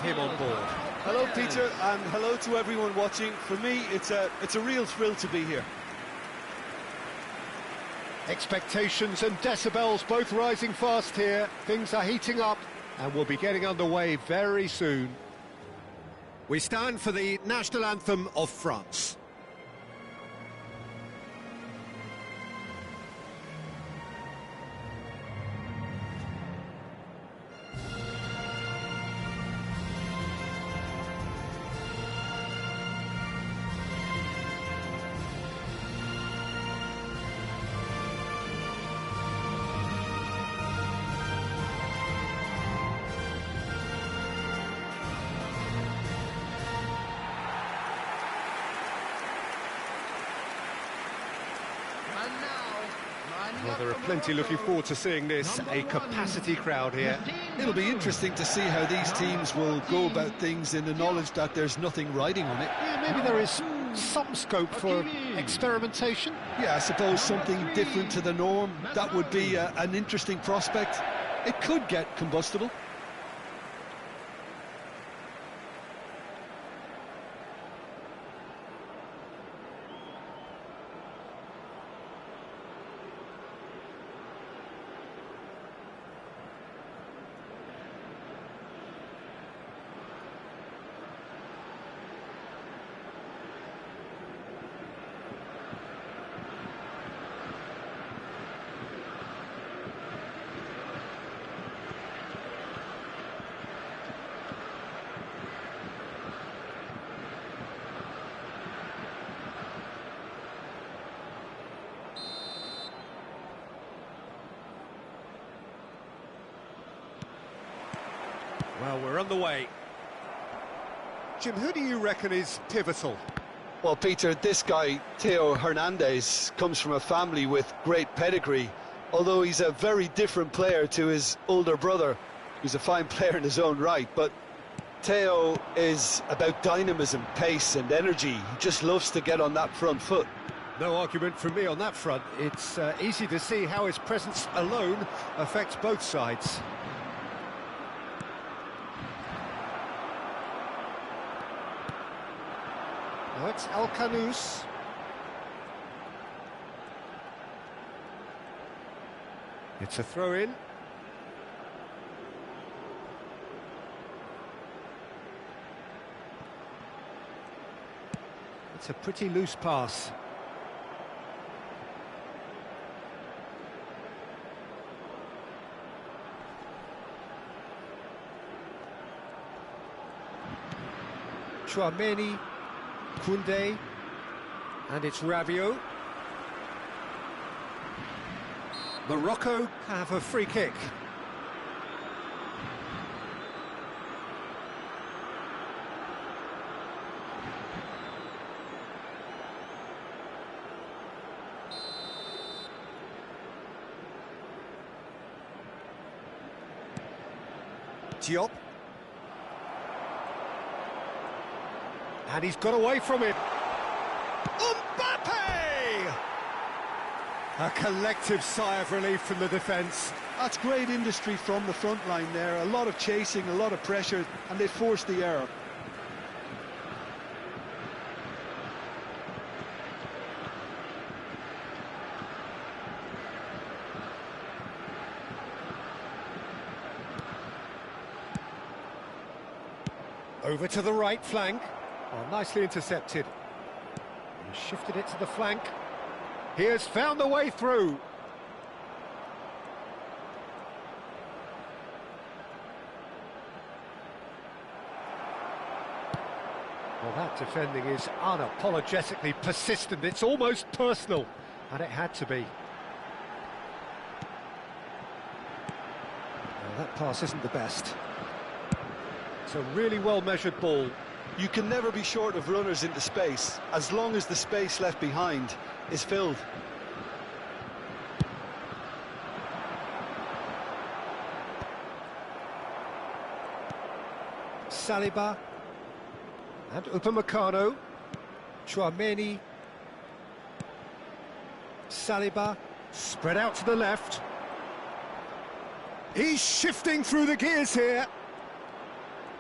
him on board. Hello, Peter, and hello to everyone watching. For me, it's a real thrill to be here. Expectations and decibels both rising fast here. Things are heating up, and we'll be getting underway very soon. We stand for the national anthem of France. Well, there are plenty looking forward to seeing this, a capacity crowd here. It'll be interesting to see how these teams will go about things in the knowledge that there's nothing riding on it. Yeah, maybe there is some scope for experimentation. Yeah, I suppose something different to the norm. That would be an interesting prospect. It could get combustible. Well, we're on the way. Jim, who do you reckon is pivotal? Well, Peter, this guy, Theo Hernandez, comes from a family with great pedigree, although he's a very different player to his older brother, who's a fine player in his own right. But Theo is about dynamism, pace and energy. He just loves to get on that front foot. No argument from me on that front. It's easy to see how his presence alone affects both sides. Now it's El Canous. It's a throw-in. It's a pretty loose pass. Chouameni, Koundé, and it's Rabiot. Morocco have a free kick. Diop. And he's got away from it. Mbappe! A collective sigh of relief from the defence. That's great industry from the front line there. A lot of chasing, a lot of pressure, and they forced the error. Over to the right flank. Oh, nicely intercepted. He shifted it to the flank. He has found the way through. Well, that defending is unapologetically persistent. It's almost personal, and it had to be. Well, that pass isn't the best. It's a really well-measured ball. You can never be short of runners into space, as long as the space left behind is filled. Saliba and Upamecano. Chouameni. Saliba spread out to the left. He's shifting through the gears here.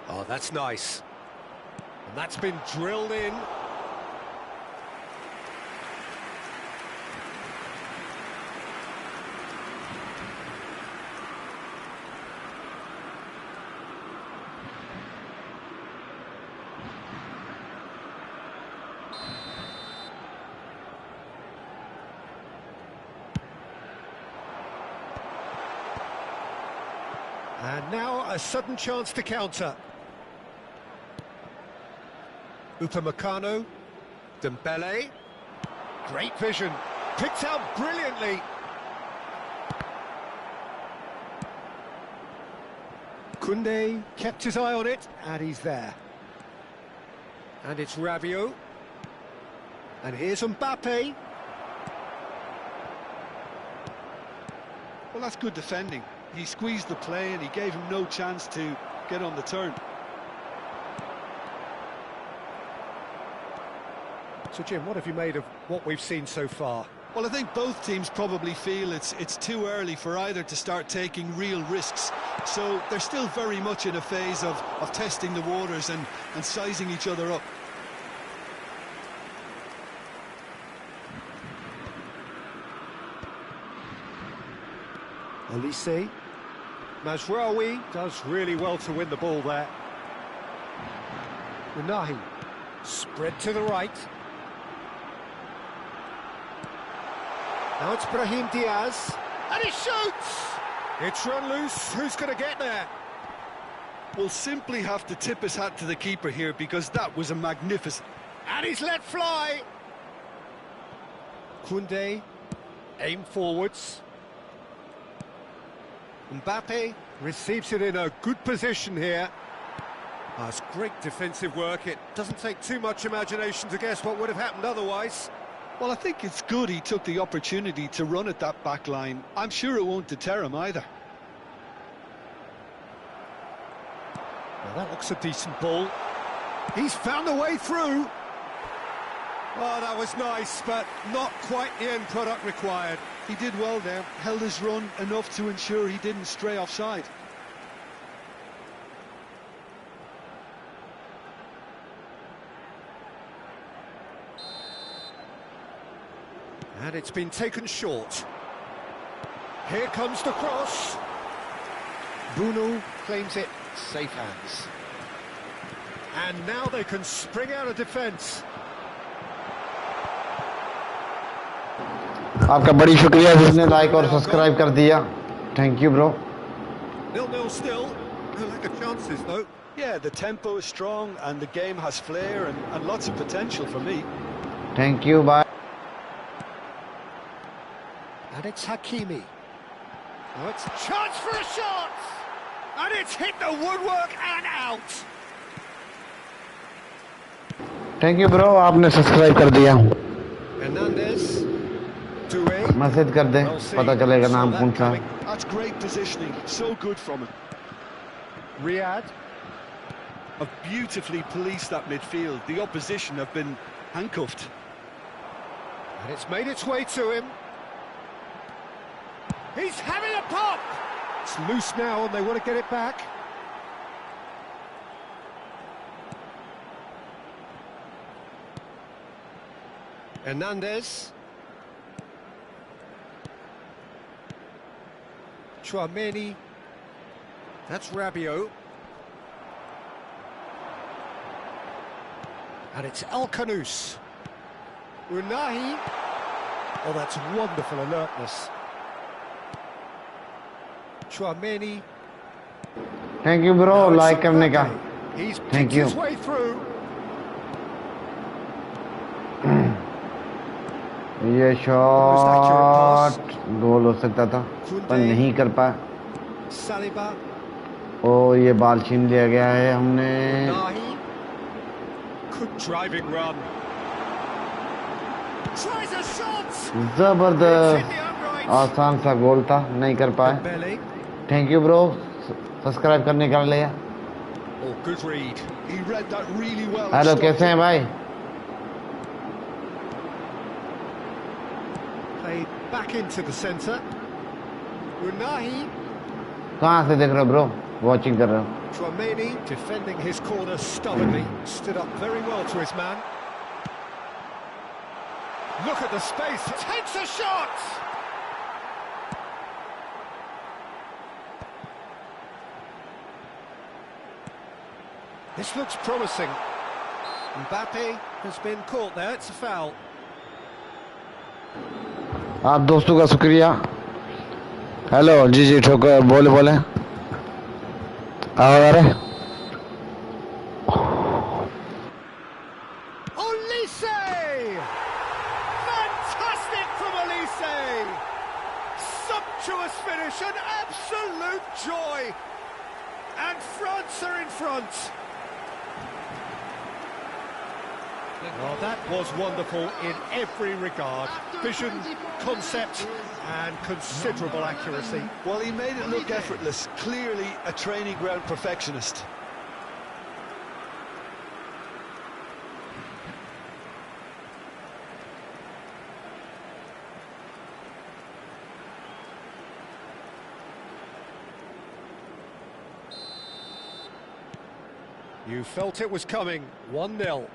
Oh, that's nice. And that's been drilled in. And now a sudden chance to counter. Upamecano, Dembele, great vision, picked out brilliantly. Koundé kept his eye on it, and he's there. And it's Rabiot. And here's Mbappe. Well, that's good defending. He squeezed the play and he gave him no chance to get on the turn. So, Jim, what have you made of what we've seen so far? Well, I think both teams probably feel it's too early for either to start taking real risks. So they're still very much in a phase of testing the waters and sizing each other up. Elise. Mazraoui does really well to win the ball there. Unahi. Spread to the right. Now it's Brahim Diaz. And he shoots! It's run loose. Who's going to get there? We'll simply have to tip his hat to the keeper here because that was a magnificent... And he's let fly! Koundé. Aim forwards. Mbappe receives it in a good position here. That's great defensive work. It doesn't take too much imagination to guess what would have happened otherwise. Well, I think it's good he took the opportunity to run at that back line. I'm sure it won't deter him either. Well, that looks a decent ball. He's found a way through. Oh, that was nice, but not quite the end product required. He did well there, held his run enough to ensure he didn't stray offside. And it's been taken short. Here comes the cross. Bruno claims it, safe hands. And now they can spring out of defence. आपका बड़ी शुक्रिया जिसने like और subscribe कर दिया. Thank you, bro. 0-0 still. No lack of chances, though. Yeah, the tempo is strong and the game has flair and lots of potential for me. Thank you, bye. And it's Hakimi. Oh, it's a chance for a shot! And it's hit the woodwork and out! Thank you, bro. आपने subscribe कर दिया. Hernandez. Message कर दे, पता चलेगा नाम कौन सा. That's great positioning, so good from him. Riyad have beautifully policed that midfield. The opposition have been handcuffed. And it's made its way to him. He's having a pop! It's loose now and they want to get it back. Hernandez. Chouameni. That's Rabiot. And it's El Khanous. Unahi. Oh, that's wonderful alertness. Chouameni. Thank you, bro. Like करने का. He's Thank picked you. his way through. ये shot गोल हो सकता था पर नहीं कर पाया. Saliba. ओ ये बाल छीन लिया गया है हमने. Good driving run. Tries a shot. जबरदस्त आसान सा गोल था, नहीं कर पाए. थैंक यू ब्रो सब्सक्राइब करने के लिए. Oh, good read. He read that really well. Hello, कैसे हैं भाई? Played back into the centre. Unahi. कहाँ से देख रहे हो ब्रो? वॉचिंग कर रहा हूँ. Chouameni defending his corner stubbornly, stood up very well to his man. Look at the space, takes a shot! This looks promising. Mbappe has been caught there, it's a foul. आप दोस्तों का शुक्रिया. Hello जी जी ठोकर बोले बोले आ रहे. Fantastic from Olise! Sumptuous finish, an absolute joy! And France are in front. Well, that was wonderful in every regard. Vision, concept, and considerable accuracy. Well, he made it look effortless. Clearly a training ground perfectionist. You felt it was coming, 1-0.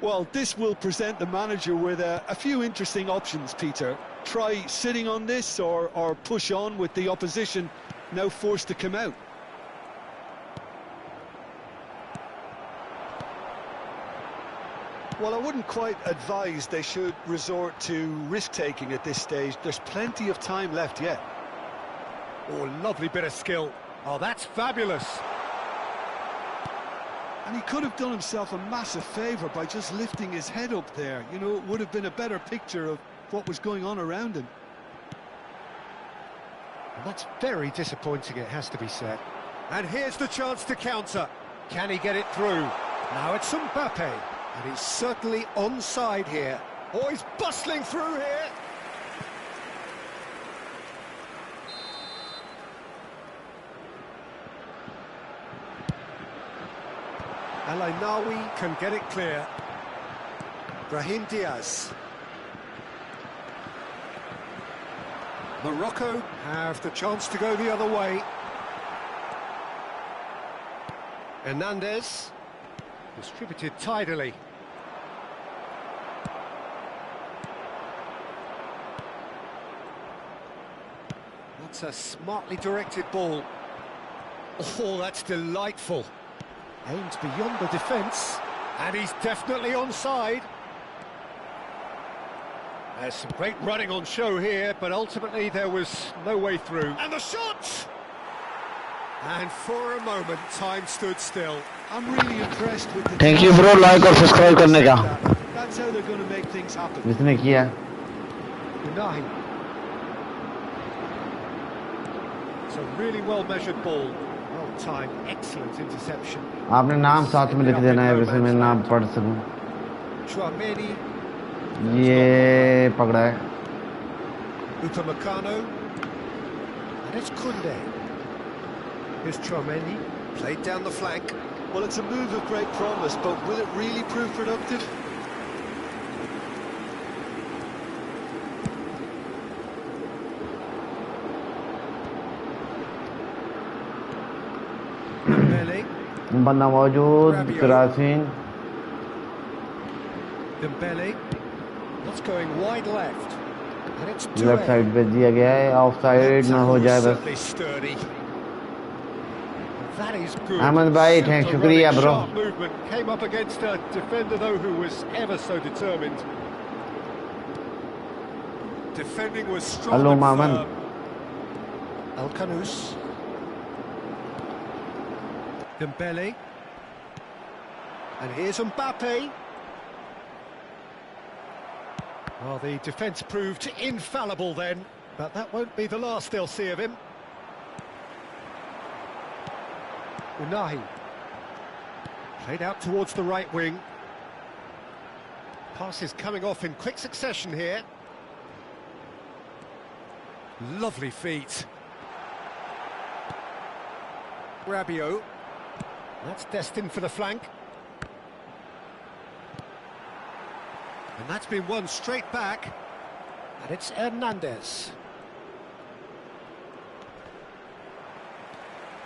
Well, this will present the manager with a few interesting options, Peter. Try sitting on this or push on with the opposition now forced to come out. Well, I wouldn't quite advise they should resort to risk-taking at this stage. There's plenty of time left yet. Oh, lovely bit of skill. Oh, that's fabulous. And he could have done himself a massive favour by just lifting his head up there. You know, it would have been a better picture of what was going on around him. And that's very disappointing, it has to be said. And here's the chance to counter. Can he get it through? Now it's Mbappe, and he's certainly onside here. Oh, he's bustling through here. Al-Ainawi can get it clear. Brahim Diaz. Morocco have the chance to go the other way. Hernandez, distributed tidily. That's a smartly directed ball. Oh, that's delightful. Aimed beyond the defence, and he's definitely onside. There's some great running on show here, but ultimately there was no way through. And the shot! And for a moment, time stood still. I'm really impressed with the... Thank you bro, like और subscribe करने का. That's how they're going to make things happen. जिसने किया. Unahi. It's a really well-measured ball. Well-timed, excellent interception. आपने नाम साथ में लिख देना है वैसे मैं नाम पढ़ सकूं. Chouameni. ये पकड़ा है. Upamecano. And it's Koundé. Here's Chouameni, played down the flank. Well, it's a move of great promise, but will it really prove productive? बंदा मौजूद. क्रासिन. Dembele. That's going wide left. And it's left side पे दिया गया है. Of side ना हो जाए बस. अहमद भाई थैंक शुक्रिया bro. Came up against a defender though who was ever so determined. Defending was strong. Hello, Maman. Al-Kanous. Dembele. And here's Mbappe. Well, the defence proved infallible then, but that won't be the last they'll see of him. Unahi. Played out towards the right wing. Passes coming off in quick succession here. Lovely feet. Rabiot. That's destined for the flank. And that's been won straight back. And it's Hernandez.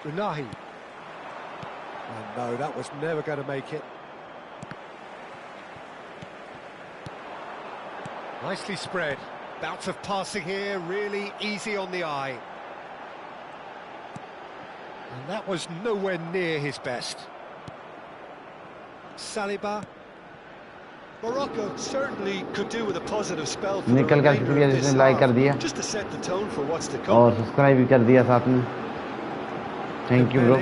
Unahi. And no, that was never going to make it. Nicely spread. Bout of passing here, really easy on the eye. And that was nowhere near his best. Saliba. Morocco certainly could do with a positive spell for निकल कर दिया, जिसने like कर दिया just to set the tone for what's to come. और subscribe भी कर दिया साथ में. Thank you bro.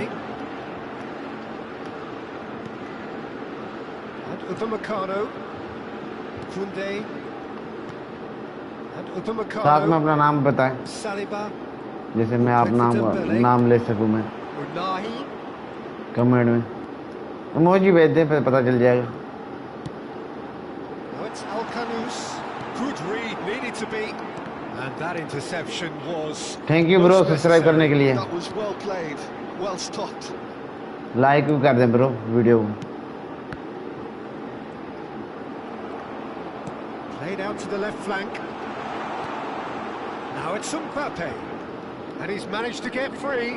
And Upamecano. Koundé. And Upamecano. साथ में अपना नाम बताएं. Saliba. जैसे मैं अपना नाम ले सकूं मैं. Unahi. कमेंट में इमोजी भेज दें, फिर पता चल जाएगा. Good read, needed to be. And that interception was... thank you bro subscribe करने के लिए. That was well played, well stopped. Like भी कर दें ब्रो वीडियो को. Played out to the left flank. Now it's Mbappe. And he's managed to get free.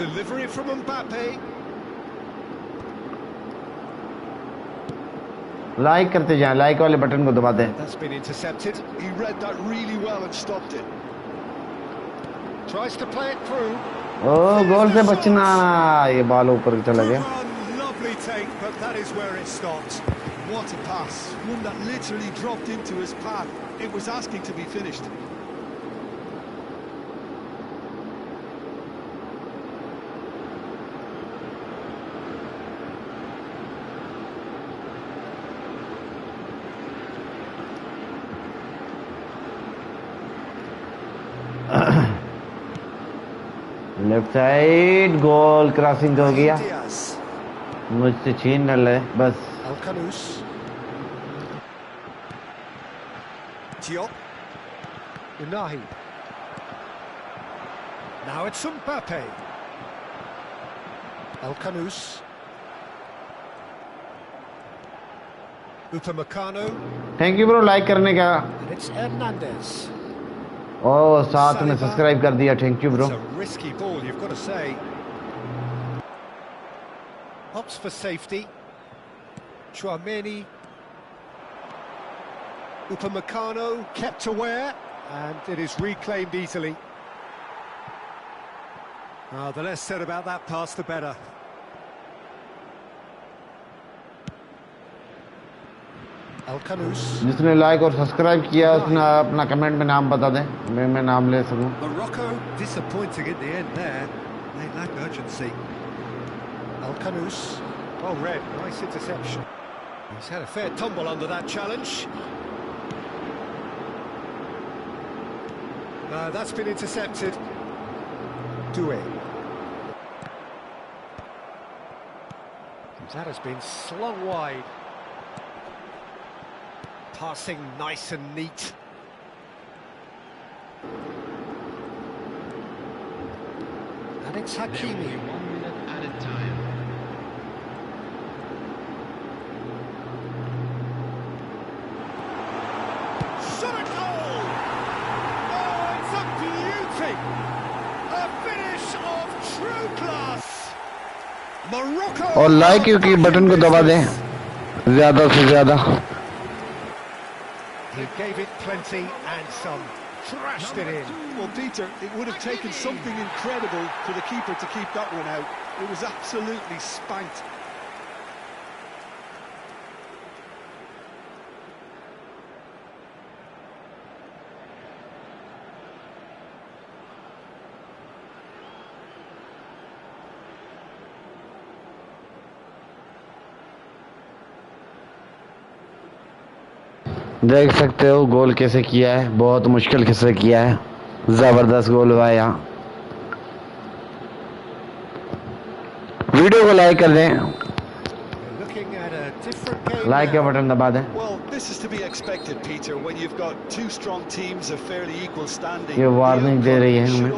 Delivery from Mbappe. Like करते जाएं, like वाले बटन को दबा दें. That's been intercepted. He read that really well and stopped it. Tries to play it through. ओ गोल से बचना. ये ball ऊपर चला गया. Lovely take, but that is where it stopped. What a pass, one that literally dropped into his path. It was asking to be finished. Left side goal crossing हो गया. मुझसे छीन न ले बस. Unahi. Now it's Mbappe. Alcanus. Upamecano. Thank you bro like करने का. And it's Hernandez. ओ साथ में सब्सक्राइब कर दिया. Thank you bro. It's a risky ball, you've got to say. Opts for safety. Chouameni. Upamecano kept aware, and it is reclaimed easily. The less said about that pass, the better. Alcanus. जिसने like और subscribe किया उसने अपना comment में नाम बता दें, मैं नाम ले सकूं. Morocco disappointing at the end there. They lack urgency. Alcanus. Well read, nice interception. He's had a fair tumble under that challenge. That's been intercepted. Doué. That has been slung wide. Passing nice and neat. And it's Hakimi. 1 minute added time. Shot a goal! Oh, it's a beauty! A finish of true class! Morocco! और like की button को दबा दें ज़्यादा से ज़्यादा. He gave it plenty and some. Thrashed it in. Well, Peter, it would have taken something incredible for the keeper to keep that one out. It was absolutely spanked. देख सकते हो गोल कैसे किया है. बहुत मुश्किल कैसे किया है. जबरदस्त गोल हुआ है. यहाँ वीडियो को लाइक कर दें. लाइक का बटन दबा दें. ये वार्निंग दे रही है हमें.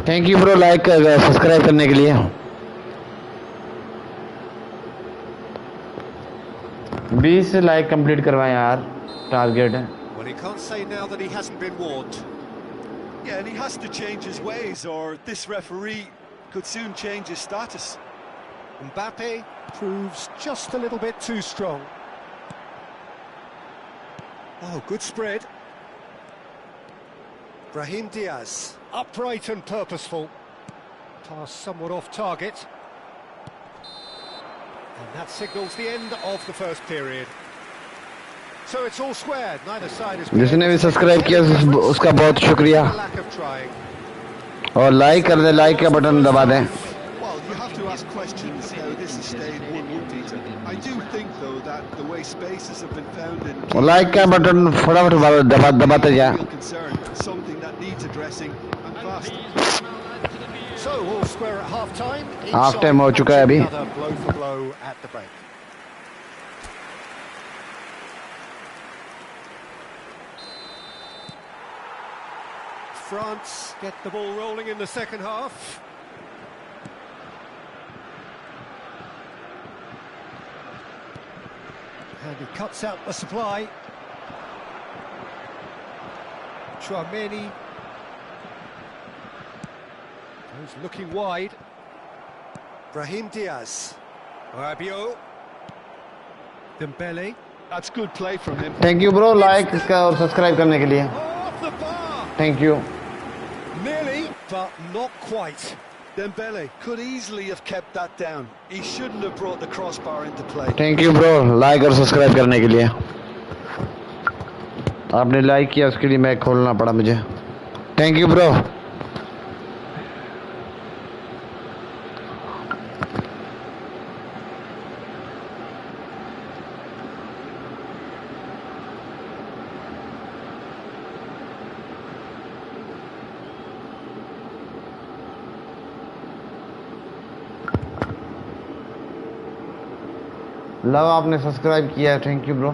Thank you bro like subscribe करने के लिए. 20 लाइक कंप्लीट करवाएं यार, टारगेट है. Well, he can't say now that he hasn't been warned. Yeah, and he has to change his ways, or this referee could soon change his status. Mbappe proves just a little bit too strong. Oh, good spread. Brahim Diaz, upright and purposeful. Pass somewhat off target. And that signals the end of the first period. So it's all squared. Neither side has been जिसने भी subscribe किया उसका बहुत शुक्रिया और like कर दे, like का button दबा दें. Well, you have to ask questions how this has stayed 1-1, Peter. I do think, though, that the way spaces have been found in like का बटन फटाफट दबाते जाए. real concern, something that needs addressing and fast. So all square at half time. Half time हो चुका है अभी. Blow for blow at the break. France get the ball rolling in the second half. And he cuts out the supply. Chouameni. He's looking wide. Brahim Diaz. Rabiot. Dembele. That's good play from him. Thank you bro, like और subscribe करने के लिए. Off the bar. Thank you. Nearly, but not quite. Dembele could easily have kept that down. He shouldn't have brought the crossbar into play. Thank you bro, like और subscribe करने के लिए. आपने like किया उसके लिए मैं खोलना पड़ा मुझे. Thank you bro. लव आपने सब्सक्राइब किया है. Thank you bro.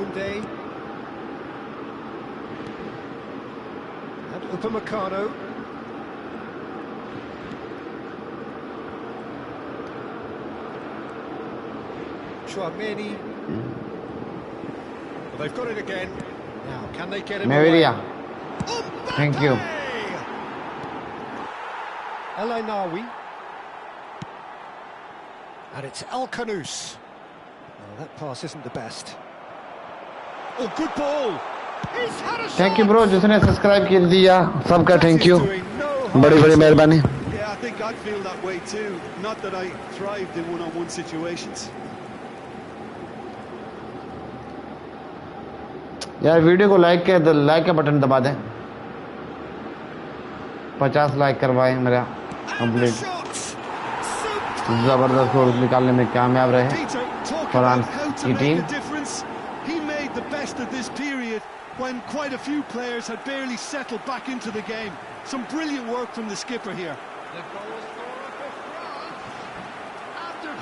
Koundé. And Upamecano. Chouameni. Well, they've got it again. Now, can they get him away? Maveria. Thank you. El Ainaoui. And it's El Khanous. Oh, that pass isn't the best. Oh, good ball. He's had a shot. Thank you bro, जिसने subscribe कर दिया सबका thank you. बड़ी बड़ी मेहरबानी. Yeah, I think I'd feel that way too. Not that I thrived in one-on-one situations. यार video को like का बटन दबा दें. 50 लाइक करवाए मेरा कंप्लीट. जबरदस्त गोल निकालने में कामयाब रहे फ्रांस की team. He made the best of this period when quite a few players had barely settled back into the game. Some brilliant work from the skipper here.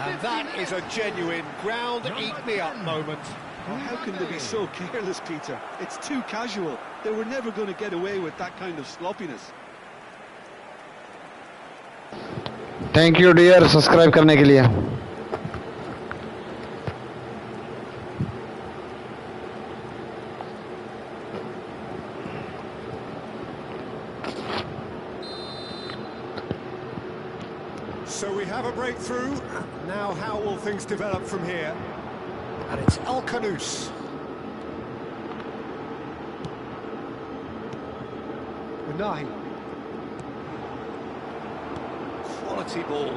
And that is a genuine ground eat me up moment. Well, how can they be so careless, Peter? It's too casual. They were never going to get away with that kind of sloppiness. Thank you dear subscribe करने के लिए. So we have a breakthrough. Now how will things develop from here? And it's El Khanous. Unai. Quality ball.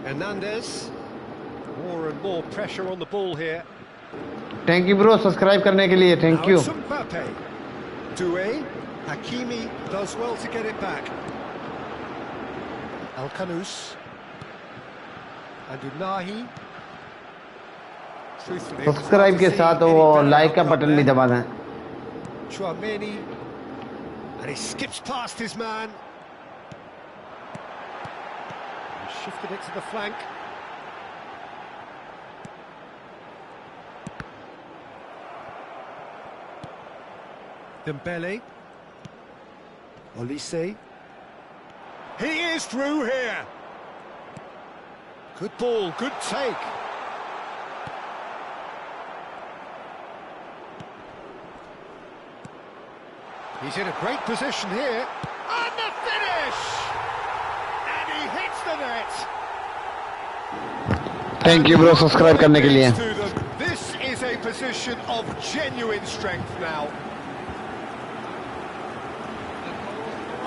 Hernandez. More and more pressure on the ball here. Thank you bro subscribe करने के लिए. Thank you. Mbappe. Doué. Hakimi does well to get it back. El Khanous. And Unai. Subscribe के साथ वो like का button भी दबा दें. Chouameni. And he skips past his man. He shifted it to the flank. Dembele. Olise. He is through here. Good ball, good take. He's in a great position here. And the finish! And he hits the net. Thank you bro, subscribe करने के लिए. This is a position of genuine strength now.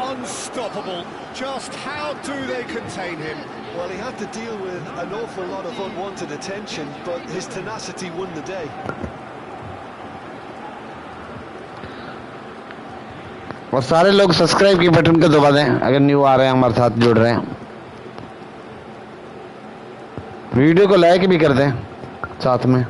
Unstoppable. Just how do they contain him? Well, he had to deal with an awful lot of unwanted attention, but his tenacity won the day. और सारे लोग subscribe की button को दबा दें अगर new आ रहे हैं, हमारे साथ जुड़ रहे हैं. वीडियो को लाइक भी कर दें साथ में.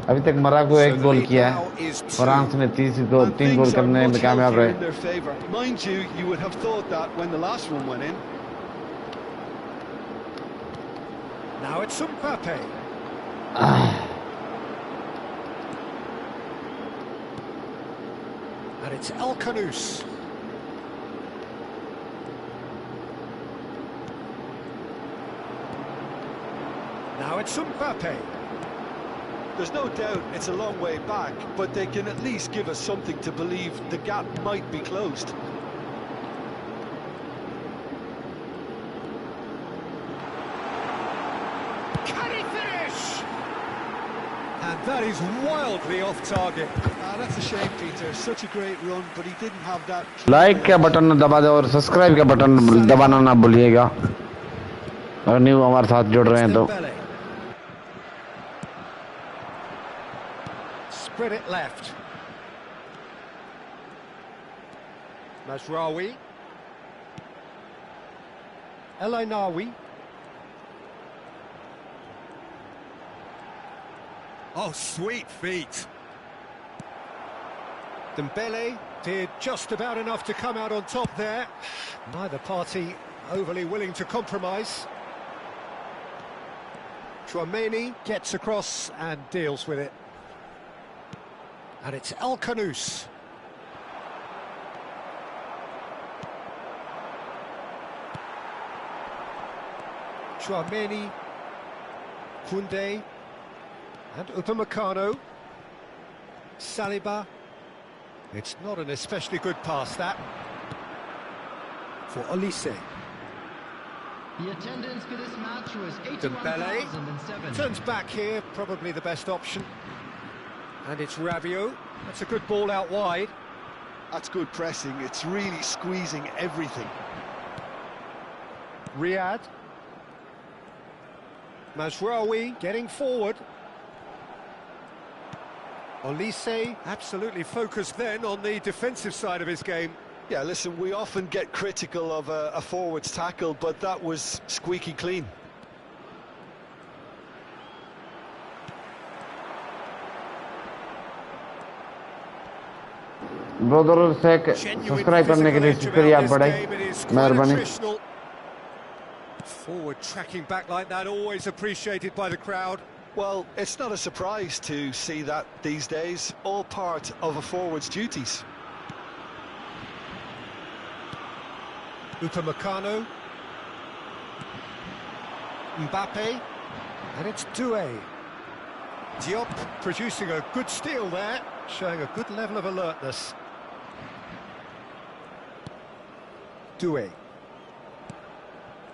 अभी तक मोरक्को एक गोल किया है, फ्रांस ने 3 गोल करने में कामयाब रहे. Mind you, you would have thought that when the last one went in. Now it's Mbappe. And it's El Khanous. Now it's Mbappe. There's no doubt it's a long way back, but they can at least give us something to believe the gap might be closed. Can he finish? And that is wildly off target. That's a shame, Peter. Such a great run, but he didn't have that. Like का button दबा दे और subscribe का button दबाना ना भूलिएगा अगर new हमारे साथ जुड़ रहे हैं तो. Spread it left. Mazraoui. El Ainaoui. Oh, sweet feet. Dembele did just about enough to come out on top there. Neither party overly willing to compromise. Chouameni gets across and deals with it. And it's El Khanous. Chouameni, Koundé, and Upamecano. Saliba. It's not an especially good pass, that. For Olise. The attendance for this match was Dembele 81,007. turns back here, probably the best option. And it's Rabiot. That's a good ball out wide. That's good pressing. It's really squeezing everything. Riyad. Mazraoui getting forward. Olise absolutely focused then on the defensive side of his game. Yeah, listen, we often get critical of a forward's tackle, but that was squeaky clean. Brother से subscribe करने के लिए शुक्रिया बड़े मेहरबानी. Forward tracking back like that, always appreciated by the crowd. Well, it's not a surprise to see that these days, all part of a forward's duties. Upamecano. Mbappe. And it's Doué. Diop producing a good steal there, showing a good level of alertness. Doué.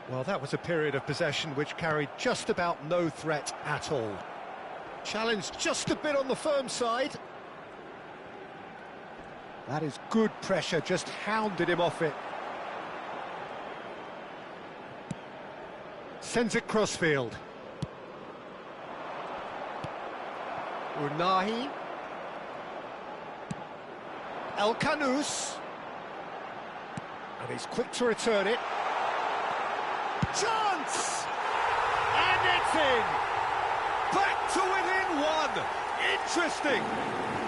Well, that was a period of possession which carried just about no threat at all. Challenged just a bit on the firm side. That is good pressure, just hounded him off it. Sends it crossfield. Unahi. El Khanous. And he's quick to return it. Chance! And it's in! Back to within one! Interesting!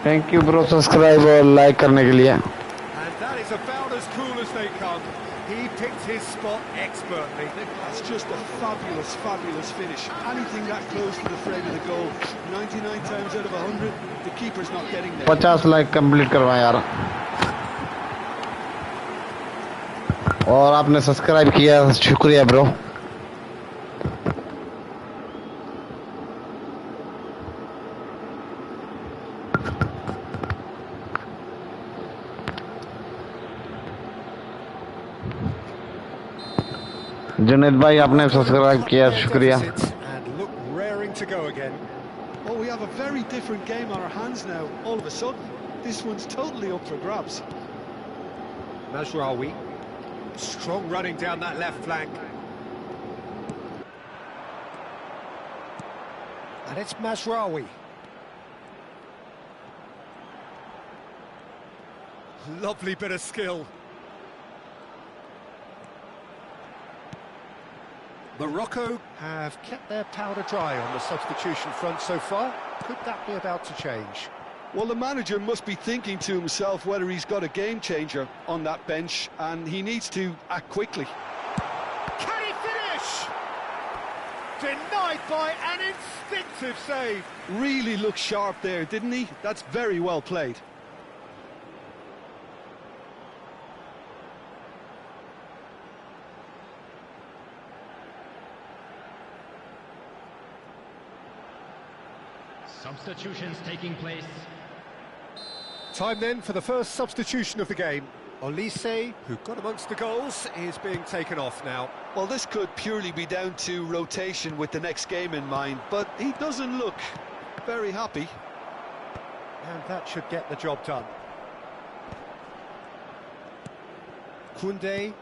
Thank you bro, subscribe और like करने के लिए. And That is about as cool as they come. He picked his spot expertly. That's just a fabulous, fabulous finish. Anything that close to the frame of the goal, 99 times out of 100, the keeper's not getting there. 50 like complete करवाएं यार, और आपने subscribe किया, शुक्रिया bro. Junaid भाई आपने subscribe किया, शुक्रिया। Oh, we have a very different game on our hands now. All of a sudden, this one's totally up for grabs. Mazraoui, strong running down that left flank. And it's Mazraoui. Lovely bit of skill. Morocco have kept their powder dry on the substitution front so far. Could that be about to change? Well, the manager must be thinking to himself whether he's got a game changer on that bench, and he needs to act quickly. Can he finish? Denied by an instinctive save. Really looked sharp there, didn't he? That's very well played. Substitutions taking place. Time then for the first substitution of the game. Olise, who got amongst the goals, is being taken off now. Well, this could purely be down to rotation with the next game in mind, but he doesn't look very happy. And that should get the job done. Koundé.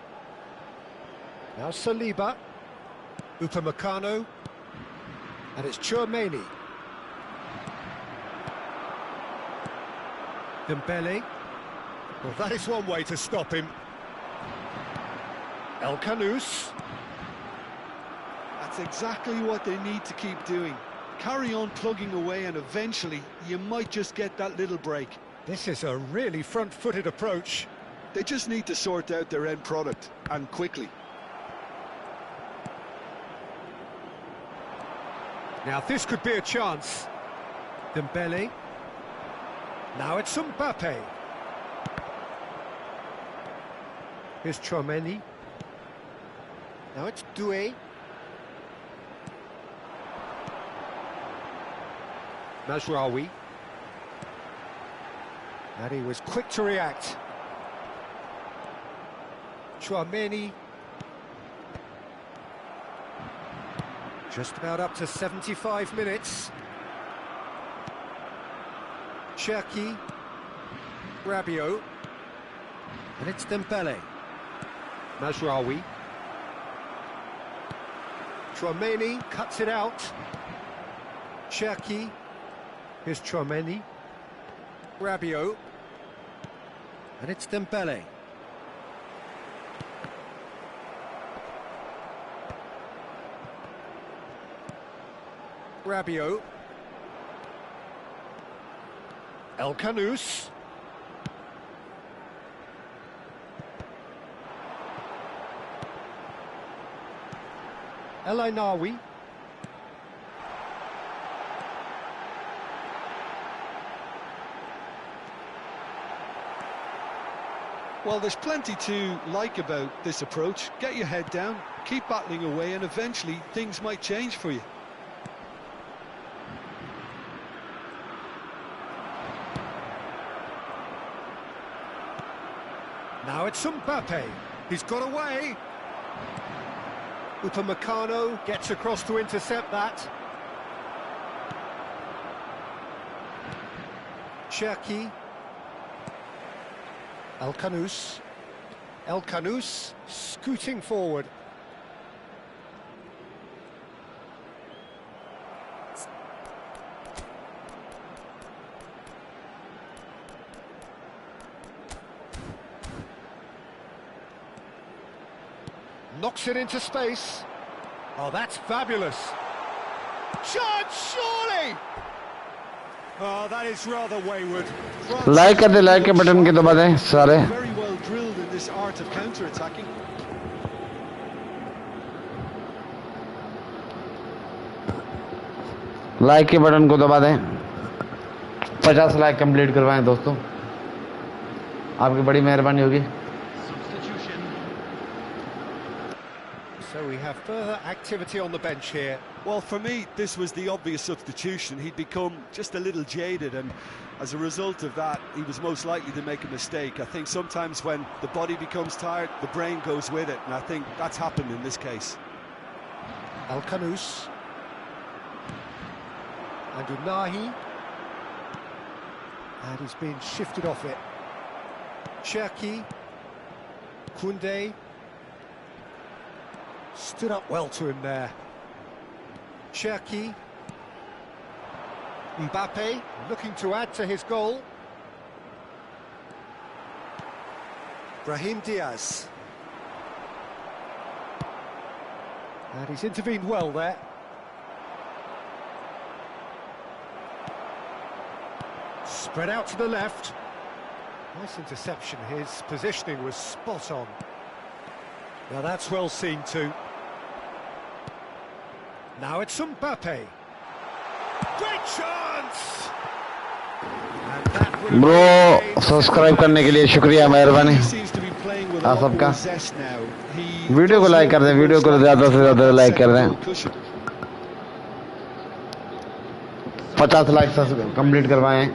Now Saliba. Upamecano. And it's Tchouaméni. Dembele. Well, that is one way to stop him. El Khanous. That's exactly what they need to keep doing. Carry on plugging away, and eventually you might just get that little break. This is a really front-footed approach. They just need to sort out their end product, and quickly. Now this could be a chance. Dembele. Now it's Mbappe. Here's Tchouaméni. Now it's Doué. Mazraoui. And he was quick to react. Tchouaméni. Just about up to 75 minutes. Cherki, Rabiot, and it's Dembele. Mazraoui. Tchouaméni cuts it out. Cherki. Here's Tchouaméni. Rabiot. And it's Dembele. Rabiot. El Khanous. El Ainawi. Well, there's plenty to like about this approach. Get your head down, keep battling away, and eventually things might change for you. Now it's Mbappe. He's got away. Upamecano gets across to intercept that. Cherki. El Khanous. El Khanous scooting forward. Knocks it into space. Oh, that's fabulous. Chance, surely! Oh, that is rather wayward. Like कर दे, like के button के दबा दें सारे। Very well this art of counter-attacking. Like के button को दबा दें, 50 लाइक कंप्लीट करवाएं दोस्तों, आपकी बड़ी मेहरबानी होगी। So we have further activity on the bench here. Well, for me, this was the obvious substitution. He'd become just a little jaded, and as a result of that, he was most likely to make a mistake. I think sometimes when the body becomes tired, the brain goes with it, and I think that's happened in this case. Al-Kanous. And Unahi. And he's been shifted off it. Cherki. Koundé. Stood up well to him there. Cherki. Mbappe looking to add to his goal. Brahim Diaz. And he's intervened well there. Spread out to the left. Nice interception. His positioning was spot on. Now that's well seen too. Now it's Mbappe. Great chance! And that would have bro been subscribe करने के लिए शुक्रिया, मेहरबानी He seems to be playing with a आप lot सबका। more zest now. He video को does like look कर दें, the वीडियो को most ज़्यादा से likely to ज़्यादा have लाइक that कर second दें। goal cushion. 50 लाइक कंप्लीट करवाएं।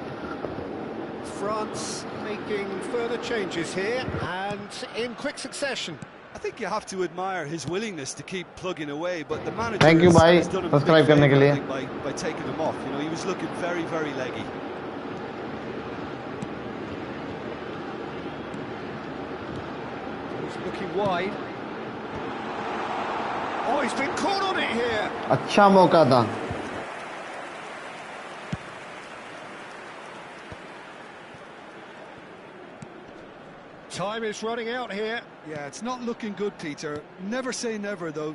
France making further changes here and in quick succession. I think you have to admire his willingness to keep plugging away, but the manager Thank you, has, bhai. has done him a big Subscribe करने के favour, लिए। I think, by taking him off. You know, he was looking very, very leggy. He's looking wide. Oh, he's been caught on it here. अच्छा मौका था। Time is running out here. Yeah, it's not looking good, Peter. Never say never, though.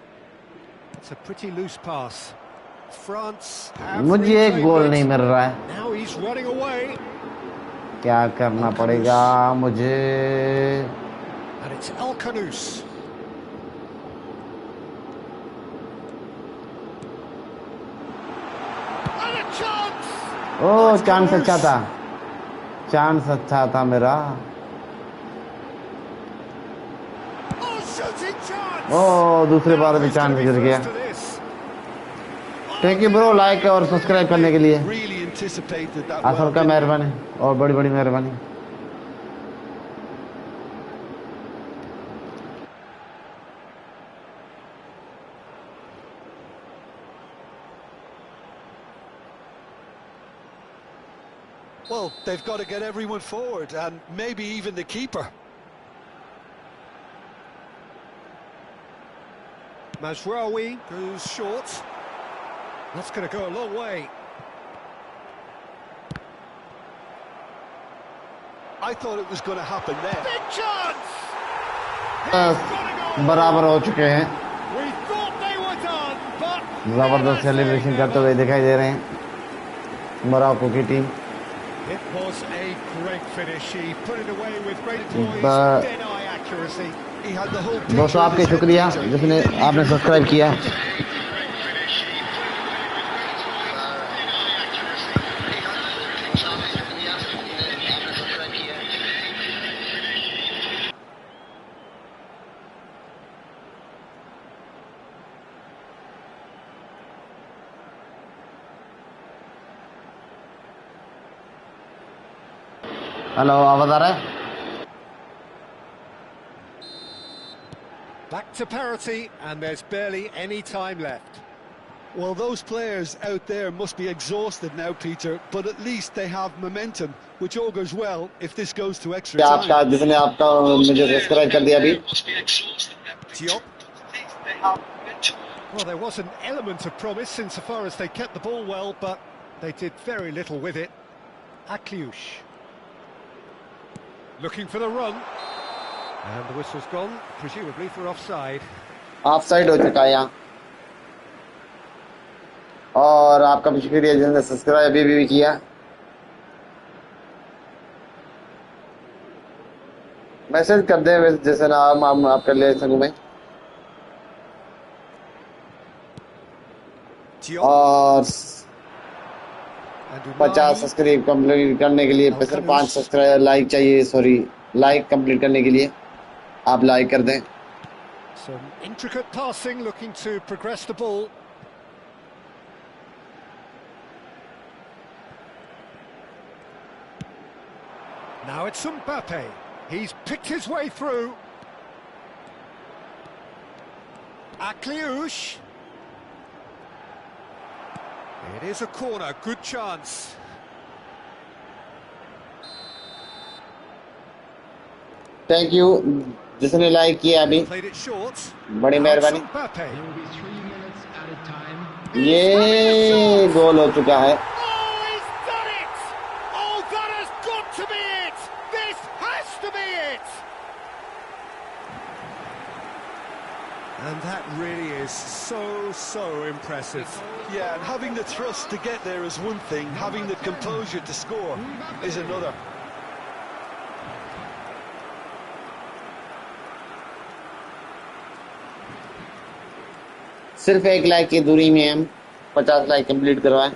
It's a pretty loose pass. France have मुझे एक गोल reclaimed नहीं it. मिल रहा है, Now he's running away. क्या करना पड़ेगा मुझे? And it's Al-Kanous. And a chance! Oh chance अच्छा था, चांस अच्छा था मेरा। Oh, shooting chance! ओह दूसरे बार भी He's gonna चांस be गिर गया। first to this. Thank you bro like और सब्सक्राइब करने के लिए, Really anticipated that आप well, सबका didn't he? मेहरबानी और बड़ी बड़ी मेहरबानी। Well, they've got to get everyone forward, and maybe even the keeper. Mazraoui goes short. That's going to go a long way. I thought it was going to happen there. Big chance! बराबर हो चुके हैं, We thought they were done, but जबरदस्त celebration करते हुए दिखाई दे रहे हैं मोरक्को की team. it was a great finish. He put it away with great poise, But- dead-eye accuracy. He had the whole दोस्तों picture in आपके his head, शुक्रिया Peter. जिसने आपने सब्सक्राइब किया। हेलो आवाज आ रहा है? Back to parity, and there's barely any time left. Well, those players out there must be exhausted now, Peter, but at least they have momentum, which augurs well if this goes to extra क्या time. आपका जिसने आपका मुझे subscribe कर दिया अभी? Diop. Well, there was an element of promise insofar as they kept the ball well, but they did very little with it. Akliouche. Looking for the run. And the whistle's gone, presumably for offside. Of side हो चुका है यहाँ, और आपका भी शुक्रिया जिसने subscribe अभी भी किया। मैसेज कर दे जैसे ना आप कर ले सकूं मैं। और 50 सब्सक्राइब कंप्लीट करने के लिए सिर्फ 5 सब्सक्राइब लाइक चाहिए, सॉरी लाइक कंप्लीट करने के लिए आप लाइक कर दें। Some intricate passing, looking to progress the ball. Now it's Mbappe. He's picked his way through. Akliouche. It is a corner, good chance. Thank you जिसने like किया अभी, बड़ी मेहरबानी। ये गोल हो चुका है। And that really is so impressive. Yeah, and having the thrust to get there is one thing, having the composure to score is another. सिर्फ 1 लाइक की दूरी में हम 50 लाइक कंप्लीट करवाएं।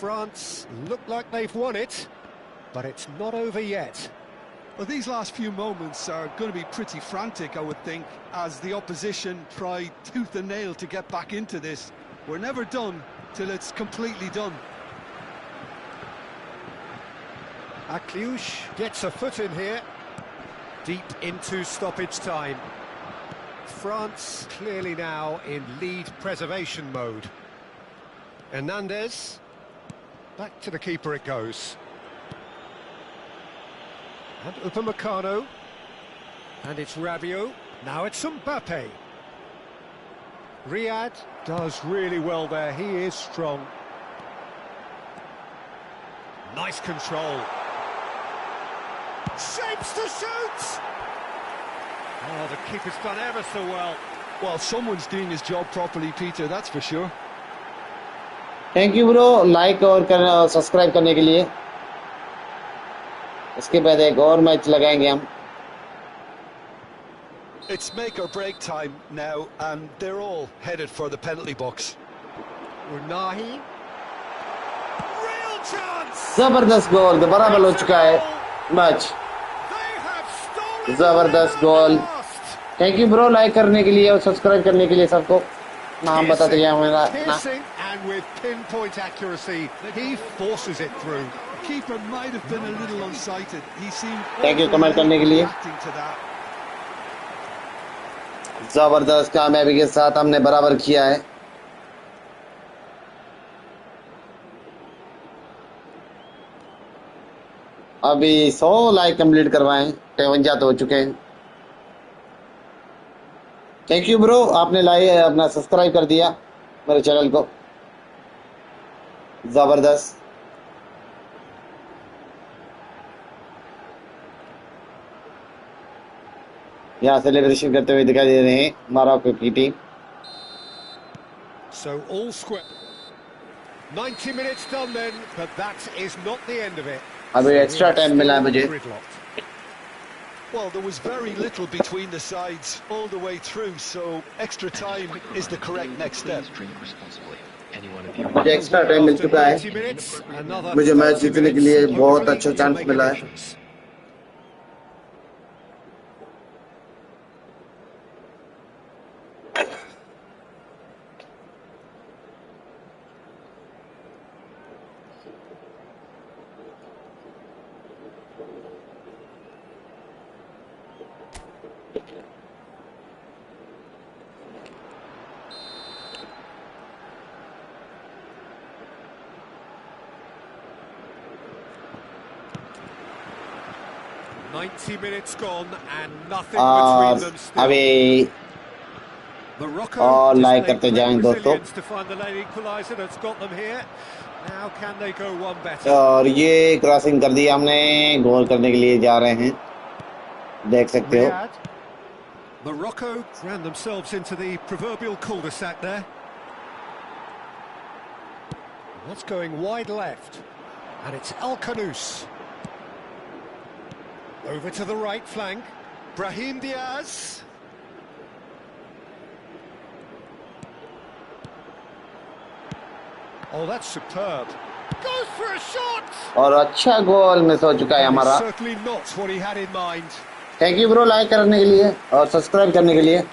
France look like they've won it, but it's not over yet. Well, these last few moments are going to be pretty frantic, I would think, as the opposition try tooth and nail to get back into this. We're never done till it's completely done. Akliouche gets a foot in here, deep into stoppage time. France clearly now in lead preservation mode. Hernandez, back to the keeper it goes. And Upamecano, and it's Rabiot. Now it's Mbappe. Riyad does really well there, he is strong. Nice control. Shapes to shoot! Oh, the keeper's done ever so well. Well, someone's doing his job properly, Peter, that's for sure. Thank you bro like और subscribe करने के लिए। इसके बाद एक और match लगाएंगे हम। It's make or break time now, and they're all headed for the penalty box. Unahi. Real chance! जबरदस्त गोल, दोबारा बल हो चुका है मैच। जबरदस्त goal. Thank you bro like करने के लिए और सब्सक्राइब करने के लिए सबको। नाम बता दिया मेरा ना। And with pinpoint accuracy, he forces it through. Keeper might have been a little unsighted. He seemed. Thank you comment करने के लिए। जबरदस्त कामयाबी के साथ हमने बराबर किया है। अभी 100 लाइक कंप्लीट करवाएं, 53 तो हो चुके हैं। थैंक यू ब्रो, आपने लाइक अपना सब्सक्राइब कर दिया मेरे चैनल को। जबरदस्त। यहाँ सेलिब्रेशन करते हुए दिखाई दे रहे हैं मोरक्को की team. So all square. 90 minutes done then, but that is not the end of it. अभी एक्स्ट्रा टाइम मिला है मुझे। Well, there was very little between the sides all the way through, so extra time is the correct next step. मुझे extra time मिल चुका है। मुझे match जीतने के लिए बहुत अच्छा चांस मिला है। और अभी और लाइक करते जाएं दोस्तों। और ये क्रॉसिंग कर दी हमने, गोल करने के लिए जा रहे हैं, देख सकते हो। Morocco ran themselves into the proverbial cul-de-sac there. That's going wide left. And it's El Kanous. Over to the right flank. Brahim Diaz. Oh, that's superb. Goes for a shot. और अच्छा गोल मिस हो चुका है हमारा. Certainly not what he had in mind. Thank you bro like करने के लिए और सब्सक्राइब करने के लिए.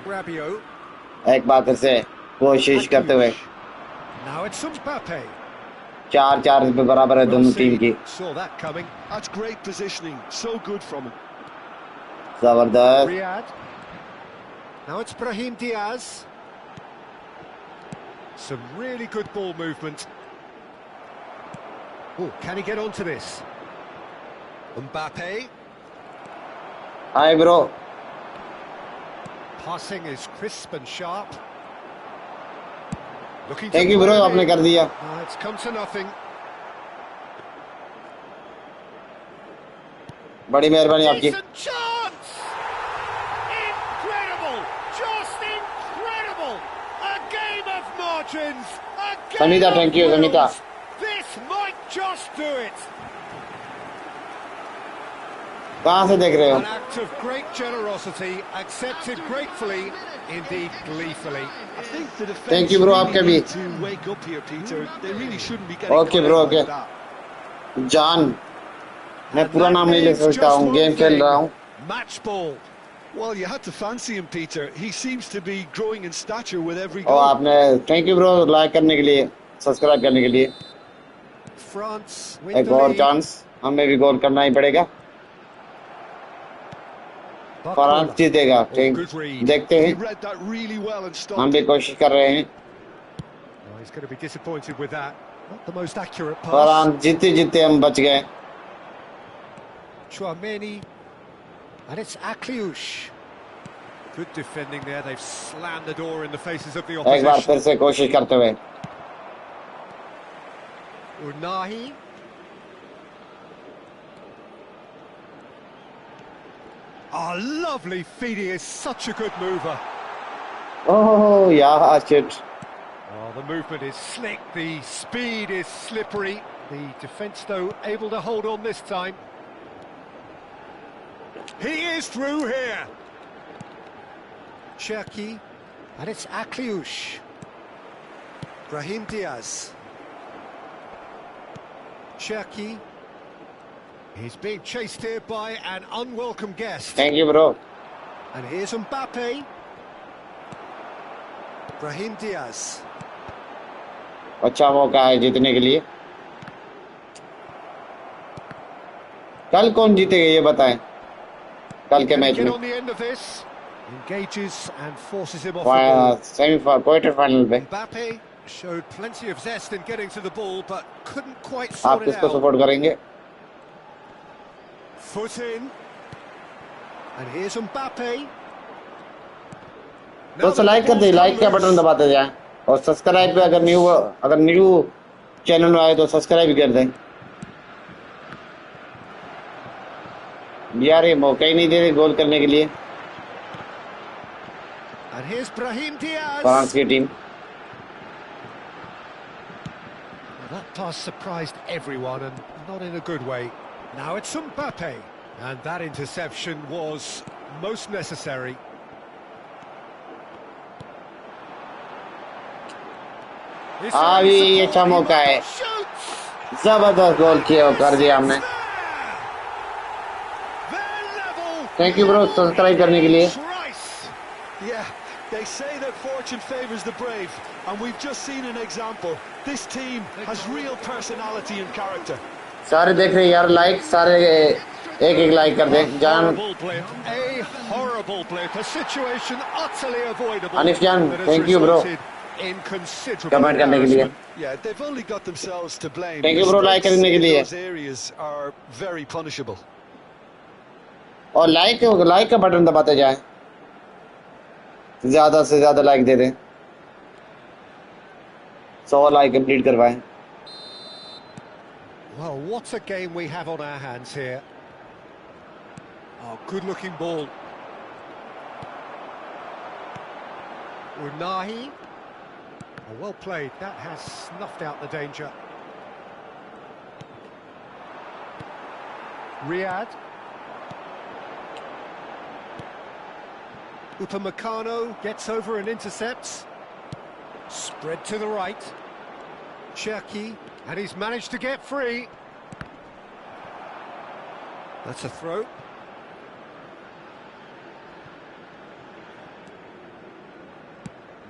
Rabiot. एक बार फिर से कोशिश करते हुए. Now it's Mbappe. 4-4 पे बराबर है दोनों टीम की. Saw that coming. That's great positioning. So good from him. जबरदस्त. Riyad. Now it's Brahim Diaz. Some really good ball movement. Oh, can he get onto this? Mbappe. Hi bro. Passing is crisp and sharp. Looking to thank you bro आपने कर दिया. It's come to nothing. बड़ी मेहरबानी आपकी. Decent chance! Incredible! Just incredible! A game of margins! A game Samita, of thank you, wills. Samita. This might just do it. कहाँ से देख रहे हो? An act of great generosity, accepted gratefully, indeed gleefully. I think the defense Thank you, bro, really आपके भी. need to wake up here, Peter. They really shouldn't be getting Okay, caught bro, like okay. that. जान मैं पूरा नाम नहीं ले सकता हूँ. गेम खेल रहा हूँ. Match ball. Well, you had to fancy him, Peter. He seems to be growing in stature with every और goal. आपने थैंक यू ब्रो लाइक करने के लिए सब्सक्राइब करने के लिए. France with एक the और lead. चांस हमें भी गोल करना ही पड़ेगा. France Barcola. जीतेगा. Oh, ठीक good read. देखते He हैं. read that really well and हम stopped भी it. कोशिश कर रहे हैं. Oh, he's going to be disappointed with that. Not the most accurate pass. France जीते जीते हम बच गए. Chouameni. And it's Akliouche. Good defending there. They've slammed the door in the faces of the एक बार opposition. फिर से कोशिश करते हुए. Unahi. Oh, lovely feed. He is such a good mover. ओह यार shit. Oh, the movement is slick. The speed is slippery. The defence, though, able to hold on this time. He is through here. Cherki. And it's Akliouche. Brahim Diaz. Cherki. He's being chased here by an unwelcome guest. Thank you bro. And here's Mbappe. Brahim Diaz. अच्छा मौका है जीतने के लिए. कल कौन जीतेगा ये बताएं. कल के Can he मैच get में on the end of this? Engages and forces him off the ball. Semifinal quarter final पे. Mbappe showed plenty of zest in getting to the ball, but couldn't quite आप sort it किसको out. Support करेंगे? Foot in. And here's Mbappe. दोस्तों like कर दे. Like का button दबाते जाएं और सब्सक्राइब पे अगर न्यू चैनल में आए तो सब्सक्राइब भी कर दें. यार ये मौका ही नहीं दे रहे गोल करने के लिए And here's Brahim Diaz. France की team. Well, that pass surprised everyone, and not in a good way. Now it's Mbappe. And that interception was most necessary. अभी ये अच्छा मौका है. जबरदस्त गोल किया कर दिया हमने. थैंक यू ब्रो सब्सक्राइब करने के लिए. Yeah, they say that fortune favors the brave, and we've just seen an example. This team has real personality and character. सारे देख रहे हैं यार. लाइक सारे एक एक लाइक कर दें. जान A horrible blip, a situation utterly avoidable. Anif जान that has thank you bro resulted in considerable comment करने के लिए. Yeah, they've only got themselves to blame. Thank you, bro, like करने के लिए. Those areas are very punishable. और like का button दबाते जाएं. ज्यादा से ज्यादा लाइक दे दें. 100 लाइक कंप्लीट करवाएं. Well, what a game we have on our hands here. Oh, good-looking ball. Unahi. Oh, well played. That has snuffed out the danger. Riyadh. Upamecano gets over and intercepts. Spread to the right. Cherki, and he's managed to get free. That's a throw.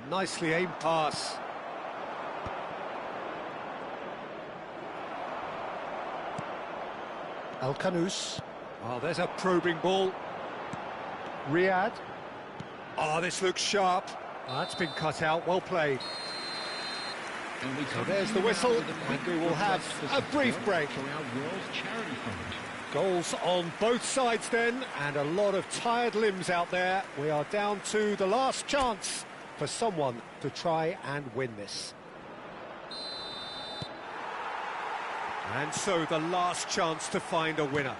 Nicely aimed pass. Al-Kanous. Oh, there's a probing ball. Riyadh. Oh, this looks sharp. Oh, that's been cut out. Well played. So there's the whistle, and we will have a brief break. Goals on both sides then, and a lot of tired limbs out there. We are down to the last chance for someone to try and win this. And so the last chance to find a winner.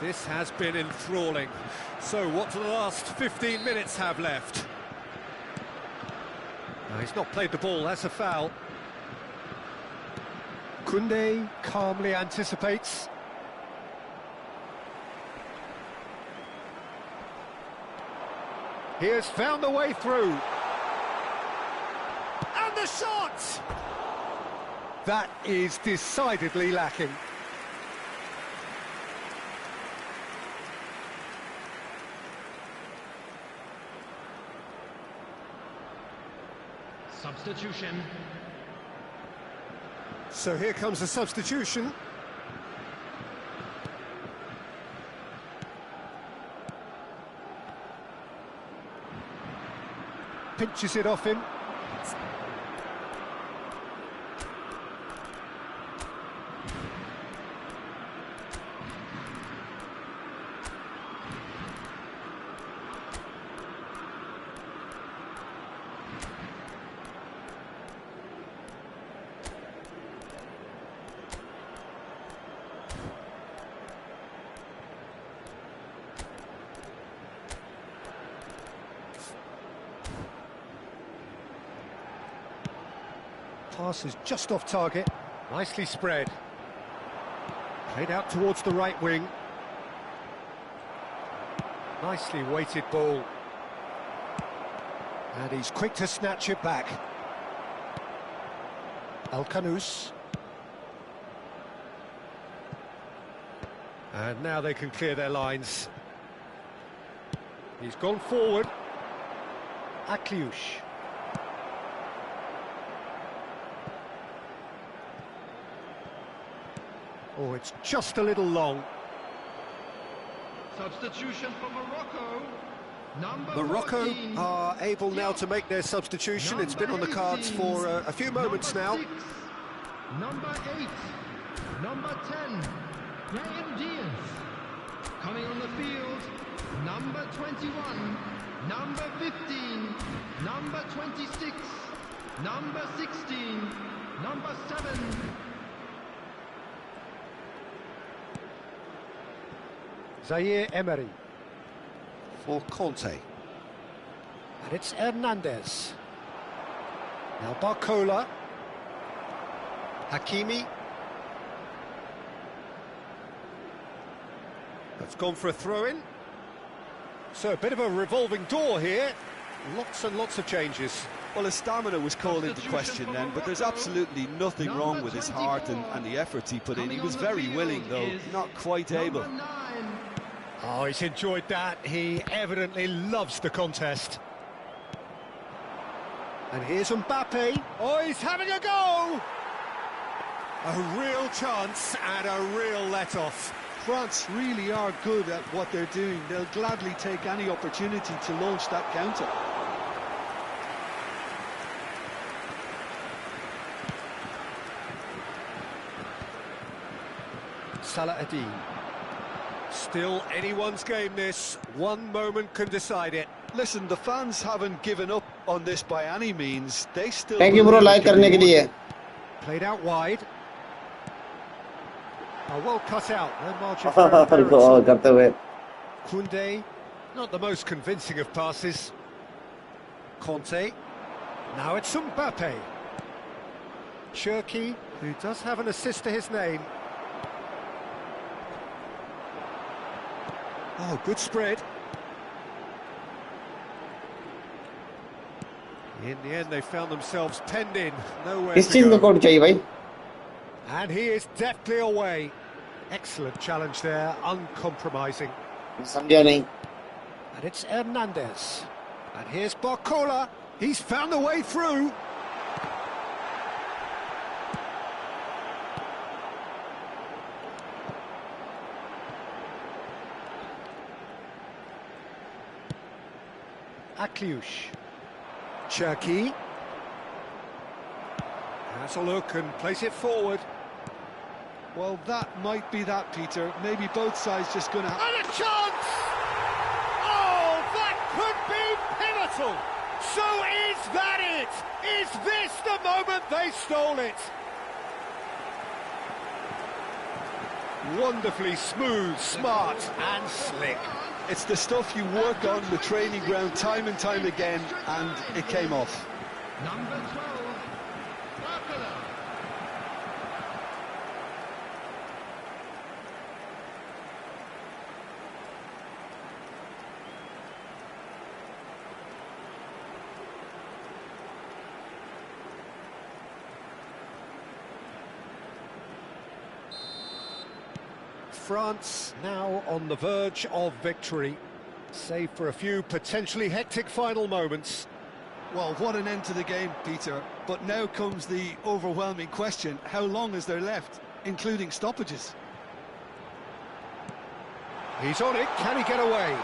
This has been enthralling. So what do the last 15 minutes have left? No, he's not played the ball, that's a foul. Koundé calmly anticipates. He has found the way through. And the shot! That is decidedly lacking. Substitution. So here comes the substitution. Pinches it off him. Pass is just off target. Nicely spread. Played out towards the right wing. Nicely weighted ball. And he's quick to snatch it back. Al-Kanous. And now they can clear their lines. He's gone forward. Akliouche. Oh, it's just a little long. Substitution for Morocco. Morocco 14. are able now to make their substitution. It's been on the cards for a few moments now. 6, number 8, number 10, Brahim Diaz. Coming on the field, number 21, number 15, number 26, number 16, number 7. Zaire Emery for Conte. And it's Hernandez. Now Barcola. Hakimi. That's gone for a throw-in. So a bit of a revolving door here. Lots and lots of changes. Well, his stamina was called into question then, but there's absolutely nothing wrong with his heart and the efforts he put in. He was very willing, though, not quite able. Oh, he's enjoyed that. He evidently loves the contest. And here's Mbappe. Oh, he's having a go! A real chance and a real let-off. France really are good at what they're doing. They'll gladly take any opportunity to launch that counter. Salah Adin. Still anyone's game this. One moment can decide it. Listen, the fans haven't given up on this by any means. They still... Thank you bro, like करने के लिए. Played out wide. Oh, well cut out. No margin for error. गोल करते हुए Koundé, not the most convincing of passes. Conte. Now it's Mbappe. Cherki, who does have an assist to his name. Oh, good spread. In the end, they found themselves penned in, nowhere किस to चीज में go. Code चाहिए भाई And he is deftly away. Excellent challenge there, uncompromising. समझा नहीं And it's Hernandez. And here's Barcola. He's found a way through. Akliush. Cherki. Has a look and plays it forward. Well, that might be that, Peter. Maybe both sides just going to... And a chance! Oh, that could be pivotal! So is that it? Is this the moment they stole it? Wonderfully smooth, smart and slick. It's the stuff you work on the training ground time and time again, and it came off. Number 12, Barcola. France now on the verge of victory, save for a few potentially hectic final moments. Well, what an end to the game, Peter. But now comes the overwhelming question: how long is there left, including stoppages? He's on it, can he get away?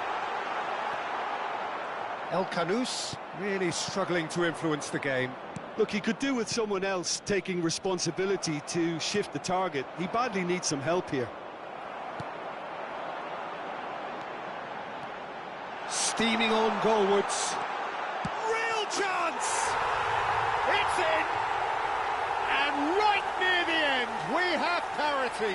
El Canous really struggling to influence the game. Look, he could do with someone else taking responsibility to shift the target. He badly needs some help here. Steaming on goalwards. Real chance! It's in! And right near the end, we have parity.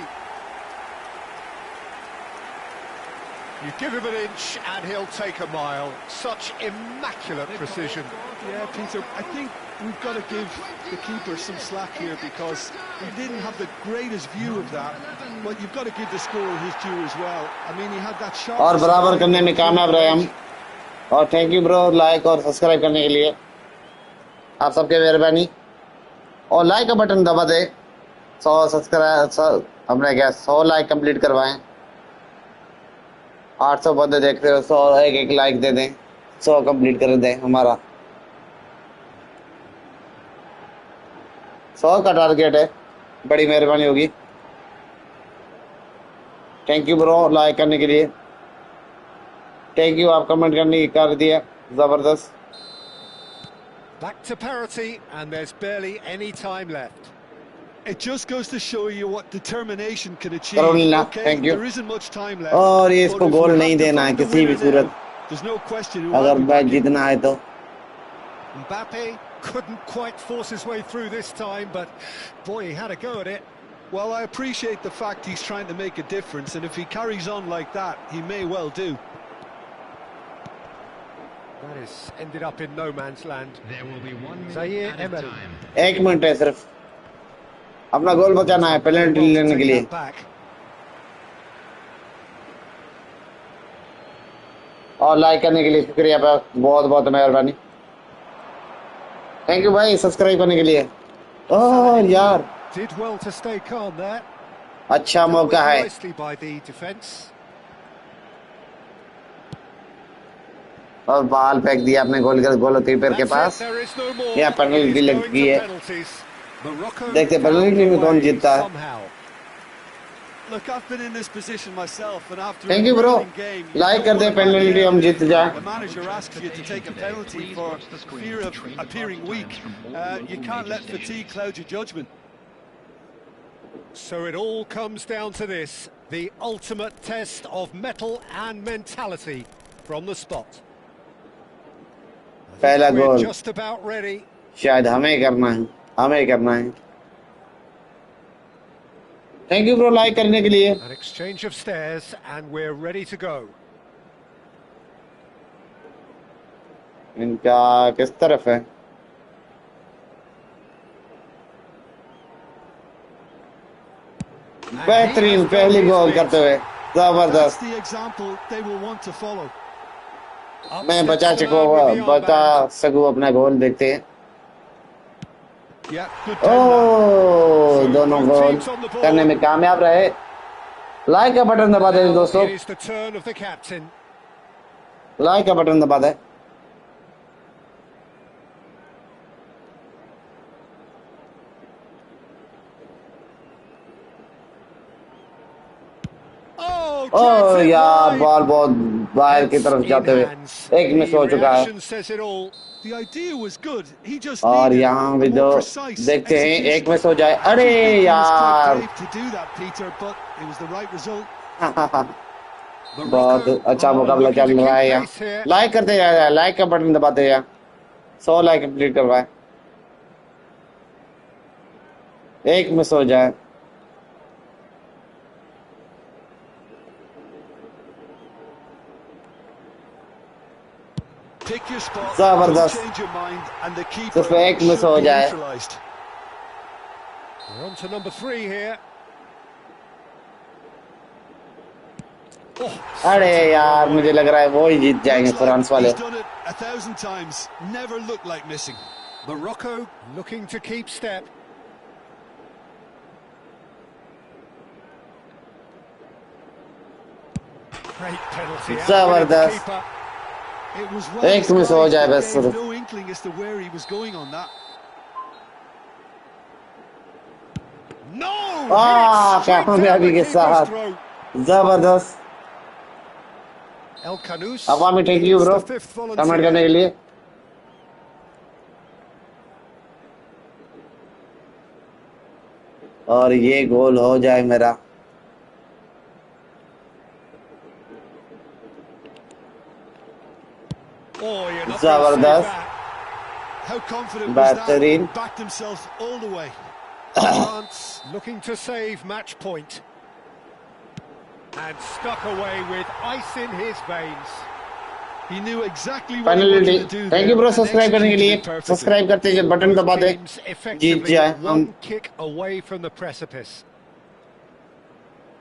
You give him an inch and he'll take a mile. Such immaculate precision. Yeah, Peter, I think we've got to give the keeper some slack here because he didn't have the greatest view of that. But you've got to give the scorer his due as well. I mean, he had that shot. और बराबर करने में कामयाब रहे हम और thank you bro like और subscribe करने के लिए आप सबके मेहरबानी और लाइक का बटन दबा दे 100 सब्सक्राइब हमने क्या 100 लाइक कंप्लीट करवाएं 800 बंदे देख रहे हो 100 एक लाइक दे दें 100 कंप्लीट कर दें हमारा 100 का टारगेट है बड़ी मेहरबानी होगी थैंक यू ब्रो लाइक करने के लिए थैंक यू आप कमेंट करने की कर दिया जबरदस्त Back to parity and there's barely any time left. It just goes to show you what determination can achieve. Carolina, okay, thank you. there isn't much time left. और ये इसको गोल नहीं देना है किसी भी सूरत There's no question अगर match जीतना है तो Mbappe couldn't quite force his way through this time, but boy, he had a go at it. Well, I appreciate the fact he's trying to make a difference, and if he carries on like that, he may well do. That has ended up in no man's land. There will be 1 Zaire minute at a Emery. time. एक minute है सिर्फ अपना गोल बचाना है penalty लेने के लिए और लाइक करने के लिए शुक्रिया बहुत बहुत मेहरबानी थैंक यू भाई सब्सक्राइब करने के लिए ओह यार Did well to stay calm there. अच्छा मौका है Nicely by the defence. और बाल फेंक दिया अपने गोल कीपर के पास यहाँ पेनल्टी लग गई है देखते पेनल्टी में कौन जीतता है Look, I've been in this position myself, and after thank you bro like कर दे पेनल्टी हम जीत जाए the manager asks you to take a penalty for fear of appearing weak. You can't let fatigue cloud your judgment. So it all comes down to this, the ultimate test of mettle and mentality from the spot. पहला We're goal just about ready. शायद हमें करना है thank you bro like करने के लिए। An exchange of stares and we're ready to go. इनका किस तरफ है? बेहतरीन पहली गोल करते हुए जबरदस्त। मैं बचा सकूं अपना गोल। देखते हैं। ओह, दोनों गोल करने में कामयाब रहे। लाइक का बटन दबा दें दोस्तों, लाइक का बटन दबा दें। ओह यार, बॉल बहुत बाहर की तरफ जाते हुए एक मिस हो चुका है। और यहाँ भी दो देखते हैं, एक मिस हो जाए। अरे यार बहुत अच्छा मुकाबला चल रहा है यहाँ। लाइक करते जाए, लाइक का बटन दबाते जाए। 100 लाइक कंप्लीट करवाए, एक मिस हो जाए। जबरदस्त, सिर्फ एक मिस हो जाए। अरे यार, मुझे लग रहा है वो ही जीत जाएंगे फ्रांस वाले। Morocco looking to keep step. Great penalty. जबरदस्त, एक मिस हो जाए बस। कामयाबी के साथ जबरदस्त। अवामी थैंक यू ब्रो कमेंट करने के लिए। और ये गोल हो जाए मेरा। जबरदस्त, बेहतरीन। Looking to save match point and stuck away with ice in his veins. He knew exactly what he wanted to do. Thank you bro subscribe करने के लिए। सब्सक्राइब करते हैं, बटन दबा दे, जीत जाए हम। Kick away from the precipice.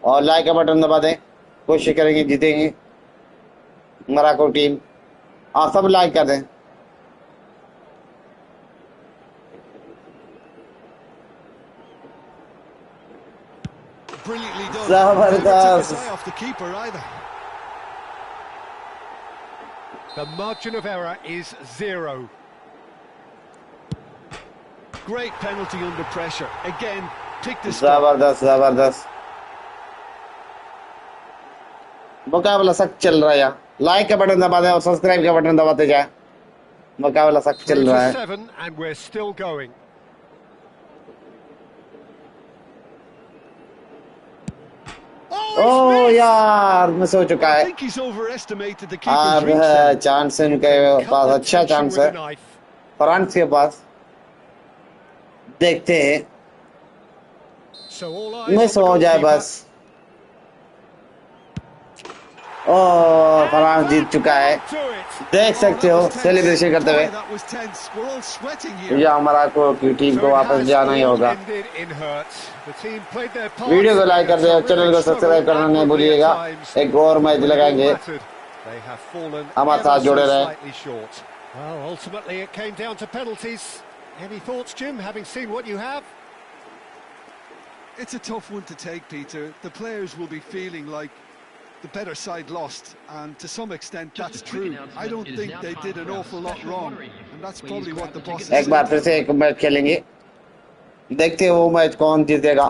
और like का बटन दबा दें, कोशिश करेंगे जीतेंगे मोरक्को टीम। आप सब लाइक कर दें। जबरदस्त, The margin of error is 0. Great penalty under pressure. Again, picked the जबरदस्त जबरदस्त। मुकाबला सख्त चल रहा है यहाँ। लाइक का बटन दबा दें और सब्सक्राइब का बटन दबाते जाए। मुकाबला सख्त चल रहा है। 7 and we're still going. ओह यार, मिस हो चुका है। अब चांस है इनके पास, अच्छा चांस है फ्रांस के पास। देखते हैं, मिस हो जाए बस। ओह, फ्रांस जीत चुका है। देख सकते हो सेलिब्रेशन करते हुए। या मोरक्को की टीम को वापस जाना ही होगा। वीडियो को लाइक कर दे और चैनल को सब्सक्राइब करना नहीं भूलिएगा। एक और मैच लगाएंगे, हमारे साथ जुड़े रहे। Well, ultimately it came down to penalties. Any thoughts, Jim, having seen what you have? It's a tough one to take, Peter. The players will be feeling like the better side lost, and to some extent that's true. I don't think they did an awful lot wrong, and that's probably what the boss is एक बार फिर से एक match खेलेंगे, देखते हैं वो match कौन जीतेगा।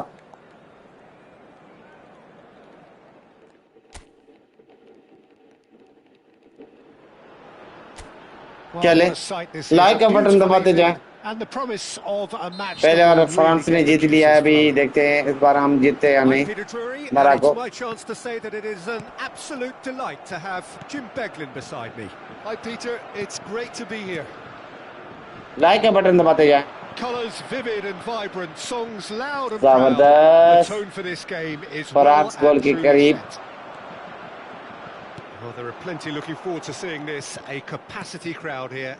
चले, लाइक का बटन दबाते जाएं। पहले बार फ्रांस ने जीत लिया है, अभी देखते हैं इस बार हम जीतते या नहीं। Morocco. Hi Peter, it's great to be here. Like का बटन दबाते जाएं। Colours vivid and vibrant, songs loud and proud. The tone for this game is well and truly set. Well, there are plenty looking forward to seeing this. A capacity crowd here.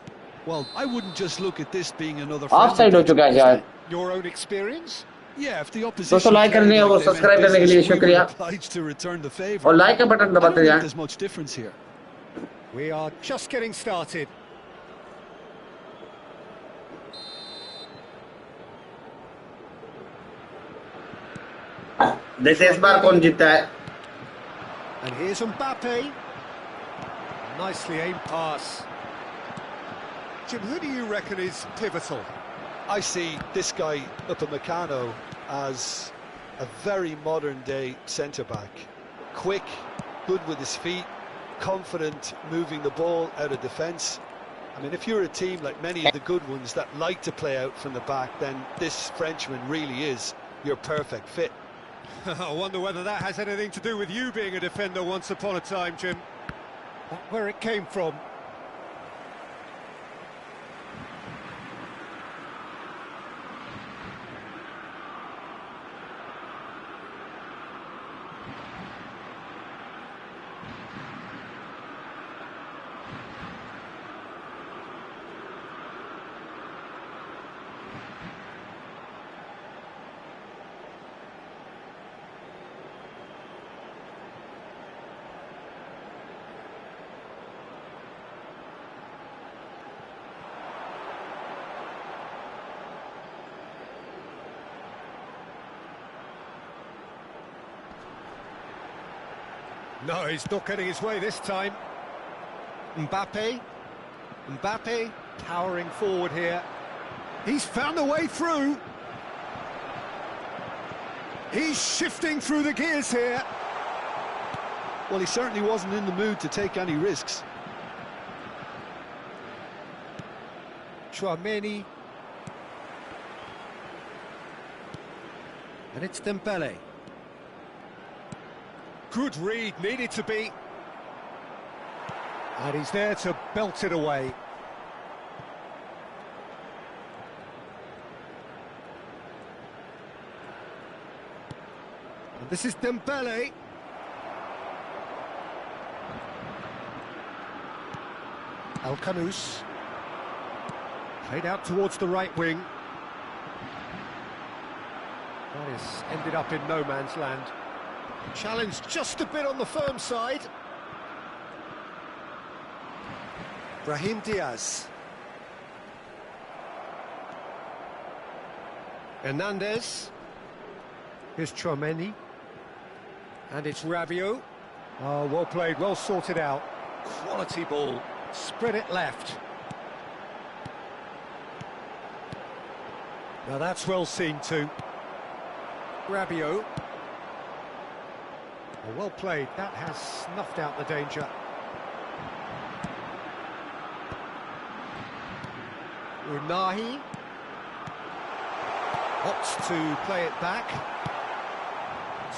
Well, I wouldn't just look at this being another offside हो चुका है शायद. Your own experience? Yeah, if the opposition दोस्तों like करने और subscribe करने के लिए शुक्रिया और लाइक का बटन दबाते जाएं. There's much difference here. We are just getting started. देखते हैं इस बार कौन जीतता है. And here's Mbappe. Nicely aimed pass. Jim, who do you reckon is pivotal? I see this guy Upamecano as a very modern-day centre-back. Quick, good with his feet, confident moving the ball out of defence. I mean, if you're a team like many of the good ones that like to play out from the back, then this Frenchman really is your perfect fit. I wonder whether that has anything to do with you being a defender once upon a time, Jim. Where it came from. No, he's not getting his way this time. Mbappe. Mbappe powering forward here. He's found a way through. He's shifting through the gears here. Well, he certainly wasn't in the mood to take any risks. Chouameni. And it's Dembele. Good read, needed to be. And he's there to belt it away. And this is Dembele. Al-Khanous. Played out towards the right wing. That has ended up in no man's land. Challenged just a bit on the firm side. Brahim Diaz. Hernandez. Here's Chouameni. And it's Rabiot. Oh, well played, well sorted out. Quality ball. Spread it left. Now that's well seen too. Rabiot. Oh, well played, that has snuffed out the danger. Unahi opts to play it back.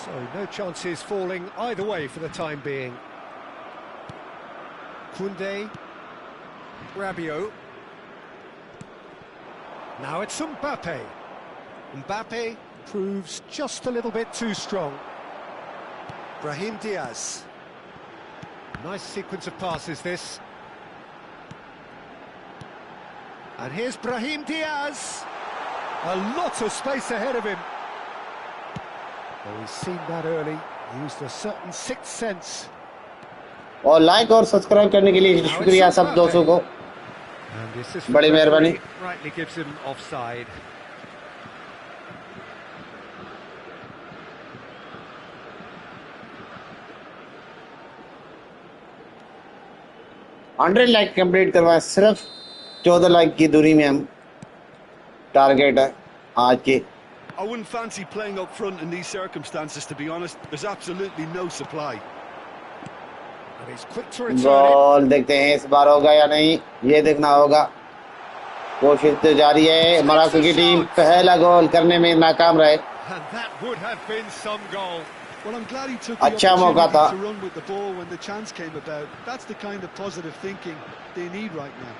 So no chances falling either way for the time being. Koundé. Rabiot. Now it's Mbappe. Mbappe proves just a little bit too strong. Brahim Diaz. Nice sequence of passes this. And here's Brahim Diaz. A lot of space ahead of him. Well, he's seen that early. Used a certain sixth sense. और like और subscribe करने के लिए शुक्रिया सब दोस्तों को. बड़ी मेहरबानी. Rightly gives him offside. $100 like complete करवाएं. सिर्फ 14 लाइक की दूरी में हम टारगेट है आज के. I wouldn't fancy playing up front in these circumstances, to be honest. There's absolutely no supply. And he's quick to return it. Ball देखते हैं इस बार होगा या नहीं, ये देखना होगा. कोशिश तो जारी है. मोरक्को की टीम पहला गोल करने में नाकाम रहे. And that would have been some goal. Well, I'm glad he took the अच्छा मौका था. opportunity to run with the ball when the chance came about. That's the kind of positive thinking they need right now.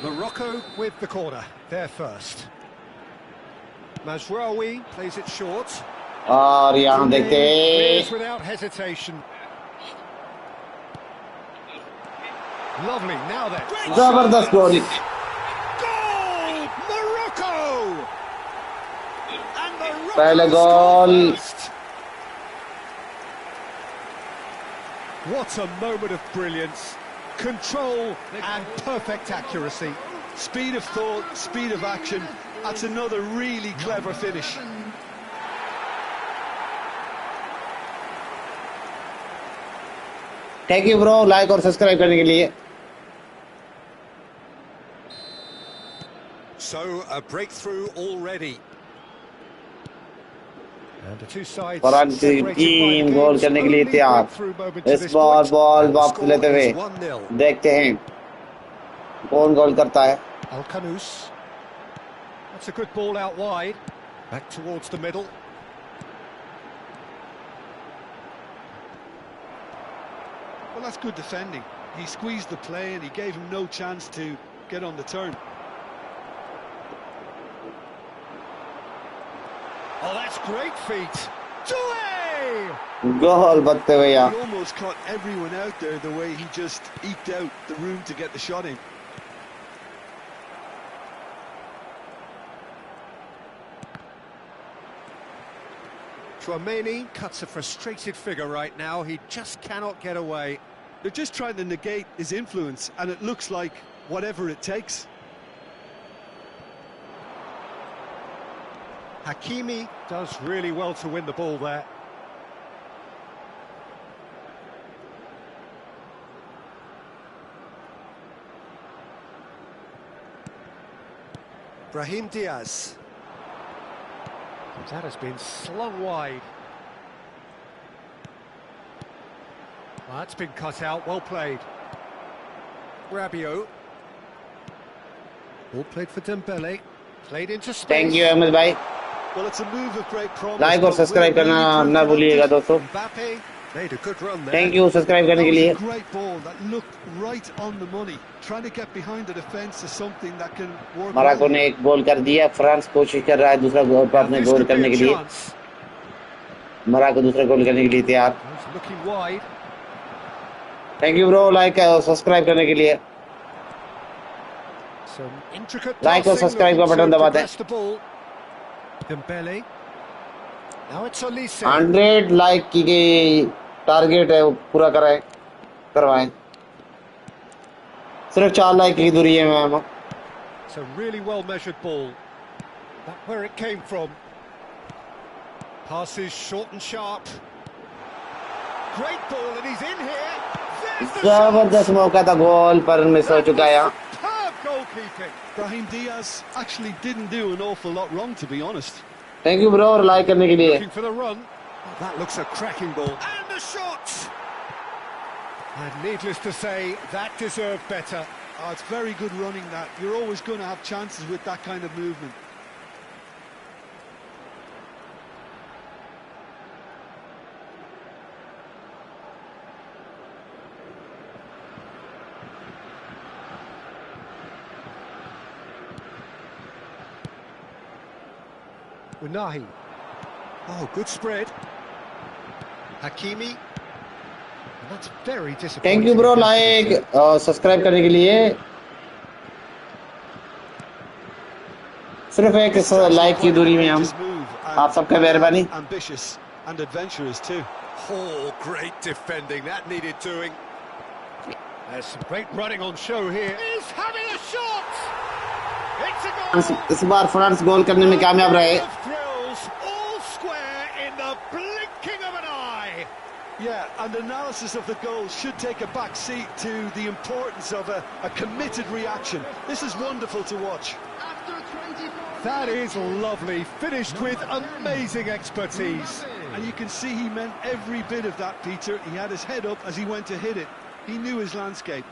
Morocco with the corner, there first. Mazraoui plays it short. और यहाँ देखते Clears without hesitation. Lovely, now then. जबरदस्त गोल. Goal! Morocco! And Morocco पहले गोल. first. What a moment of brilliance. Control and perfect accuracy. Speed of thought, speed of action. That's another really clever finish. Thank you bro like और subscribe करने के लिए. So a breakthrough already. And the two sides Farhan की team goal करने के लिए तैयार. इस बॉल वापस लेते हुए देखते हैं कौन गोल करता है. Al-Kanous. That's a good ball out wide. Back towards the middle. Well, that's good defending. He squeezed the play and he gave him no chance to get on the turn. Oh, that's great feet. Doué! गोल बत्ते हुए यहाँ. He almost caught everyone out there the way he just eked out the room to get the shot in. Chouameni cuts a frustrated figure right now. He just cannot get away. They're just trying to negate his influence, and it looks like whatever it takes. Hakimi does really well to win the ball there. Brahim Diaz. That has been slung wide. Well, that's been cut out, well played. Rabiot. Ball played for Dembele. Played into space. Thank you Ahmed भाई. Well, it's a move of great promise. Like और subscribe करना ना भूलिएगा दोस्तों. Mbappe made a good run there. Thank you subscribe करने के लिए. That was a great ball that looked right on the money. Trying to get behind the defence is something that can work. Morocco ने एक गोल कर दिया. France कोशिश कर रहा है दूसरा गोल पर अपने गोल करने के लिए. मोरक्को दूसरा गोल करने के लिए तैयार. Looking wide. Thank you bro like और सब्सक्राइब करने के लिए. Some intricate लाइक और सब्सक्राइब का बटन दबा दें. Dembele. Now it's Olise. 100 like की गई टारगेट है वो पूरा करवाएं. सिर्फ 4 लाइक की दूरी है ma'am. It's a really well measured ball. That's where it came from. Passes short and sharp. Great ball and he's in here. जबरदस्त मौका था. गोल पर मिस हो चुका है. Superb goalkeeping. Brahim Diaz actually didn't do an awful lot wrong, to be honest. Thank you bro और like करने के लिए. Looking for the run. Oh, that looks a cracking ball. And the shot! And needless to say, that deserved better. Oh, it's very good running that. You're always going to have chances with that kind of movement. Unahi. Oh, good spread. Hakimi. And that's very disappointing. Thank you bro like और subscribe करने के लिए. सिर्फ एक like की दूरी में हम. आप सबका मेहरबानी. Ambitious and adventurous too. Oh, great defending. That needed doing. There's some great running on show here. He's having a shot. It's a goal. इस बार फ्रांस गोल करने में कामयाब रहे. Thrills, all square in the blinking of an eye. Yeah, and analysis of the goal should take a back seat to the importance of a committed reaction. This is wonderful to watch. That is lovely, finished with amazing expertise. And you can see he meant every bit of that, Peter. He had his head up as he went to hit it. He knew his landscape.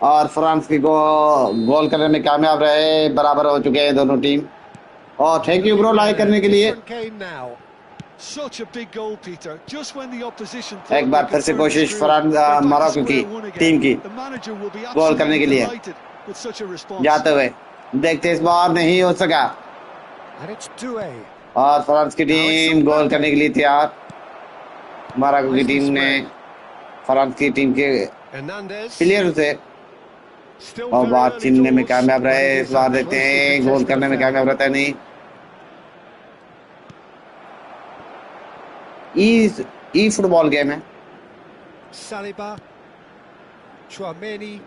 और France की गोल करने में कामयाब रहे, बराबर हो चुके हैं दोनों टीम। और थैंक यू ब्रो लाइक करने के लिए। Such a big goal, Peter. Just when the opposition एक thought they बार फिर could से turn the कोशिश screw, they're back to Morocco की square one टीम again. की The manager will be गोल करने absolutely के लिए delighted with such a response. जाते हुए देखते, इस बार नहीं हो सका और फ्रांस की टीम गोल करने के लिए तैयार। मोरक्को की टीम ने फ्रांस की टीम के प्लेयर से और बात छीनने में कामयाब रहे। इस बार देखते हैं गोल करने में कामयाब रहता है नहीं। ई फुटबॉल गेम है। Saliba, Chouameni.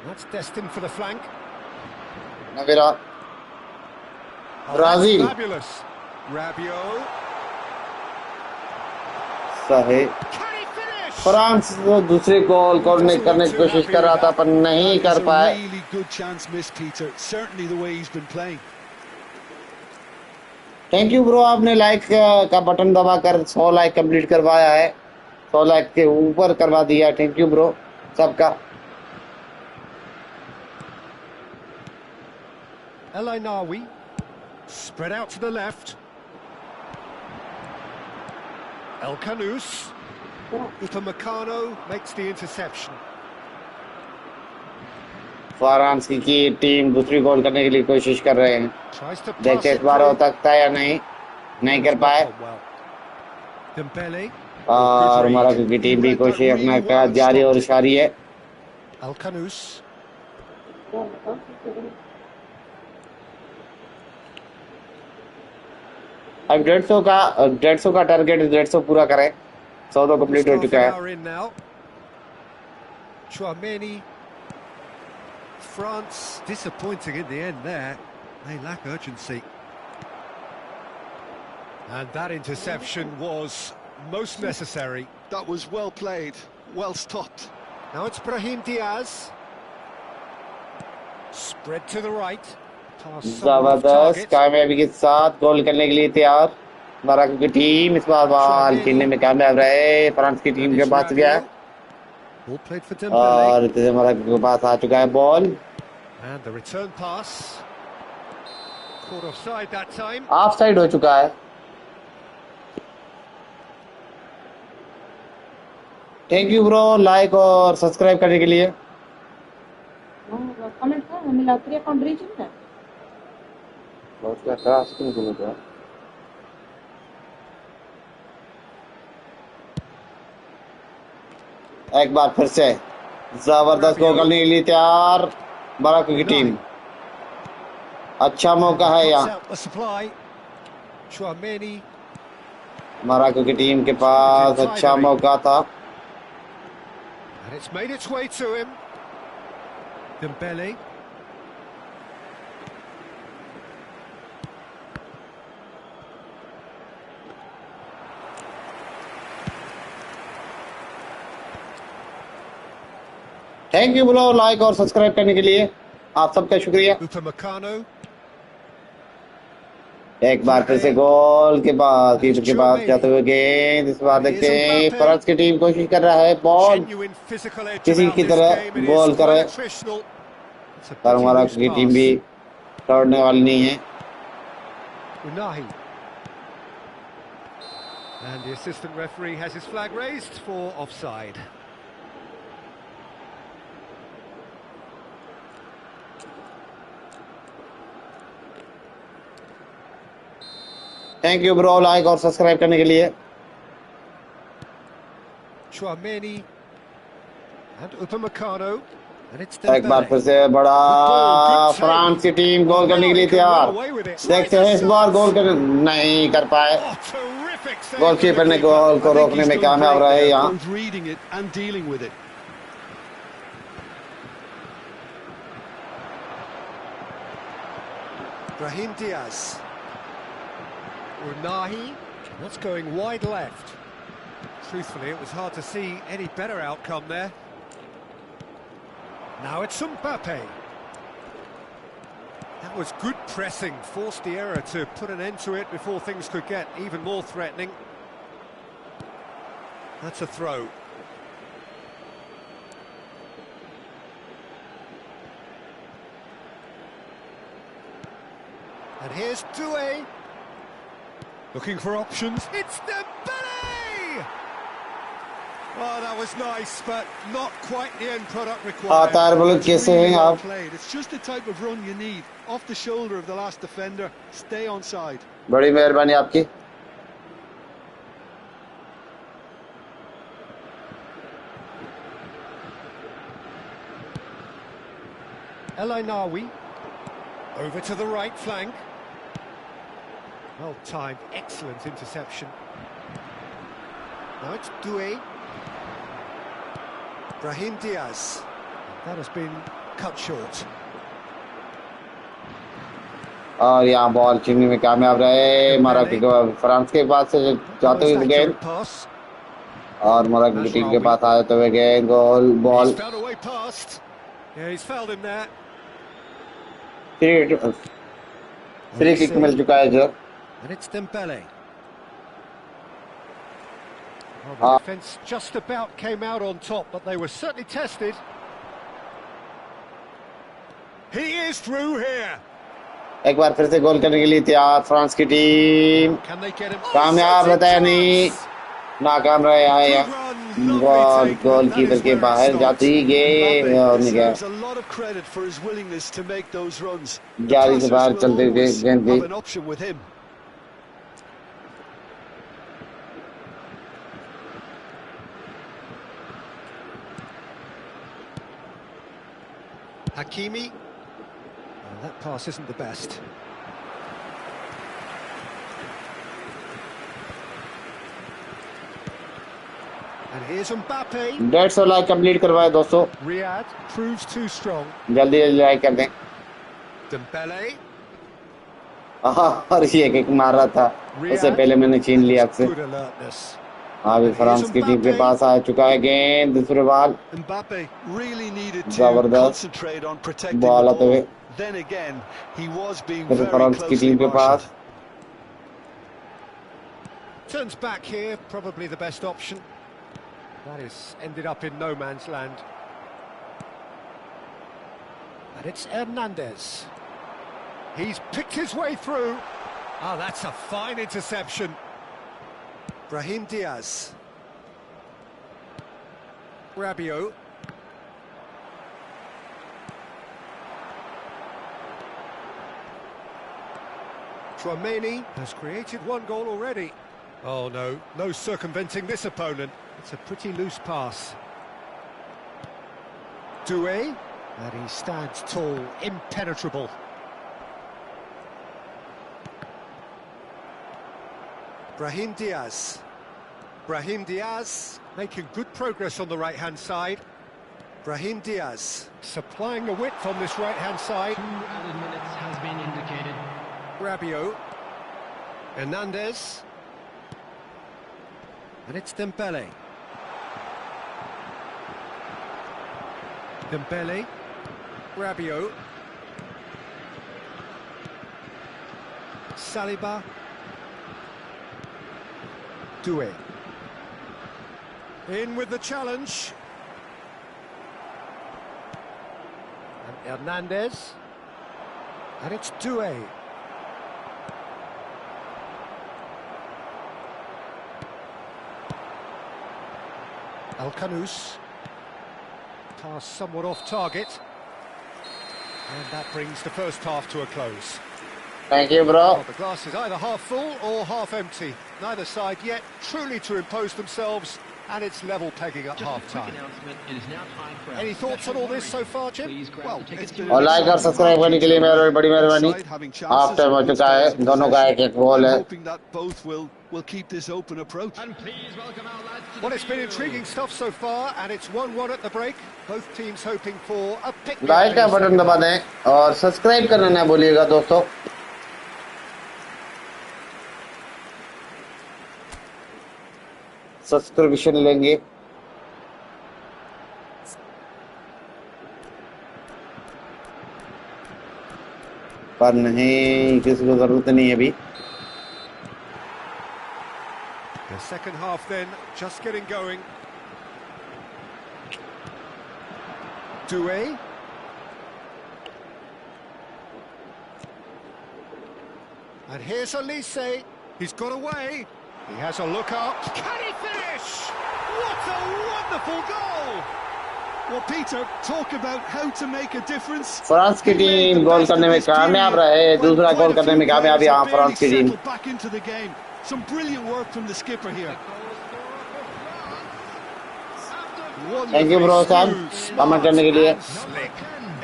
That's destined for the flank. Navera Brazil Fabulous. Rabiot. सही। फ्रांस दूसरे गोल करने की कोशिश कर रहा था पर नहीं कर पाए। Really good chance missed, Peter. Certainly the way he's been playing. Thank you bro, आपने लाइक का बटन दबाकर 100 लाइक कंप्लीट करवाया है, 100 लाइक के ऊपर करवा दिया। थैंक यू ब्रो सबका। El Ainawi. Spread out to the left. El Kanous. Upamecano makes the interception. France की टीम दूसरी गोल करने के लिए कोशिश कर रहे हैं। Tries to pass देखते इस it बार हो through. सकता है या नहीं कर पाए। Dembele. और मोरक्को की टीम भी कोशिश अपना का जारी और जारी है। El Kanous. अब 150 का टारगेट 150 पूरा करें। 100 तो कंप्लीट हो चुका है। Chouameni. France disappointing in the end there. They lack urgency. And that interception was most necessary. That was well played, well stopped. Now it's Brahim Diaz. Spread to the right. जबरदस्त कामयाबी के साथ गोल करने के लिए तैयार मोरक्को की team. इस बार बॉल खेलने में कामयाब रहे, फ्रांस की टीम के पास गया और मोरक्को के पास आ चुका है बॉल। ऑफ साइड हो चुका है। थैंक यू ब्रो लाइक और सब्सक्राइब करने के लिए। एक बार फिर से जबरदस्त गोल करने के लिए तैयार मोरक्को की टीम। अच्छा मौका है यहाँ मोरक्को की टीम के पास, अच्छा मौका था। And it's made its way to him. Dembele. Thank you bro like और सब्सक्राइब करने के लिए, आप सबका शुक्रिया। Upamecano. एक बार फिर से गोल के बाद कीपर के पास जाते हुए गेंद। इस बार देखते हैं फ्रांस की टीम कोशिश कर रहा है बॉल किसी की तरह गोल करे, पर मोरक्को की टीम भी छोड़ने वाली नहीं है। Unahi. And the assistant referee has his flag raised for offside. Thank you bro like और सब्सक्राइब करने के लिए। Chouameni and Upamecano. And it's एक बार फिर से बड़ा फ्रांस की टीम गोल करने के लिए तैयार। देखते हैं इस बार गोल कर नहीं कर पाए। गोलकीपर ने गोल को रोकने में कामयाब रहे यहाँ। Brahim Diaz. Unahi. That's going wide left. Truthfully, it was hard to see any better outcome there. Now it's Mbappe. That was good pressing, forced the error to put an end to it before things could get even more threatening. That's a throw. And here's Doué. Looking for options. It's Dembele! Oh, that was nice, but not quite the end product required. Really well played. It's just the type of run you need. Off the shoulder of the last defender. Stay onside. बड़ी मेहरबानी आपकी. El Ainaoui. Over to the right flank. Well timed, excellent interception. Now it's Doué. Brahim Diaz. That has been cut short. और यहाँ ball छीनने में कामयाब रहे Morocco के फ्रांस के पास से जाते हुए गेंद और मोरक्को की टीम के पास आ जाते हुए गेंद गोल बॉल फ्री किक मिल चुका है जो. And it's Dembele. Well, the defence just about came out on top, but they were certainly tested. He is through here. एक बार फिर से गोल करने के लिए तैयार फ्रांस की टीम. कामयाब रहता है नहीं, नाकाम रहे यहाँ बॉल गोलकीपर के बाहर जाती गेंद और निकल जाली से बाहर चलते हुए गेंद गई. Hakimi. Well, that pass isn't the best. And here's Mbappe. 150 like complete करवाए दोस्तों. Riyad proves too strong. जल्दी लाइक कर दें. Dembele. और ये किक मार रहा था, उससे पहले मैंने छीन लिया आपसे. अभी फ्रांस की टीम के पास आ चुका है गेंद. दूसरे बॉल जबरदस्त बॉल आते हुए फिर फ्रांस की टीम के पास. Turns back here, probably the best option. That is ended up in no man's land. And it's Hernandez. He's picked his way through. Oh, that's a fine interception. Brahim Diaz. Rabiot. Tchouaméni has created one goal already. Oh no, no circumventing this opponent. It's a pretty loose pass. Doué. And he stands tall, impenetrable. Brahim Diaz. Brahim Diaz making good progress on the right-hand side. Brahim Diaz supplying a width on this right-hand side. 2 added minutes has been indicated. Rabiot. Hernandez. And it's Dembele. Dembele. Rabiot. Saliba. Doué. In with the challenge. And Hernandez. And it's Doué. Al-Khanous. Pass somewhat off target. And that brings the first half to a close. Thank you, bro. Well, the glass is either half full or half empty. Neither side yet truly to impose themselves, and it's level pegging at half-time. Any thoughts on all this so far, Jim? Well, it's been और like और subscribe करने के लिए मेरी बड़ी मेहरबानी. Half time हो चुका है, दोनों का एक गोल है. hoping that both will keep this open approach. And please welcome our lads to Well, the it's been field. intriguing stuff so far, and it's 1-1 at the break. Both teams hoping for a pick. Like का button दबा दें और subscribe करना ना भूलिएगा दोस्तों. Subscription लेंगे. पर नहीं, किसी को जरूरत नहीं है अभी. The second half then, just getting going. Doué. And here's Elise. He's got away. He has a look up. Can he finish? What a wonderful goal! Well, Peter, talk about how to make a difference. France की team goal करने में कामयाब रहे, दूसरा गोल करने में कामयाब यहाँ फ्रांस की team. Back into the game. Some brilliant work from the skipper here. Thank you bro साहब कमेंट करने के लिए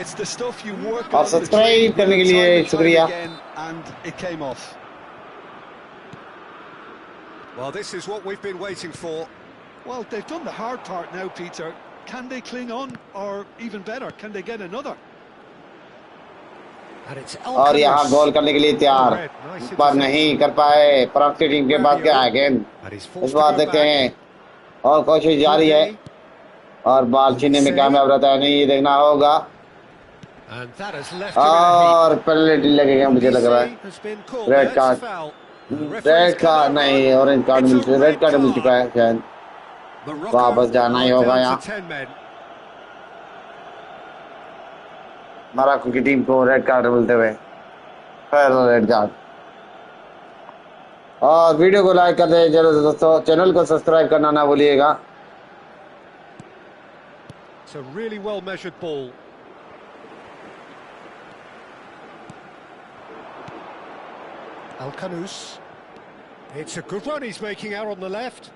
It's the stuff you work और on, सब्सक्राइब करने के लिए शुक्रिया। And it came off. Well, this is what we've been waiting for. Well, they've done the hard part now, Peter. Can they cling on, or even better, can they get another? And it's और यहाँ गोल करने के लिए तैयार, पर नहीं कर पाए फ्रांस की टीम के पास क्या है गेंद। इस बार देखते हैं और कोशिश जारी है और बॉल छीनने में कामयाब रहता है नहीं, ये देखना होगा और पेनल्टी लगेगा मुझे लग रहा है। रेड कार्ड नहीं, ऑरेंज कार्ड रेड कार्ड मिल चुका है शायद, वापस जाना ही होगा यहाँ। मोरक्को की टीम को रेड कार्ड मिलते हुए फिर रेड कार्ड। और वीडियो को लाइक कर दें दोस्तों, चैनल को सब्सक्राइब करना ना भूलिएगा। It's a really well measured ball. Alcanus. It's a good run he's making out on the left.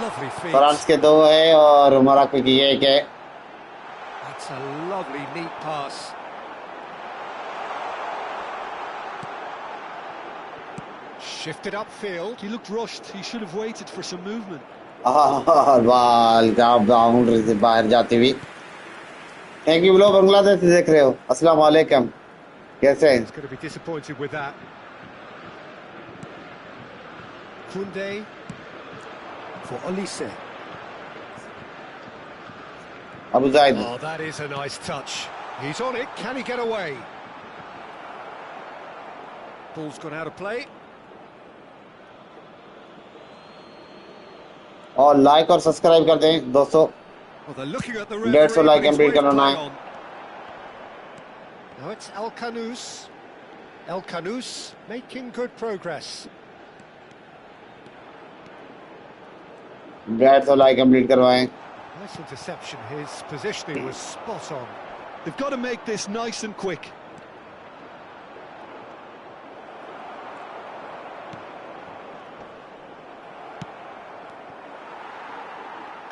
Lovely feet. France के दो है और मोरक्को की एक है। That's a lovely neat pass. Shifted upfield. He looked rushed. He should have waited for some movement. Ball boundary से बाहर जाती हुई। थैंक यू ब्रो, बांग्लादेश से देख रहे हो, अस्सलाम वालेकुम, कैसे हैं? He's going to be disappointed with that. Koundé for Olise. Abu Zaid. Oh, that is a nice touch. He's on it. Can he get away? Ball's gone out of play. और like और subscribe कर दें दोस्तों। 150 like complete करना है। Now it's Alcanus. Alcanus making good progress. 150 like complete करवाएं। Nice interception. His positioning was spot on. They've got to make this nice and quick.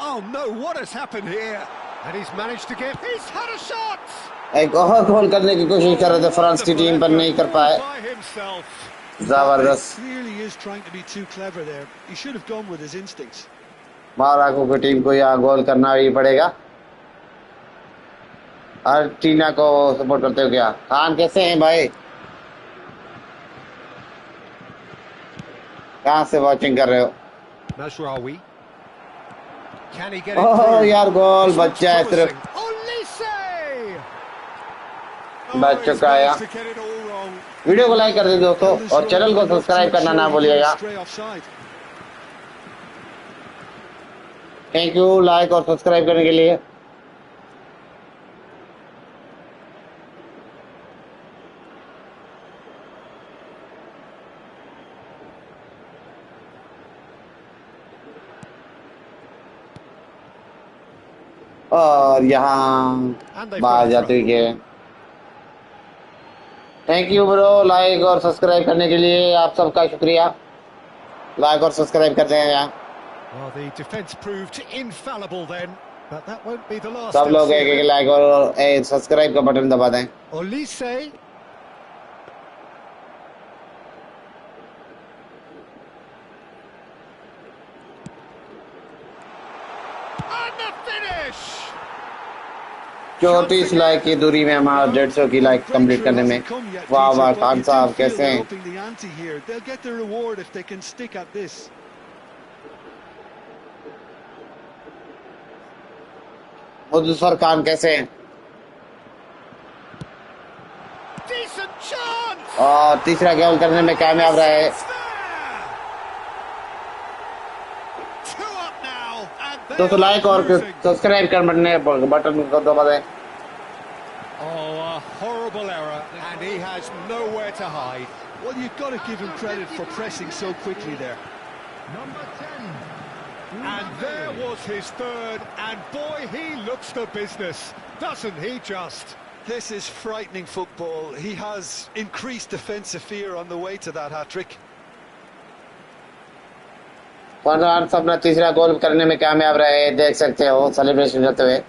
Oh no, what has happened here? And he's managed to get... He's had a shot! एक और गोल करने की कोशिश कर रहे थे France की team पर, नहीं कर पाए। जबरदस्त। Clearly is trying to be too clever there. He should have gone with his instincts. Morocco की टीम को यहाँ गोल करना ही पड़ेगा। अर्जेंटीना को सपोर्ट करते हो क्या? खान कैसे हैं भाई? कहाँ से वॉचिंग कर रहे हो? Mazraoui. Can he get it oh through? यार गोल बच जाए सिर्फ। बच चुका है यार। वीडियो को लाइक कर दे दोस्तों और चैनल को सब्सक्राइब करना ना भूलिएगा। थैंक यू लाइक और सब्सक्राइब करने के लिए। और यहाँ बाहर जाते हुए थैंक यू ब्रो, लाइक और सब्सक्राइब करने के लिए आप सबका शुक्रिया। लाइक और सब्सक्राइब करते हैं यहाँ। सब लोग एक एक लाइक और सब्सक्राइब का बटन दबा दें। चौंतीस लाइक की दूरी में हमारा 150 की लाइक कंप्लीट करने में। वाह वाह खान साहब कैसे हैं? मुदस्सर खान कैसे हैं? और तीसरा गोल करने में कामयाब रहे। दोस्तों लाइक और सब्सक्राइब कर बटन को दबा दें। horrible error, and he has nowhere to hide. Well, you've got to give him credit for pressing so quickly there. Number 10. And there was his third, and boy, he looks the business, doesn't he just? This is frightening football. He has increased defensive fear on the way to that hat-trick. Farhan सब ने तीसरा गोल करने में कामयाब रहे, देख सकते हो सेलिब्रेशन करते हुए।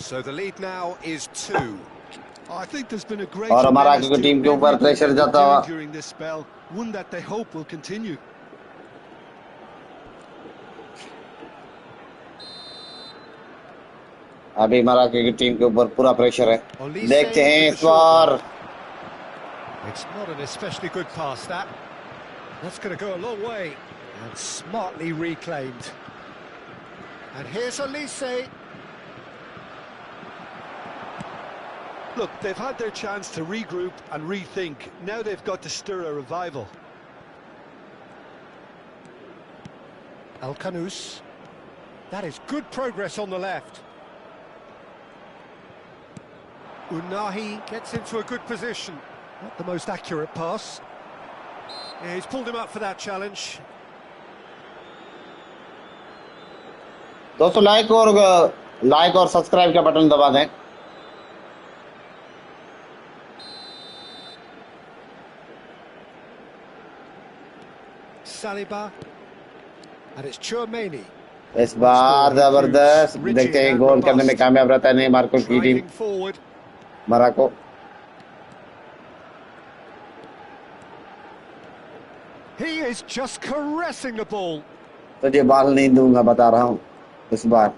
So the lead now is 2. I think there's been a great और मोरक्को की टीम के ऊपर प्रेशर जाता हुआ during this spell, one that they hope will continue. अभी मोरक्को की टीम के ऊपर पूरा प्रेशर है, देखते हैं इस बार। It's not an especially good pass, that. That's going to go a long way, and smartly reclaimed. And here's Elise. Look, they've had their chance to regroup and rethink. Now they've got to stir a revival. El Kanous. That is good progress on the left. Unahi gets into a good position. Not the most accurate pass. Yeah, he's pulled him up for that challenge. दोस्तों like और subscribe का button दबा दें। Saliba. And it's Chouameni. इस बार जबरदस्त, देखते हैं गोल करने में कामयाब रहता है नहीं मार्को की team Morocco. He is just caressing the ball. तुझे बॉल नहीं दूंगा, बता रहा हूँ इस बार।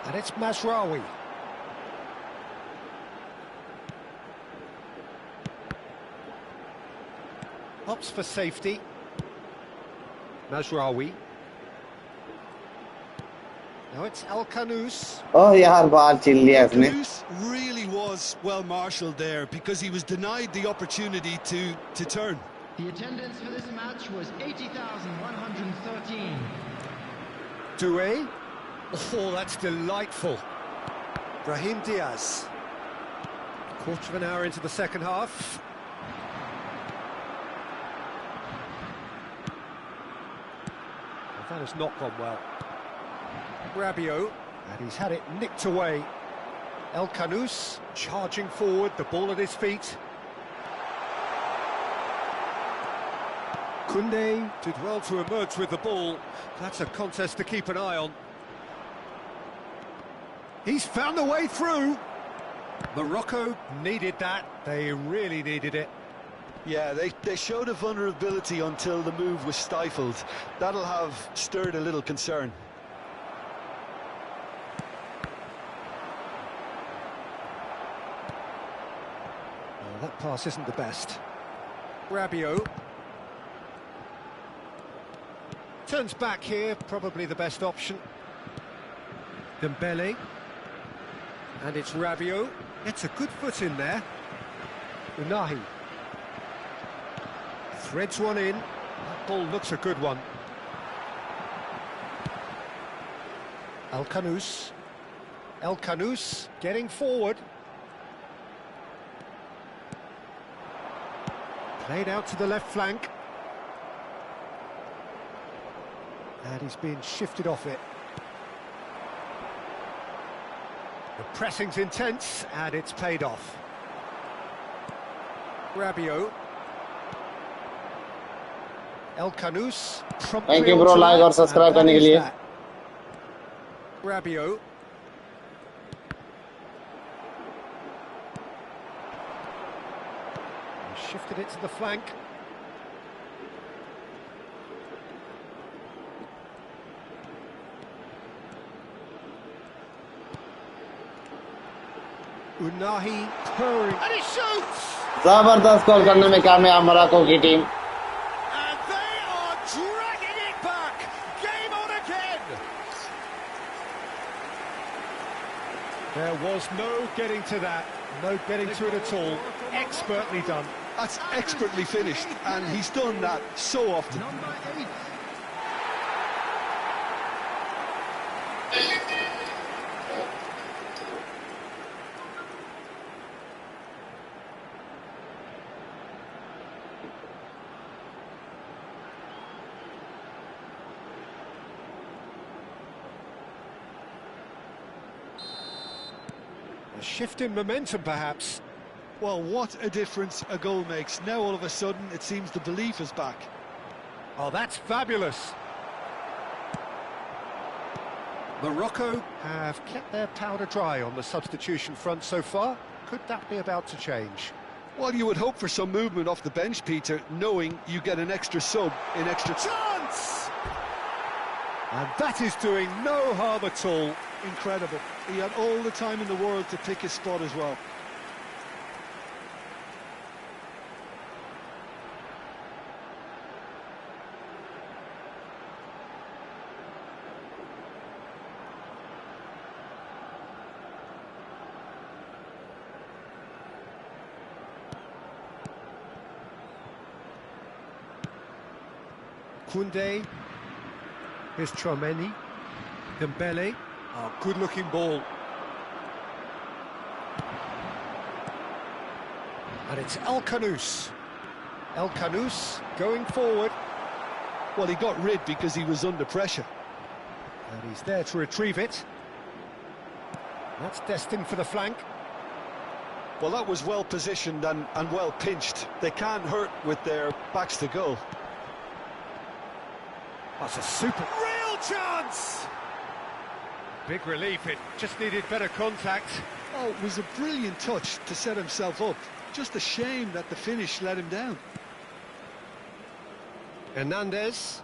And it's Mazraoui. Opts for safety. Mazraoui. Now it's El Kanous. ओह यार बॉल छीन लिया इसने। Kanous really was well marshalled there because he was denied the opportunity to turn. The attendance for this match was 80,113. Doué. Oh, that's delightful. Brahim Diaz. Quarter of an hour into the second half. That has not gone well. Rabiot, and he's had it nicked away. El Kanous charging forward, the ball at his feet. Koundé did well to emerge with the ball. That's a contest to keep an eye on. He's found the way through. Morocco needed that. They really needed it. Yeah, they showed a vulnerability until the move was stifled. That'll have stirred a little concern. Well, that pass isn't the best. Rabiot. Turns back here, probably the best option. Dembele. And it's Rabiot. Gets a good foot in there. Unahi. Threads one in. That ball looks a good one. El Kanous. El Kanous getting forward. Played out to the left flank. And he's been shifted off it. The pressing's intense, and it's paid off. Rabiot. El Kanous. Thank you bro, like और subscribe करने के लिए। Rabiot. He shifted it to the flank. Unahi purring, and he shoots! जबरदस्त गोल करने में कामयाब Morocco की team. And they are dragging it back! Game on again! There was no getting to that. No getting to it at all. Expertly done. That's expertly finished, and he's done that so often. Number 8. A shift in momentum, perhaps. Well, what a difference a goal makes. Now, all of a sudden, it seems the belief is back. Oh, that's fabulous. Morocco have kept their powder dry on the substitution front so far. Could that be about to change? Well, you would hope for some movement off the bench, Peter, knowing you get an extra sub in extra Chance! And that is doing no harm at all. Incredible. He had all the time in the world to pick his spot as well. Koundé. Here's Tchouaméni. Dembele. Oh, good-looking ball. And it's El Khanous. El Khanous going forward. Well, he got rid because he was under pressure. And he's there to retrieve it. That's destined for the flank. Well, that was well positioned and well pinched. They can't hurt with their backs to goal. That's a super... Real chance! Big relief, it just needed better contact. Oh, it was a brilliant touch to set himself up. Just a shame that the finish let him down. Hernandez.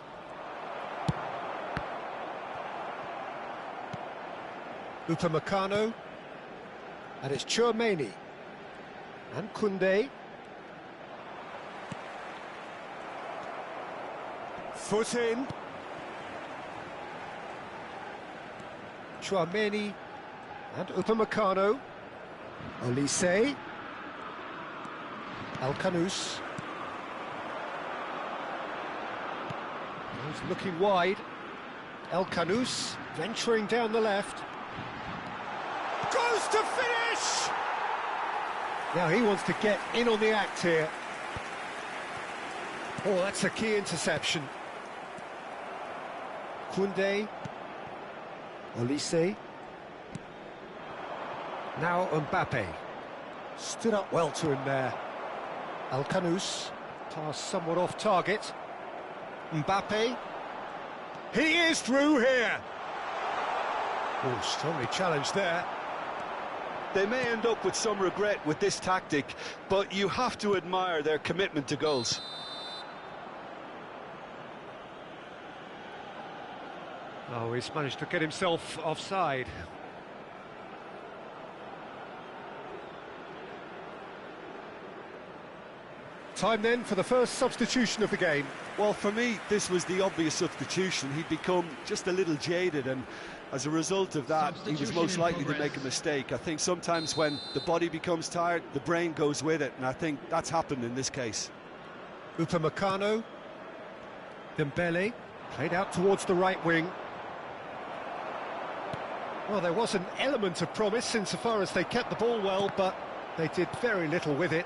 Upamecano. And it's Tchouaméni. And Koundé. Foot in. Tchouaméni and Upamecano. Olise. El Khanous. He's looking wide. El Khanous venturing down the left. Goes to finish! Now he wants to get in on the act here. Oh, that's a key interception. Koundé. Olise. Now Mbappe. Stood up well to him there. El Khanous. Pass somewhat off target. Mbappe. He is through here. Oh, strongly challenged there. They may end up with some regret with this tactic, but you have to admire their commitment to goals. Oh, he's managed to get himself offside. Time then for the first substitution of the game. Well, for me, this was the obvious substitution. He'd become just a little jaded, and as a result of that, he was most likely to make a mistake. I think sometimes when the body becomes tired, the brain goes with it, and I think that's happened in this case. Upamecano. Dembele. Played out towards the right wing. Well, there was an element of promise insofar as they kept the ball well, but they did very little with it.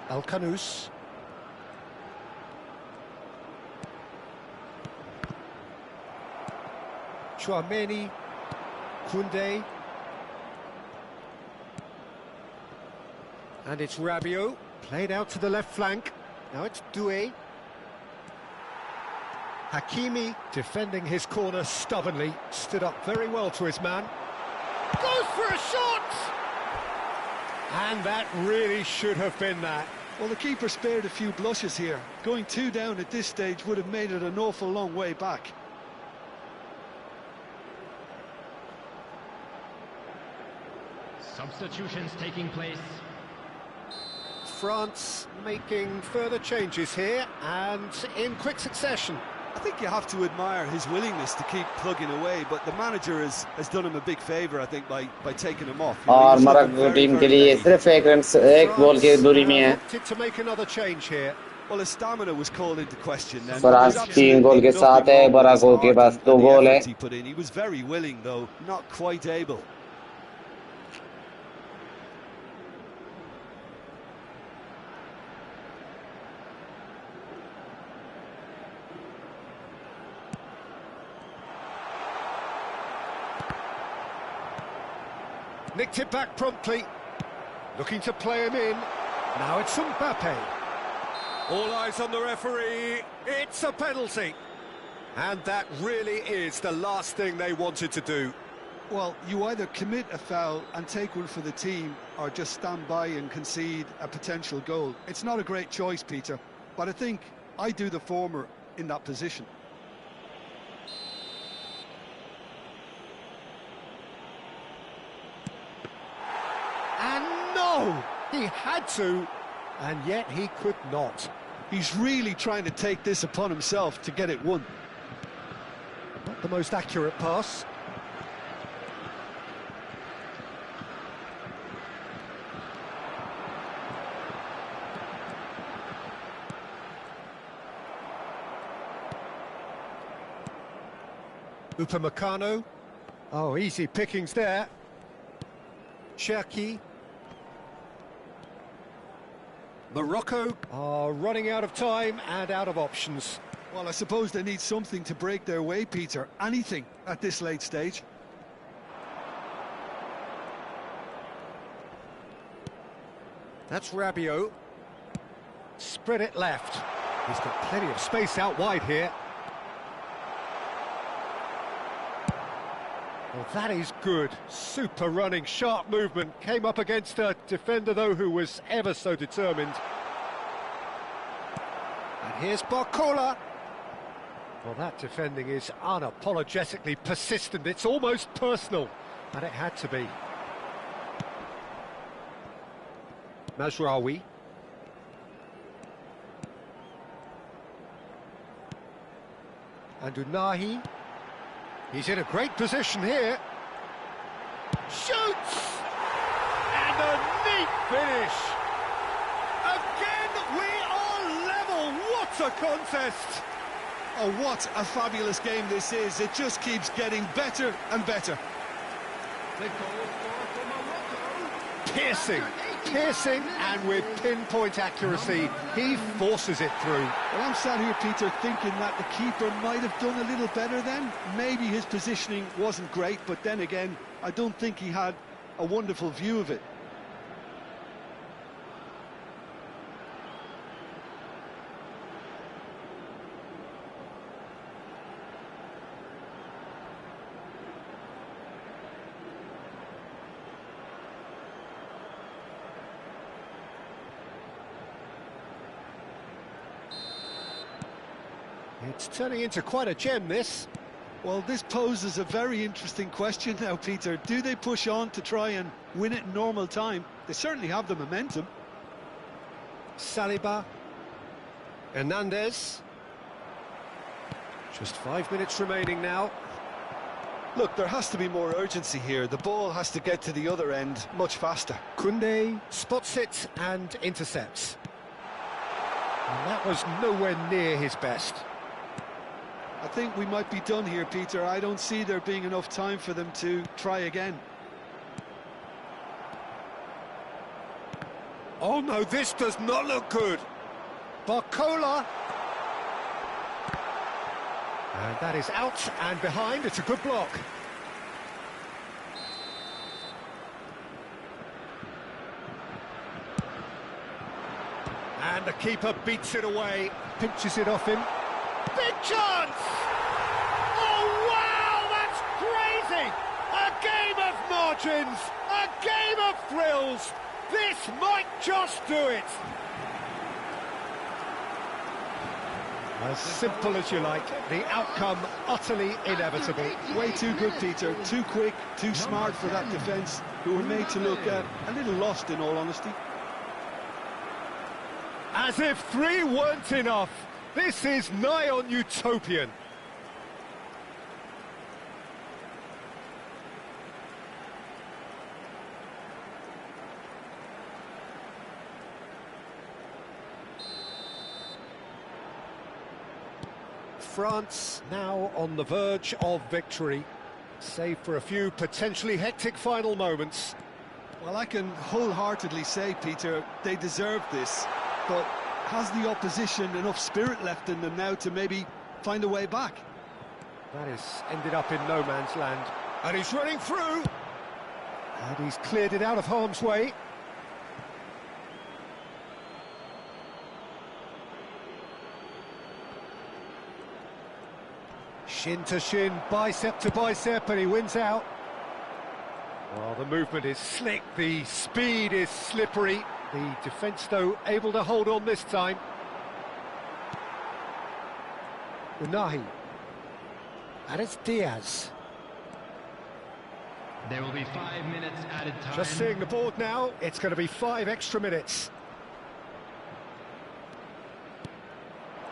El Khanous. Tchouaméni. Koundé. And it's Rabiot. Played out to the left flank. Now it's Doué. Hakimi defending his corner stubbornly, stood up very well to his man. Goes for a shot! And that really should have been that. Well, the keeper spared a few blushes here. Going 2 down at this stage would have made it an awful long way back. Substitutions taking place. France making further changes here, and in quick succession. I think you have to admire his willingness to keep plugging away, but the manager has done him a big favour, I think, by taking him off. You know, और he's looking Morocco very, team के very लिए ready. सिर्फ एक गोल की दूरी में है। Opted to make another change here. Well, his stamina was called into question then. France There's 3 गोल के absolutely साथ nothing है, wrong with his मोरक्को के heart पास and 2 the गोल है। efforts he put in. He was very willing, though, not quite able. Nicked it back promptly. Looking to play him in. Now it's Mbappe. All eyes on the referee. It's a penalty. And that really is the last thing they wanted to do. Well, you either commit a foul and take one for the team, or just stand by and concede a potential goal. It's not a great choice, Peter, but I think I do the former in that position. And no! He had to, and yet he could not. He's really trying to take this upon himself to get it won. Not the most accurate pass. Upamecano. Oh, easy pickings there. Cherki. Morocco are running out of time and out of options. Well, I suppose they need something to break their way, Peter. Anything at this late stage. That's Rabiot. Spread it left. He's got plenty of space out wide here. Well, that is good. Super running, sharp movement. Came up against a defender, though, who was ever so determined. And here's Barcola. Well, that defending is unapologetically persistent. It's almost personal. And it had to be. Mazraoui. And Unahi. He's in a great position here. Shoots! And a neat finish. Again, we are level. What a contest! Oh, what a fabulous game this is. It just keeps getting better and better. Piercing, and with pinpoint accuracy, he forces it through. Well, I'm sat here, Peter, thinking that the keeper might have done a little better then. Maybe his positioning wasn't great, but then again, I don't think he had a wonderful view of it. It's turning into quite a gem, this. Well, this poses a very interesting question now, Peter. Do they push on to try and win it in normal time? They certainly have the momentum. Saliba. Hernandez. Just 5 minutes remaining now. Look, there has to be more urgency here. The ball has to get to the other end much faster. Koundé spots it and intercepts. And that was nowhere near his best. I think we might be done here, Peter. I don't see there being enough time for them to try again. Oh no, this does not look good. Barcola. And that is out and behind. It's a good block. And the keeper beats it away, pinches it off him. Big chance! Oh, wow, that's crazy! A game of margins, a game of thrills. This might just do it. As simple as you like, the outcome utterly inevitable. Way too good, Peter. Too quick, too smart for that defence, who were made to look a little lost, in all honesty. As if 3 weren't enough, This is nigh on utopian. France now on the verge of victory, save for a few potentially hectic final moments. Well, I can wholeheartedly say, Peter, they deserve this, but has the opposition enough spirit left in them now to maybe find a way back? That has ended up in no man's land, and he's running through, and he's cleared it out of harm's way. Shin to shin, bicep to bicep, and he wins out. Well, the movement is slick, the speed is slippery. The defence, though, able to hold on this time. Unahi. And it's Diaz. There will be 5 minutes added time. Just seeing the board now, it's going to be 5 extra minutes.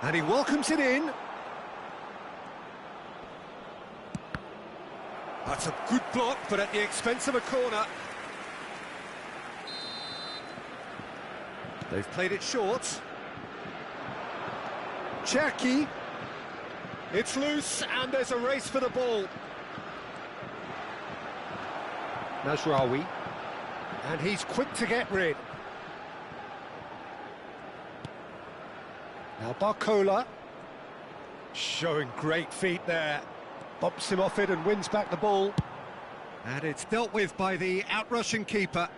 And he welcomes it in. That's a good block, but at the expense of a corner. They've played it short. Cherki. It's loose, and there's a race for the ball. Najraoui. And he's quick to get rid. Now Barcola. Showing great feet there. Bumps him off it and wins back the ball. And it's dealt with by the outrushing keeper.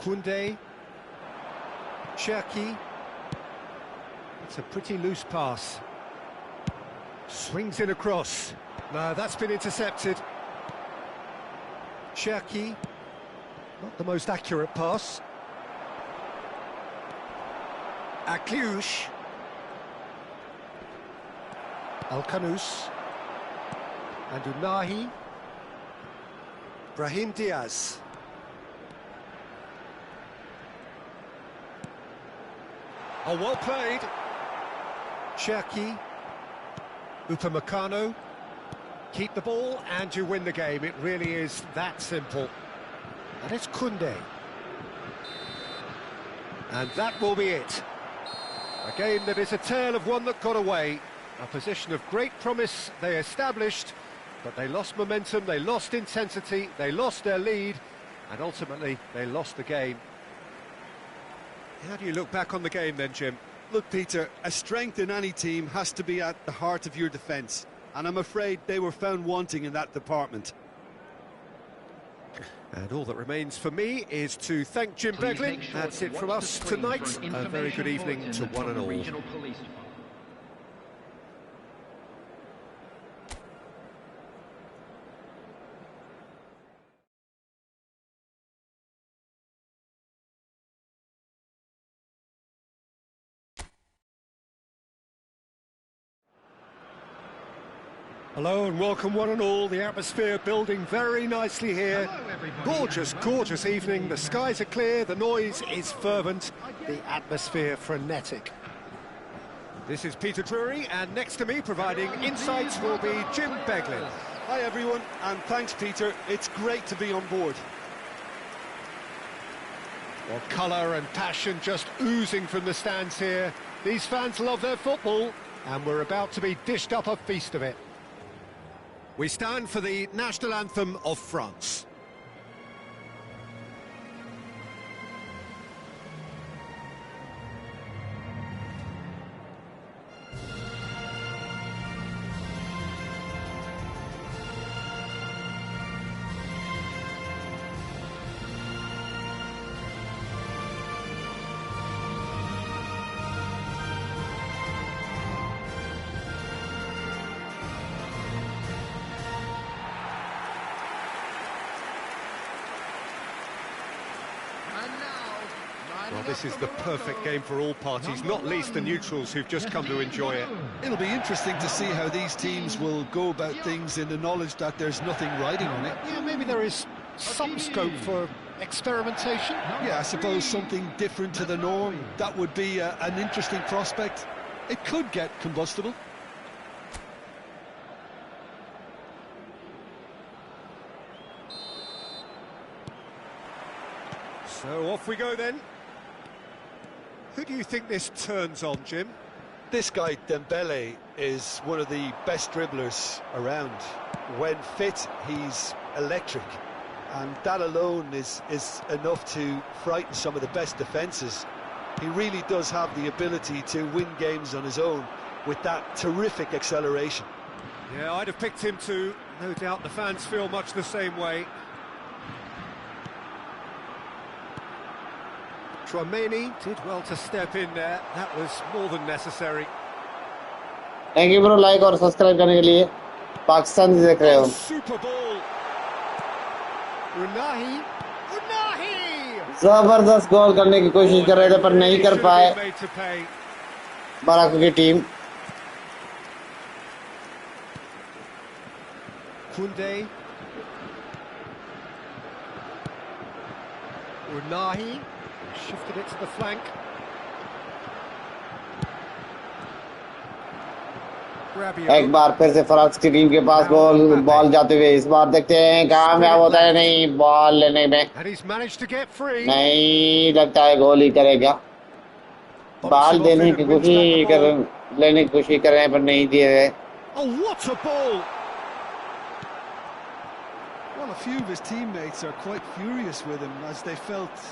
Koundé. Cherki. It's a pretty loose pass. Swings in across. No, that's been intercepted. Cherki. Not the most accurate pass. Akliouche. Al-Khanous. And Unahi. Brahim Diaz. Oh, well played. Cherki. Upamecano. Keep the ball and you win the game. It really is that simple. And it's Koundé. And that will be it. A game that is a tale of one that got away. A position of great promise they established, but they lost momentum, they lost intensity, they lost their lead, and ultimately they lost the game. How do you look back on the game then, Jim? Look, Peter, a strength in any team has to be at the heart of your defence, and I'm afraid they were found wanting in that department. And all that remains for me is to thank Jim Beglin. That's it from us tonight. A very good evening to one and all. Hello and welcome one and all. The atmosphere building very nicely here. Gorgeous, gorgeous evening. The skies are clear, the noise is fervent, the atmosphere frenetic. This is Peter Drury, and next to me providing insights will be Jim Beglin. Hi everyone, and thanks Peter, it's great to be on board. Well, colour and passion just oozing from the stands here. These fans love their football, and we're about to be dished up a feast of it. We stand for the national anthem of France. Well, this is the perfect game for all parties, not least the neutrals who've just come to enjoy it. It'll be interesting to see how these teams will go about things in the knowledge that there's nothing riding on it. Yeah, maybe there is some scope for Experimentation? Yeah, I suppose something different to the norm. That would be an interesting prospect. It could get combustible. So off we go then. Who do you think this turns on, Jim? This guy, Dembele, is one of the best dribblers around. When fit, he's electric. And that alone is enough to frighten some of the best defences. He really does have the ability to win games on his own with that terrific acceleration. Yeah, I'd have picked him too. No doubt the fans feel much the same way. Tchouaméni did well to step in there. That was more than necessary. Thank you bro like और subscribe करने के लिए पाकिस्तान देख रहे हो Super ball. Unahi. जबरदस्त गोल करने की कोशिश कर रहे थे पर नहीं कर पाए मोरक्को की team Kunde. Unahi shifted it to the flank. एक बार फिर से फ्रांस की टीम के पास बॉल जाते हुए इस बार देखते हैं कामयाब होता है नहीं बॉल लेने में नहीं लगता है गोल ही करेगा बॉल लेने की कोशिश कर रहे हैं पर नहीं दिए रहे Well, a few of his teammates are quite furious with him as they felt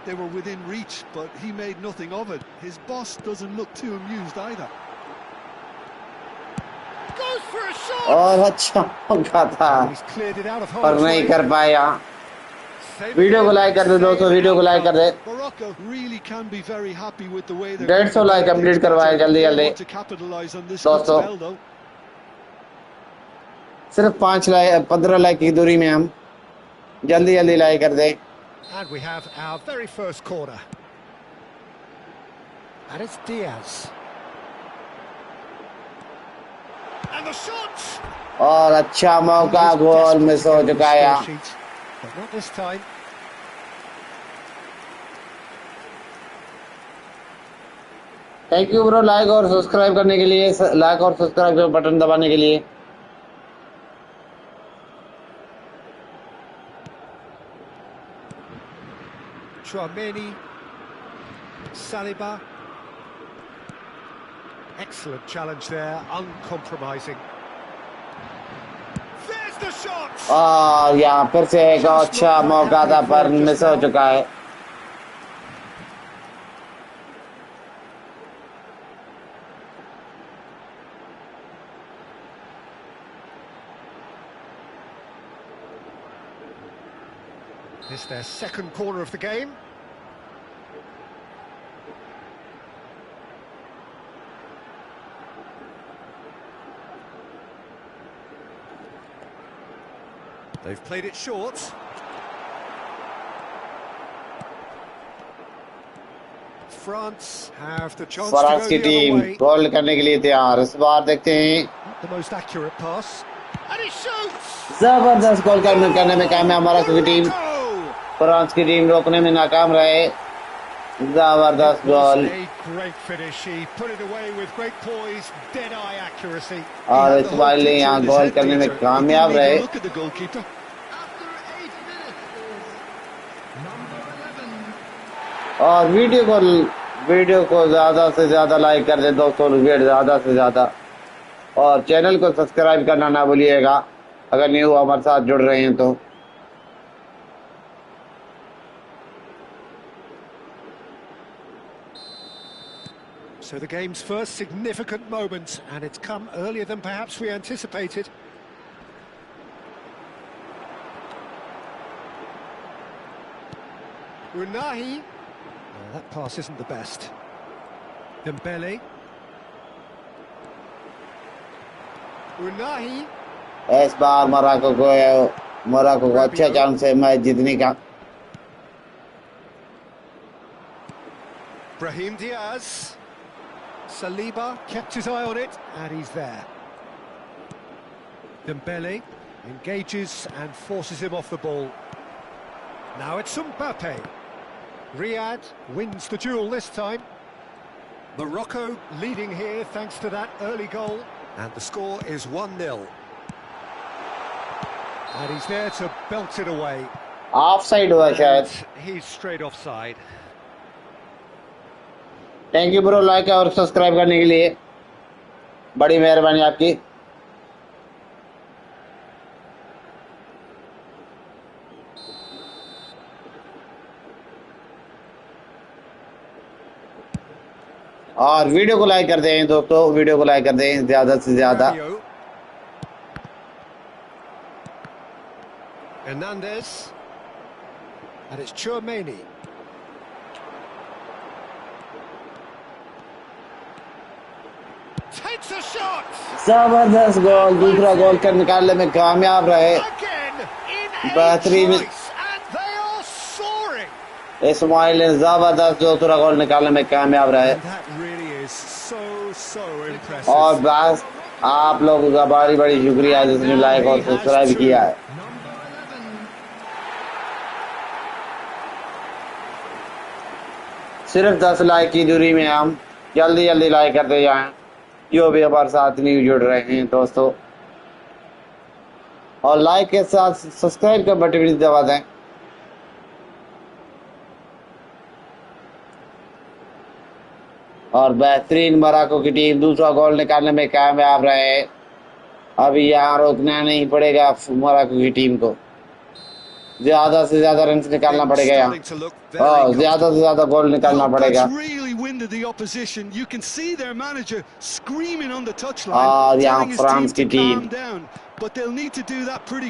they were within reach, but he made nothing of it. His boss doesn't look too amused either. और अच्छा मौका था पर नहीं कर पाया video को like कर दे दोस्तों वीडियो को लाइक कर दे 150 लाइक कंप्लीट करवाए जल्दी जल्दी दोस्तों सिर्फ 15 लाइक की दूरी में हम जल्दी जल्दी लाइक कर दे And we have our very first corner. And it's Diaz. And the shot! और अच्छा मौका गोल मिस हो चुका है But not this time. Thank you bro like और सब्सक्राइब करने के लिए लाइक और सब्सक्राइब का बटन दबाने के लिए Tchouaméni, Saliba. Excellent challenge there, uncompromising. There's the shot! और यहाँ फिर से एक अच्छा मौका था पर मिस हो चुका है It's their second corner of the game. They've played it short. France have the chance to France go की the टीम other way. गोल करने के लिए तैयार इस बार देखते हैं Not the most accurate pass. And he shoots! जबरदस्त गोल करने में कामयाब मोरक्को की टीम फ्रांस की टीम रोकने में नाकाम रहे जबरदस्त गोल Great finish. He put it away with great poise, dead-eye accuracy. और इस बार यहाँ गोल करने में कामयाब रहे और वीडियो को ज्यादा से ज्यादा लाइक कर दे दोस्तों ज्यादा से ज्यादा और चैनल को सब्सक्राइब करना ना भूलिएगा अगर न्यू हमारे साथ जुड़ रहे हैं तो So the game's first significant moment, and it's come earlier than perhaps we anticipated. Unahi. Oh, that pass isn't the best. Dembele. Unahi. इस बार मोरक्को को अच्छा चांस है मैच जीतने का Brahim Diaz. Saliba kept his eye on it, and he's there. Dembele engages and forces him off the ball. Now it's Mbappe. Riyad wins the duel this time. Morocco leading here thanks to that early goal. And the score is 1-0. And he's there to belt it away. Offside हुआ शायद. He's straight offside. Thank you bro like और subscribe करने के लिए. बड़ी मेहरबानी आपकी. और वीडियो को लाइक कर दें दोस्तों, वीडियो को लाइक कर दें ज्यादा से ज्यादा. Hernandez. And it's Chouameni. Takes a shot. जबरदस्त गोल, दूसरा गोल कर निकालने में कामयाब रहे. बेहतरीन इस्माइल ने जबरदस्त दूसरा गोल निकालने में कामयाब रहे. और बस आप लोगों का बड़ी बड़ी शुक्रिया जिसने लाइक और सब्सक्राइब किया है. सिर्फ 10 लाइक की दूरी में हम जल्दी जल्दी लाइक करते जाएं जो भी हमारे साथ नहीं जुड़ रहे हैं दोस्तों. और लाइक के साथ सब्सक्राइब का बटन भी दबा दें. और बेहतरीन मोरक्को की टीम दूसरा गोल निकालने में कामयाब रहे. अभी यहाँ रोकना नहीं पड़ेगा मोरक्को की टीम को. ज्यादा से ज्यादा रन निकालना पड़ेगा यहाँ. ज्यादा से ज्यादा गोल निकालना पड़ेगा. और यहाँ फ्रांस की टीम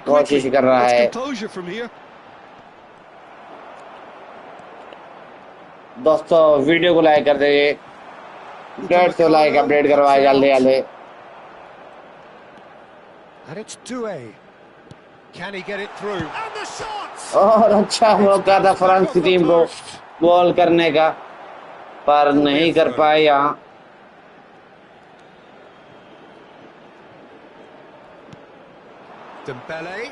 कोशिश कर रहा है. दोस्तों वीडियो को लाइक कर दीजिए. 150 लाइक अपडेट करवाए जल्दी जल्दी. Can he get it through? And the shot! और अच्छा मौका था फ्रांस की टीम को गोल करने का, पर नहीं कर पाए यहाँ. Dembele.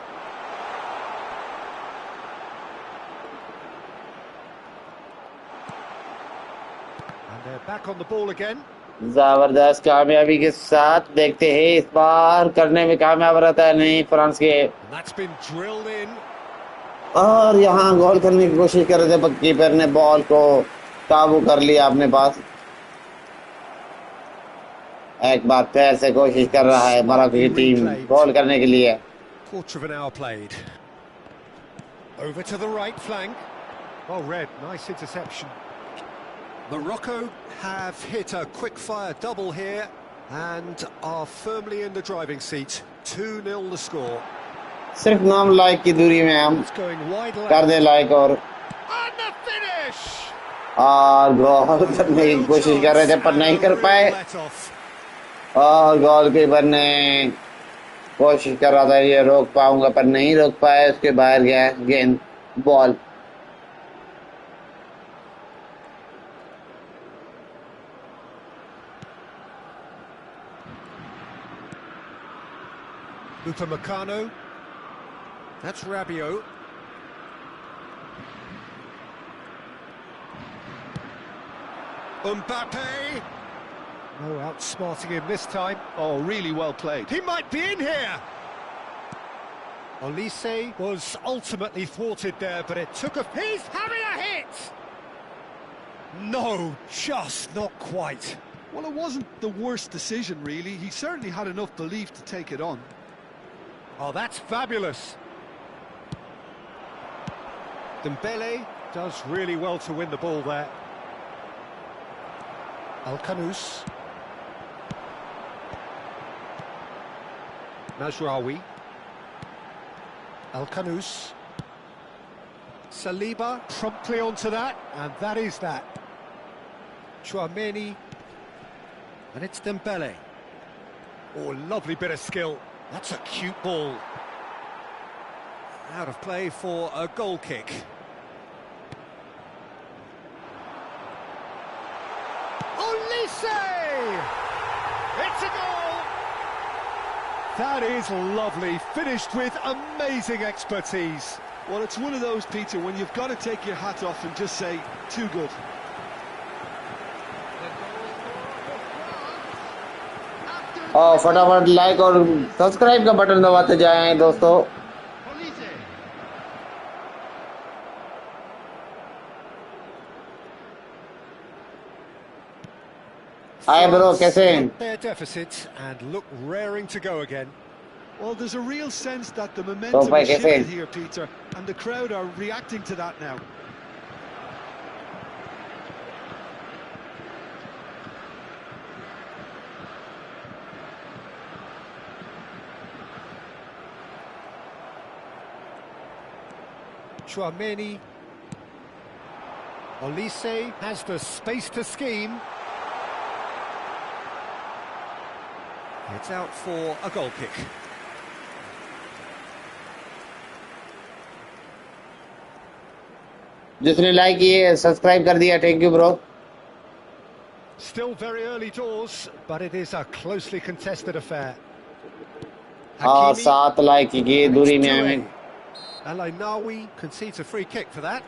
And they're back on the ball again. जबरदस्त कामयाबी के साथ देखते हैं इस बार करने में कामयाब रहता है नहीं फ्रांस के. और यहाँ गोल करने की कोशिश कर रहे थे पर कीपर ने बॉल को काबू कर लिया अपने पास. एक बार फिर से कोशिश कर रहा है मोरक्को की टीम गोल करने के लिए. Quarter of an hour played. Over to the right flank. Well read, nice interception. Morocco have hit a quick-fire double here and are firmly in the driving seat. 2-0 the score. सिर्फ 9 like की दूरी में हम कर they like और गोल करने की कोशिश कर रहे थे पर नहीं कर पाए. और गोल कीपर ने कोशिश कर रहा था ये रोक पाऊंगा पर नहीं रोक पाए. उसके बाहर गया गेंद ball. Upamecano. That's Rabiot. Mbappe. No outsmarting him this time. Oh, really well played. He might be in here. Olise was ultimately thwarted there, but it took a... He's having a hit! No, just not quite. Well, it wasn't the worst decision, really. He certainly had enough belief to take it on. Oh, that's fabulous. Dembele does really well to win the ball there. Al-Khanous. Mazraoui. Al-Khanous. Saliba promptly onto that, and that is that. Chouameni. And it's Dembele. Oh, lovely bit of skill. That's a cute ball. Out of play for a goal kick. Olise! It's a goal! That is lovely, finished with amazing expertise. Well, it's one of those, Peter, when you've got to take your hat off and just say, too good. और फटाफट like और subscribe का button दबाते जाएं दोस्तों। Hi bro, कैसे हैं? Their deficit and look raring to go again. Well, there's a real sense that the momentum has shifted here, Peter, and the crowd are reacting to that now. Chouameni. Olise has the space to scheme. It's out for a goal kick. जिसने like किए subscribe कर दिया, thank you bro. Still very early doors, but it is a closely contested affair. हाँ, 7 like की दूरी में हमें। Al-Ainawi concedes a free kick for that.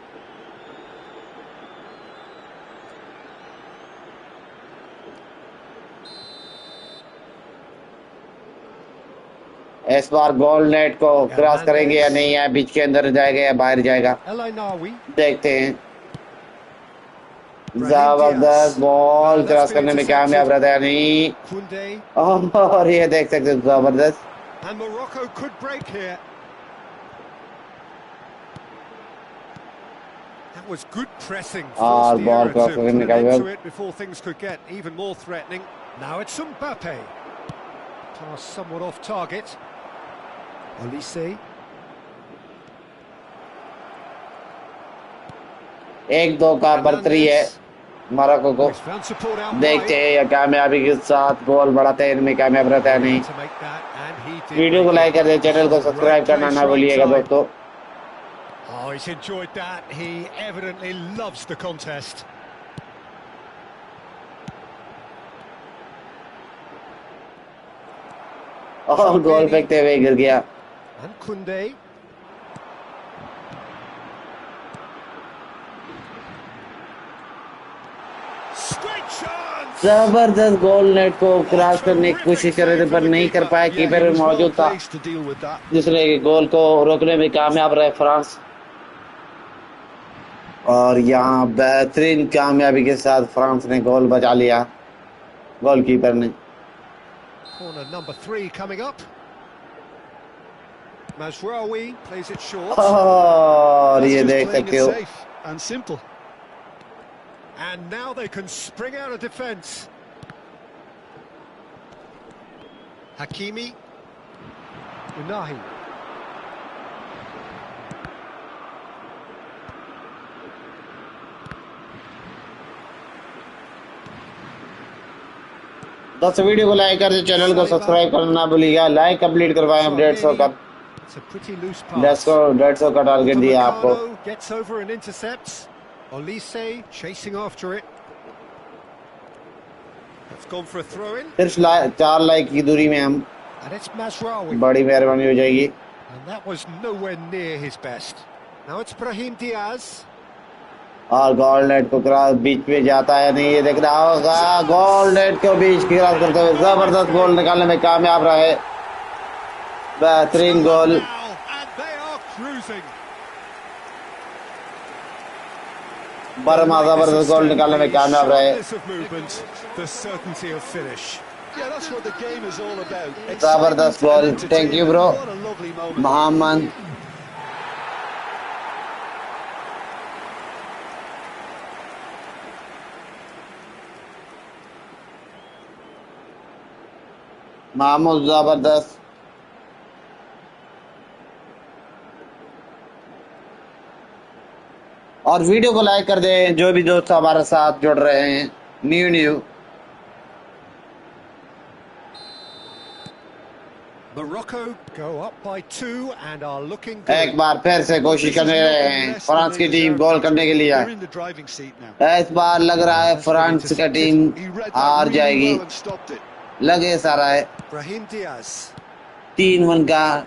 इस बार गोल नेट को क्रॉस करेंगे या नहीं, या बीच के अंदर जाएगा या बाहर जाएगा, देखते हैं। जबरदस्त बॉल, क्रॉस करने में कामयाब रहता है नहीं, और ये देख सकते हैं जबरदस्त। And Morocco could break here. That was good pressing. और बॉल क्रॉस करने का it before things could get even more threatening. Now it's Mbappe. Pass somewhat off target. Olise. 1-2 का बढ़तरी है मोरक्को को। देखते हैं या कामयाबी के साथ गोल बढ़ाते हैं, इनमें कामयाब रहता है नहीं। वीडियो को लाइक कर दे, चैनल को सब्सक्राइब करना ना भूलिएगा दोस्तों। Oh, he's enjoyed that. He evidently loves the contest. और गोल फेंकते हुए गिर गया। And Koundé. जबरदस्त गोल, नेट को क्रॉस करने की कोशिश कर रहे थे पर नहीं कर पाया, कीपर मौजूद था जिसने गोल को रोकने में कामयाब रहे फ्रांस। और यहाँ बेहतरीन कामयाबी के साथ फ्रांस ने गोल बचा लिया, गोलकीपर ने। Corner number 3 coming up. Mazraoui plays it short. और ये देख सकते हो। And simple. And now they can spring out of defence. Hakimi. Unahi. दोस्तों वीडियो को लाइक कर दे, चैनल को सब्सक्राइब करना ना भूलिएगा। लाइक कंप्लीट करवाएं हम 150 का। 150 का टारगेट दिया आपको। Gets over and intercepts. Olise chasing after it. It's gone for a throw in. सिर्फ 4 लाइक की दूरी में हम। And it's Mazraoui. बड़ी मेहरबानी हो जाएगी। And that was nowhere near his best. Now it's Brahim Diaz. और गोल नेट को क्रॉस बीच में जाता है नहीं, ये देख रहा होगा। गोल नेट को बीच क्रॉस करते हुए जबरदस्त गोल निकालने में कामयाब रहे। बेहतरीन गोल। बर्मा जबरदस्त गोल निकालने में कामयाब रहे। जबरदस्त goal, thank you bro Mohammad. Mahmood जबरदस्त। और वीडियो को लाइक कर दें जो भी दोस्त हमारे साथ जुड़ रहे हैं new. Morocco go up by 2 and are looking good. एक बार फिर से कोशिश कर रहे हैं फ्रांस की टीम गोल करने के लिए। इस बार लग रहा है फ्रांस की टीम हार जाएगी, लगे सारा है। 3-1 का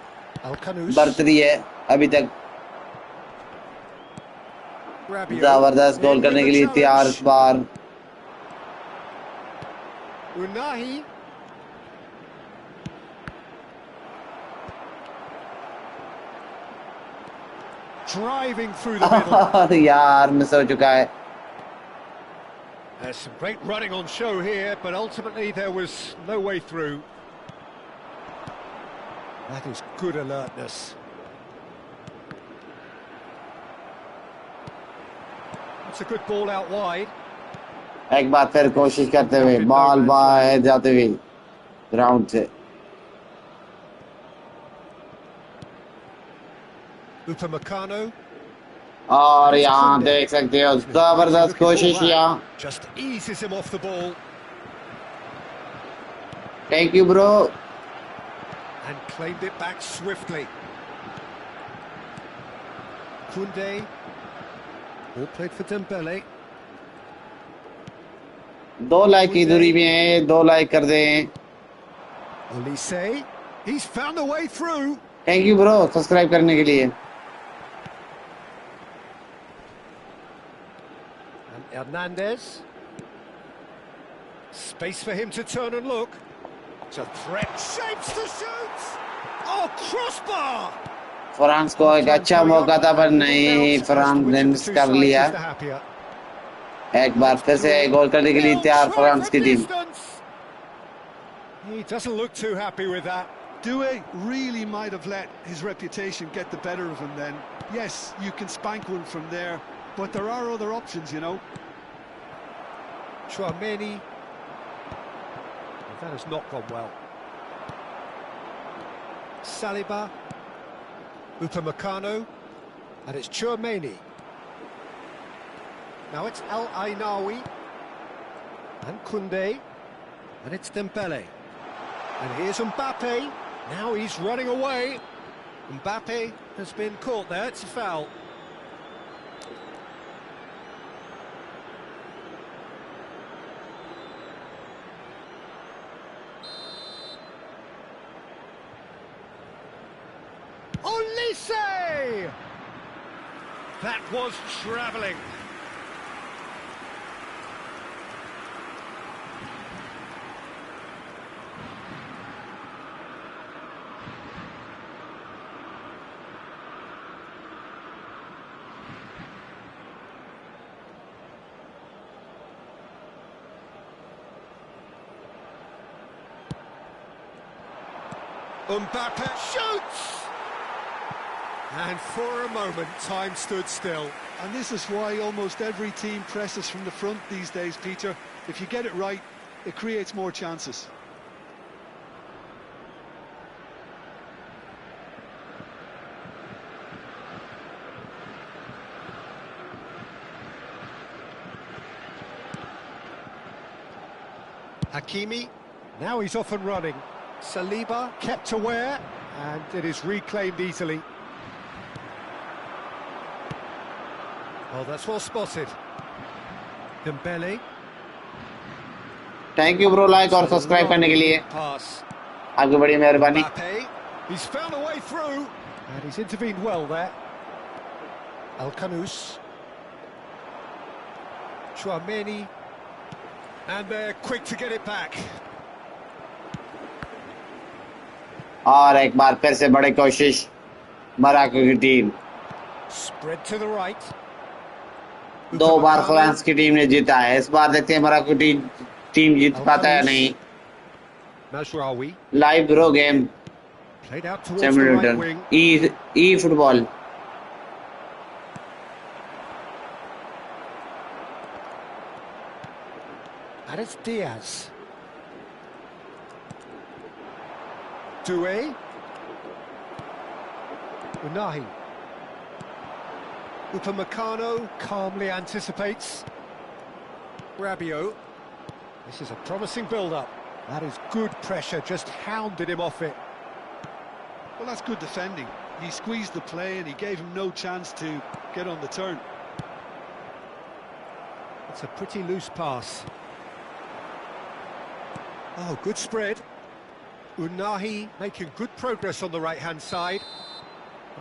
बढ़तरी है अभी तक। जबरदस्त गोल करने के लिए तैयार इस बार. Unahi. Driving through the middle. यार मिस हो चुका है. There's some great running on show here, but ultimately there was no way through. That is good alertness. That's a good ball out wide. एक बार फिर कोशिश करते हुए बॉल बाहर जाते हुए ग्राउंड से. Upamecano. और यहाँ देख सकते हो जबरदस्त कोशिश यहाँ. Just eases him off the ball. Thank you, bro. And claimed it back swiftly. Koundé. All played for Dembele. 2 like की दूरी में है. 2 लाइक कर दें. Olise. He's found a way through. Thank you bro subscribe करने के लिए. And Hernandez. Space for him to turn and look. It's a threat. Shapes to shoot. Oh, crossbar. France को एक अच्छा मौका था पर नहीं, फ्रांस ने मिस कर लिया. एक बार फिर से गोल करने के लिए तैयार फ्रांस की team. He doesn't look too happy with that. Doué really might have let his reputation get the better of him then. Yes, you can spank one from there, but there are other options, you know. Chouameni. That has not gone well. Saliba. Upamecano. And it's Chouameni. Now it's El Ainaoui. And Koundé. And it's Dembele. And here's Mbappe. Now he's running away. Mbappe has been caught there. It's a foul. Olise! That was travelling. Mbappe shoots! And for a moment, time stood still. And this is why almost every team presses from the front these days, Peter. If you get it right, it creates more chances. Hakimi, now he's off and running. Saliba kept aware, and it is reclaimed easily. Oh, that's well spotted. Dembele. Thank you bro like और subscribe करने के लिए. Pass. आपकी बड़ी मेहरबानी. Mbappe. He's found a way through, and he's intervened well there. Alcanus. Chouameni. And they're quick to get it back. और एक बार फिर से बड़ी कोशिश मोरक्को की team. Spread to the right. 2 bar France की टीम ने जीता है. इस बार देखते हैं मोरक्को टीम जीत पाता है नहीं. Mazraoui. Live bro game Played out towards the right wing. eFootball. And it's Diaz. Doué. Unahi. Upamecano calmly anticipates. Rabiot. This is a promising build-up. That is good pressure, just hounded him off it. Well, that's good defending. He squeezed the play and he gave him no chance to get on the turn. It's a pretty loose pass. Oh, good spread. Unahi making good progress on the right-hand side.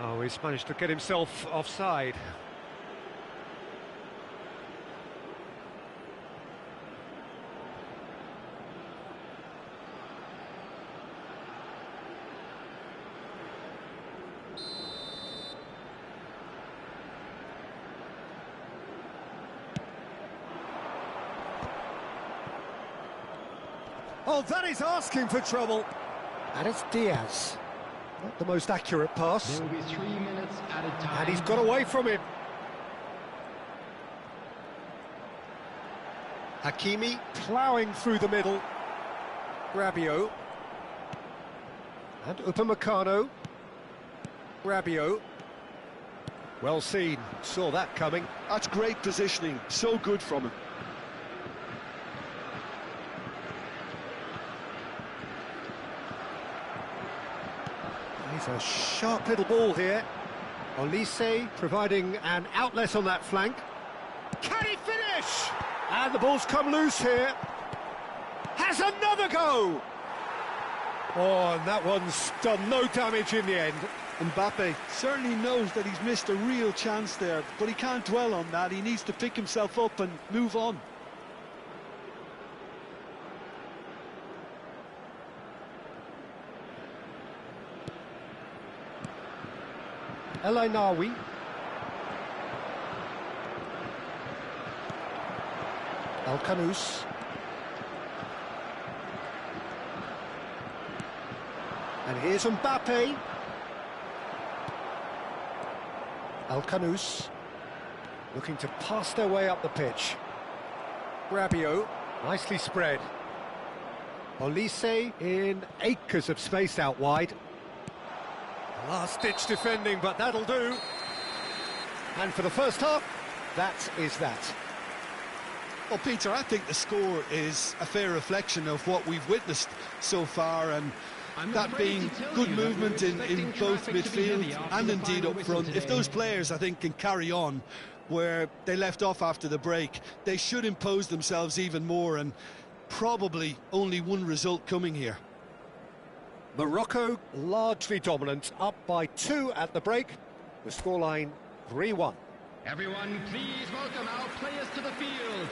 Oh, he's managed to get himself offside. Oh, that is asking for trouble. And it's Diaz. Not the most accurate pass. There will be 3 minutes at a time. And he's got away from him. Hakimi ploughing through the middle. Rabiot. And Upamecano. Rabiot. Well seen, saw that coming. That's great positioning, so good from him. He's a sharp little ball here. Olise providing an outlet on that flank. Can he finish? And the ball's come loose here. Has another go! Oh, and that one's done no damage in the end. Mbappe certainly knows that he's missed a real chance there, but he can't dwell on that. He needs to pick himself up and move on. El Ainawi. El Kanous. And here's Mbappe. El Kanous looking to pass their way up the pitch. Rabiot, nicely spread. Olise in acres of space out wide. Last-ditch defending, but that'll do. And for the first half, that is that. Well, Peter, I think the score is a fair reflection of what we've witnessed so far, and that being good movement in both midfield and indeed up front. If those players, I think, can carry on where they left off after the break, they should impose themselves even more, and probably only one result coming here. Morocco largely dominant, up by 2 at the break. The scoreline 3-1. Everyone, please welcome our players to the field.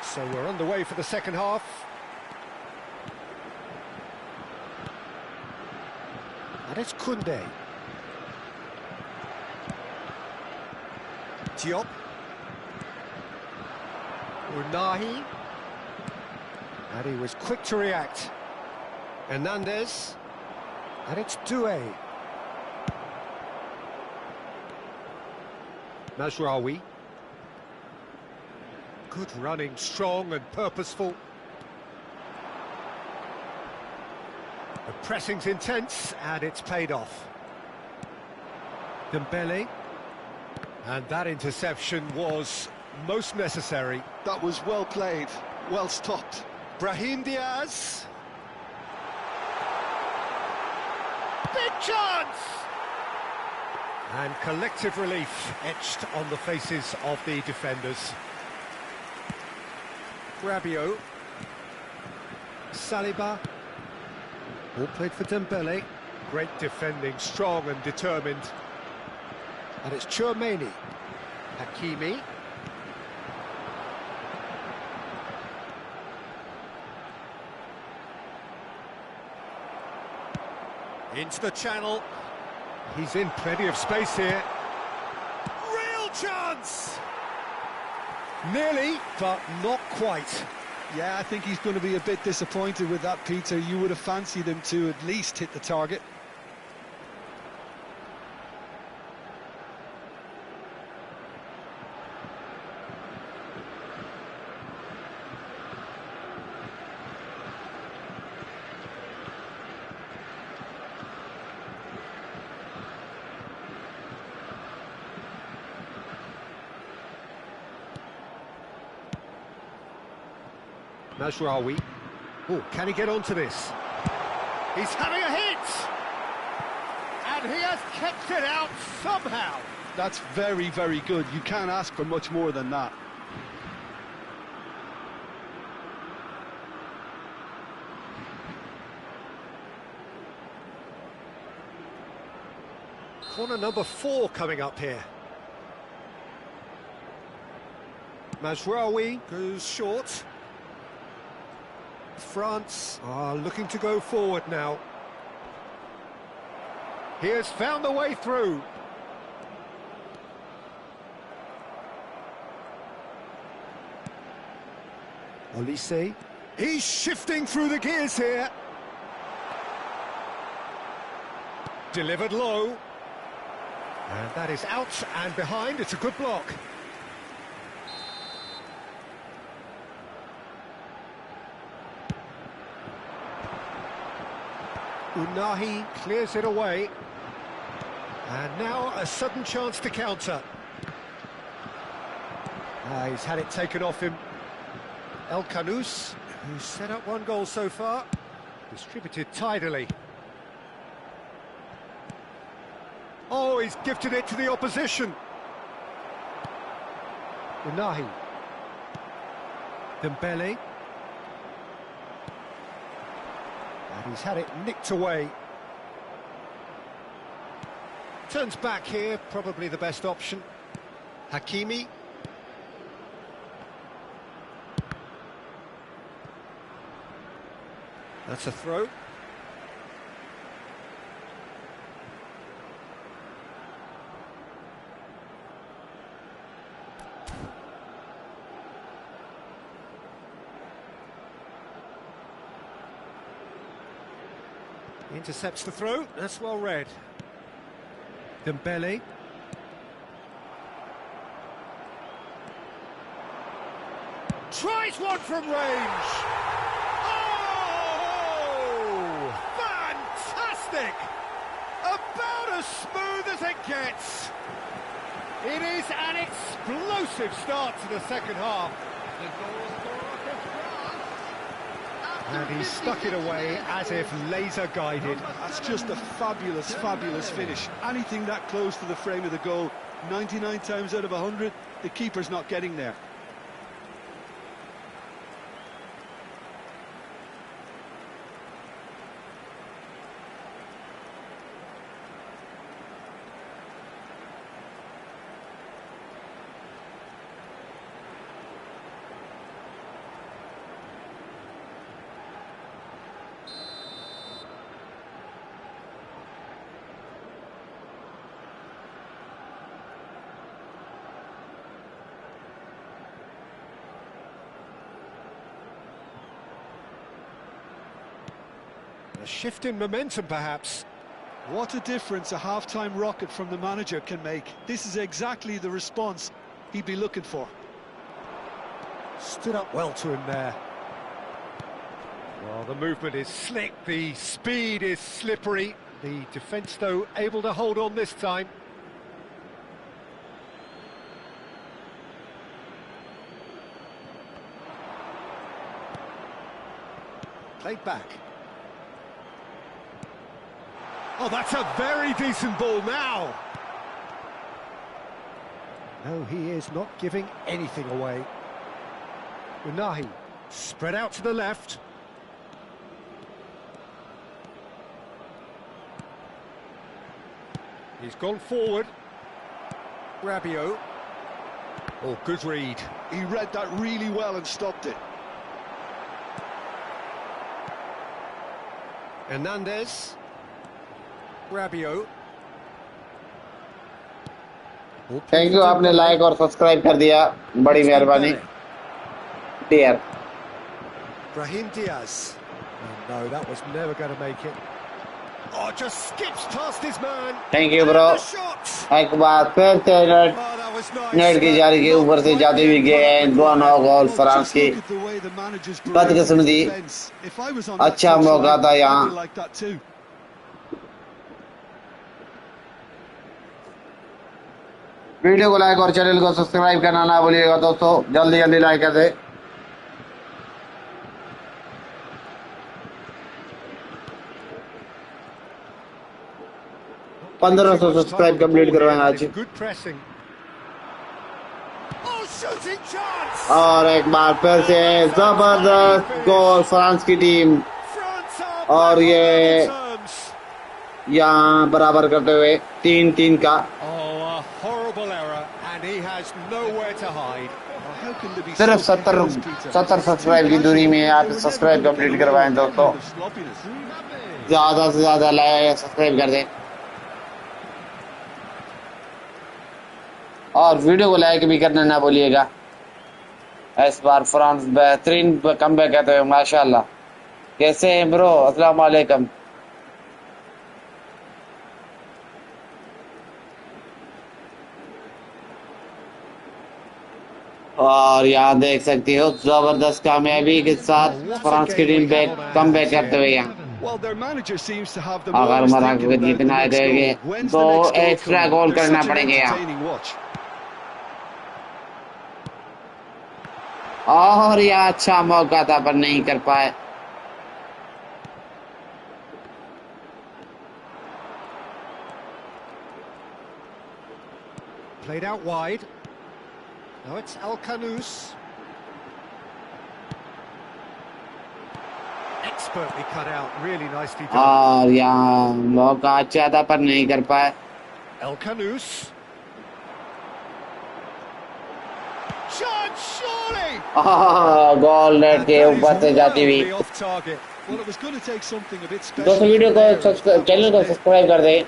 So we're underway for the second half. And it's Koundé. Diop. Unahi. And he was quick to react. Hernandez. And it's Doué. Mazraoui. Good running, strong and purposeful. The pressing's intense, and it's paid off. Dembele. And that interception was most necessary. That was well played, well stopped. Brahim Diaz. Big chance! And collective relief etched on the faces of the defenders. Rabiot. Saliba. All played for Dembele. Great defending, strong and determined. And it's Tchouaméni. Hakimi. Into the channel. He's in plenty of space here. Real chance! Nearly, but not quite. Yeah, I think he's going to be a bit disappointed with that, Peter. You would have fancied him to at least hit the target. Mazraoui. Oh, can he get onto this? He's having a hit! And he has kept it out somehow. That's very, very good. You can't ask for much more than that. Corner number 4 coming up here. Mazraoui goes short. France are looking to go forward now. He has found the way through. Olise. He's shifting through the gears here. Delivered low. And that is out and behind. It's a good block. Unahi clears it away. And now a sudden chance to counter. He's had it taken off him. El Kanous, who's set up one goal so far, distributed tidily. Oh, he's gifted it to the opposition. Unahi. Dembele. And he's had it nicked away. Turns back here, probably the best option. Hakimi. That's a throw. Intercepts the throw. That's well read. Dembele. Tries one from range. Oh! Fantastic! About as smooth as it gets. It is an explosive start to the second half. The goal scorer for France. And he stuck it away as if laser guided. That's just a fabulous, fabulous finish. Anything that close to the frame of the goal, 99 times out of 100, the keeper's not getting there. A shift in momentum, perhaps. What a difference a half-time rocket from the manager can make. This is exactly the response he'd be looking for. Stood up well to him there. Well, the movement is slick, the speed is slippery. The defence, though, able to hold on this time. Played back. Oh, that's a very decent ball now. No, he is not giving anything away. Unahi, spread out to the left. He's gone forward. Rabiot. Oh, good read. He read that really well and stopped it. Hernandez. Rabiot. Thank you आपने like और subscribe कर दिया बड़ी मेहरबानी dear Brahim Diaz. Oh, no, that was never going to make it. Oh, just skips past his man. Thank you bro एक बार फिर से net की जारी के ऊपर से जाती हुई गेंद 2-9 गोल फ्रांस की बदकिस्मती अच्छा मौका था यहाँ वीडियो को लाइक और चैनल को सब्सक्राइब करना ना भूलिएगा दोस्तों जल्दी जल्दी लाइक कर दे 1500 सब्सक्राइब कंप्लीट करवाएं आज और एक बार फिर से जबरदस्त गोल फ्रांस की टीम और ये यहाँ बराबर करते हुए 3-3 का horrible error and he has nowhere to hide. Well, how can there be सिर्फ so few 70 goals, Peter? 70 It's too subscribe की दूरी casual. में They आप were never subscribe going to get complete away करवाएं with that दोस्तों. kind of sloppiness. ज़्यादा से ज़्यादा लाइक सब्सक्राइब कर दें और वीडियो को लाइक भी करना ना भूलिएगा. इस बार फ्रांस बेहतरीन कमबैक करते हुए माशाल्लाह. कैसे हैं ब्रो? अस्सलाम वालेकुम. और यहाँ देख सकती हो जबरदस्त कामयाबी के साथ फ्रांस की टीम कमबैक करते हुए यहाँ. Well, their manager seems to have them अगर always मोरक्को thinking को about the जीतना है next तो goal. ये When's दो the next goal extra coming? Goal They're करना such an पड़ेंगे यहाँ. entertaining watch. और यहाँ अच्छा मौका था पर नहीं कर पाए. Played out wide. Now it's Al-Kanous. Expertly cut out, really nicely done. और यहाँ मौका अच्छा था पर नहीं कर पाए. El-Kanous. Chance, surely! गोल नेट के ऊपर से जाती हुई. Wildly off target. Well, it was going to take something a bit special. दोस्तों वीडियो from there, को if that चैनल को wasn't it. सब्सक्राइब कर दें.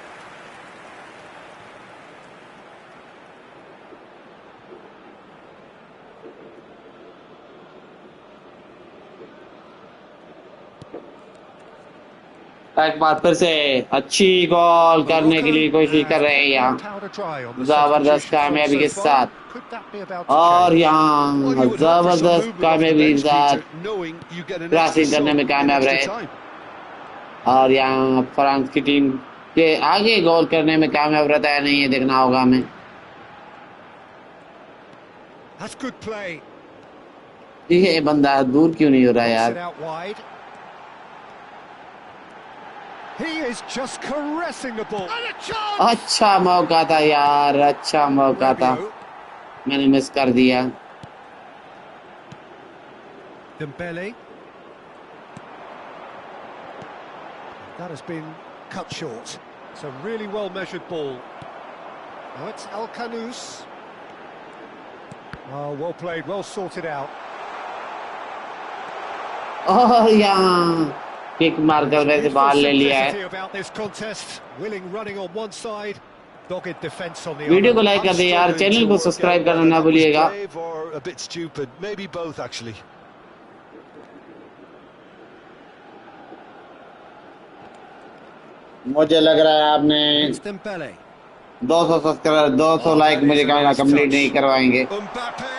एक बार फिर से अच्छी गोल करने के लिए कोशिश कर रहे हैं यहाँ. जबरदस्त कामयाबी के साथ. और यहाँ जबरदस्त कामयाबी के साथ क्रॉसिंग करने में कामयाब रहे. और यहाँ फ्रांस की टीम के आगे गोल करने में कामयाब रहता है नहीं, ये देखना होगा हमें. That's good play. ये बंदा दूर क्यों नहीं हो रहा यार. Out wide. He is just caressing the ball. And a chance. अच्छा मौका था यार, अच्छा मौका था, मैंने मिस कर दिया. Dembele. That has been cut short. It's a really well measured ball. Now it's El-Kanous. Oh, well played, well sorted out. और यहाँ किक मार कर वैसे बाहर ले लिया है. About this contest, willing running on one side, dogged defense on the video other. को लाइक कर दे यार, चैनल को सब्सक्राइब करना ना भूलिएगा. Brave or a bit stupid, maybe both actually. मुझे लग रहा है आपने It's Dembele. 200 सब्सक्राइब 200 लाइक मुझे कहना कंप्लीट नहीं करवाएंगे. Mbappe.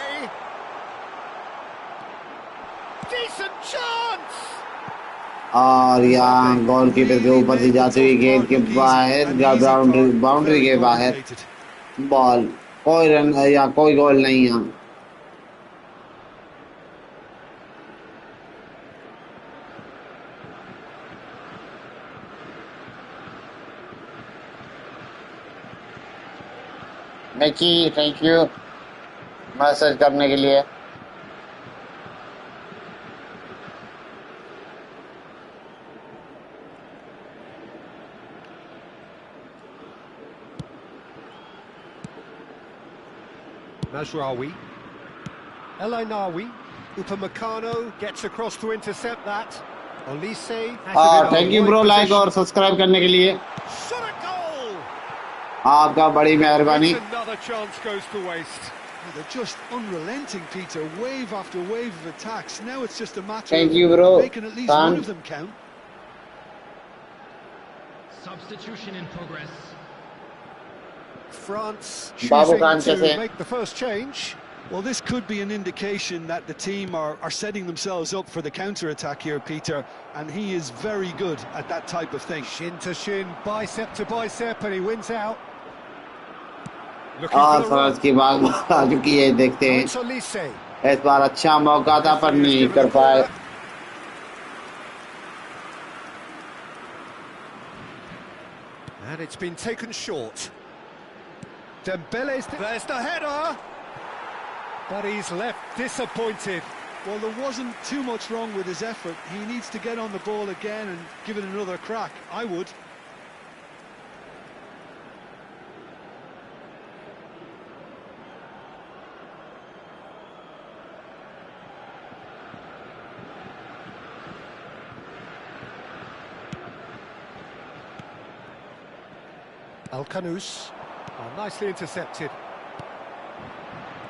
Decent chance. और यहाँ गोलकीपर के ऊपर से जाती हुई गेंद के बाहर, बाउंड्री के बाहर बॉल. कोई रन या कोई गोल नहीं यहाँ. मैची थैंक यू मैसेज करने के लिए. Mazraoui. El Ainaoui. Upamecano gets across to intercept that. Olise. Thank you bro like और सब्सक्राइब करने के लिए. Shot a goal. आपका बड़ी मेहरबानी. Another chance goes to waste. Well, they're just unrelenting, Peter. Wave after wave of attacks. Now it's just a matter Thank of you, bro. making at least one of them count. Substitution in progress. France Babu choosing Khan to कैसे? make the first change. Well, this could be an indication that the team are setting themselves up for the counter-attack here, Peter, and he is very good at that type of thing. Shin to shin, bicep to bicep, and he wins out. Looking और for the France की बात आ चुकी है, देखते हैं. It's Olise. इस बार अच्छा मौका था पर नहीं कर पाए. And it's been taken short. Dembele's there's the header, but he's left disappointed. Well, there wasn't too much wrong with his effort. He needs to get on the ball again and give it another crack. I would. Al-Kanous. Oh, nicely intercepted.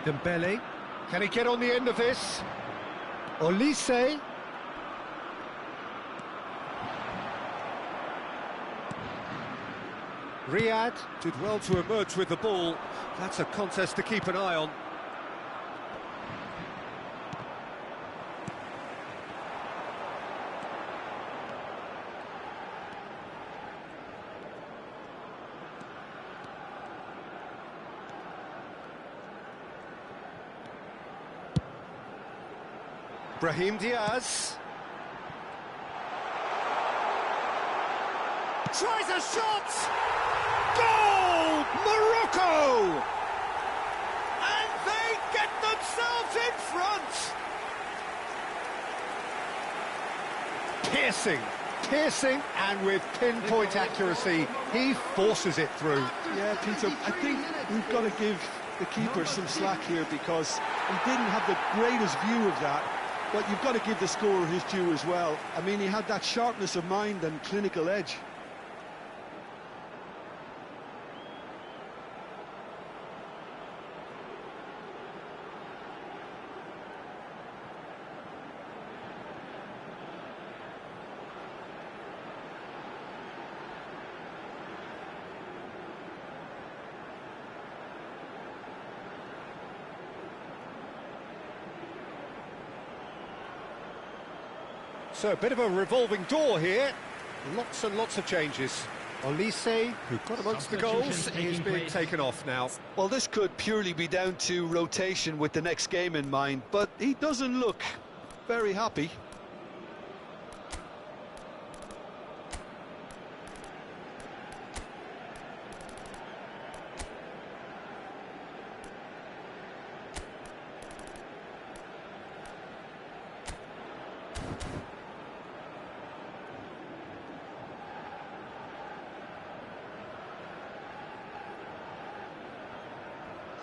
Dembele. Can he get on the end of this? Olise. Riyad did well to emerge with the ball. That's a contest to keep an eye on. Brahim Diaz. Tries a shot! Goal! Morocco! And they get themselves in front! Piercing, and with pinpoint accuracy, he forces it through. Yeah, Peter, I think we've got to give the keeper some slack here because he didn't have the greatest view of that. But you've got to give the scorer his due as well. I mean, he had that sharpness of mind and clinical edge. So a bit of a revolving door here. Lots and lots of changes. Olise, who got amongst the goals, is being taken off now. Well, this could purely be down to rotation with the next game in mind, but he doesn't look very happy.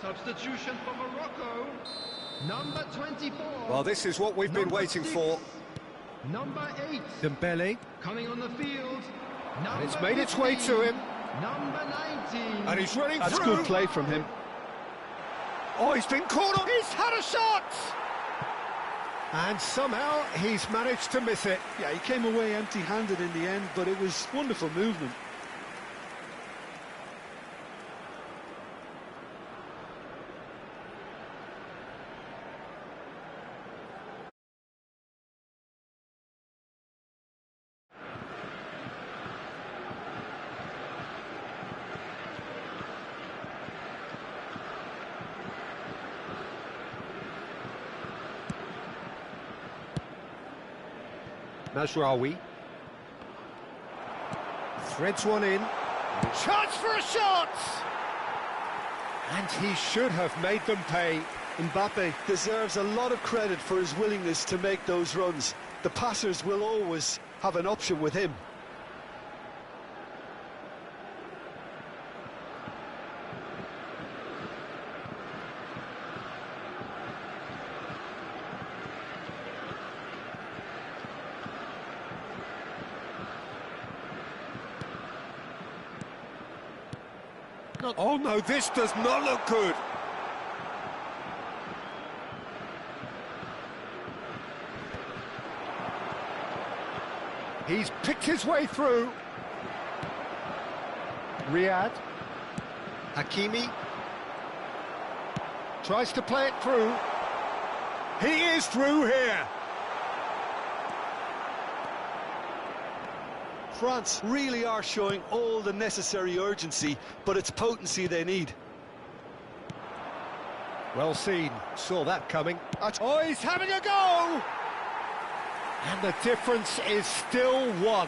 Substitution for Morocco. Number 24. Well, this is what we've been waiting for. Number 8. Dembele. Coming on the field. And it's made its way to him. Number 19. And he's running That's through. good play from him. Oh, he's been caught on. He's had a shot! And somehow he's managed to miss it. Yeah, he came away empty-handed in the end, but it was wonderful movement. Mazraoui threads one in. Chance for a shot! And he should have made them pay. Mbappe deserves a lot of credit for his willingness to make those runs. The passers will always have an option with him. Oh no, this does not look good. He's picked his way through. Riyad. Hakimi. Tries to play it through. He is through here. France really are showing all the necessary urgency, but it's potency they need. Well seen, saw that coming. Oh, he's having a go! And the difference is still one,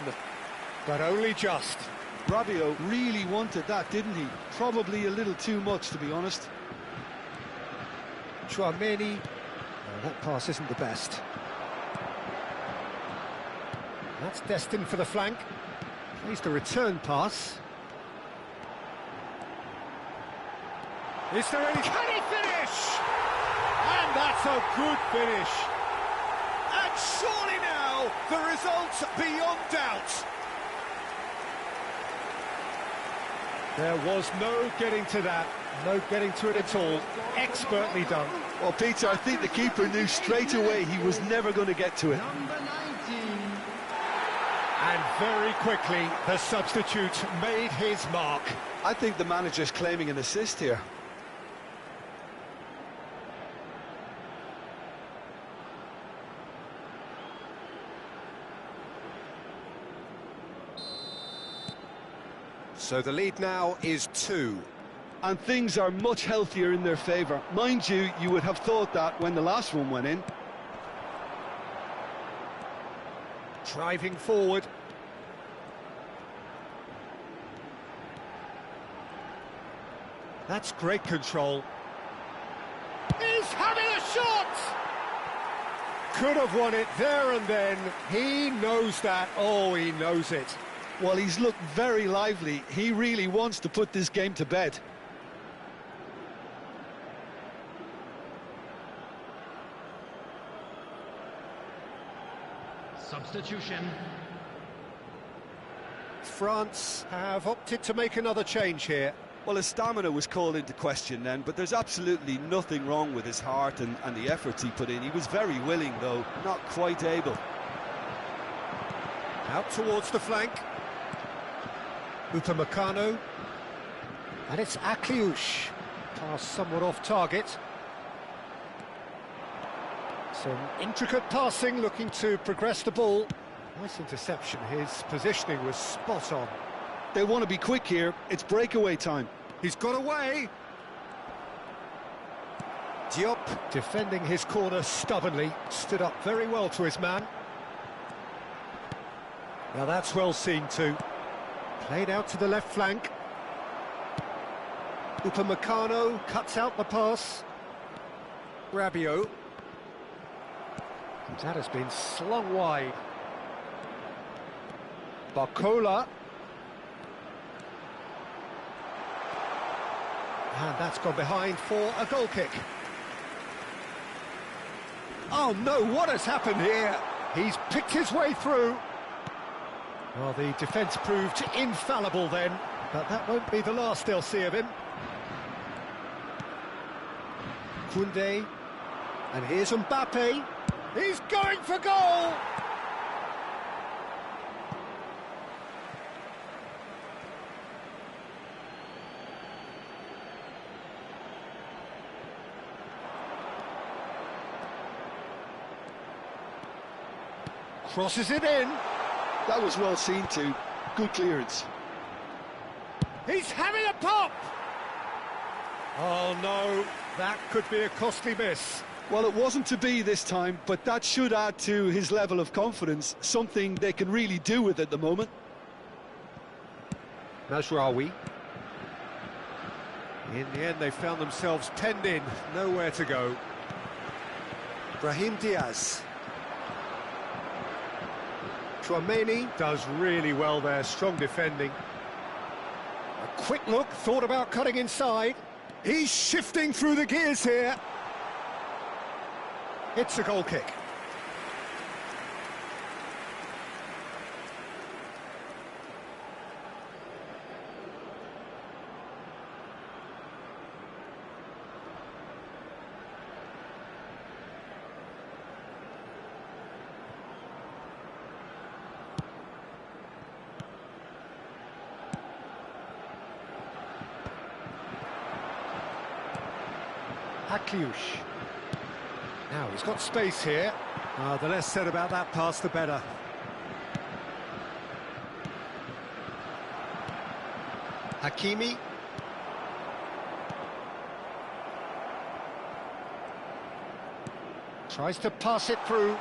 but only just. Rabiot really wanted that, didn't he? Probably a little too much, to be honest. Chouameni, that pass isn't the best. That's destined for the flank. Plays the return pass. Is there any... Can he finish? And that's a good finish. And surely now, the result's beyond doubt. There was no getting to that, no getting to it at all. Expertly done. Well, Peter, I think the keeper knew straight away he was never going to get to it. Number 19. And very quickly, the substitute made his mark. I think the manager's claiming an assist here. So the lead now is 2. And things are much healthier in their favour. Mind you, you would have thought that when the last one went in. Driving forward. That's great control. He's having a shot! Could have won it there and then. He knows that. Oh, he knows it. Well, he's looked very lively. He really wants to put this game to bed. Substitution. France have opted to make another change here. Well, his stamina was called into question then, but there's absolutely nothing wrong with his heart and the efforts he put in. He was very willing, though, not quite able. Out towards the flank. Upamecano. And it's Akliouche. Pass somewhat off target. Some intricate passing, looking to progress the ball. Nice interception. His positioning was spot on. They want to be quick here. It's breakaway time. He's got away. Diop defending his corner stubbornly. Stood up very well to his man. Now that's well seen too. Played out to the left flank. Upamecano cuts out the pass. Rabiot. That has been slung wide. Barcola. And that's gone behind for a goal kick. Oh no, what has happened here? He's picked his way through. Well, the defence proved infallible then, but that won't be the last they'll see of him. Koundé. And here's Mbappe. He's going for goal! Crosses it in. That was well seen too. Good clearance. He's having a pop! Oh no, that could be a costly miss. Well, it wasn't to be this time, but that should add to his level of confidence, something they can really do with at the moment. Mazraoui. In the end, they found themselves penned in, nowhere to go. Brahim Diaz. Chouameni does really well there, strong defending. A quick look, thought about cutting inside. He's shifting through the gears here. It's a goal kick. Akliouche. Now he's got space here. The less said about that pass, the better. Hakimi. Tries to pass it through.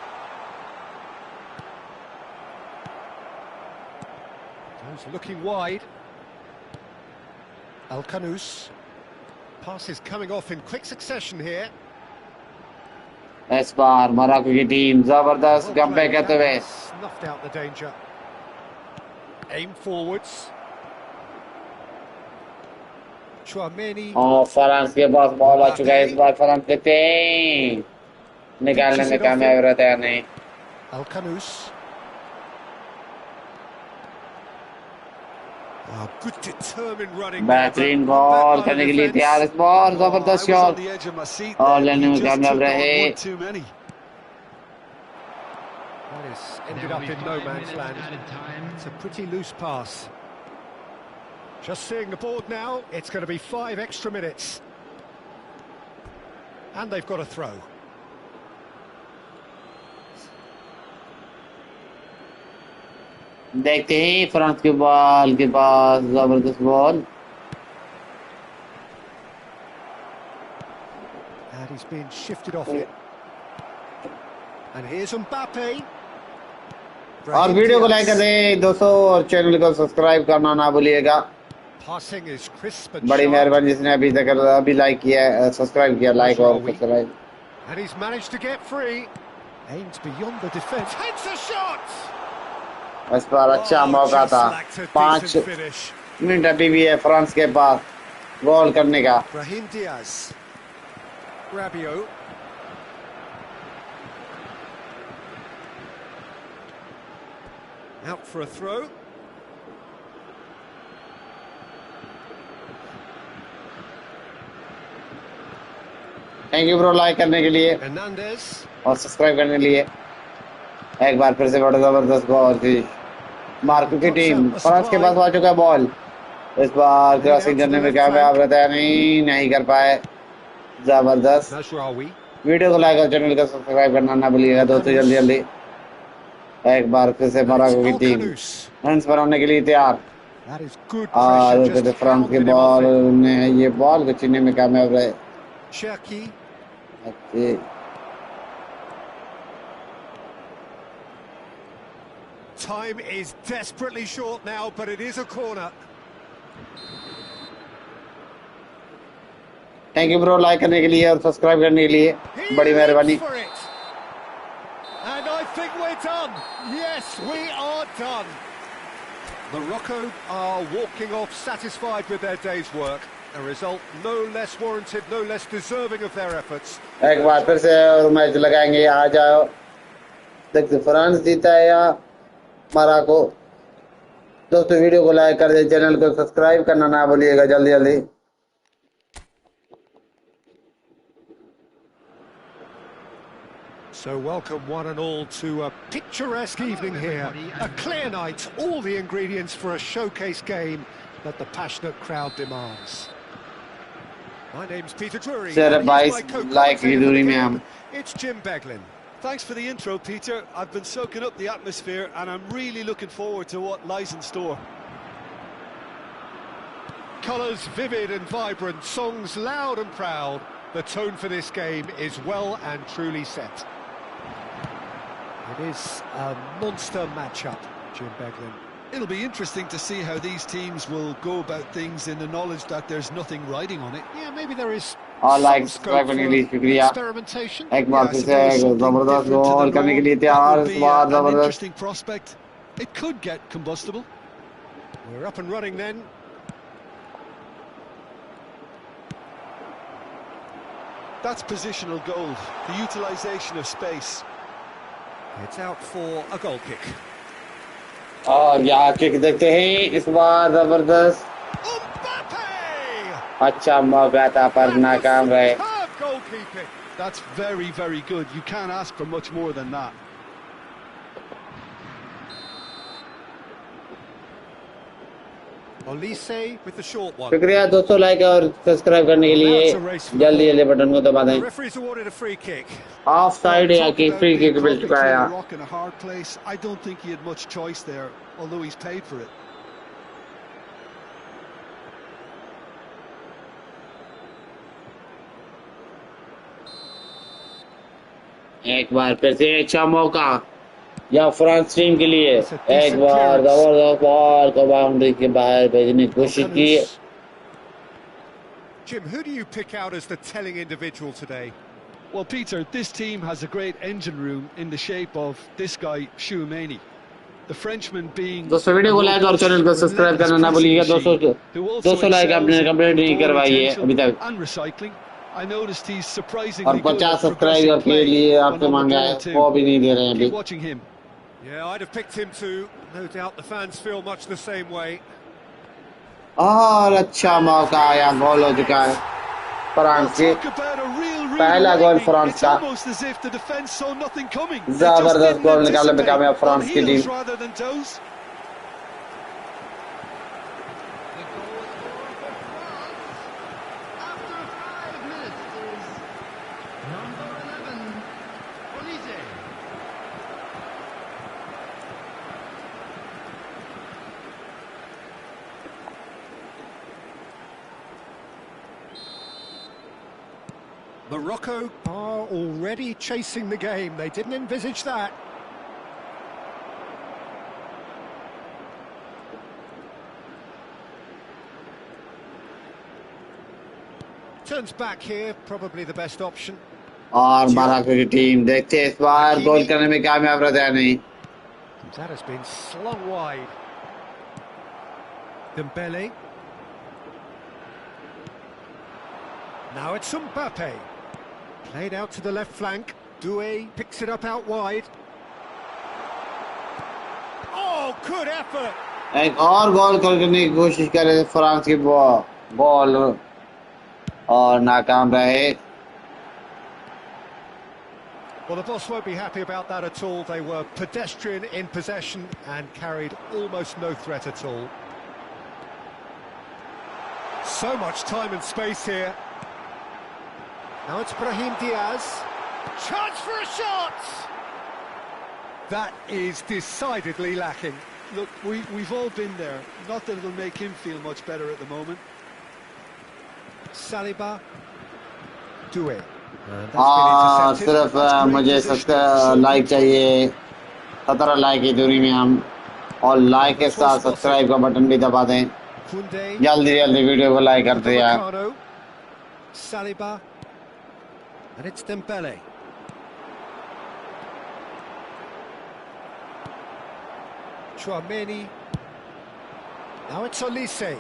Goes looking wide. Al-Khanous. Passes coming off in quick succession here. इस बार Morocco की team जबरदस्त comeback करते हुए Snuffed out the danger. Aim forwards. Chouameni. और France के पास ball आ चुका है इस बार फ्रांस के तीन निकालने में कामयाब रहते हैं नहीं Al-Khanous. Oh, good determined running. बेहतरीन बॉल करने के लिए तैयार इस बार जबरदस्त शॉट और लेने में कामयाब रहे. That has ended up in no man's land. It's a pretty loose pass. Just seeing the board now, it's going to be 5 extra minutes. And they've got a throw. देखते हैं फ्रांस के ball के पास जबरदस्त ball. And he's been shifted off it. And here's Mbappe. और video को like कर दें दोस्तों और चैनल को सब्सक्राइब करना ना भूलिएगा. Passing is crisp and बड़ी sharp. मेहरबानी जिसने अभी लाइक किया सब्सक्राइब किया लाइक और subscribe. And he's managed to get free. Aims beyond the defence. Heads a shot. इस बार अच्छा मौका था. 5 मिनट अभी भी है फ्रांस के पास गोल करने का. Brahim Diaz. Rabiot. Out for a throw. Thank you bro like करने के लिए Hernandez. और सब्सक्राइब करने के लिए. एक बार फिर से बड़ा जबरदस्त बॉल थी. मार्को की टीम फ्रांस के पास आ चुका है बॉल. इस बार क्रॉसिंग करने में कामयाब रहता है. नहीं कर पाए. जबरदस्त. Mazraoui. वीडियो को लाइक और चैनल को सब्सक्राइब करना ना भूलिएगा दोस्तों जल्दी. एक बार फिर से मोरक्को की टीम रन्स बनाने के लिए तैयार. That is good और pressure. Just फ्रांस के pounded him ball off it. ने ये बॉल को छीनने में कामयाब रहे. Cherki. अच्छे. Time is desperately short now, but it is a corner. Thank you bro like करने के लिए और सब्सक्राइब करने के लिए बड़ी मेहरबानी. For it. And I think we're done. Yes, we are done. Morocco are walking off satisfied with their day's work. A result no less warranted, no less deserving of their efforts. एक बार फिर से और match लगाएंगे. आ जाओ देखते France जीता है या मोरक्को. दोस्तों वीडियो को लाइक कर दें चैनल को सब्सक्राइब करना ना भूलिएगा जल्दी. So welcome one and all to a picturesque evening here. A clear night, all the ingredients for a showcase game that the passionate crowd demands. My name's Peter Drury. Sir, like It's Jim Beglin. Thanks for the intro, Peter. I've been soaking up the atmosphere and I'm really looking forward to what lies in store. Colours vivid and vibrant, songs loud and proud. The tone for this game is well and truly set. It is a monster matchup, Jim Beglin. It'll be interesting to see how these teams will go about things in the knowledge that there's nothing riding on it. Yeah, maybe there is और like some subscribe scope करने for के लिए शुक्रिया. experimentation. एक बार फिर से जबरदस्त गोल करने के लिए तैयार. इस बार An जबरदस्त. interesting prospect. It could get combustible. We're up and running then. That's positional gold, the utilisation of space. It's out for a goal kick. और यहाँ किक देखते हैं इस बार जबरदस्त. Mbappe! अच्छा मौका था पर नाकाम रहे. Superb goalkeeping. That's very, very good. You can't ask for much more than that. Olise with the short one. शुक्रिया दोस्तों लाइक और सब्सक्राइब करने के लिए जल्दी बटन को दबा The दें. referee's awarded a free kick. Of side है कि फ्री किक मिल चुका है. A rock in a hard place. I don't think he had much choice there, although he's paid for it. एक बार फिर से अच्छा मौका या फ्रांस टीम के लिए. एक बार जबरदस्त बॉल को बाउंड्री के बाहर भेजने की कोशिश की. Jim, who do you pick out as the telling individual today? Well, Peter, this team has a great engine room in the shape of this guy, Chouameni. The Frenchman being... दोस्तों video को like और channel को subscribe करना ना भूलिएगा. दोस्तों like आपने complete नहीं करवाई है अभी तक. And recycling. I noticed he's surprisingly और 50 सब्सक्राइबर के लिए आपसे मांगा है वो भी नहीं दे रहे हैं अभी. Keep watching him. Yeah, I'd have picked him too. No doubt the fans feel much the same way. और अच्छा मौका आया, गोल हो चुका है फ्रांस की। पहला गोल फ्रांस का, जबरदस्त गोल निकालने में कामयाब फ्रांस की team. Morocco are already chasing the game. They didn't envisage that. Turns back here, probably the best option. और मोरक्को की टीम देखते हैं इस बार गोल करने में कामयाब रहता है नहीं। That has been slung wide. Dembele. Now it's Mbappe. Played out to the left flank. Doué picks it up out wide. Oh, good effort! एक और गोल करने की कोशिश करे फ्रांस की बॉल और नाकाम रहे। Well, the boss won't be happy about that at all. They were pedestrian in possession and carried almost no threat at all. So much time and space here. Now it's Brahim Diaz. Chance for a shot! That is decidedly lacking. Look, we've all been there. Not that it'll make him feel much better at the moment. Saliba. Doué. हाँ, सिर्फ मुझे like चाहिए, 17 like की दूरी में हम, और like के साथ सब्सक्राइब का बटन भी दबा दें। जल्दी जल्दी वीडियो को लाइक करते हैं। Saliba. And it's Dembele. Chouameni. Now it's Olise.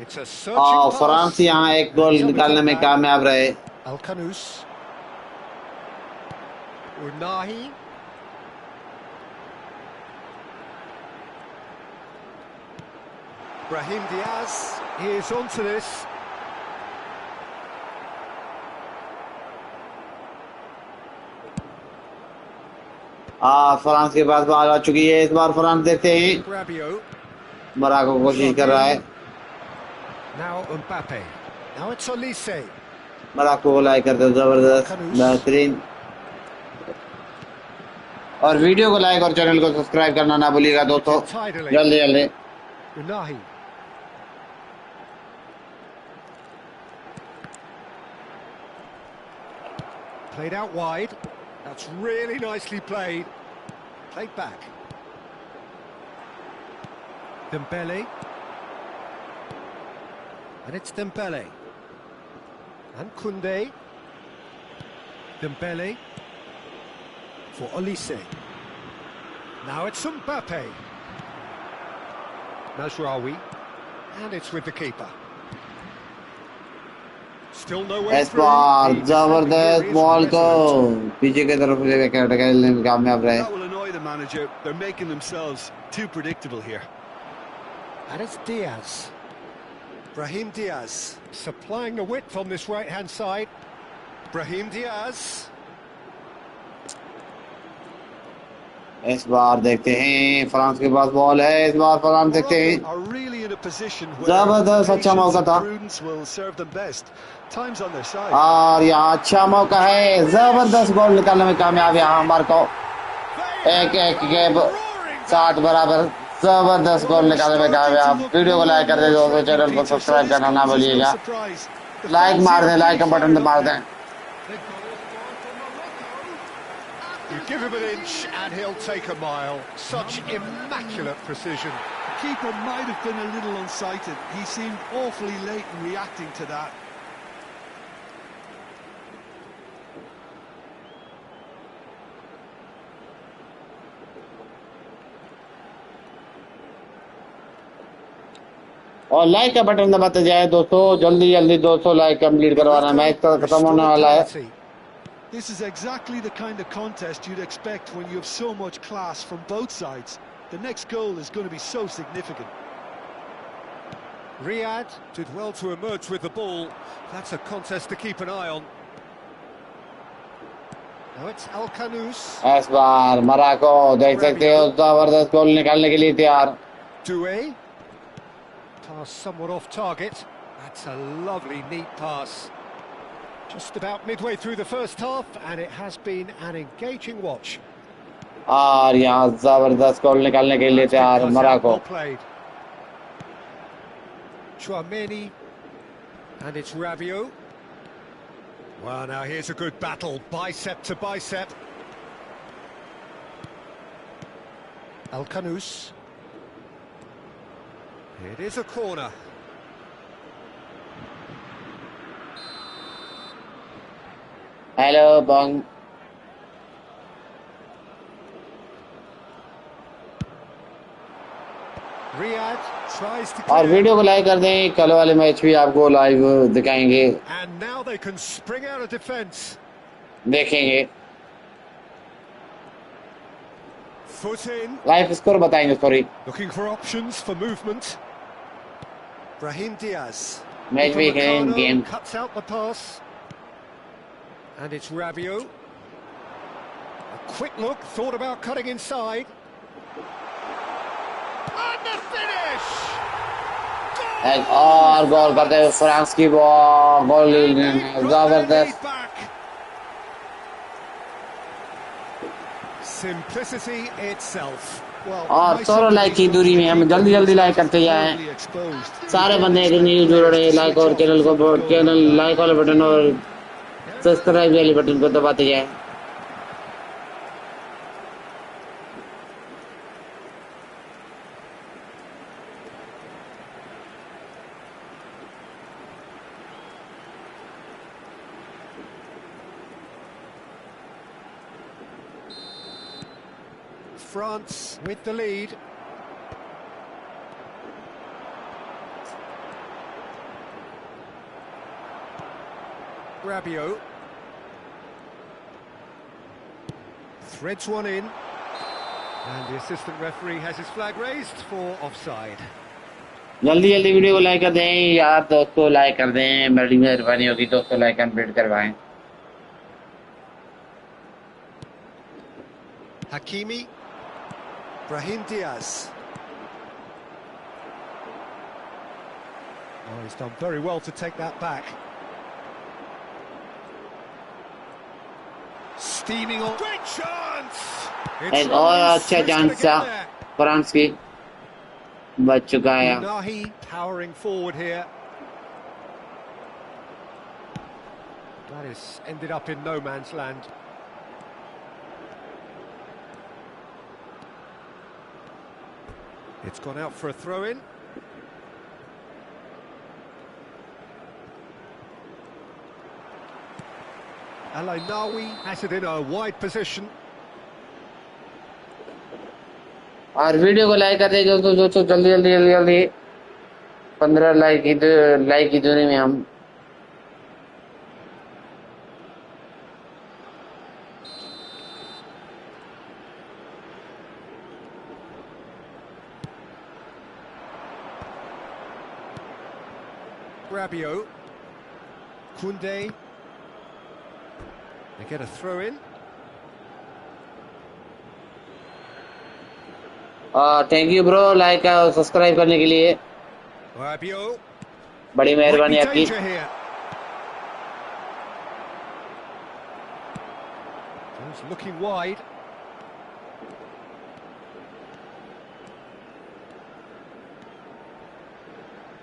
It's a searching pass. France यहाँ एक गोल निकालने में कामयाब रहे। Alcanus. Unahi. Brahim Diaz, he is onto this. France के पास बॉल आ चुकी है। इस बार फ्रांस देखते हैं, मोरक्को कोशिश कर रहा है। Now Mbappe. Now it's Olise. Morocco को लाइक करते हो, जबरदस्त, बेहतरीन। और वीडियो को लाइक और चैनल को सब्सक्राइब करना ना भूलिएगा दोस्तों, जल्दी जल्दी। Unahi. Played out wide. That's really nicely played. Played back. Dembele. And it's Dembele. And Koundé. Dembele. For Olise. Now it's Mbappe. Mazraoui. And it's with the keeper. Still no way through. जबरदस्त ball को पीछे की तरफ लेकर खेलने में कामयाब रहे। That will annoy the manager. They're making themselves too predictable here. And it's Diaz. Brahim Diaz supplying the width on this right-hand side. Brahim Diaz. इस बार देखते हैं, फ्रांस के पास बॉल है। इस बार फ्रांस देखते हैं, जबरदस्त अच्छा मौका था और यहाँ अच्छा मौका है, जबरदस्त गोल निकालने में कामयाब यहाँ मार्को। एक के साथ बराबर जबरदस्त गोल निकालने में कामयाब। वीडियो को लाइक कर दे दोस्तों, चैनल को सब्सक्राइब करना ना भूलिएगा। लाइक मार दें, लाइक का बटन दबा दें। You give him an inch and he'll take a mile. Such immaculate precision. The keeper might have been a little unsighted. He seemed awfully late in reacting to that. और like का button दबाते जाए दोस्तों, जल्दी जल्दी 200 like complete करवाना। Match तो खत्म होने वाला है। This is exactly the kind of contest you'd expect when you have so much class from both sides. The next goal is going to be so significant. Riyad did well to emerge with the ball. That's a contest to keep an eye on. Now it's Al-Kanous. इस बार Morocco देख सकते हो जबरदस्त गोल निकालने के लिए तैयार. Doué. Pass somewhat off target. That's a lovely, neat pass. Just about midway through the first half, and it has been an engaging watch. और यहाँ जबरदस्त गोल निकालने के लिए तैयार Morocco. Well played. Chouameni, and it's Rabiot. Well, now here's a good battle, bicep to bicep. Al-Kanous. It is a corner. Hello, Bong. Riyad tries to और clear. Video को like कर दें. कल वाले मैच भी आपको लाइव दिखाएंगे, And now they can spring out of defence. देखेंगे. Foot in. लाइव स्कोर बताएंगे. Sorry, Looking for options for movement. Brahim Diaz. Match भी खेलें. Upamecano game cuts out the pass. And it's Rabiot. A quick look, thought about cutting inside. And the finish! एक और गोल करते हुए France की ball गोल जबरदस्त. Back. Simplicity itself. Well, और 100 like की दूरी में हम जल्दी जल्दी लाइक करते जाएं. सारे बंदे एक न्यूज जुड़ रहे हैं. लाइक और चैनल लाइक वाले बटन और सब्सक्राइब वाले बटन को दबाते जाएं. France with the lead. Rabiot threads one in, and the assistant referee has his flag raised for offside. जल्दी जल्दी वीडियो को लाइक कर दें यार. दोस्तों लाइक कर दें, बड़ी मेहरबानी होगी. दोस्तों लाइक कंप्लीट करवाएं. Hakimi, Brahim Diaz. Oh, he's done very well to take that back. Steaming on. Great chance! एक और अच्छा चांस था फ्रांस की, बच चुका है. Nahi powering forward here. That is ended up in no man's land. It's gone out for a throw-in. Al-Nawi has it in a wide position. और video को लाइक कर दें दोस्तों जल्दी जल्दी जल्दी जल्दी. 15 लाइक की दूरी में हम. Rabiot, Koundé, they get a throw in. Thank you bro like और सब्सक्राइब करने के लिए. Rabiot, बड़ी might मेहरबानी be आपकी. danger here. He's looking wide.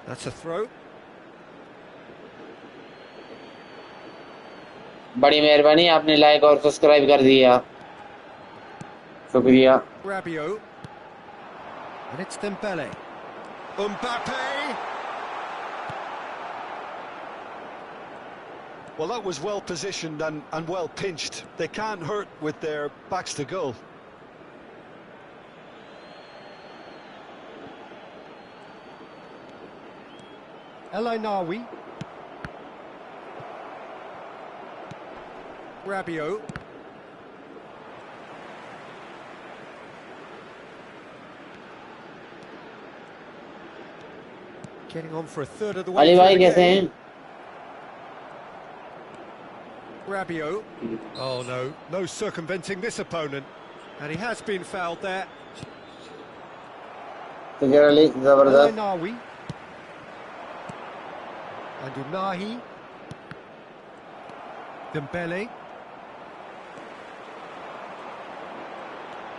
That's a throw. बड़ी मेहरबानी, आपने लाइक और सब्सक्राइब कर दिया. शुक्रिया. Rabiot. And it's Dembele. Mbappe. Well, that was well positioned and well pinched. They can't hurt with their backs to goal. El-Ainawi. Rabiot. Getting on for a third of the way Ali through भाई the कैसे game. हैं? Rabiot. Oh no, no circumventing this opponent. And he has been fouled there. Figure Ali जबरदस्त. Nawi. And Unahi. Dembele.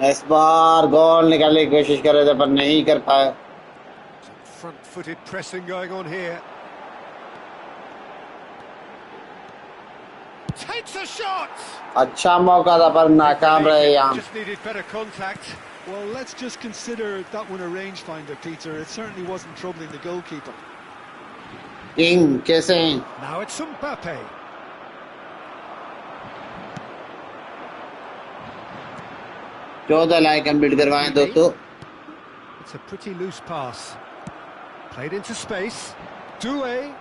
इस बार गोल निकालने की कोशिश कर रहे थे पर नहीं कर पाए. Front-footed pressing going on here. Takes a shot. अच्छा मौका था पर नाकाम रहे यहाँ. Just needed better contact. Well, let's just consider that one a rangefinder, Peter. It certainly wasn't troubling the goalkeeper. King कैसे हैं? Now it's Mbappe. चौदह लाइक कंप्लीट करवाएं दोस्तों. It's a pretty loose pass. Played into space. Doué.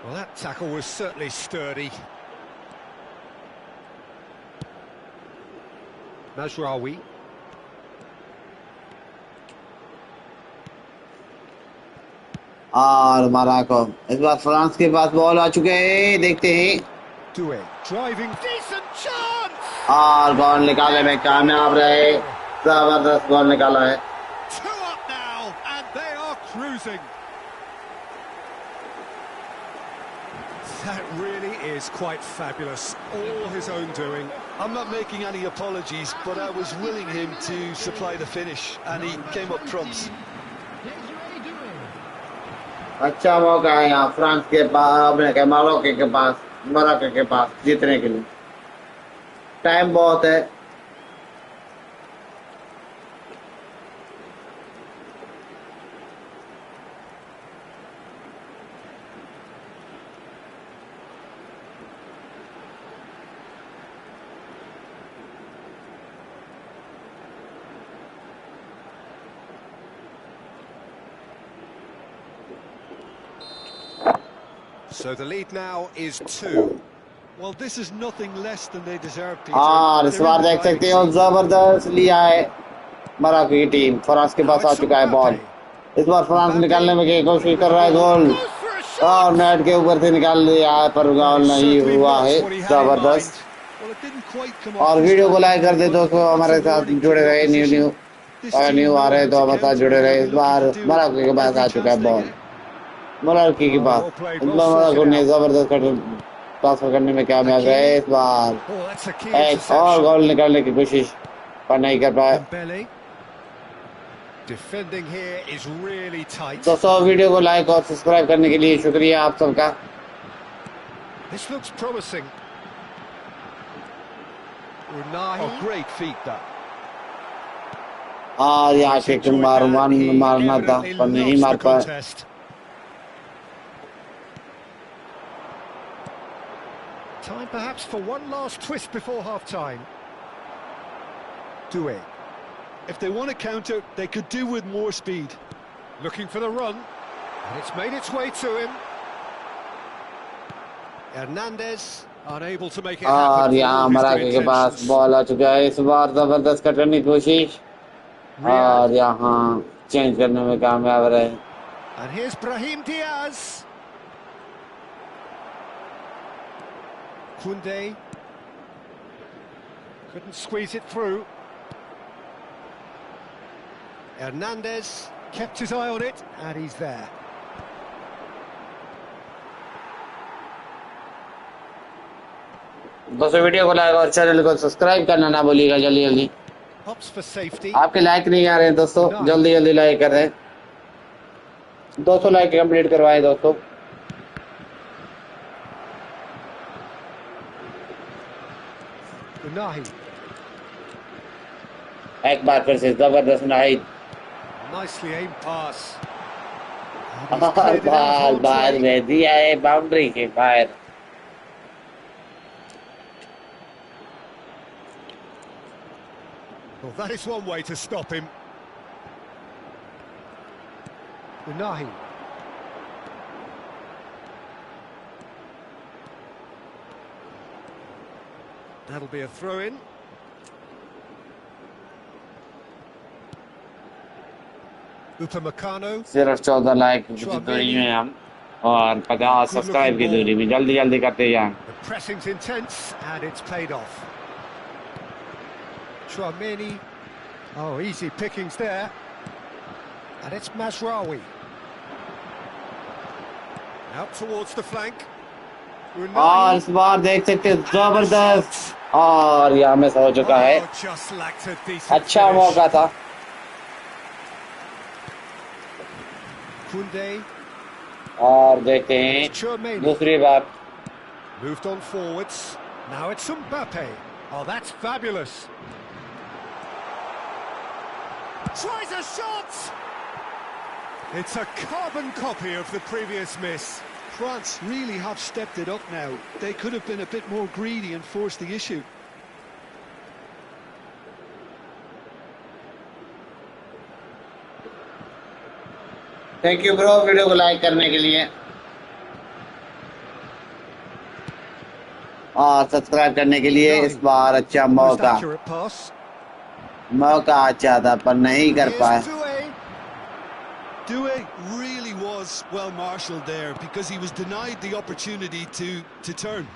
Well, that tackle was certainly sturdy. Mazraoui. और Morocco. इस बार France के पास ball आ चुके हैं. देखते हैं. Doué. Driving. Decent chance! और गोल निकालने में कामयाब रहे. जबरदस्त गोल निकाला है. 2 up now, and they are cruising. That really is quite fabulous. All his own doing. I'm not making any apologies, but I was willing him to supply the finish, and he came up trumps. Here's Ray doing. अच्छा मौका है यहाँ France के पास, Morocco के पास जीतने के लिए. Time बहुत है. So the lead now is 2. Well, this is nothing less than they deserve, Peter. और इस बार देख सकते हो जबरदस्त लिया है मोरक्को की टीम. फ्रांस के पास आ चुका है बॉल. इस बार फ्रांस निकालने में की कोशिश कर रहा है. गोल और नेट के ऊपर से निकाल लिया है पर गोल नहीं हुआ है. जबरदस्त. Well, it didn't quite come और off. वीडियो को लाइक कर दे दोस्तों. हमारे साथ जुड़े रहे. न्यू आ रहे तो हमारे साथ जुड़े रहे. इस बार मोरक्को के पास आ चुका है बॉल. मोरक्को के पास. इस बार मोरक्को ने जबरदस्त ट्रांसफर करने में कामयाब रहे. इस बार Oh, that's a key एक और गोल निकालने की कोशिश पर नहीं कर पाए. Dembele. Defending here is really tight. दोस्तों वीडियो को लाइक और सब्सक्राइब करने के लिए शुक्रिया आप सबका. This looks promising. Unahi. Oh, great feat that. और यहाँ से मारना था पर नहीं मार पाए. Time perhaps for one last twist before half-time. Doué. If they want to counter, they could do with more speed. Looking for the run. And it's made its way to him. Hernandez unable to make it happen. और यहाँ Morocco के पास ball आ चुका है. इस बार जबरदस्त कटने की कोशिश और यहाँ चेंज करने में कामयाब रहे. And here's Brahim Diaz. Koundé couldn't squeeze it through. Hernandez kept his eye on it, and he's there. दोस्तों वीडियो को लाइक और चैनल को सब्सक्राइब करना ना भूलिएगा. जल्दी जल्दी Opts for safety. आपके लाइक नहीं आ रहे हैं दोस्तों. जल्दी जल्दी लाइक कर रहे हैं. 200 लाइक कंप्लीट करवाए दोस्तों. Unahi. एक बार फिर से जबरदस्त नाहिद. Nicely aimed pass. बाल बाहर में दिया है बाउंड्री के बाहर. Well, that is one way to stop him. Unahi. That'll be a throw-in. Upamecano. सिर्फ 14 लाइक की दूरी में हम और 50 सब्सक्राइब की दूरी में जल्दी जल्दी करते जाएं. The pressing's intense and it's paid off. Chouameni. Oh, easy pickings there. And it's Mazraoui. Out towards the flank. और इस बार देख सकते हैं जबरदस्त और यहाँ मिस हो चुका है. Just lacked a decent अच्छा finish. मौका था. Koundé. और देखते हैं Chouameni. दूसरी बार. Moved on forwards. Now it's Mbappe. Oh, that's fabulous. Tries a shot. It's a carbon copy of the previous miss. France really have stepped it up now. They could have been a bit more greedy and forced the issue. Thank you bro video को like करने के लिए और subscribe करने के लिए. इस बार अच्छा मौका अच्छा था पर नहीं कर पाए. Doué really was well marshalled there because he was denied the opportunity to turn.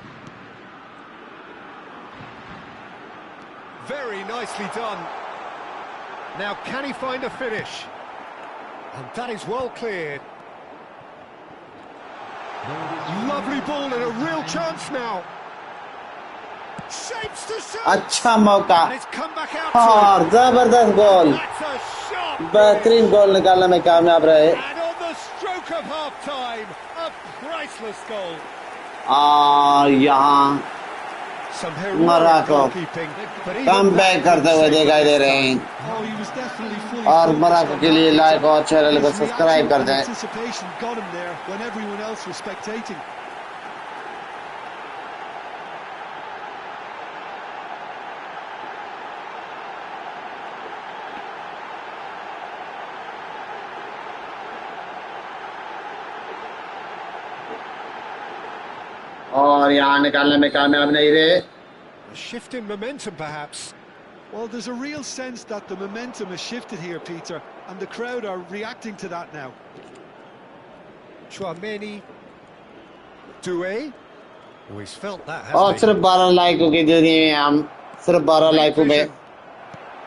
Very nicely done. Now can he find a finish? And that is well cleared. Lovely ball and a real chance now. Shapes to shoot. अच्छा मौका And it's come back out और जबरदस्त गोल. That's a shot. बेहतरीन गोल निकालने में कामयाब रहे. And on the stroke of half time, a priceless goal. और यहाँ Some heroic Morocco goalkeeping, but even come that back करते हुए दिखाई दे रहे हैं. Oh, he was definitely fully और focused मोरक्को on के लिए that. लाइक और चैनल को His सब्सक्राइब reaction कर and दें. anticipation got him there when everyone else was spectating. और यहाँ निकालने में कामयाब नहीं रहे. a shift in momentum perhaps. Well, there's a real sense that the momentum has shifted here, Peter, and the crowd are reacting to that now. Chouameni. Doué. Oh, he's felt that, और hasn't he? सिर्फ 12 लाइकों की दूरी में हम सिर्फ 12 लाइकों में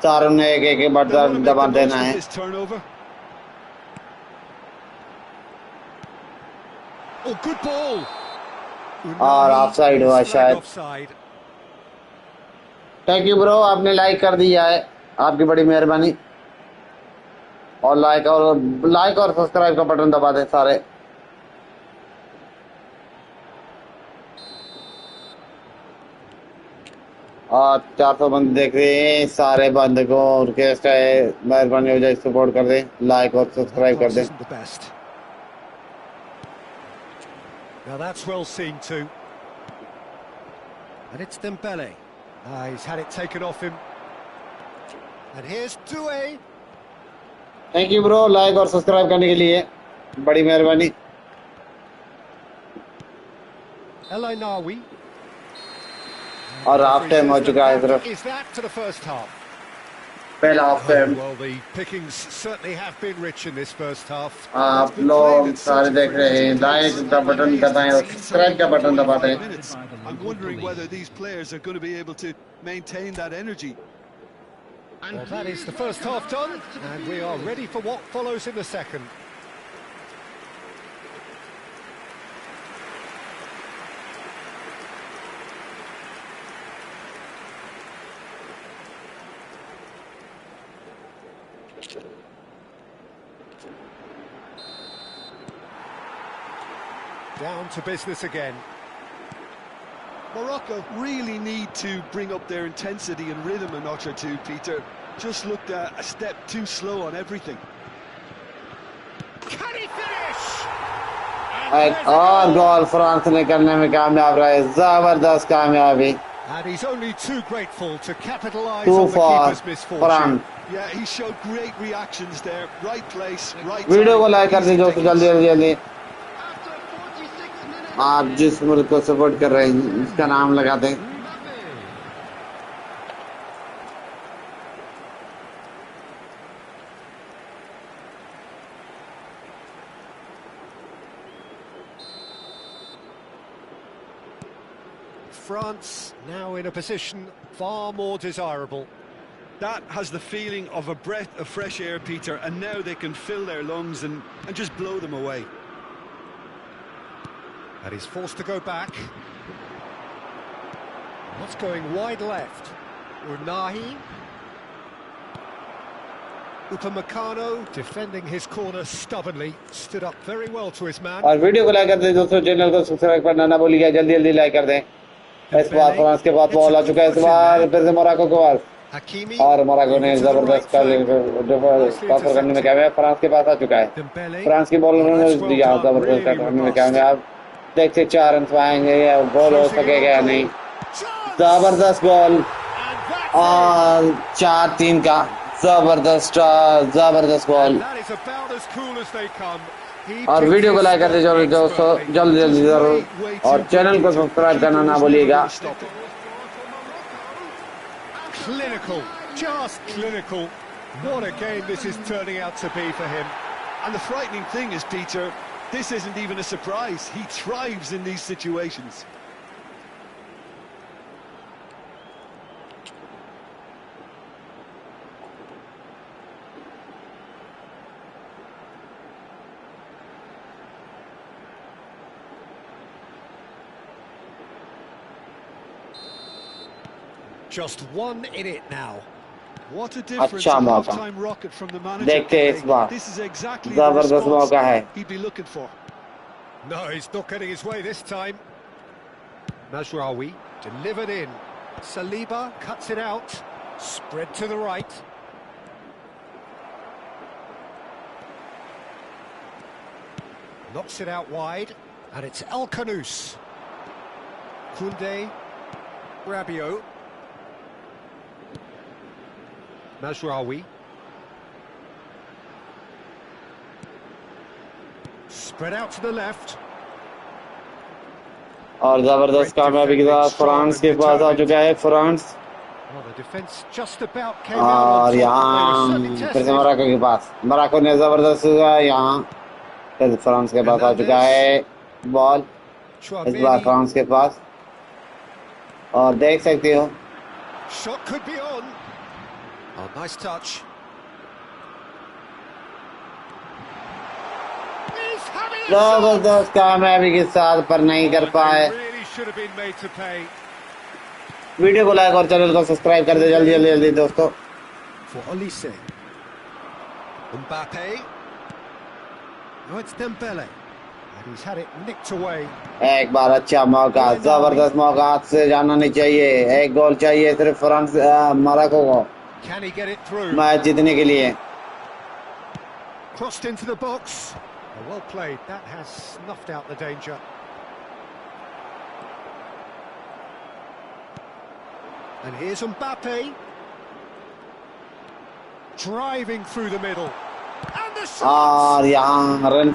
चारों ने एक बार They want to make दबा the देना most of है. this turnover. Oh, good ball. और Unai ऑफसाइड हुआ flagged शायद. offside. थैंक यू ब्रो आपने लाइक कर दिया है. आपकी बड़ी मेहरबानी. और लाइक और सब्सक्राइब का बटन दबा दें सारे. और 400 बंद देख रहे हैं. सारे बंद को रिक्वेस्ट है मेहरबानी हो जाए सपोर्ट कर दें. लाइक और सब्सक्राइब कर Pass दें. isn't the best. Now that's well seen too. And it's Dembele. He's had it taken off him. And here's Doué. Thank you bro like और सब्सक्राइब करने के लिए बड़ी मेहरबानी. El Ainaoui. और हाफ टाइम हो चुका है सिर्फ. Is that to the first half? पहला half time. Well, the pickings certainly have been rich in this first half. आप लोग सारे देख रहे हैं. लाइक का बटन दबाएं और सब्सक्राइब का बटन दबा दें. Minutes. I'm wondering whether these players are going to be able to maintain that energy. Well, that is the first half done, and we are ready for what follows in the second. Down to business again. Morocco really need to bring up their intensity and rhythm a notch or two, Peter. Just looked a step too slow on everything. Can he finish? एक और गोल France ने करने में कामयाब रहे. जबरदस्त कामयाबी. And he's only too grateful to capitalise 2 on the for keeper's misfortune. France. Yeah, he showed great reactions there. Right place, right video को time. लाइक कर दीजिए दोस्तों जल्दी जल्दी जल्दी. After 46 minutes, आप जिस मुल्क को सपोर्ट कर रहे हैं उसका नाम लगा दें. France now in a position far more desirable. That has the feeling of a breath of fresh air, Peter, and now they can fill their lungs and just blow them away. And he's forced to go back. What's going wide left? Unahi. Upamecano defending his corner stubbornly, stood up very well to his man. और video को like कर दें दोस्तों, channel को subscribe करना ना भूलिएगा, जल्दी जल्दी लाइक कर दें। इस बार फ्रांस के पास बॉल आ चुका है, इस बार फिर से मोरक्को के पास, और मोरक्को ने जबरदस्त काउंटर करने में कामयाब। फ्रांस के पास आ चुका है, फ्रांस की बॉलरों ने दिया जबरदस्त काउंटर करने में कामयाब। देखते 4 रन पाएंगे या गोल हो सकेगा या नहीं। जबरदस्त गोल और 4-3 का जबरदस्त गोल। और वीडियो को लाइक कर दीजिए दोस्तों, जल्दी जल्दी जरूर, और चैनल को सब्सक्राइब करना ना भूलिएगा। Clinical, just clinical. What a game this is turning out to be for him. And the frightening thing is, Peter, this isn't even a surprise. He thrives in these situations. Just one in it now. What a difference! अच्छा A मौका half-time rocket from the manager. देखते हैं इस बार, This is exactly the जबरदस्त मौका है। response he'd be looking for. No, he's not getting his way this time. Mazraoui delivered in. Saliba cuts it out. Spread to the right. Knocks it out wide. And it's El Kanous. Koundé. Rabiot. Mazraoui. Spread out to the left. और जबरदस्त कामयाबी के साथ France के पास आ चुका है France. और यहाँ फिर से मोरक्को के पास, मोरक्को ने जबरदस्त यहाँ फिर फ्रांस के पास आ चुका है बॉल, इस बार फ्रांस के पास, और देख सकते हो जबरदस्त कामयाबी के साथ पर नहीं कर पाए। वीडियो को लाइक और चैनल को सब्सक्राइब कर दे जल्दी जल्दी जल्दी दोस्तों। एक बार अच्छा मौका, जबरदस्त मौका, हाथ से जाना नहीं चाहिए, एक गोल चाहिए सिर्फ फ्रांस मोरक्को को मैच जीतने के लिए। Crossed into the box. Oh, well played. That has snuffed out the danger. And here's Mbappe. Driving through the middle. And the shot! और यहाँ रन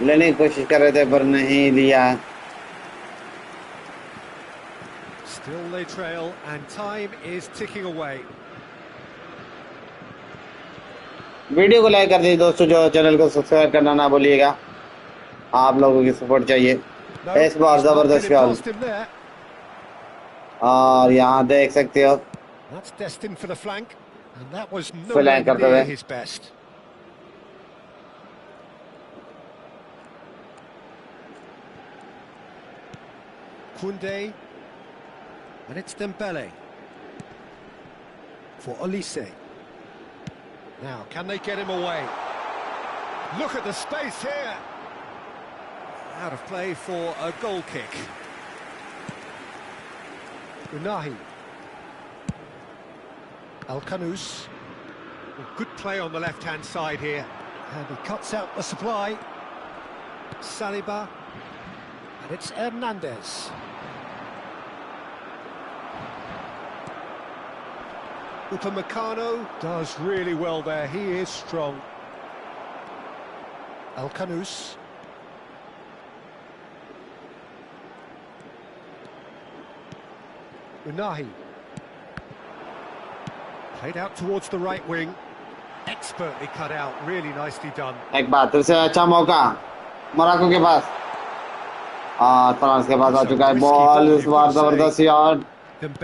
लेने की कोशिश कर रहे थे पर नहीं लिया। Still they trail and time is ticking away. Video को लाइक कर दीजिए दोस्तों, जो चैनल को सब्सक्राइब करना ना भूलिएगा, आप लोगों की सपोर्ट चाहिए। इस बार जबरदस्त गोल, और यहाँ देख सकते हो फ्लैंक करते हुए। Koundé, and it's Dembele for Olise. Now, can they get him away? Look at the space here. Out of play for a goal kick. Unahi. El Kanous. Good play on the left-hand side here. And he cuts out the supply. Saliba. And it's Hernandez. Upamecano does really well there. He is strong. El Kanous. Unahi. Played out towards the right wing. Expertly cut out. Really nicely done. एक बार फिर से अच्छा मौका Morocco के पास, और France के पास आ चुका है बॉल, इस बार जबरदस्त शॉट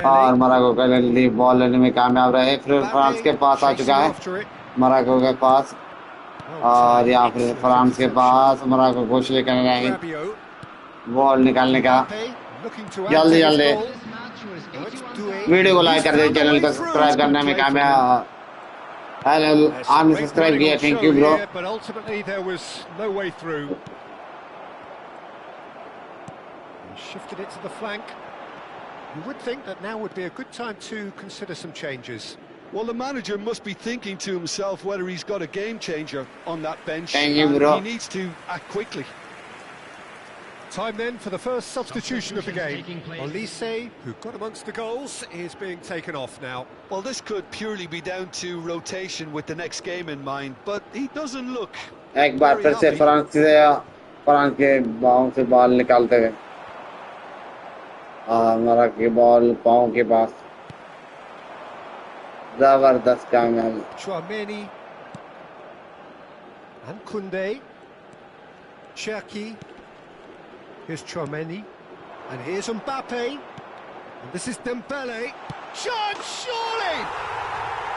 और मोरक्को का जल्दी बॉल लेने में कामयाब रहे। फिर फ्रांस के पास आ चुका है मोरक्को के पास और यहाँ फिर फ्रांस के पास मोरक्को कोशिश कर रहे हैं बॉल निकालने का। जल्दी जल्दी वीडियो को लाइक कर दे, चैनल को सब्सक्राइब करने में कामयाब। हेलो आपने सब्सक्राइब किया, thank you bro. But ultimately there was no way through. He shifted it to the flank. You would think that now would be a good time to consider some changes. Well, the manager must be thinking to himself whether he's got a game changer on that bench. Thank you, and bro. he needs to act quickly. Time then for the first substitution of the game. Olise, who got amongst the goals, is being taken off now. Well, this could purely be down to rotation with the next game in mind, but he doesn't look एक बार फिर से France के बाहों से ball निकालते हुए और Morocco की बॉल पाँव के पास, जबरदस्त कामयाबी। Chouameni and Koundé, Cherki. Here's Chouameni, and here's Mbappe, and this is Dembele. Shot, surely!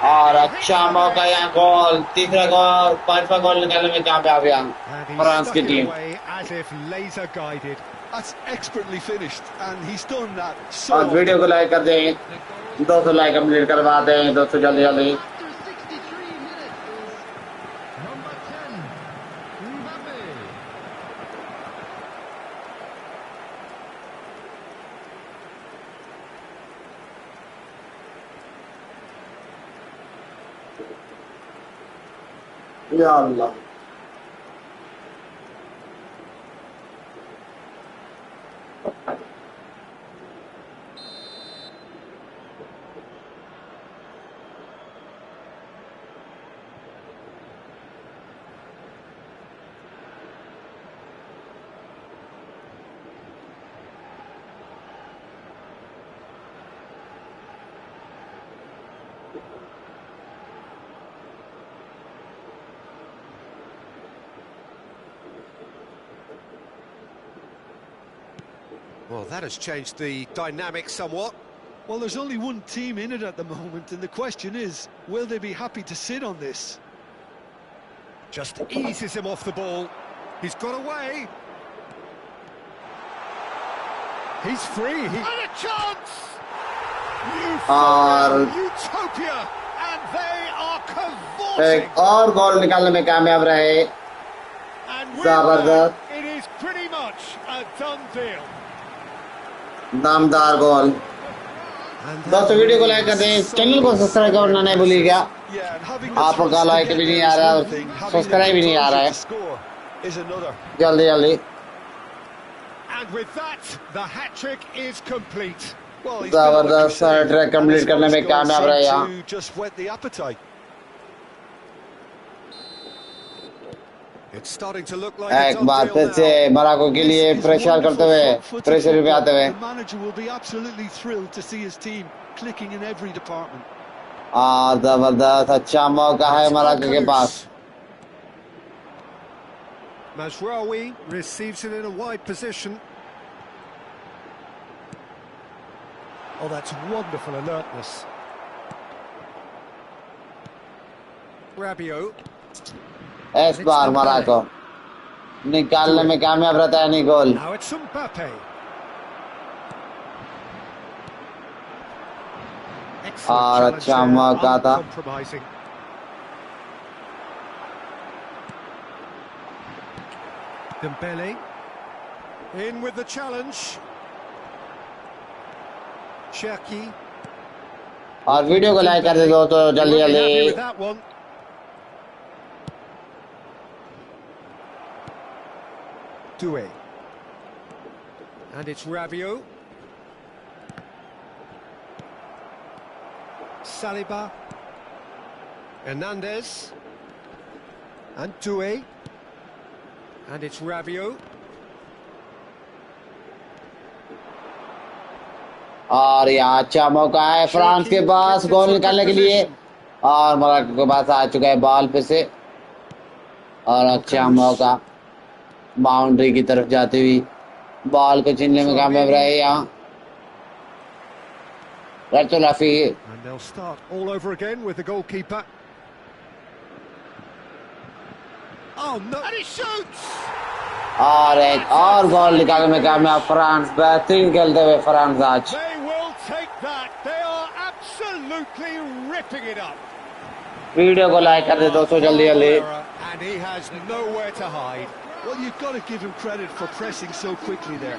और अच्छा मौका यहाँ गोल, तीसरा गोल, पांचवा गोल निकालने में कामयाब यहाँ फ्रांस की team. As if laser guided. That's expertly finished, and he's done that so. और वीडियो को लाइक कर दें, 200 लाइक कंप्लीट करवा दें दोस्तों, जल्दी जल्दी। After 63 minutes is number 10, Mbappe. या अल्लाह, Well, that has changed the dynamic somewhat. Well, there's only one team in it at the moment, and the question is, will they be happy to sit on this? Just eases him off the ball. He's got away. He's free. And a chance! Utopia! And they are cavorting. एक और गोल निकालने में कामयाब रहे। And with जबरदस्त, that, it is pretty much a done deal. दमदार गोल। दोस्तों video को लाइक कर दें, चैनल को सब्सक्राइब करना नहीं भूलिएगा। आपका लाइक भी नहीं आ रहा है, सब्सक्राइब भी नहीं आ रहा है, जल्दी जल्दी। And with that, the hat-trick is complete. जबरदस्त ट्रैक कंप्लीट करने में कामयाब रहे यहाँ। It's starting to look like एक बार फिर से मोरक्को के लिए प्रेशर करते हुए, प्रेशर पे आते हुए। जबरदस्त अच्छा मौका है मोरक्को के पास। Mazraoui receives it in a wide position. Oh, that's wonderful alertness. Rabiot. इस बार मोरक्को निकालने में कामयाब रहता है नहीं गोल। Now it's Mbappe. और अच्छा मौका था। Dembele in with the challenge. Cherki. और वीडियो को लाइक कर दे दो तो जल्दी जल्दी। Doué. And it's Rabiot. Saliba. Hernandez. And Doué. And it's Rabiot. और यहाँ अच्छा मौका है फ्रांस के पास गोल निकालने के लिए और मोरक्को के पास आ चुका है बॉल पे से और अच्छा मौका बाउंड्री की तरफ जाती हुई बॉल को छीनने में कामयाब रहे यहाँ रतुलाफी And they'll start all over again with the goalkeeper. Oh no! And he shoots! और एक और गोल निकालने में कामयाब फ्रांस बेहतरीन खेलते हुए फ्रांस आज They will take that. They are absolutely ripping it up. Video को लाइक कर दे दोस्तों जल्दी जल्दी And he has nowhere to hide. Well, you've got to give him credit for pressing so quickly there.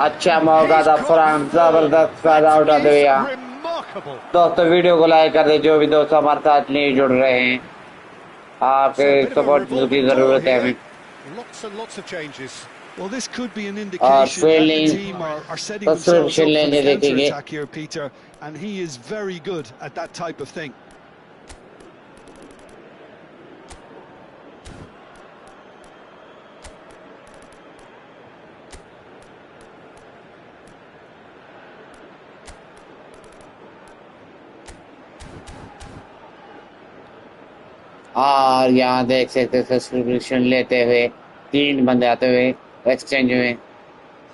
अच्छा मौका था France जबरदस्त फायदा उठाते हुए यहाँ Remarkable. दोस्तों वीडियो को लाइक कर दे जो भी दोस्त हमारे साथ नहीं जुड़ रहे हैं आपके सपोर्ट की जरूरत है हमें Lots and lots of changes. Well, this could be an indication that the team are setting themselves up for the counter-attack here, Peter, and he is very good at that type of thing. और यहाँ देख सकते substitution लेते हुए 3 बंदे आते हुए exchange में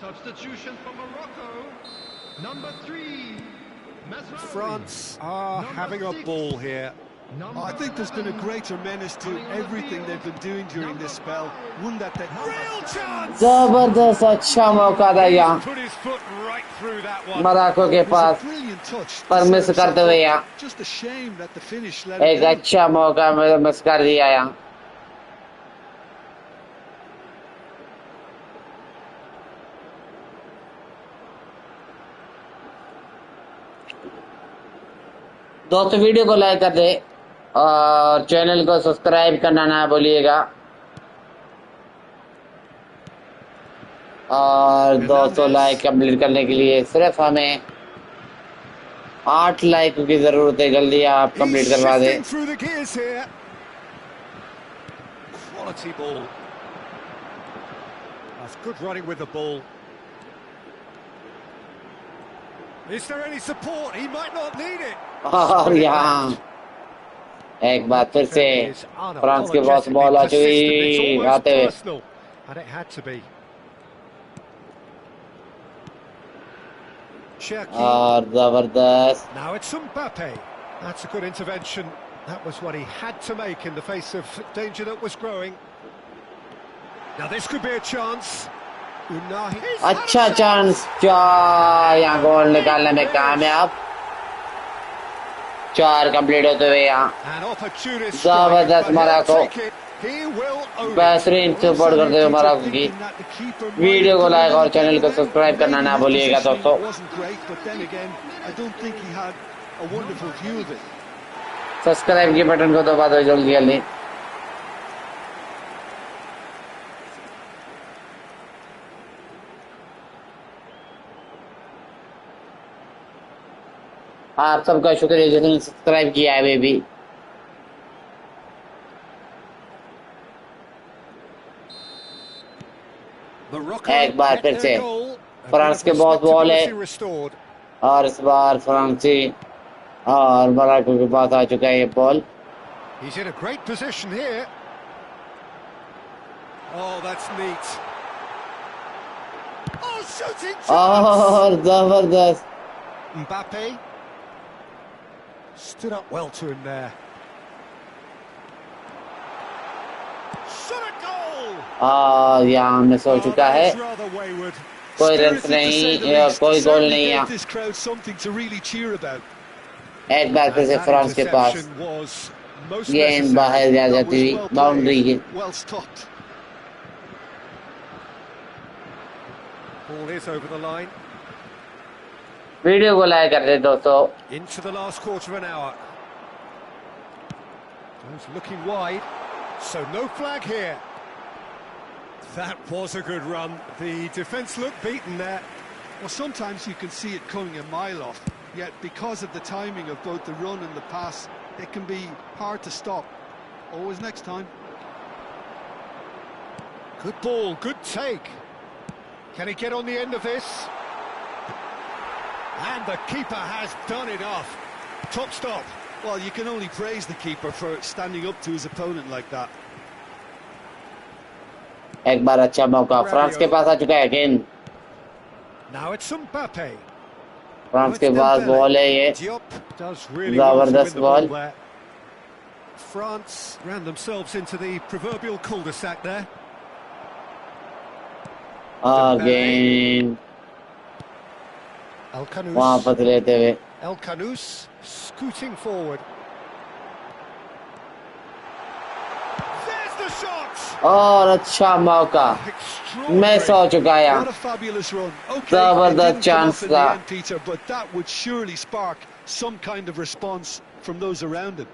Substitution for Morocco. Number 3. Mazraoui. France are having a ball here. I think there's been a greater menace to everything they've been doing during this spell. One that they... Real chance! जबरदस्त अच्छा मौका था यहाँ Put his foot right through that one. Morocco के पास Brilliant touch. पर miss करते हुए यहाँ Just a shame that the finish let एक him down. अच्छा मौका मिस कर दिया यहाँ दोस्तों वीडियो को लाइक कर दे और चैनल को सब्सक्राइब करना ना भूलिएगा और 200 लाइक कंप्लीट करने के लिए सिर्फ हमें 8 लाइक की जरूरत है जल्दी आप कंप्लीट करवा दें Shifting through the gears here. Quality ball. That's good running with the ball. Is there any support? He might not need it. और यहाँ एक बार फिर से फ्रांस के पास बॉल आ चुकी आते हुए And it had to be. और जबरदस्त Now it's Mbappe. That's a good intervention. That was what he had to make in the face of danger that was growing. Now this could be a chance. Unahi. अच्छा chance यहाँ गोल निकालने में कामयाब 4 complete होते हुए यहाँ An opportunist जबरदस्त strike, but Morocco he'll take it. He will own it. बेहतरीन सपोर्ट करते हुए मोरक्को की वीडियो को लाइक और चैनल को सब्सक्राइब करना ना भूलिएगा दोस्तों सब्सक्राइब के बटन को दबा दो जल्दी जल्दी आप सबका शुक्रिया जिन्होंने सब्सक्राइब किया है बेबी एक बार फिर से फ्रांस के बहुत बॉल है और इस बार फ्रांसी और मोरक्को के पास आ चुका है ये ball He's in a great position here. Oh, that's neat. Oh, shooting chance. और जबरदस्त Mbappe stood up well to him there. Shot a goal. यहाँ मिस हो चुका है It's rather wayward. कोई रन नहीं कोई गोल नहीं है This crowd something to really cheer about. एक बार फिर से That फ्रांस के पास interception was most गेंद necessary. बाहर जा That जाती was हुई well बाउंड्री की played, well stopped. Ball is over the line. Video को लाइक कर दे दोस्तों Into the last quarter of an hour. Goes looking wide, so no flag here. That was a good run. The defence looked beaten there. Well, sometimes you can see it coming a mile off, yet because of the timing of both the run and the pass, it can be hard to stop. Always next time. Good ball, good take. Can he get on the end of this? And the keeper has done enough. Top stop. Well, you can only praise the keeper for standing up to his opponent like that. एक बार अच्छा मौका France के पास आ चुका है again. Now it's Mbappe. France के पास ball है ये, Diop does really well to जबरदस्त win the ball ball. there. France ran themselves into the proverbial cul-de-sac there. Again El वहां Khanous. पर लेते हुए El Khanous scooting forward. There's the shot. और अच्छा मौका मिस हो चुका है What यहाँ। a fabulous run. Okay, it जबरदस्त didn't come chance off in the था। end, Peter, but that would surely spark some kind of response from those around him.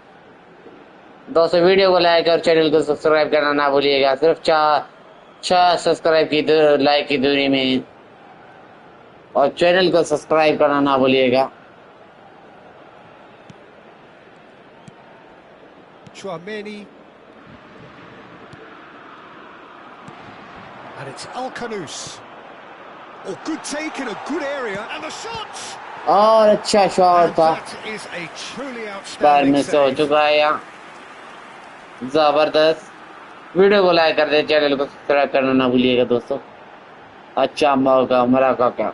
दोस्तों वीडियो को लाइक और चैनल को सब्सक्राइब करना ना भूलिएगा। सिर्फ चार सब्सक्राइब की लाइक की दूरी में, और चैनल को सब्सक्राइब करना ना भूलिएगा। Chouameni. And it's El Khanous. Oh, good take in a good area. And the shot! और अच्छा शॉट And था, that is a truly पर outstanding मिस हो save. चुका है यहाँ। जबरदस्त। वीडियो को लाइक कर दे, चैनल को सब्सक्राइब करना ना भूलिएगा दोस्तों। अच्छा मौका मोरक्को का,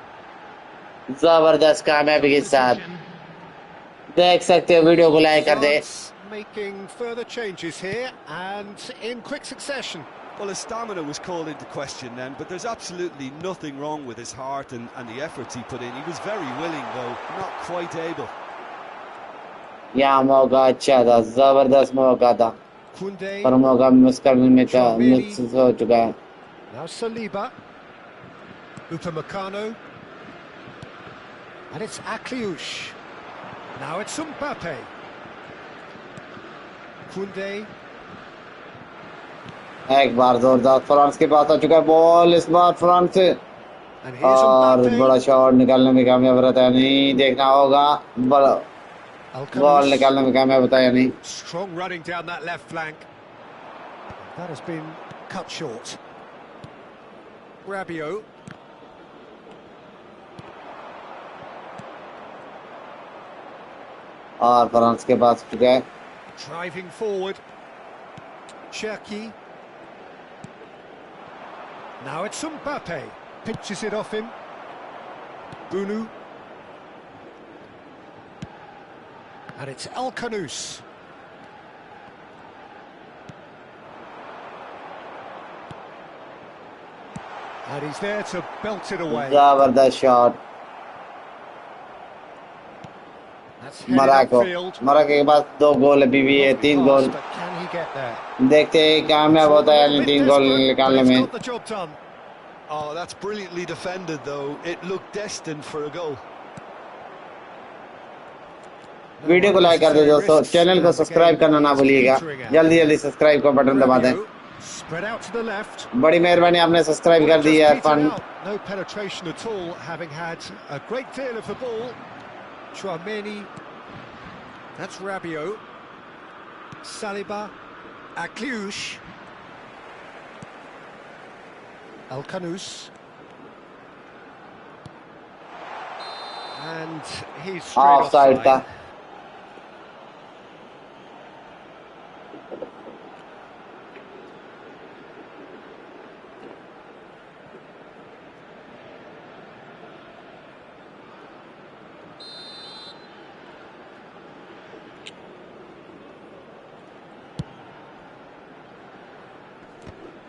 जबरदस्त कामयाबी के साथ। देख सकते हो, वीडियो को लाइक कर दे। France making further changes here and in quick succession. Well, his stamina was called into question then, but there's absolutely nothing wrong with his heart and the efforts he put in. He was very willing, though, not quite able. यहाँ मौका अच्छा था, जबरदस्त मौका था, Koundé. पर मौका miss करने में मिस हो चुका है। Now Saliba. Upamecano. And it's Akliouche. Now it's Mbappe. Koundé. एक बार जोरदार फ्रांस के पास आ चुका है बॉल, इस बार फ्रांस से, And here's और बड़ा Mbappe. शॉट निकालने में कामयाब रहता है नहीं, देखना होगा। बड़ा El बॉल Khanous. निकालने में कामयाब होता है नहीं। Strong running down that left flank. That has been cut short. Rabiot. और फ्रांस के पास चुका है। Driving forward. Cherki. Now it's Mbappe. Pinches it off him. Bunu. And it's El Khanous. And he's there to belt it away. जबरदस्त shot. That's headed Morocco upfield. Morocco के पास 2 गोल अभी भी है, 3 गोल। But can he get there? देखते हैं कामयाब होता है या नहीं 3 गोल निकालने में। Got the job done. Oh, that's brilliantly defended, though. It looked destined for a goal. Video को लाइक कर दे दोस्तों, चैनल को सब्सक्राइब करना ना भूलिएगा। जल्दी जल्दी सब्सक्राइब का बटन दबा दें। Spread out to the left. बड़ी मेहरबानी, आपने सब्सक्राइब कर दी है। Fun No penetration at all, having had a great deal of the ball. Chouameni. That's Rabiot. Saliba. Akliouche. El Khanous. And he's straight offside था। offside.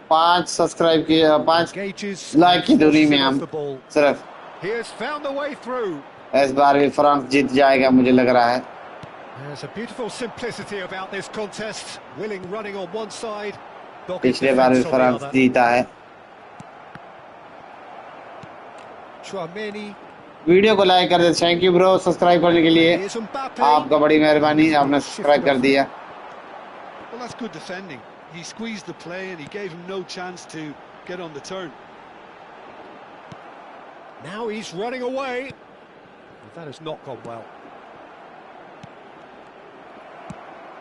पांच subscribe की 5 Engages like की and दूरी में forces it हम off the ball. सिर्फ। He has found the way through. इस बार भी फ्रांस जीत जाएगा मुझे लग रहा है। There's a beautiful simplicity about this contest. Willing running on one side, dogged पिछले बार भी defence on the France other. जीता है। Chouameni. वीडियो को लाइक कर दे। थैंक यू ब्रो सब्सक्राइब करने के लिए, Here's Mbappe. आपका बड़ी मेहरबानी, आपने सब्सक्राइब कर दिया। Well, that's good defending. He squeezed the play and he gave him no chance to get on the turn. Now he's running away. That has not gone well.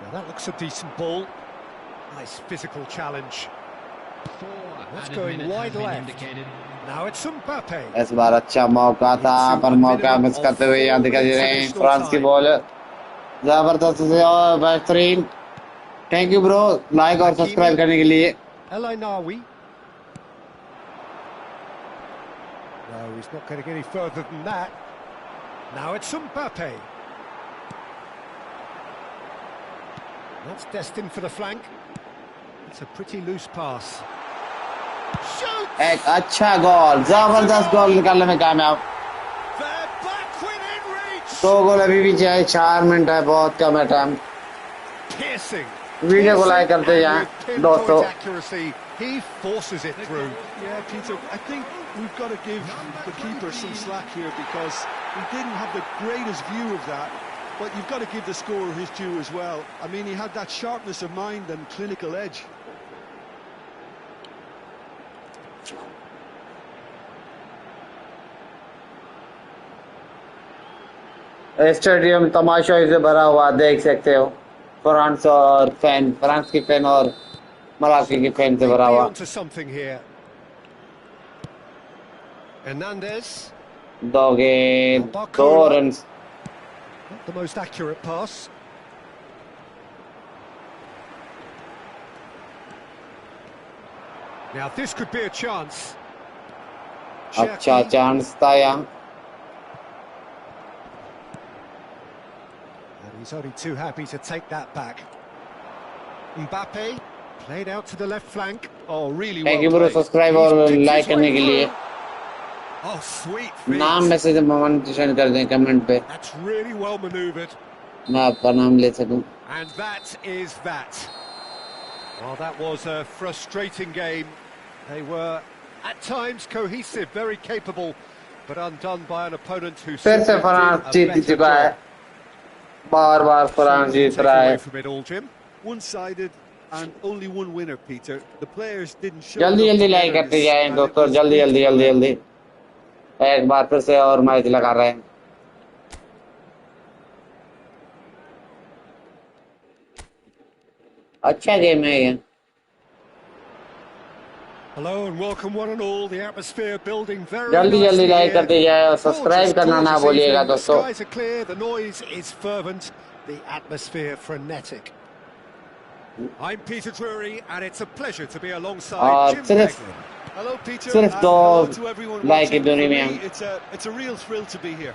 Now that looks a decent ball. Nice physical challenge. That's going wide left. Now it's Mbappe. इस बार अच्छा मौका था, पर मौका miss करते हुए यहाँ दिखाई दे रहे हैं फ्रांस की बॉल। जबरदस्त और बेहतरीन। थैंक यू ब्रो लाइक और सब्सक्राइब करने के लिए। El Ainaoui. No, he's not getting any further than that. Now it's Mbappe. That's destined for the flank. It's a pretty loose pass. Shoot! एक अच्छा गोल, जबरदस्त गोल निकालने में कामयाब। They're back within reach. 2 गोल अभी भी चाहिए, 4 मिनट है, बहुत कम है टाइम। Piercing. वीडियो को लाइक करते जाएं दोस्तों। Accuracy. He forces it through. Yeah, Peter, I think we've got to give the keeper some slack here because he didn't have the greatest view of that. But you've got to give the scorer his due as well. I mean, he had that sharpness of mind and clinical edge. Stadium तमाशाई से भरा हुआ देख सकते हो। France की fan और Morocco की फैन से भरा हुआ। Hernandez. 2 run. Not the most accurate pass. Now this could be a chance. अच्छा चांस था यहाँ। And he's only too happy to take that back. Mbappe played out to the left flank. Oh, really Thank well you bro, played. Subscribe और like करने के लिए। Oh, sweet. नाम message mention कर दें कमेंट पे। That's really well manoeuvred. मैं आपका नाम ले सकूं। And that is that. Well, that was a frustrating game. They were at times cohesive, very capable, but undone by an opponent who फिर से फ्रांस जीत चुका है। बार-बार फ्रांस जीत रहा है। One-sided and only one winner, Peter. The players didn't show. जल्दी like करते जाएं दोस्तों, जल्दी। एक बार फिर से और मैच लगा रहे हैं। अच्छा गेम है ये। Hello and welcome one and all. The atmosphere building very जल्दी लाइक करते जाएं और सब्सक्राइब करना ना भूलिएगा दोस्तों। The skies are clear, the noise is fervent, the atmosphere frenetic. I'm Peter Drury and it's a pleasure to be alongside Jim Beglin. Hello, Peter. सिर्फ hello to everyone like की watching. दूरी For में me, it's a real thrill to be here.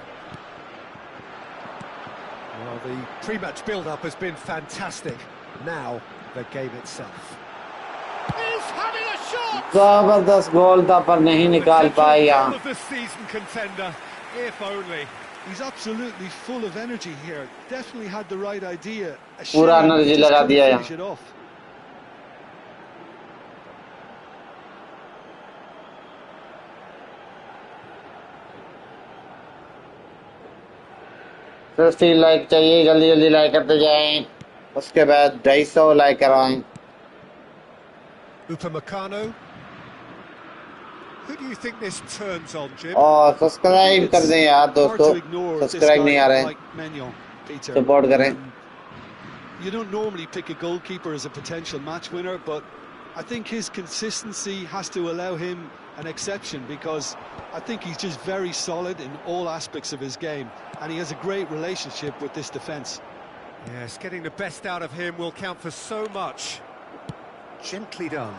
Well, the pre-match build-up has been fantastic. Now, the game itself. He's having a shot! जबरदस्त गोल था पर नहीं निकाल पाया। Of the season contender, if only. He's absolutely full of energy here. Definitely had the right idea. पूरा energy लगा दिया यहाँ। Finish it off. फिर लाइक चाहिए, जल्दी लाइक करते जाएं। उसके बाद 250 लाइक करवाएं। Upamecano. Who do you think this turns on, Jim? और सब्सक्राइब कर दें यार दोस्तों, सब्सक्राइब नहीं आ रहे, सपोर्ट करें। You don't normally pick a goalkeeper as a potential match winner, but I think his consistency has to allow him an exception because I think he's just very solid in all aspects of his game and he has a great relationship with this defence. Yes, getting the best out of him will count for so much. Gently done.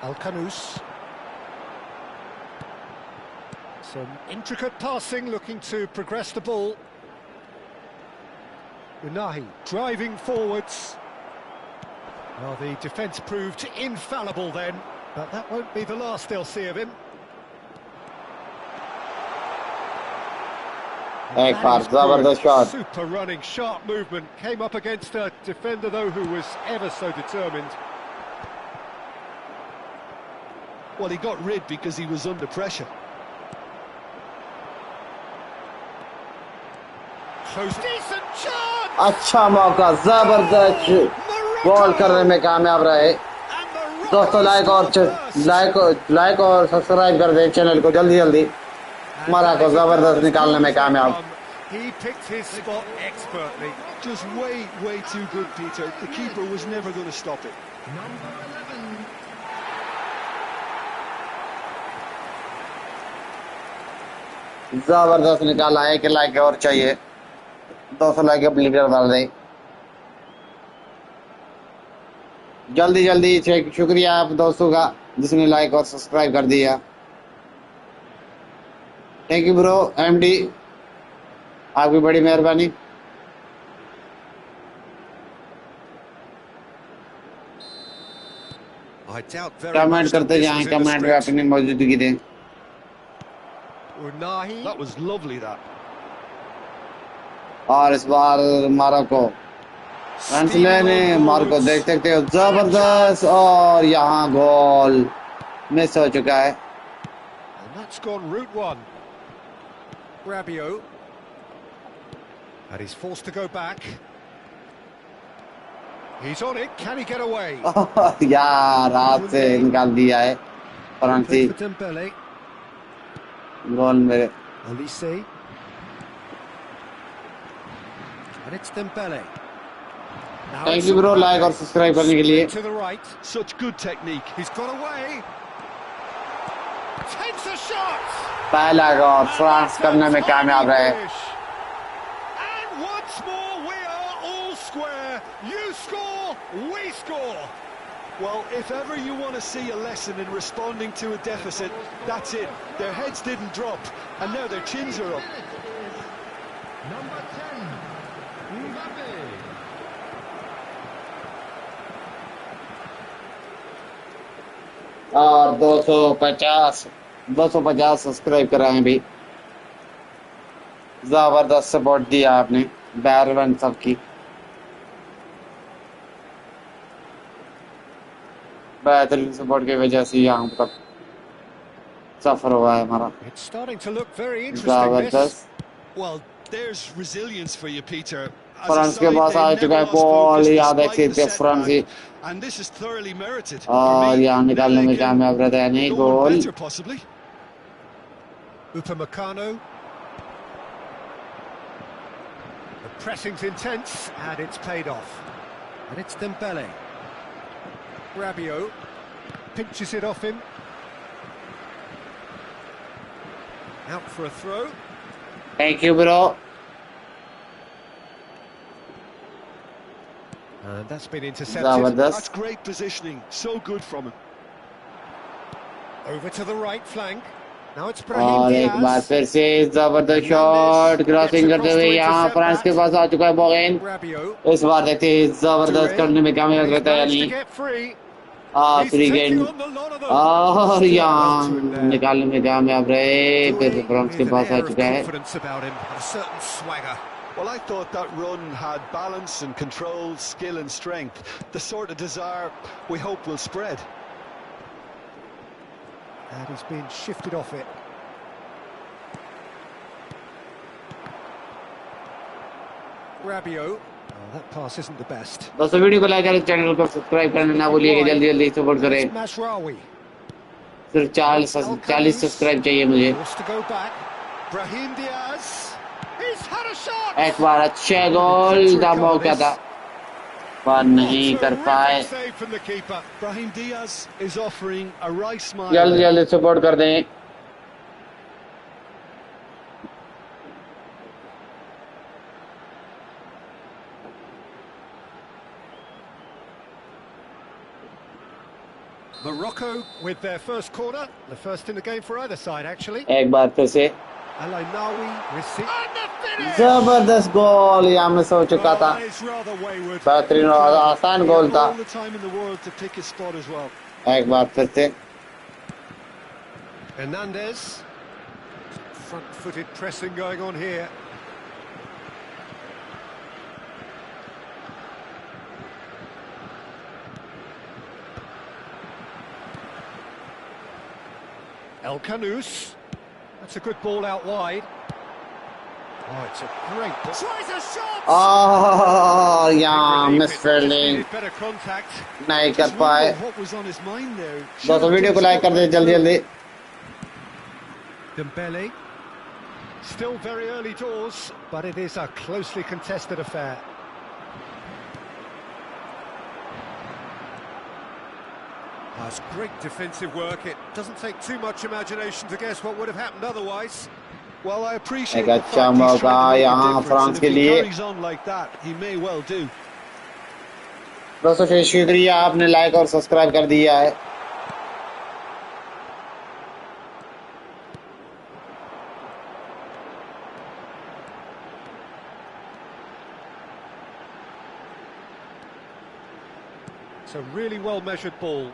Alcanus. Some intricate passing, looking to progress the ball. Unahi driving forwards. Well, the defence proved infallible then, but that won't be the last they'll see of him. Super running, sharp movement. Came up against a defender, though, who was ever so determined. Well, he got rid because he was under pressure. Close. Decent chance! अच्छा मौका, जबरदस्त गोल करने में कामयाब रहे दोस्तों। Like और subscribe कर दें चैनल को जल्दी। मोरक्को जबरदस्त निकालने में कामयाब। He picked his spot expertly. Just way too good, Peter. The keeper was never going to stop it. Number 11. जबरदस्त निकाला है कि लाइक और चाहिए, 200 लाइक अब लीडर डाल दें जल्दी। शुक्रिया आप दोस्तों का जिसने लाइक और सब्सक्राइब कर दिया। थैंक यू ब्रो एमडी, आपकी बड़ी मेहरबानी। I doubt very comment much that करते this जाएं, was in the कमेंट में script. अपनी मौजूदगी दें। Unahi. That was lovely, that. और इस बार मोरक्को रन लेने, मोरक्को देख सकते हो जबरदस्त, और यहाँ गोल मिस हो चुका है। And that's gone route one. Rabiot. And he's forced to go back. He's on it. Can he get away? यार हाथ से निकाल दिया है फ्रांसी। For Dembele. गोल मेरे। Olise. And it's Dembele. Now thank it's you bro Mbappe. Like और subscribe करने के लिए। To the right. Such good technique. He's got away. Takes a shot. पहला गोल फ्रांस करने में कामयाब रहे। And once more we are all square. You score, we score. Well, if ever you want to see a lesson in responding to a deficit, that's it. Their heads didn't drop, and now their chins are up. Number 10, Mbappe. और 250 subscribe कराएं भी। जबरदस्त support दिया आपने बैरवन सबकी। बेहतरीन support की वजह से यहाँ तक सफर हुआ है हमारा। It's starting to look very interesting, this. जबरदस्त। Well, there's resilience for you, Peter. As a France के side, पास आ they've चुका never है lost बॉल, focus यहाँ देख despite सकते the हैं फ्रांसी, setback, and this is thoroughly merited. और For me, यहाँ now निकालने they में can कामयाब रहता है नहीं go on goal. better, possibly. Upamecano. The pressing's intense, and it's paid off. And it's Dembele. Rabiot pinches it off him. Out for a throw. Thank you bro. And that's been intercepted. जबरदस्त। That's great positioning. So good from him. Over to the right flank. Now it's और Brahim एक बार Diaz. फिर से जबरदस्त shot crossing करते हुए यहाँ France के पास आ चुका है बोगेन। Rabiot. इस बार देखते हैं जबरदस्त करने में कामयाब He's रहता है managed to यानी। get free. He's free taking गेंद on the lot of them. और Still यहाँ well to him there. निकालने में कामयाब रहे। फिर से फ्रांस के With an pass uh air of चुका है। confidence about him, a certain swagger. Well, I thought that run had balance and control, skill and strength. The sort of desire we hope will spread. And he's been shifted off it. Rabiot. Oh, that pass isn't the best. दोस्तों video को like करें, channel को subscribe करना ना भूलिएगा, जल्दी जल्दी support करें। It's Mazraoui. सिर्फ 40 सब्सक्राइब चाहिए मुझे। Forced to go back. Brahim Diaz. He's had a shot. एक बार अच्छा गोल का मौका था पर नहीं कर पाए। Terrific save from the keeper. Brahim Diaz is offering a right smile. जल्दी जल्दी सपोर्ट कर दें। Morocco with their first corner, the first in the game for either side actually. एक बार फिर से Al-Ainawi receives. And the finish! जबरदस्त गोल यहाँ miss हो चुका था। Oh, it's rather wayward. बेहतरीन और आसान गोल था। All the time in the world to pick his spot as well. एक बार फिर से Hernandez. Front-footed pressing going on here. El Canous. That's a good ball out wide. Oh, it's a great ball. Tries a shot! और यहाँ Relief, miss it fielding needed better contact. नहीं कर Just पाए। wonder what was on his mind there. दोस्तों video को like कर दें जल्दी जल्दी। Dembele. Still very early doors, but it is a closely contested affair. That's great defensive work. It doesn't take too much imagination to guess what would have happened otherwise. Well, I appreciate एक the अच्छा fact he's मौका trying to make a यहाँ difference, France and के if he लिए। carries on like that, he may well do. दोस्तों शुक्रिया, आपने like और सब्सक्राइब कर दिया है। It's a really well-measured ball.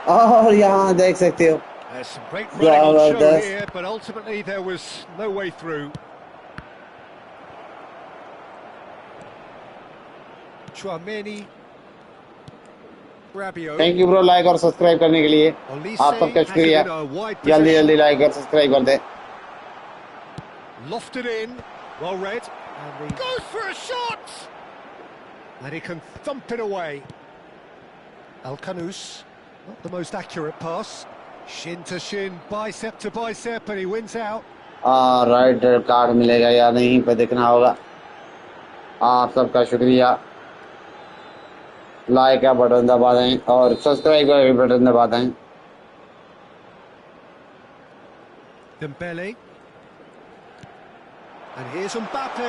और यहाँ देख सकते हो There's some great running on show जबरदस्त here, but ultimately there was no way through. Chouameni, Rabiot. Thank you bro like और सब्सक्राइब करने के लिए आप Olise सबका has it शुक्रिया in a wide जल्दी position. जल्दी लाइक और सब्सक्राइब कर दे Lofted in, well read. And he goes for a shot! And he can thump it away. Al-Kanous, not the most accurate pass. Shin to shin, bicep to bicep, and he wins out. Right card मिलेगा या नहीं पे देखना होगा आप सबका शुक्रिया like का बटन दबा दें और सब्सक्राइब का भी बटन दबा दें Dembele. And here's Mbappe.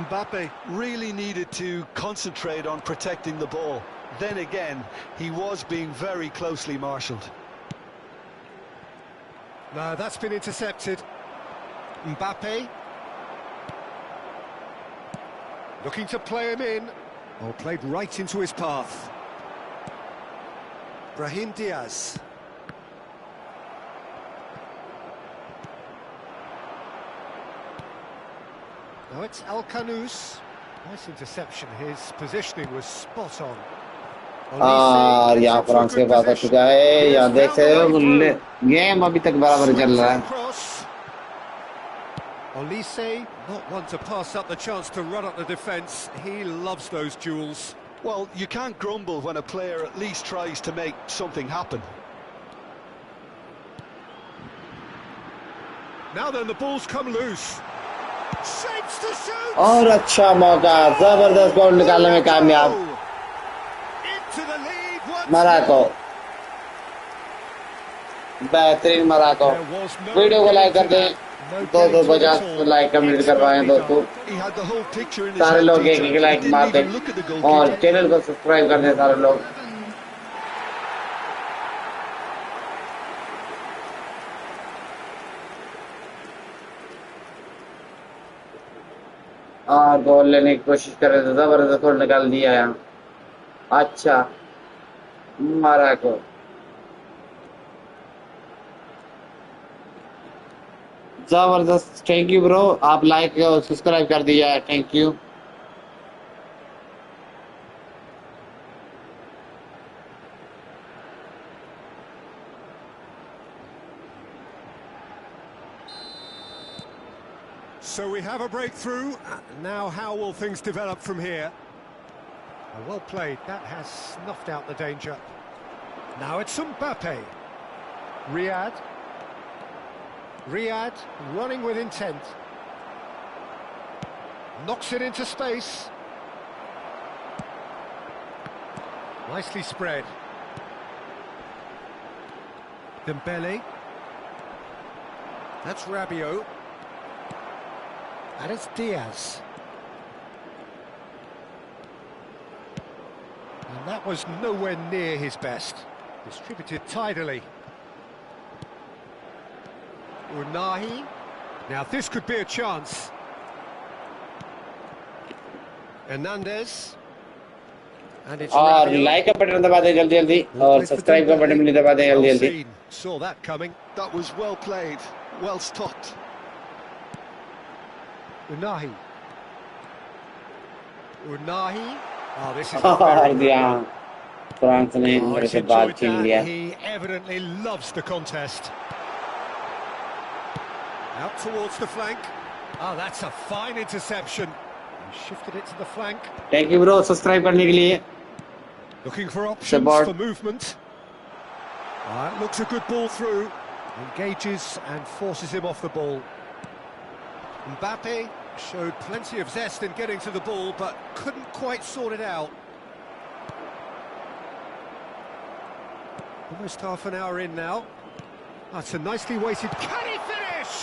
Mbappe really needed to concentrate on protecting the ball. Then again, he was being very closely marshalled. No, that's been intercepted. Mbappe. Looking to play him in. Oh, played right into his path. Brahim Diaz. Now it's Al-Kanous. Nice interception. His positioning was spot on. और यहाँ France के पास आ चुका है यहाँ देख सकते हो game अभी तक बराबर चल रहा है Olise, not one to pass up the chance to run up the defence. He loves those duels. Well, you can't grumble when a player at least tries to make something happen. Now then, the ball's come loose. Shapes to shoot! और अच्छा मौका जबरदस्त गोल निकालने में कामयाब Into the lead once Morocco बेहतरीन Morocco video को like कर दें 250 लाइक कमेंट करवाएं दोस्तों He had the whole picture in his सारे head, लोग didn't एक he? लाइक He मार didn't दें even look at the और goalkeeper. चैनल को सब्सक्राइब कर दें सारे लोग और गोल लेने की कोशिश कर रहे थे जबरदस्त गोल निकाल दिया यहाँ अच्छा मोरक्को जबरदस्त थैंक यू ब्रो आप लाइक और सब्सक्राइब कर दिया है thank you So we have a breakthrough. Now how will things develop from here? Well played. That has snuffed out the danger. Now it's Mbappe. Riyad. Riyad running with intent. Knocks it into space. Nicely spread. Dembele. That's Rabiot. And it's Diaz. And that was nowhere near his best. Distributed tidily. Unahi. Now this could be a chance. Hernandez. And it's और Rabiot. Like का button दबा दें जल्दी जल्दी और subscribe का button भी दबा दें जल्दी Well जल्दी seen. Saw that coming. That was well played, well stopped. Unahi. Unahi. Oh, this is not और very good. दिया फ्रांस ने Oh, मेरे he's से बात enjoyed छीन that. लिया He evidently loves the contest. Out towards the flank. Oh, that's a fine interception. He shifted it to the flank. Thank you bro subscribe करने के लिए Looking for options Support. for movement. It looks a good ball through. Engages and forces him off the ball. Mbappe showed plenty of zest in getting to the ball, but couldn't quite sort it out. Almost half an hour in now. That's a nicely weighted. Can he finish?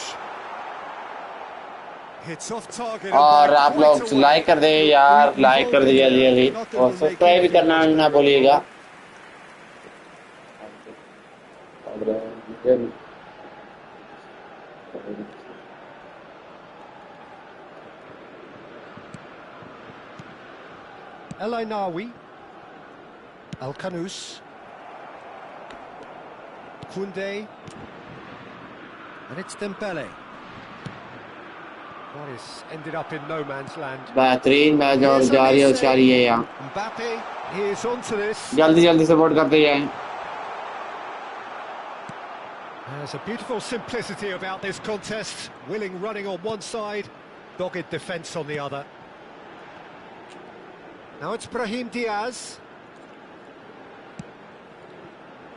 Hits off target. and और by आप quite लोग a way. Like कर दें यार like कर दिया जल्दी जल्दी और सब्सक्राइब भी करना ना भूलिएगा El Ainawi. Al Kanous. Koundé. And it's Dembele. Well, he's ended up in no man's land. बेहतरीन मैच और Here's जारी और Olise. जारी है यहाँ Mbappe, he is onto this. जल्दी सपोर्ट करते जाएं There's a beautiful simplicity about this contest. Willing running on one side, dogged defence on the other. Now it's Brahim Diaz.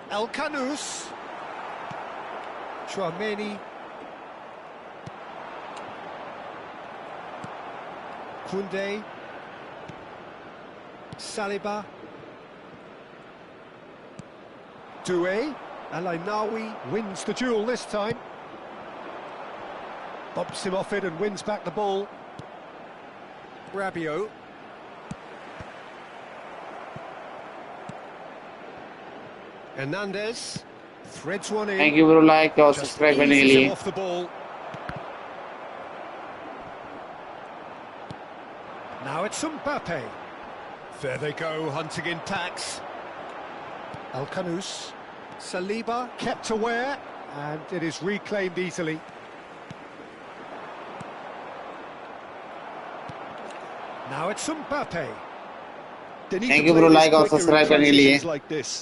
El Kanous. Chouameni. Koundé. Saliba. Doué. El Ainawi wins the duel this time. Bumps him off it and wins back the ball. Rabiot. Hernandez threads one in. Thank you bro like और Just subscribe करने के eases him लिए off the ball. Now it's Mbappe. There they go, hunting in packs. El Kanous. Saliba kept aware, and it is reclaimed easily. Now it's Mbappe. They need Thank to you, play bro. this Like और quicker in subscribe करने के लिए transitions like this.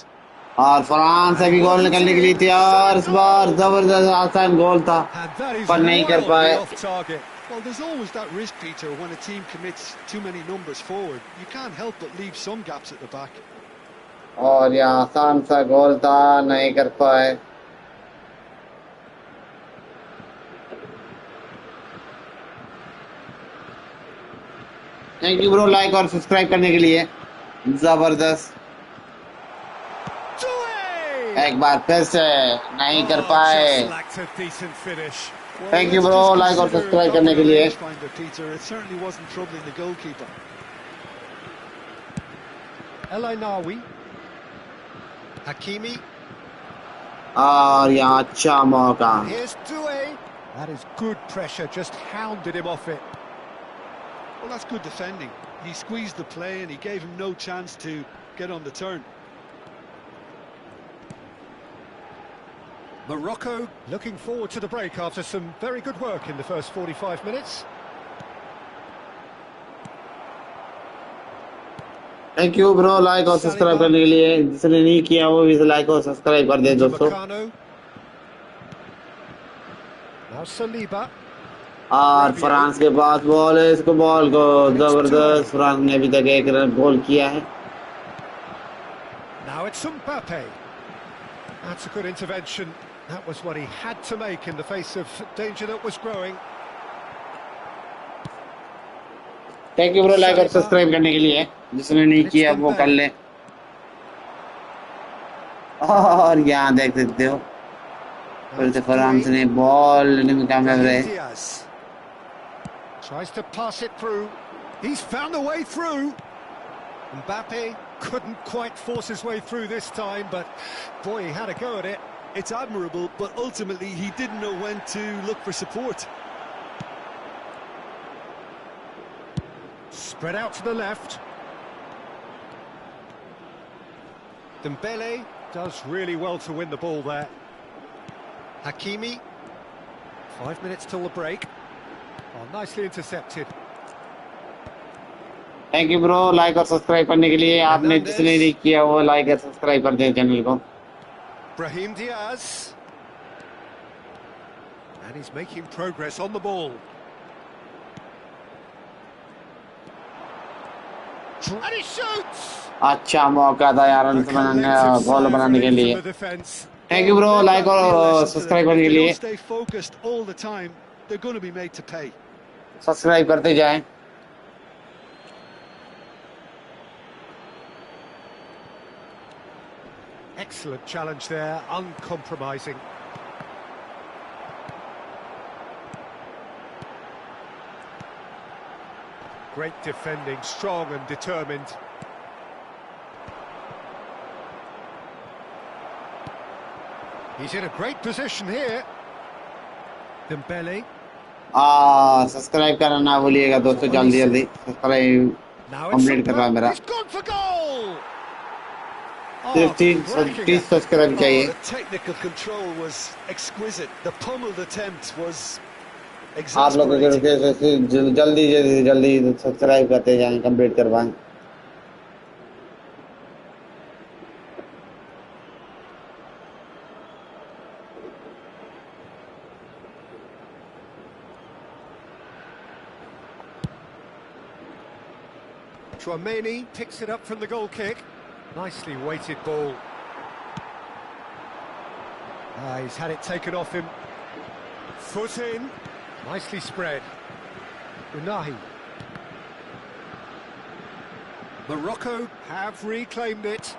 और France अभी गोल निकलने के लिए तैयार इस बार जबरदस्त आसान गोल था And that is पर नहीं कर wildly पाए off target. Well, there's always that risk, Peter, when a team commits too many numbers forward. You can't help but leave some gaps at the back. और ये आसान सा गोल था नहीं कर पाए थैंक यू ब्रो लाइक और सब्सक्राइब करने के लिए जबरदस्त Doué! एक बार फिर से नहीं कर Oh, पाए just lacked a decent finish. Well, Thank you, let's bro. just Like और consider subscribe that करने one के a लिए rangefinder, Peter. It certainly wasn't troubling the goalkeeper. El Ainawi. Hakimi. और यहाँ अच्छा मौका Here's Doué. That is good pressure, just hounded him off it. Well, that's good defending. He squeezed the play and he gave him no chance to get on the turn. Morocco looking forward to the break after some very good work in the first 45 minutes. Thank you bro like और subscribe करने के लिए जिसने नहीं किया वो भी like और सब्सक्राइब कर दे दोस्तों Upamecano. Now Saliba. और फ्रांस के पास बॉल है इसको बॉल को जबरदस्त फ्रांस ने अभी तक एक रन गोल किया है Now it's Mbappe. That's a good intervention. That was what he had to make in the face of danger that was growing. Thank you bro like और सब्सक्राइब करने के लिए जिसने नहीं किया वो कर ले और यहाँ देख सकते हो फिर से फ्रांस ने बॉल लेने में कामयाब रहे Diaz tries to pass it through. He's found a way through. Mbappe couldn't quite force his way through this time, but boy, he had a go at it. It's admirable, but ultimately he didn't know when to look for support. Spread out to the left. Dembele does really well to win the ball there. Hakimi. 5 minutes till the break. Oh, nicely intercepted. Thank you bro like और subscribe करने के लिए आपने जिसने नहीं किया वो like और सब्सक्राइब कर दें चैनल को Brahim Diaz. And he's making progress on the ball. And he shoots! अच्छा मौका था यार रन बनाने गोल बनाने के लिए थैंक यू ब्रो लाइक और सब्सक्राइब करने के लिए If they don't stay focused all the time, they're going to be made to pay. Subscribe करते जाएं Excellent challenge there, uncompromising. Great defending, strong and determined. He's in a great position here. Dembele. Subscribe करना ना भूलिएगा दोस्तों जल्दी जल्दी subscribe Now it's complete कर रहा है मेरा he's gone for goal. सिर्फ Cracking 30 सब्सक्राइब Oh, चाहिए the technical control was exquisite. The pummeled attempt was आप लोग exasperating. जल्दी जल्दी जल्दी सब्सक्राइब करते जाएं कंप्लीट करवाएं Chouameni picks it up from the goal kick. Nicely weighted ball. He's had it taken off him. Foot in. Nicely spread. Unahi. Morocco have reclaimed it.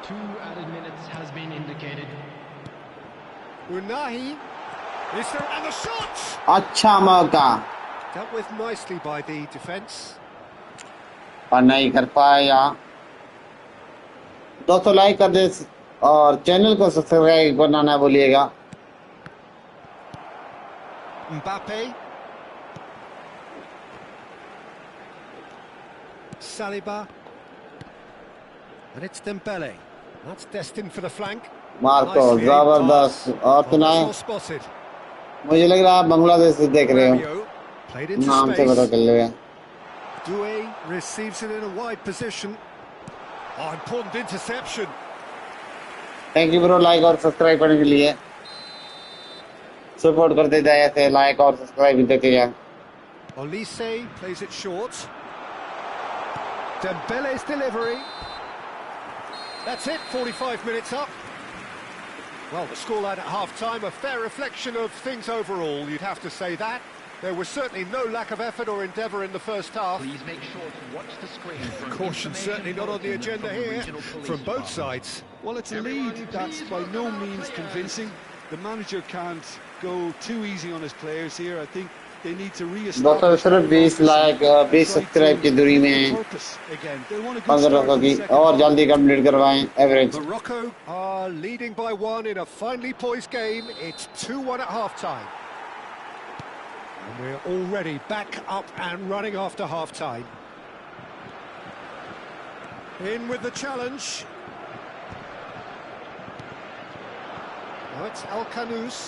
2 added minutes has been indicated. Unahi. Is there and the shot? अच्छा मौका Dealt with nicely by the defence. और नहीं कर पाया दोस्तों like कर दे और channel को सब्सक्राइब करना ना भूलिएगा Mbappe. Saliba. And it's Dembele. That's destined for the flank. Marco Nicely aimed जबरदस्त pass. और Oh, सुनाए that's well spotted. मुझे लग रहा है आप बांग्लादेश से देख रहे हो Rabiot played into नाम से पता space. चल रहा है Doué receives it in a wide position. Oh, important interception. Thank you bro like और सब्सक्राइब करने के लिए सपोर्ट करते जाए ऐसे लाइक और सब्सक्राइब भी देते जाए Olise plays it short. Dembele's delivery. That's it, 45 minutes up. Well, the scoreline at half-time, a fair reflection of things overall, you'd have to say that. There was certainly no lack of effort or endeavour in the first half. Please make sure to watch the screen. For Caution certainly not on the agenda here from both sides. Well, it's a lead that's by no means convincing. The manager can't go too easy on his players here. I think they need to दोस्तों re-establish सिर्फ 20 like 20 subscribe की दूरी में है purpose again. They want a good 1500 start to की the second और half. जल्दी complete करवाएं average Morocco are leading by 1 in a finely poised game. It's 2-1 at half-time. And we're already back up and running after half-time. In with the challenge. Now it's El Kanous.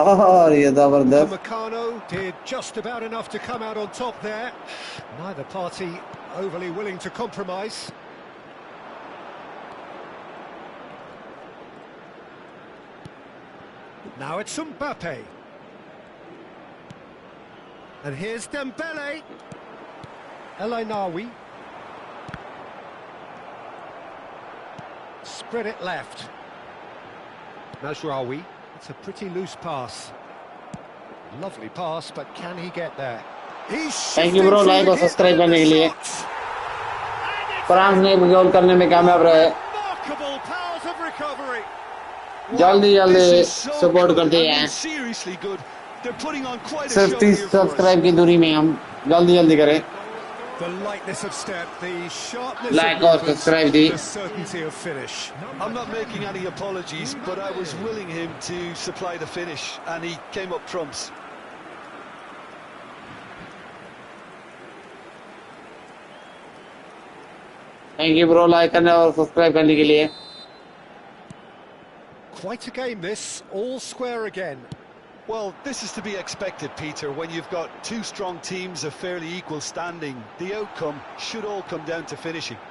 और ये जबरदस्त Meccano did just about enough to come out on top there. Neither party overly willing to compromise. Now it's Mbappe. And here's Dembele. El Ainaoui. Spread it left. Mazraoui. It's a pretty loose pass. Lovely pass, but can he get there? Thank you bro like और subscribe करने के लिए France ने गोल करने में कामयाब रहे जल्दी जल्दी सपोर्ट करते हैं सिर्फ 30 सब्सक्राइब की दूरी में हम जल्दी जल्दी करें The lightness of step, the sharpness Like of or movement, subscribe the- the certainty of finish. I'm not making any apologies, but I was willing him to supply the finish, and he came up trumps. Thank you bro like करने और subscribe करने के लिए Quite a game this, all square again. Well, this is to be expected, Peter. When you've got two strong teams of fairly equal standing, the outcome should all come down to finishing.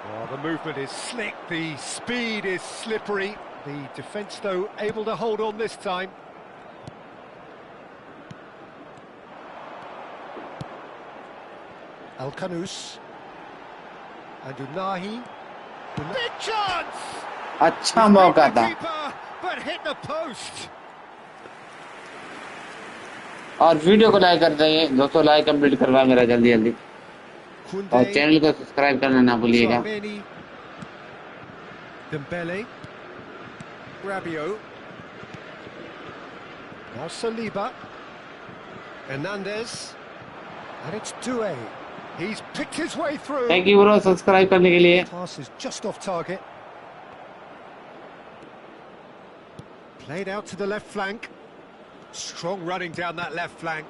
Oh, the movement is slick, the speed is slippery. The defence, though, able to hold on this time. El Kanous. And Unahi. Big chance! अच्छा मौका था Keeper, but hit the post. और video को like कर दीजिए दोस्तों like complete करवा मेरा जल्दी जल्दी और Koundé, चैनल को सब्सक्राइब करना ना भूलिएगा Chouameni, Dembele, Rabiot. Now Saliba. Hernandez. And it's Doué. He's picked his way through. Thank you bro subscribe करने के लिए. Pass is just off target. Played out to the left flank. Strong running down that left flank.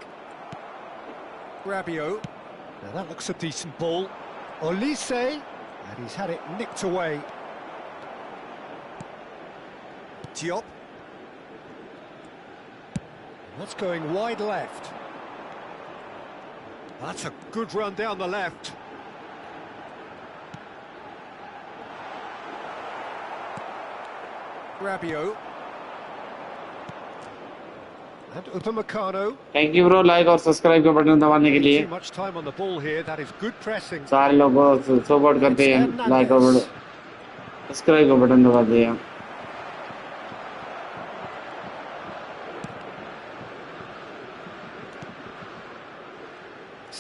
Rabiot. Now that looks a decent ball. Olise. And he's had it nicked away. Diop. That's going wide left. That's a good run down the left. Rabiot. And Upamecano. Thank you bro like और subscribe का button दबाने के लिए. Too much time on the ball here. That is good pressing. सारे लोग support करते हैं. Like और सब्सक्राइब का बटन दबा दिया.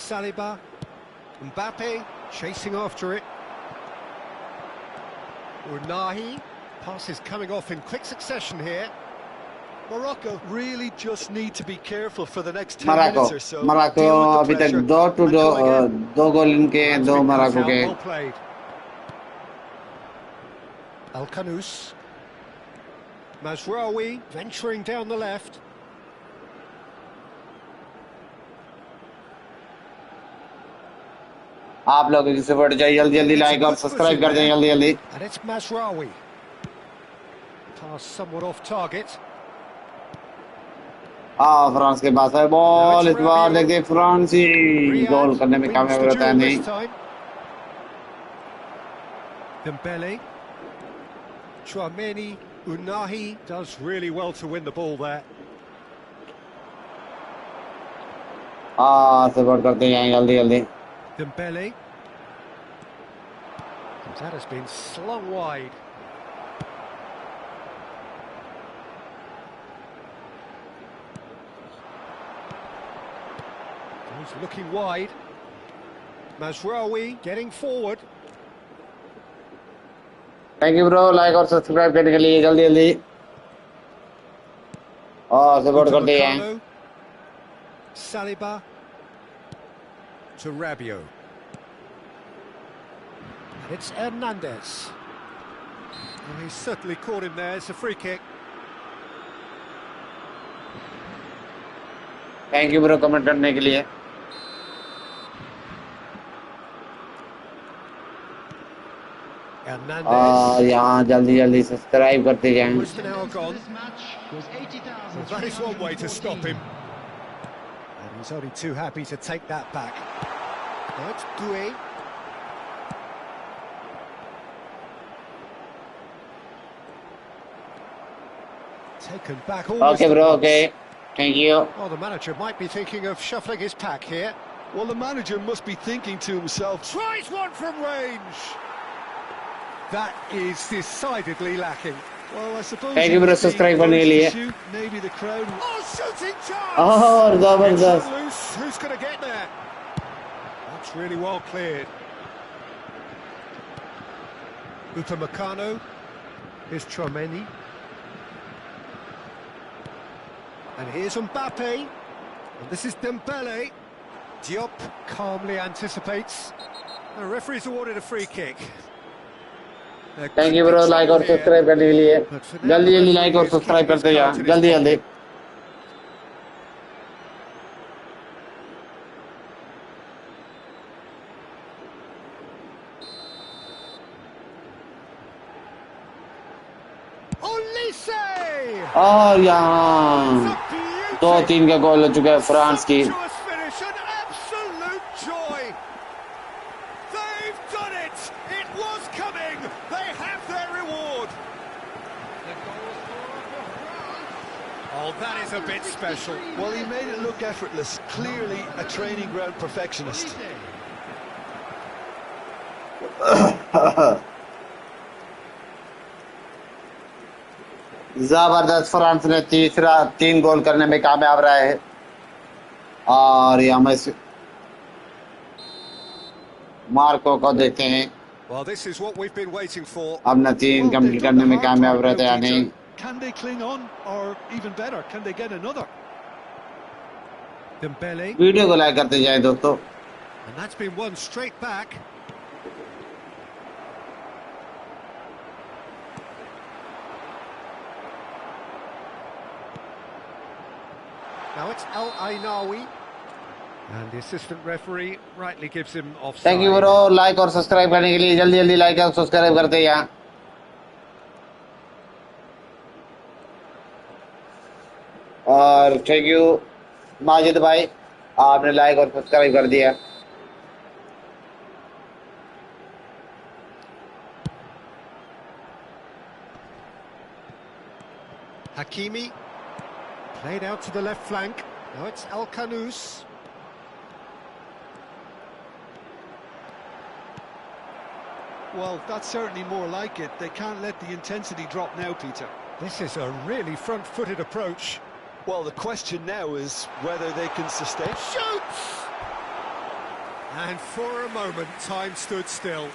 Saliba. Mbappe chasing after it. Unahi. Pass is coming off in quick succession here. Morocco really just need to be careful for the next 10 Morocco minutes or so. Morocco अभी तक 2 गोल इनके 2 Morocco के. Well played. Al-Kanous. Mazraoui venturing down the left. आप लोग की support चाहिए. जल्दी जल्दी लाइक और सब्सक्राइब कर दें जल्दी जल्दी. And it's Mazraoui. Pass somewhat off target. France के पास है बॉल. इस बार देखते फ्रांस ही गोल करने में कामयाब रहता है. नहीं Dembele. Chouameni. Unahi does really well to win the ball there. Support करते हैं जल्दी जल्दी. Dembele. That has been slung wide. He's looking wide. Mazraoui getting forward. Thank you bro like और सब्सक्राइब करने के लिए जल्दी जल्दी. और सपोर्ट करते हैं. Saliba to Rabiot. It's Hernandez. Well, he's certainly caught him there. It's a free kick. Thank you bro comment करने के लिए. Hernandez. यहाँ जल्दी जल्दी सब्सक्राइब करते जाएं. Almost an hour gone. Well, that is one way to stop him. And he's only too happy to take that back. Now it's Doué. Taken back almost. Okay bro, okay. Thank you. Oh, the manager might be thinking of shuffling his pack here. Well, the manager must be thinking to himself, Tries one from range. That is decidedly lacking. well, I suppose Thank you bro subscribe करने के लिए. shoot, maybe the crowd. Oh, shooting chance! और It's जबरदस्त. loose. Who's going to get there? That's really well cleared. Upamecano. Here's Chouameni. And here's Mbappe. And this is Dembele. Diop calmly anticipates. The referee's awarded a free kick. Thank you bro like और subscribe करने के लिए. जल्दी जल्दी like और subscribe करते जाओ जल्दी जल्दी. Olise! और यहाँ 2-3 का गोल हो चुका है फ्रांस की. Finish, an absolute joy. They've done it. It was coming. They have their reward. Oh, that is a bit special. Well, he made it look effortless. Clearly a training ground perfectionist. जबरदस्त France ने 3 गोल करने में कामयाब रहा है. और यहाँ में मार्को को देखते हैं. Well, this is what we've been waiting for. अपना 3 कंप्लीट करने में कामयाब रहते हैं नहीं. Can they cling on, or even better, can they get another? Dembele. Video को लाइक करते जाएं दोस्तों. And that's been won straight back. Now it's El Ainawi. And the assistant referee rightly gives him offside. Thank you bro. Like और subscribe करने के लिए जल्दी जल्दी लाइक और सब्सक्राइब करते जाएं. और थैंक यू माजिद भाई, आपने लाइक और सब्सक्राइब कर दिया. Hakimi played out to the left flank. Now it's El Kanous. Well, that's certainly more like it. They can't let the intensity drop now, Peter. This is a really front-footed approach. Well, the question now is whether they can sustain. Shoots! And for a moment, time stood still.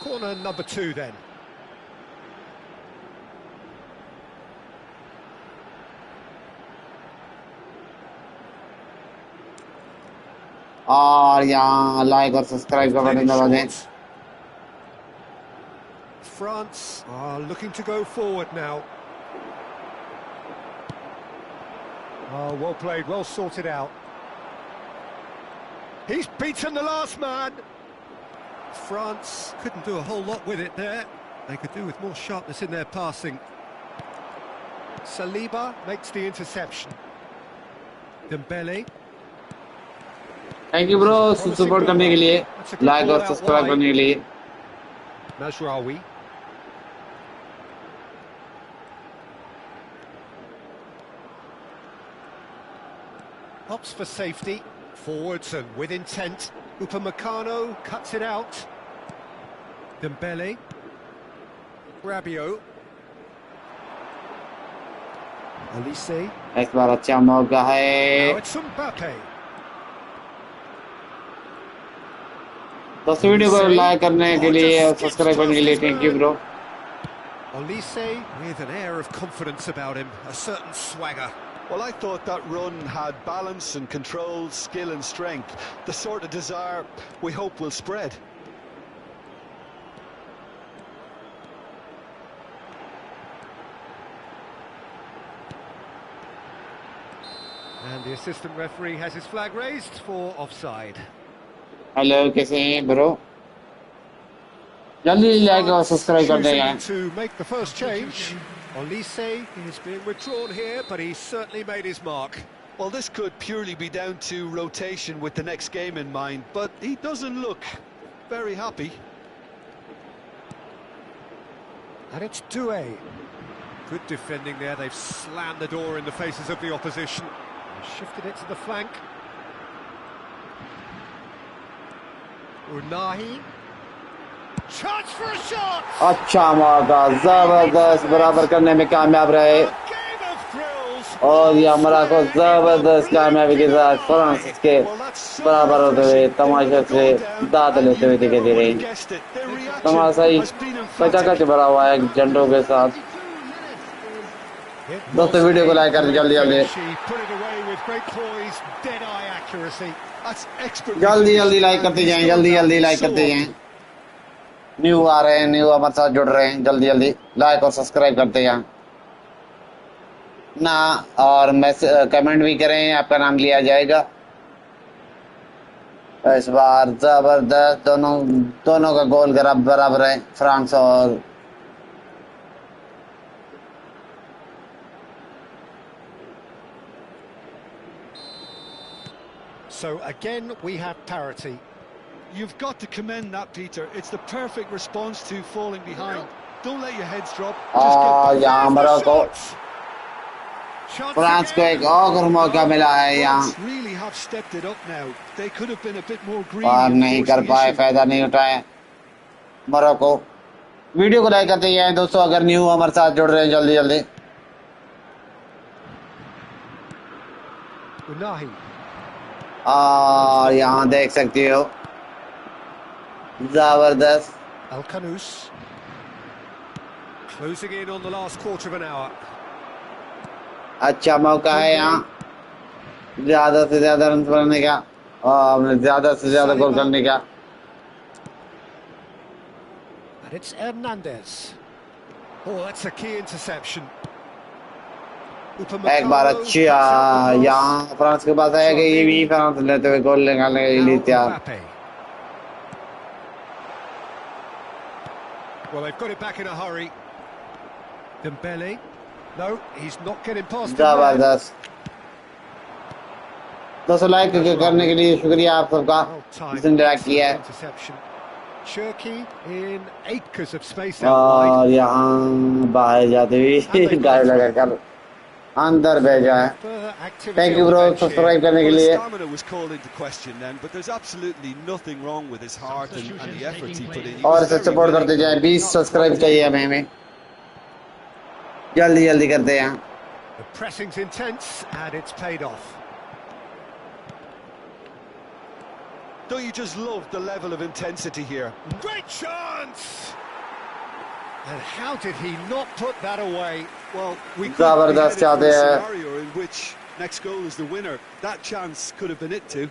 Corner number 2 then. और यहाँ like और subscribe का button दबा दें. France are looking to go forward now. Oh, well played, well sorted out. He's beaten the last man. France couldn't do a whole lot with it there. They could do with more sharpness in their passing. Saliba makes the interception. Dembele. Thank you bro support करने के लिए, like और subscribe करने के लिए. Mazraoui. Opts for safety, forwards and with intent. Upamecano cuts it out. Dembele. Rabiot. Olise. इस बार अच्छा मौका है. Now it's Mbappe. दोस्तों वीडियो को लाइक करने के लिए और सब्सक्राइब करने के लिए thank you bro. Olise with an air of confidence about him, a certain swagger. Well, I thought that run had balance and control, skill and strength. The sort of desire we hope will spread. And the assistant referee has his flag raised for offside. Hello कैसे हैं bro? जल्दी like और subscribe कर दें यार. To make the first change. Olise is being withdrawn here, but he's certainly made his mark. Well, this could purely be down to rotation with the next game in mind, but he doesn't look very happy. And it's Doué. Good defending there, they've slammed the door in the faces of the opposition. Shifted it to the flank. Unahi. Chance for a shot! अच्छा मौका, जबरदस्त बराबर करने में कामयाब रहे. और ये मोरक्को जबरदस्त कामयाबी के साथ फ्रांस के बराबर होते हुए तमाशे से दाद लेते हुए दिखाई दे रही. तमाशा ही कचाकच भरा हुआ है झंडों के साथ. दोस्तों वीडियो को लाइक कर जल्दी जल्दी जल्दी जल्दी लाइक करते जाएं. जल्दी जल्दी लाइक करते जाएं. न्यू आ रहे हैं, न्यू हमारे साथ जुड़ रहे हैं. जल्दी जल्दी लाइक और सब्सक्राइब करते जाएं ना, और मैसेज कमेंट भी करें, आपका नाम लिया जाएगा. इस बार जबरदस्त दोनों का गोल बराबर है, फ्रांस और So again we have parity. You've got to commend that, Peter. It's the perfect response to falling behind. Don't let your heads drop. यहाँ मोरक्को फ्रांस को एक और मौका मिला है यहाँ, Really have stepped it up now. They could have been a bit more greedy. पार नहीं कर पाए, फायदा नहीं उठाए मोरक्को. वीडियो को लाइक करते हैं दोस्तों, अगर न्यू हमारे साथ जुड़ रहे हैं जल्दी जल्दी. Unahi. और यहाँ देख सकते हो जबरदस्त El Kanous. Closing in on the last quarter of an hour. अच्छा मौका है यहाँ ज्यादा से ज्यादा रन बनाने का और ज्यादा से ज्यादा गोल करने का And it's Hernandez. Oh, that's a key interception. एक बार अच्छी यहाँ फ्रांस के पास आया कि ये भी फ्रांस लेते हुए गोल निकालने के लिए तैयार Well, they've got it back in a hurry. Dembele. No, he's not getting past him. जबरदस्त 200 लाइक करने के लिए शुक्रिया आप सबका जिसने डायरेक्ट किया है Cherky in acres of space और out wide. यहाँ बाहर जाते हुए ड्राइव लगा कर अंदर भेजा है थैंक यू ब्रो सब्सक्राइब करने के लिए Stamina was called into question then, but there's absolutely nothing wrong with his heart and the efforts he put in. और इसे सपोर्ट करते जाए 20 सब्सक्राइब चाहिए हमें जल्दी जल्दी करते हैं The pressing's intense and it's paid off. Don't you just love the level of intensity here? Great chance! And how did he not put that away? Well, we could जबरदस्त be चाहते headed for a हैं scenario in which next goal is the winner. That chance could have been it too.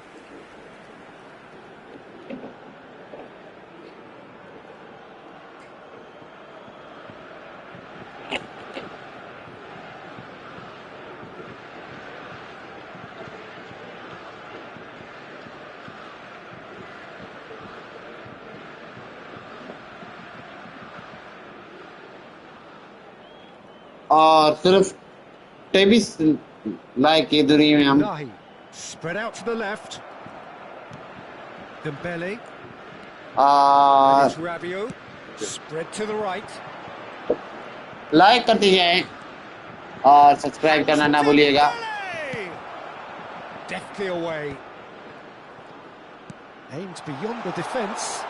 और सिर्फ 23 like की दूरी में हम Nahi, spread out to the left. Dembele. और It's Rabiot. Spread to the right. Like करते जाएं और सब्सक्राइब करना ना भूलिएगा Dembele! Deftly away. Aimed beyond the defence.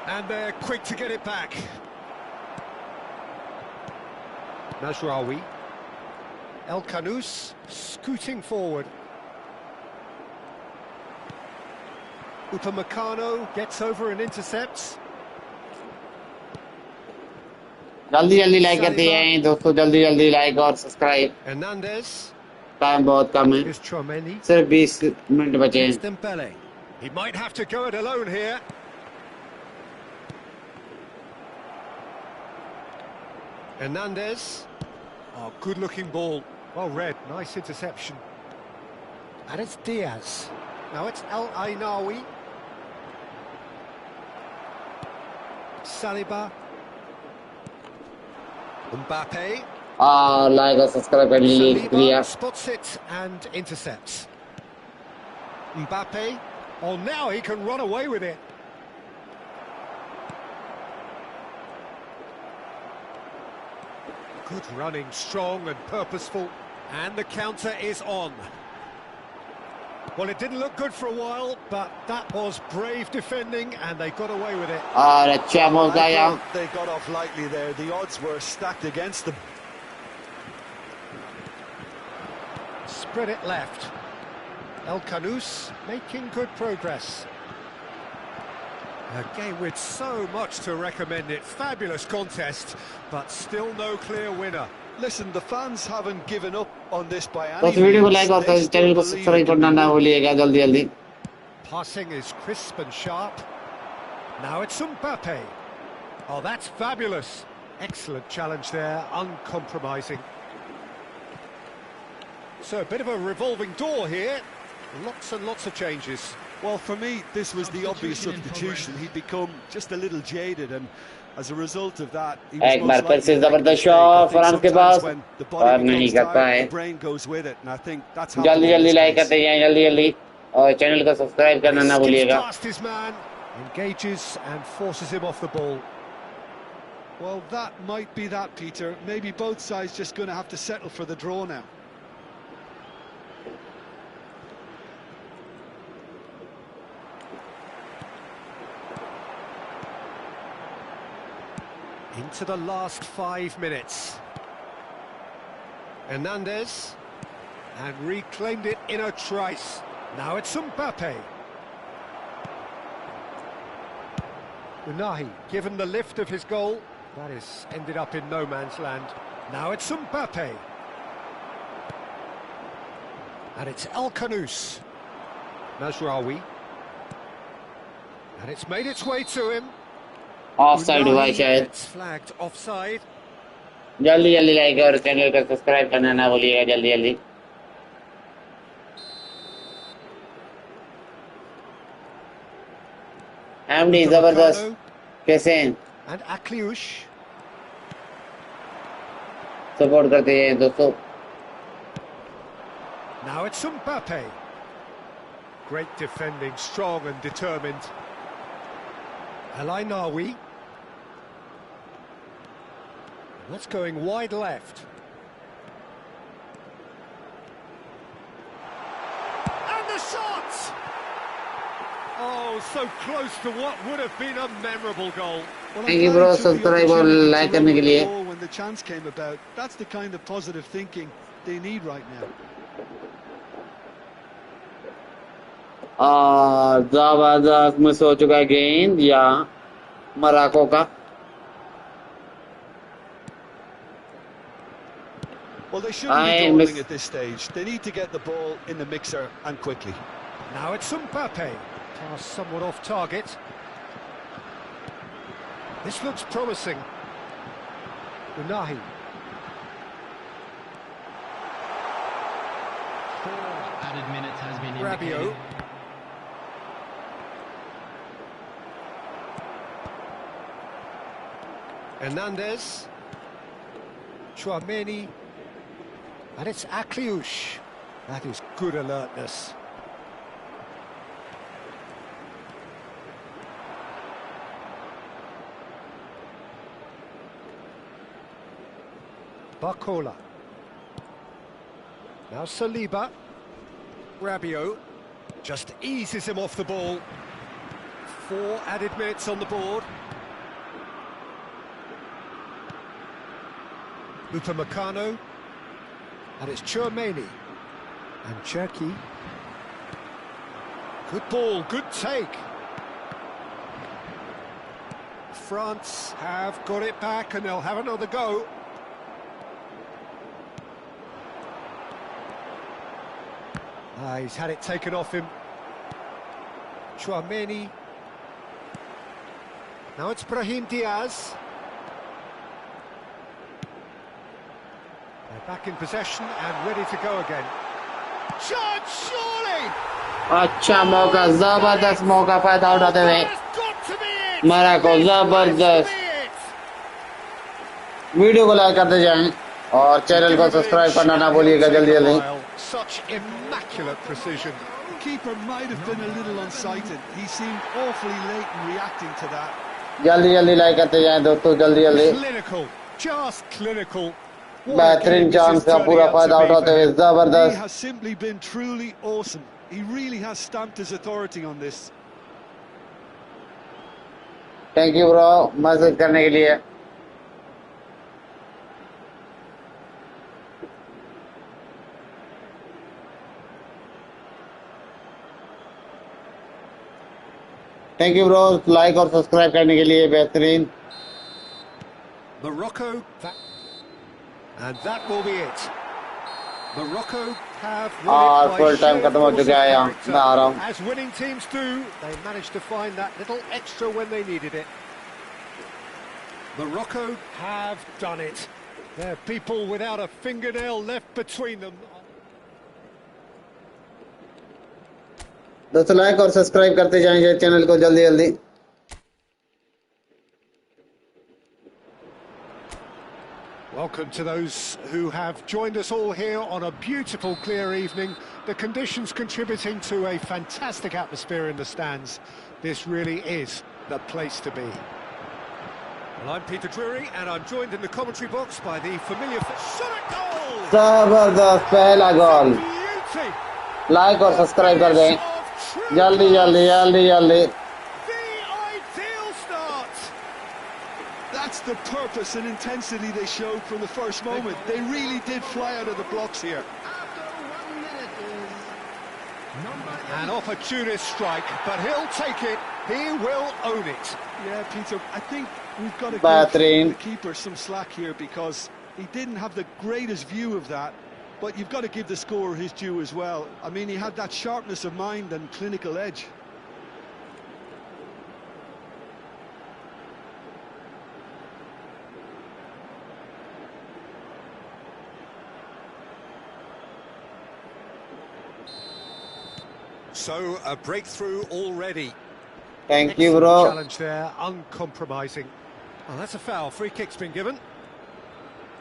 And they're quick to get it back. Mazraoui. El Kanous scooting forward. Upamecano gets over and intercepts. जल्दी जल्दी like करते जाएं दोस्तों जल्दी जल्दी लाइक और सब्सक्राइब Hernandez. टाइम बहुत कम है Here's Chouameni. सिर्फ 20 मिनट बचे It's हैं Dembele. He might have to go it alone here. Hernandez. Oh, good-looking ball. Well read. Nice interception. And it's Diaz. Now it's El Ainawi. Saliba. Mbappe. और like और subscribe करने के लिए शुक्रिया Saliba spots it and intercepts. Mbappe. Oh, now he can run away with it. Good running, strong and purposeful. And the counter is on. Well, it didn't look good for a while, but that was brave defending and they got away with it. और अच्छा मौका I यहाँ thought they got off lightly there. The odds were stacked against them. Spread it left. El Kanous making good progress. A game with so much to recommend it. Fabulous contest, but still no clear winner. Listen, the fans haven't given up on this by any दोस्तों video को means. Like और They still channel को believe subscribe it can करना be ना won. भूलिएगा जल्दी जल्दी Passing is crisp and sharp. Now it's Mbappe. Oh, that's fabulous. Excellent challenge there, uncompromising. So a bit of a revolving door here. Lots and lots of changes. Well, for me, this was the obvious substitution. He'd become just a little jaded, and as a result of that, he was एक बार most फिर likely से to make a जबरदस्त mistake. Shot I think France के sometimes pass when the और body नहीं becomes करता tired, है the brain goes with it, and I think that's जल्दी happened in जल्दी this लाइक case. करते जाएं जल्दी जल्दी और चैनल को सब्सक्राइब करना ना Skips भूलिएगा past his man, engages and forces him off the ball. Well, that might be that, Peter. Maybe both sides just going to have to settle for the draw now. Into the last 5 minutes. Hernandez. And reclaimed it in a trice. Now it's Mbappe. Unahi, given the lift of his goal, that is ended up in no man's land. Now it's Mbappe. And it's El Kanous. Mazraoui. And it's made its way to him. Offside हुआ है शायद. It's flagged offside. जल्दी जल्दी like और channel को subscribe करना ना भूलिएगा, जल्दी जल्दी. एमडी जबरदस्त. कैसे हैं? And Akliouche. सपोर्ट करते हैं दोस्तों. Now it's Mbappe. Great defending, strong and determined. El Ainaoui. That's going wide left. And the shot! Oh, so close to what would have been a memorable goal. Well, Thank you, bro. Subscribe और like करने के लिए. When the chance came about, that's the kind of positive thinking they need right now. जबरदस्त miss हो चुका है गेंद या मोरक्को का. Well, they shouldn't be dawdling at this stage. They need to get the ball in the mixer and quickly. Now it's Mbappe. Pass somewhat off target. This looks promising. Unahi. 4 added minutes has been Rabiot. indicated. Hernandez. Chouameni. And it's Akliouche. That is good alertness. Barcola. Now Saliba. Rabiot just eases him off the ball. 4 added minutes on the board. Upamecano. And it's Chouameni. And Cherki. Good ball, good take. France have got it back and they'll have another go. He's had it taken off him. Chouameni. Now it's Brahim Diaz. They're back in possession and ready to go again. Shot, surely! अच्छा मौका, जबरदस्त मौका फायदा उठाते हुए Morocco. जबरदस्त. Video को like करते जाएं और चैनल को सब्सक्राइब करना ना भूलिएगा, जल्दी जल्दी. Such immaculate precision. The keeper might have been a little unsighted. He seemed awfully late in reacting to that. जल्दी जल्दी लाइक करते जाएं दोस्तों, जल्दी जल्दी. Clinical, just clinical. बेहतरीन चांस का पूरा फायदा उठाते हुए He जबरदस्त. has simply been truly awesome. He really has stamped his authority on this. Thank you bro message करने के लिए. थैंक यू ब्रो लाइक और सब्सक्राइब करने के लिए. बेहतरीन. Morocco, and that will be it. Morocco have won और it by full time sheer खत्म हो force चुका of है. यहाँ character. मैं आ रहा हूँ. As winning teams do, they managed to find that little extra when they needed it. Morocco have done it. They're people without a fingernail left between them. दोस्तों like और subscribe करते जाएंगे channel को जल्दी जल्दी. Welcome to those who have joined us all here on a beautiful, clear evening. The conditions contributing to a fantastic atmosphere in the stands. This really is the place to be. Well, I'm Peter Drury, and I'm joined in the commentary box by the familiar shot at goal. जबरदस्त पहला गोल. Beauty. Like और subscribe कर दें जल्दी जल्दी जल्दी जल्दी. The ideal start. That's the purpose and intensity they showed from the first moment. They really did fly out of the blocks here. After 1 An opportunist strike, but he'll take it. He will own it. Yeah, Peter, I think we've got to give Bahtrin. the keeper some slack here because he didn't have the greatest view of that, but you've got to give the scorer his due as well. I mean, he had that sharpness of mind and clinical edge. So, a breakthrough already. Thank you, Excellent bro. challenge there, uncompromising. Oh, that's a foul. Free kick's been given.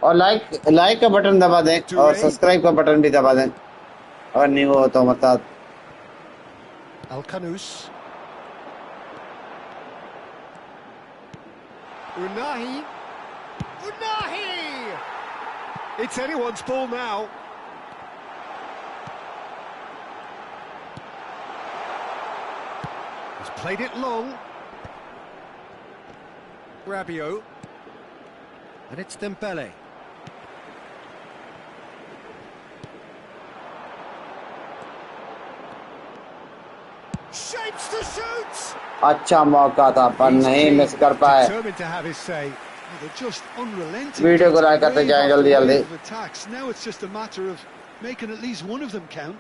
और like का button दबा दें और subscribe का button भी दबा दें अगर नहीं हो तो मतलब Al-Kanous. Unahi. Unahi! It's anyone's ball now. He's played it long. Rabiot. And it's Dembele. Shapes to shoot! अच्छा मौका था पर नहीं मिस कर पाए Determined to have his say. They're just unrelenting. Video को लाइक करते जाएं जल्दी जल्दी Of attacks. Now it's just a matter of making at least one of them count.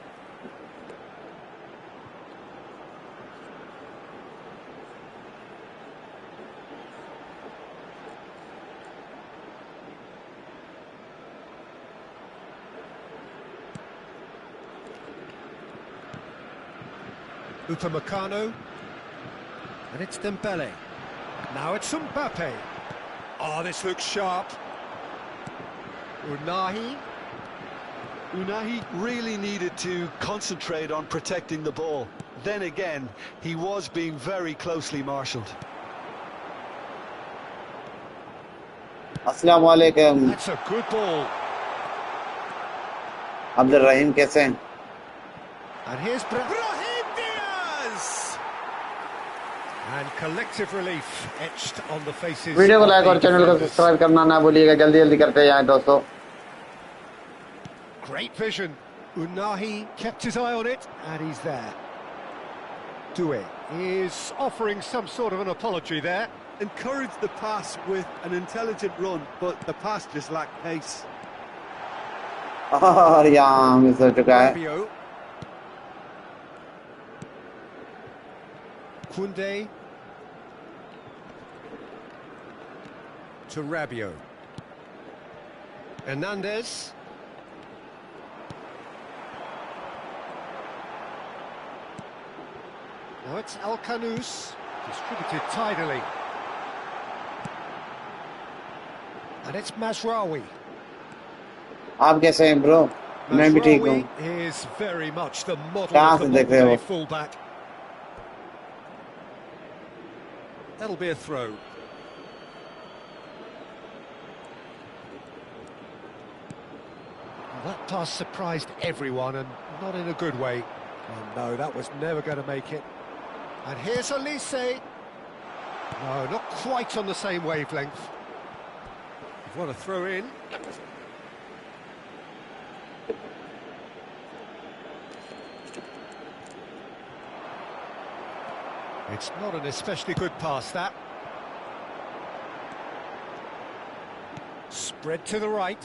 Upamecano. And it's Dembele. Now it's Mbappe. Oh, this looks sharp. Unahi. Unahi really needed to concentrate on protecting the ball. Then again, he was being very closely marshalled. अस्सलाम वालेकुम That's a good ball. Abdul रहीम कैसे हैं And here's Brahim Diaz. And collective relief etched on the faces. Video को of like the और channel को defenders. Subscribe करना ना भूलिएगा जल्दी जल्दी करते जाएं दोस्तों Great vision. Unahi kept his eye on it, and he's there. Doué is offering some sort of an apology there. Encouraged the pass with an intelligent run, but the pass just lacked pace. और यहाँ miss हो चुका है Rabiot. Koundé. To Rabiot. Hernandez. Now it's Al-Kanous, distributed tidily. And it's Mazraoui. आप कैसे हैं bro मैं भी ठीक हूँ Mazraoui is very much the model कहाँ of the से देख रहे modern-day हो fullback. That'll be a throw. Well, that pass surprised everyone, and not in a good way. Oh no, that was never going to make it. And here's Elise. No, not quite on the same wavelength. What a throw in. It's not an especially good pass, that. Spread to the right.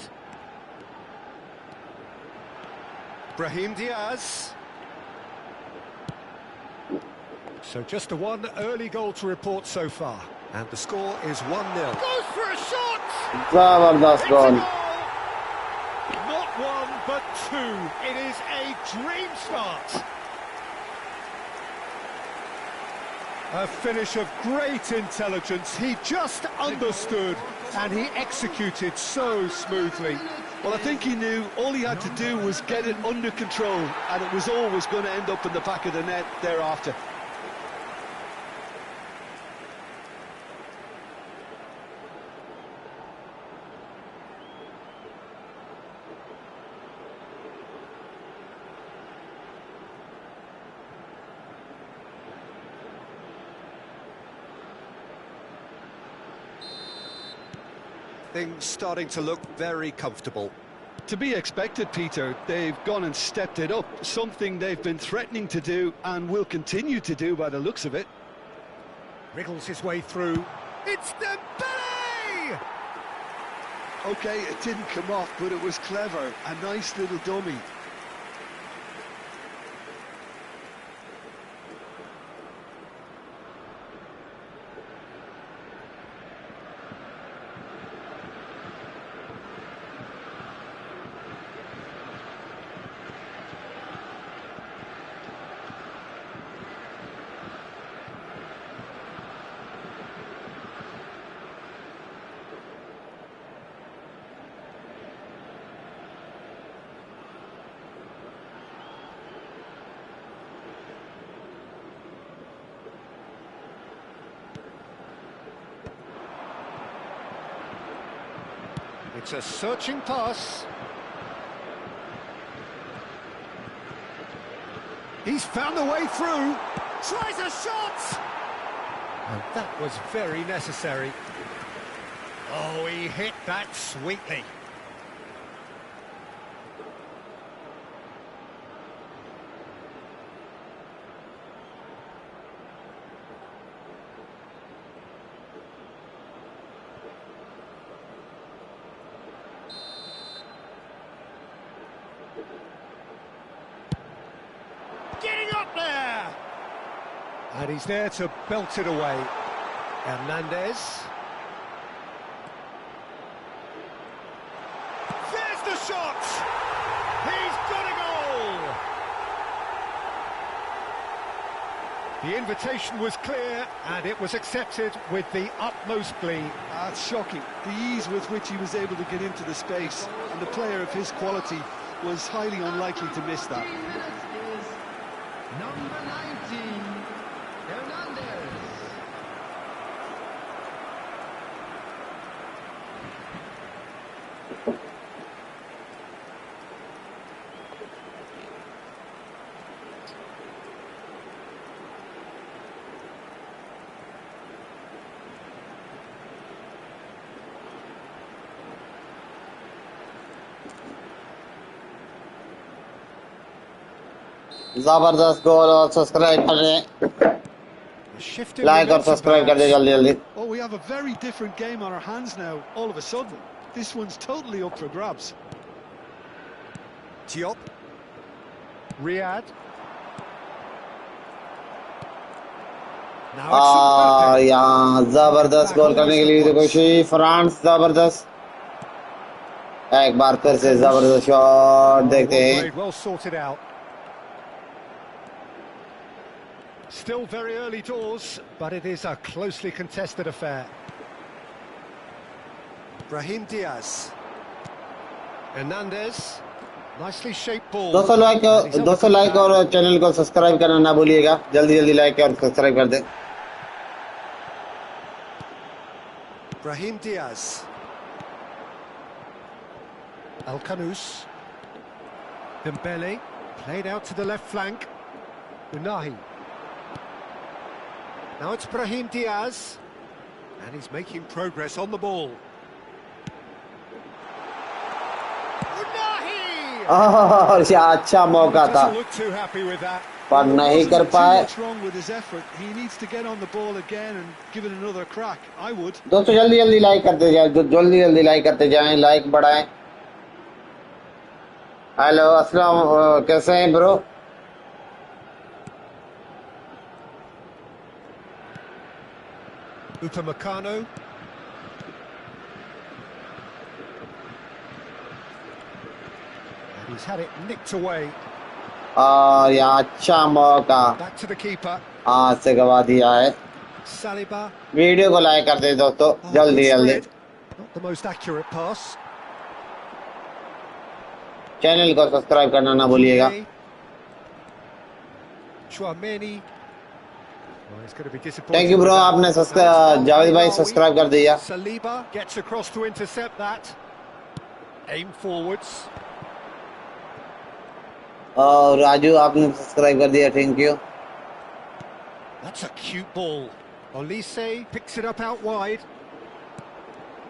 Brahim Diaz. So just the one early goal to report so far. And the score is 1-0. Goes for a shot! जबरदस्त It's a goal goal! Not one, but two. It is a dream start. A finish of great intelligence. He just understood and he executed so smoothly. Well, I think he knew all he had to do was get it under control, and it was always going to end up in the back of the net thereafter. Things starting to look very comfortable. to be expected, Peter. They've gone and stepped it up, something they've been threatening to do and will continue to do by the looks of it. Wriggles his way through. It's Dembele! OK, it didn't come off, but it was clever. A nice little dummy. It's a searching pass. He's found the way through. Tries a shot! And that was very necessary. Oh, he hit that sweetly. Getting up there! And he's there to belt it away. Hernandez. There's the shot! He's got a goal! The invitation was clear and it was accepted with the utmost glee. That's shocking. The ease with which he was able to get into the space, and the player of his quality was highly unlikely to miss that. Number 19, Hernandez. जबरदस्त गोल और subscribe कर दें like और subscribe कर दें जल्दी जल्दी Oh, we have a very different game on our hands now, all of a sudden. This one's totally up for grabs. Diop. Riyad. Now it's यहाँ जबरदस्त गोल करने के लिए तो कोशिश फ्रांस जबरदस्त एक बार फिर से जबरदस्त शॉट देखते हैं well sorted out. Still very early doors, but it is a closely contested affair. Brahim Diaz. Hernandez. Nicely shaped ball. 200 like और चैनल को सब्सक्राइब करना ना भूलिएगा जल्दी जल्दी लाइक और सब्सक्राइब कर दें Brahim Diaz. Al-Kanous. Dembele. Played out to the left flank. Unahi. Now it's Brahim Diaz. And he's making progress on the ball. Unahi! और अच्छा मौका था Doesn't look too happy with that. पर नहीं कर पाए What's wrong with his effort? He needs to get on the ball again and give it another crack. I would. दोस्तों जल्दी जल्दी लाइक करते जाएं जल्दी जल्दी लाइक करते जाएं लाइक बढ़ाएं हेलो अस्सलाम कैसे हैं bro Upamecano. And he's had it nicked away. और यहाँ अच्छा मौका Back to the keeper. हाथ से गवा दिया है Saliba. वीडियो को लाइक कर दें दोस्तों जल्दी good जल्दी spread. Not the most accurate pass. Channel को सब्सक्राइब करना ना भूलिएगा Chouameni. थैंक यू ब्रो आपने जावेद भाई सब्सक्राइब कर दिया Saliba gets across to intercept that. Aim forwards. और राजू आपने सब्सक्राइब कर दिया thank you That's a cute ball. Olise picks it up out wide.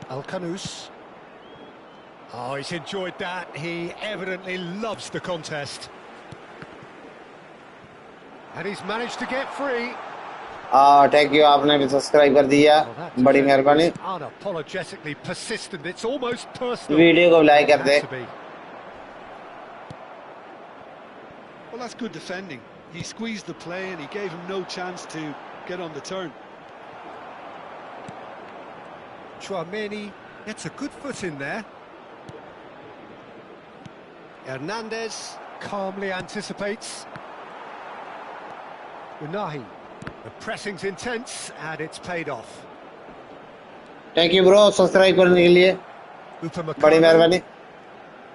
Al-Kanous. Oh, he's enjoyed that. He evidently loves the contest. And he's managed to get free. Thank you आपने भी subscribe कर दिया बड़ी मेहरबानी Unapologetically persistent. It's almost personal. Video को like कर दे Well, that's good defending. He squeezed the play and he gave him no chance to get on the turn. Chouameni gets a good foot in there. Hernandez calmly anticipates. Unahi. The pressing's intense and it's paid off. Thank you bro subscribe करने के लिए बड़ी मेहरबानी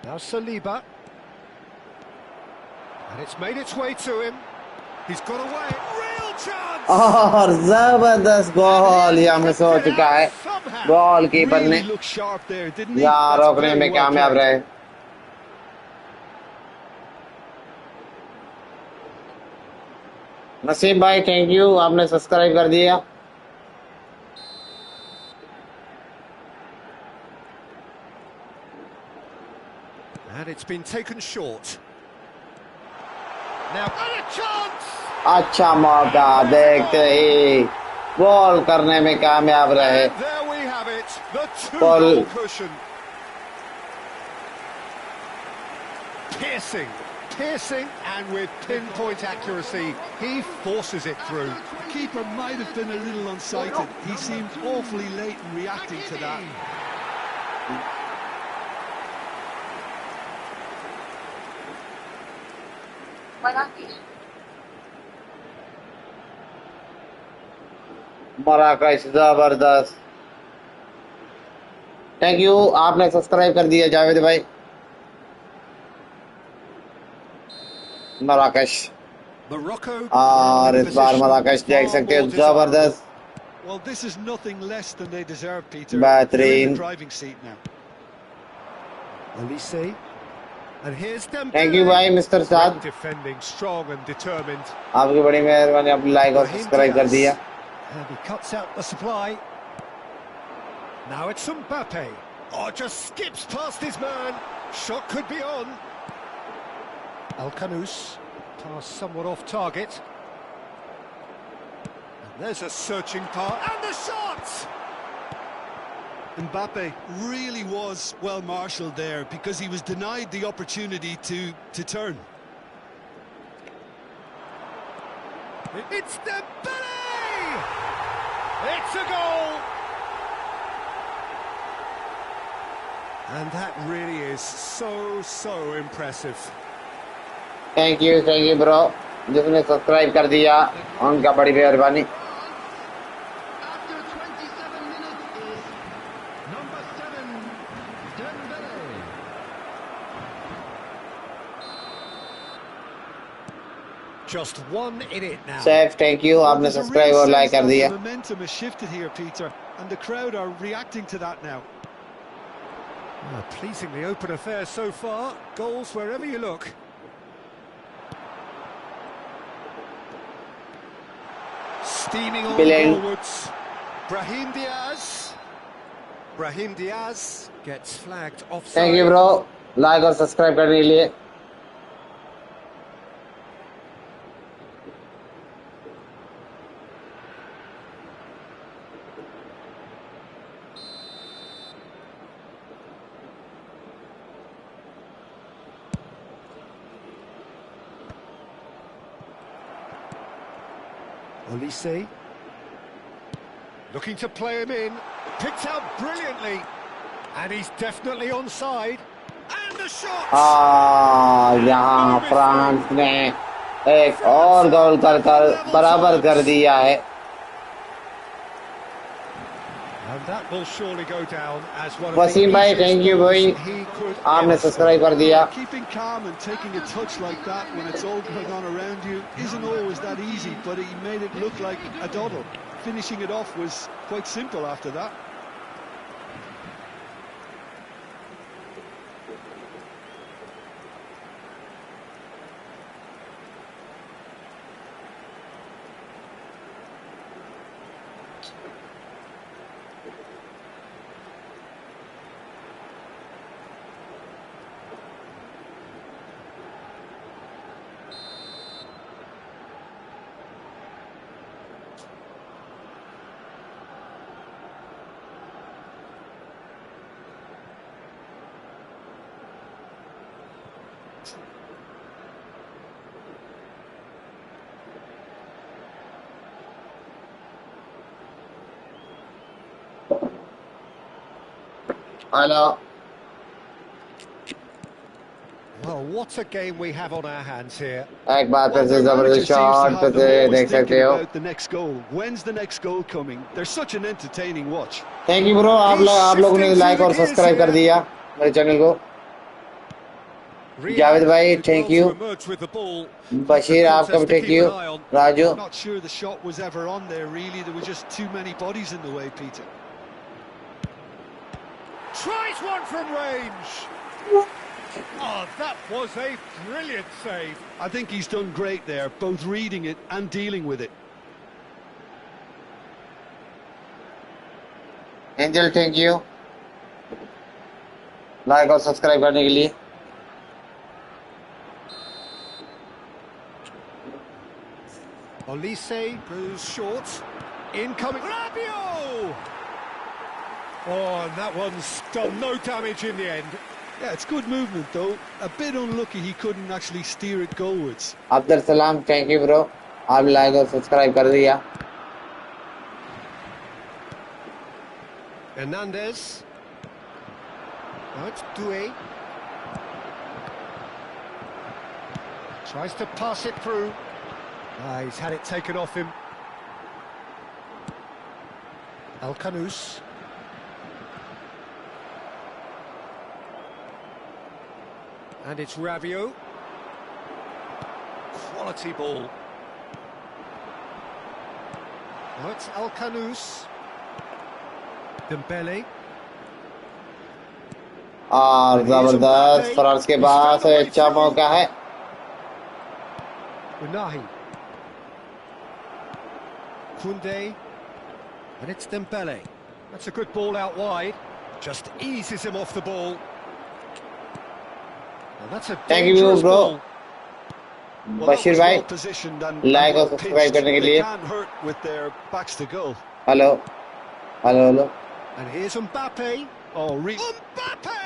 Now Saliba. And it's made its way to him. He's got away. Real chance! और जबरदस्त गोल यहाँ miss हो चुका है गोल कीपर ने यहाँ रोकने में कामयाब रहे नसीम भाई थैंक यू आपने सब्सक्राइब कर दिया And it's been taken short. Now, and a chance! अच्छा मौका देखते ही गोल करने में कामयाब रहे And there we have it, the two-goal cushion. Piercing, and with pinpoint accuracy, he forces it through. The keeper might have been a little unsighted. He seemed awfully late in reacting to that. Morocco जबरदस्त thank you आपने subscribe कर दिया जावेद भाई Morocco और इस बार Morocco देख सकते हो जबरदस्त Well, this is nothing less than they deserve, Peter. बेहतरीन They're in the driving seat now. Olise. And here's them. Thank you भाई mister Saad Defending strong and determined. आपकी बड़ी मेहरबानी आपने लाइक और सब्सक्राइब कर दिया And he cuts out the supply. Now it's Mbappe. Oh, just skips past his man. Shot could be on. Al-Kanous. Pass somewhat off target. And there's a searching pass. And the shot! Mbappe really was well marshalled there because he was denied the opportunity to turn. It's Dembele! It's a goal! And that really is so impressive. Thank you bro जिसने subscribe कर दिया उनका बड़ी मेहरबानी After 27 minutes is number 7, Dembele. Just one in it now. Saif thank you आपने subscribe और like कर दिया The momentum has shifted here, Peter, and the crowd are reacting to that now. A pleasingly open affair so far. Goals wherever you look. Steaming on forwards. Brahim Diaz gets flagged offside. Thank you bro like और subscribe करने के लिए Olise. Looking to play him in. Picked out brilliantly. And he's definitely onside. And the shot! यहाँ France ने एक और गोल कर बराबर कर दिया है And that will surely go down as one of Wasim भाई थैंक यू भाई आपने सब्सक्राइब कर दिया Keeping calm and taking a touch like that when it's all going on around you isn't always that easy, but he made it look like a doddle. Finishing it off was quite simple after that. Hello Well, what a game we have on our hands here. एक बार फिर Well, से their manager जबरदस्त seems to shot have फिर them से always देख thinking सकते हो about the next goal. When's the next goal coming? They're such an entertaining watch. Thank you bro आप लोगों ने लाइक और सब्सक्राइब कर दिया मेरे चैनल को जावेद भाई थैंक यू बशीर आपका भी thank you Raju I'm not sure the shot was ever on there, really. There were just too many bodies in the way, Peter. Tries one from range. Oh, that was a brilliant save. I think he's done great there, both reading it and dealing with it. Angel thank you like और subscribe करने के लिए Olise goes short. Incoming. Rabiot! Oh, and that one's done no damage in the end. Yeah, it's good movement though. A bit unlucky he couldn't actually steer it goalwards. Abdul Salam thank you bro आप like और subscribe कर दिया Hernandez. Right, Doué. Tries to pass it through. He's had it taken off him. El Kanous. And it's Rabiot. Quality ball. Now it's El Kanous. Dembele. और जबरदस्त France के पास अच्छा मौका है Unahi. Koundé. And it's Dembele. That's a good ball out wide. Just eases him off the ball. Well, that's a Thank you, dangerous bro. ball. Well, Bashir that was भाई well positioned and like और well subscribe pitched. करने के They लिए can't hurt with their backs to goal. Hello hello hello And here's Mbappe. Oh, Mbappe!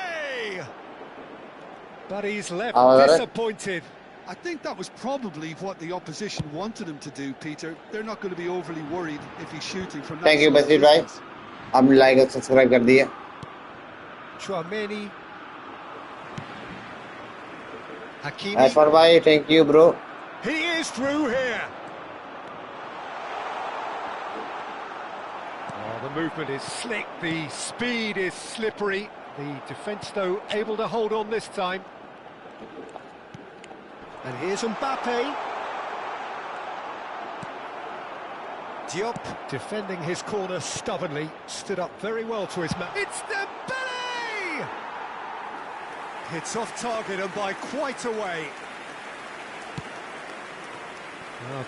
But he's left Ah, well, disappointed. I think that was probably what the opposition wanted him to do, Peter. They're not going to be overly worried if he's shooting from that thank you sort of Bashir भाई distance. आपने like और subscribe कर दिया Chouameni. Hakimi. ऐश्वर भाई thank you bro He is through here. Oh, the movement is slick, the speed is slippery. The defence, though, able to hold on this time. And here's Mbappe. Diop defending his corner stubbornly, stood up very well to his man. It's Dembele! It's off target and by quite a way.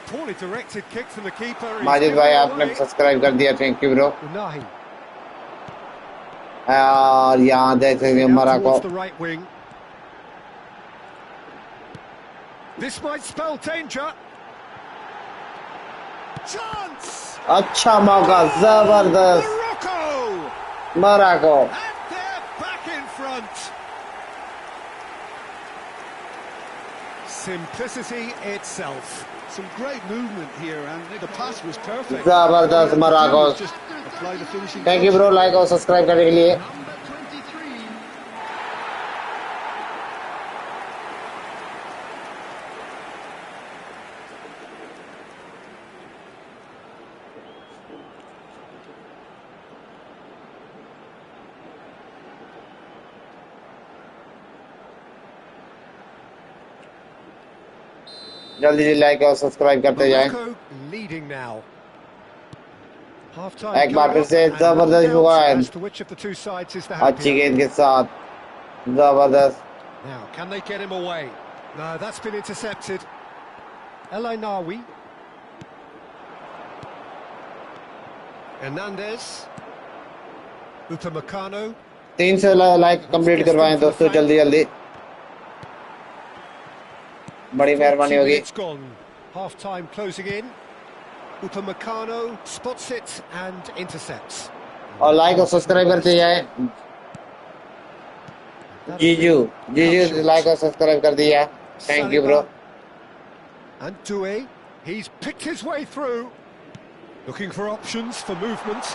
Poorly directed kick from the keeper. Majid भाई आपने subscribe कर दिया thank you bro Unahi. और यहाँ देख सकते हैं Out Morocco towards the right wing. This might spell danger. Chance! अच्छा मौका जबरदस्त Morocco! Morocco And they're back in front. Simplicity itself. Some great movement here, and the pass was perfect. जबरदस्त Morocco Just apply the finishing thank you touch. Bro like और subscribe करने के लिए Number 23. जल्दी से लाइक और subscribe करते जाएं Morocco leading now. Half-time एक बार फिर coming से up, and जबरदस्त no हुआ doubt है as to which of the two sides is the अच्छी happier. गेंद के साथ जबरदस्त Now, can they get him away? No, that's been intercepted. El Ainawi. Hernandez. Upamecano. 300 like complete करवाएं दोस्तों जल्दी जल्दी बड़ी मेहरबानी 40 होगी minutes gone. Half-time closing in. Upamecano spots it and intercepts. और लाइक और सब्सक्राइब करते जाएं जीजू जीजू लाइक और सब्सक्राइब कर दिया thank you bro And Doué, he's picked his way through. Looking for options for movement.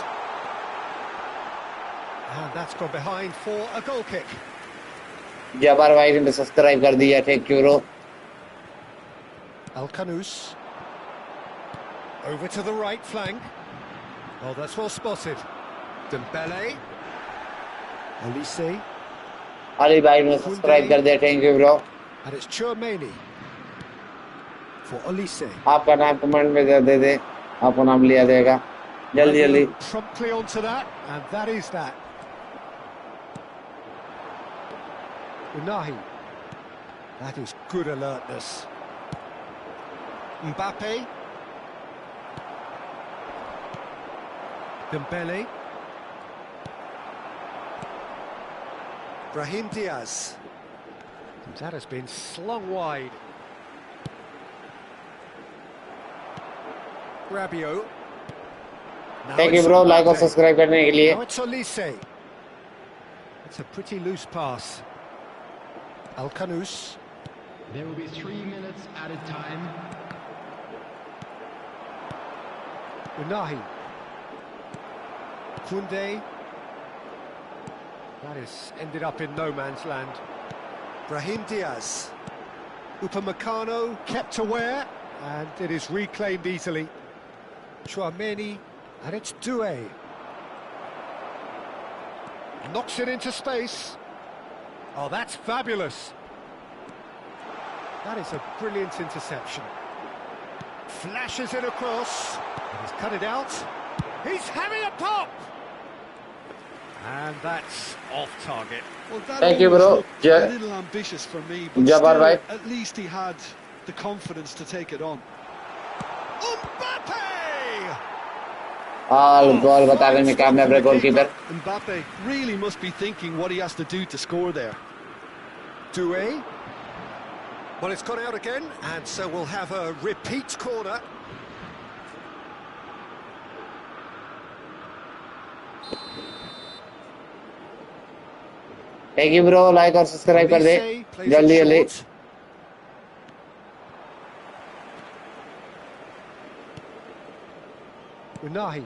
And that's gone behind for a goal kick. जबर भाई ने सब्सक्राइब कर दिया, thank you bro. Al-Kanous. Over to the right flank. Oh, that's well spotted. Dembele. Olise. Ali भाई ने subscribe कर दिया, thank you bro. And it's Chouameni for Olise. आपका नाम कमेंट में दे दे, आपको नाम लिया देगा जल्दी जल्दी. Promptly onto that, and that is that. Unahi. That is good alertness. Mbappe. Dembele. Brahim Diaz. That has been slung wide. Rabiot. Thank you bro, like और सब्सक्राइब करने के लिए. Now it's Olise. It's a pretty loose pass. Al-Kanous. There will be 3 minutes added time. Unahi. Koundé. That has ended up in no man's land. Brahim Diaz. Upamecano kept aware, and it is reclaimed easily. Chouameni, and it's Doué. Knocks it into space. Oh, that's fabulous. That is a brilliant interception. Flashes it across. He's cut it out. He's having a pop! And that's off target. Well, that Thank you, bro. looked a little ambitious for me, but Jabbar still, bhai. at least he had the confidence to take it on. Mbappe! All goal बताने में कामयाब है goalkeeper. Mbappe really must be thinking what he has to do to score there. Doué. Well, it's gone out again, and so we'll have a repeat corner. Thank you bro, like और subscribe कर दे जल्दी जल्दी. Unahi.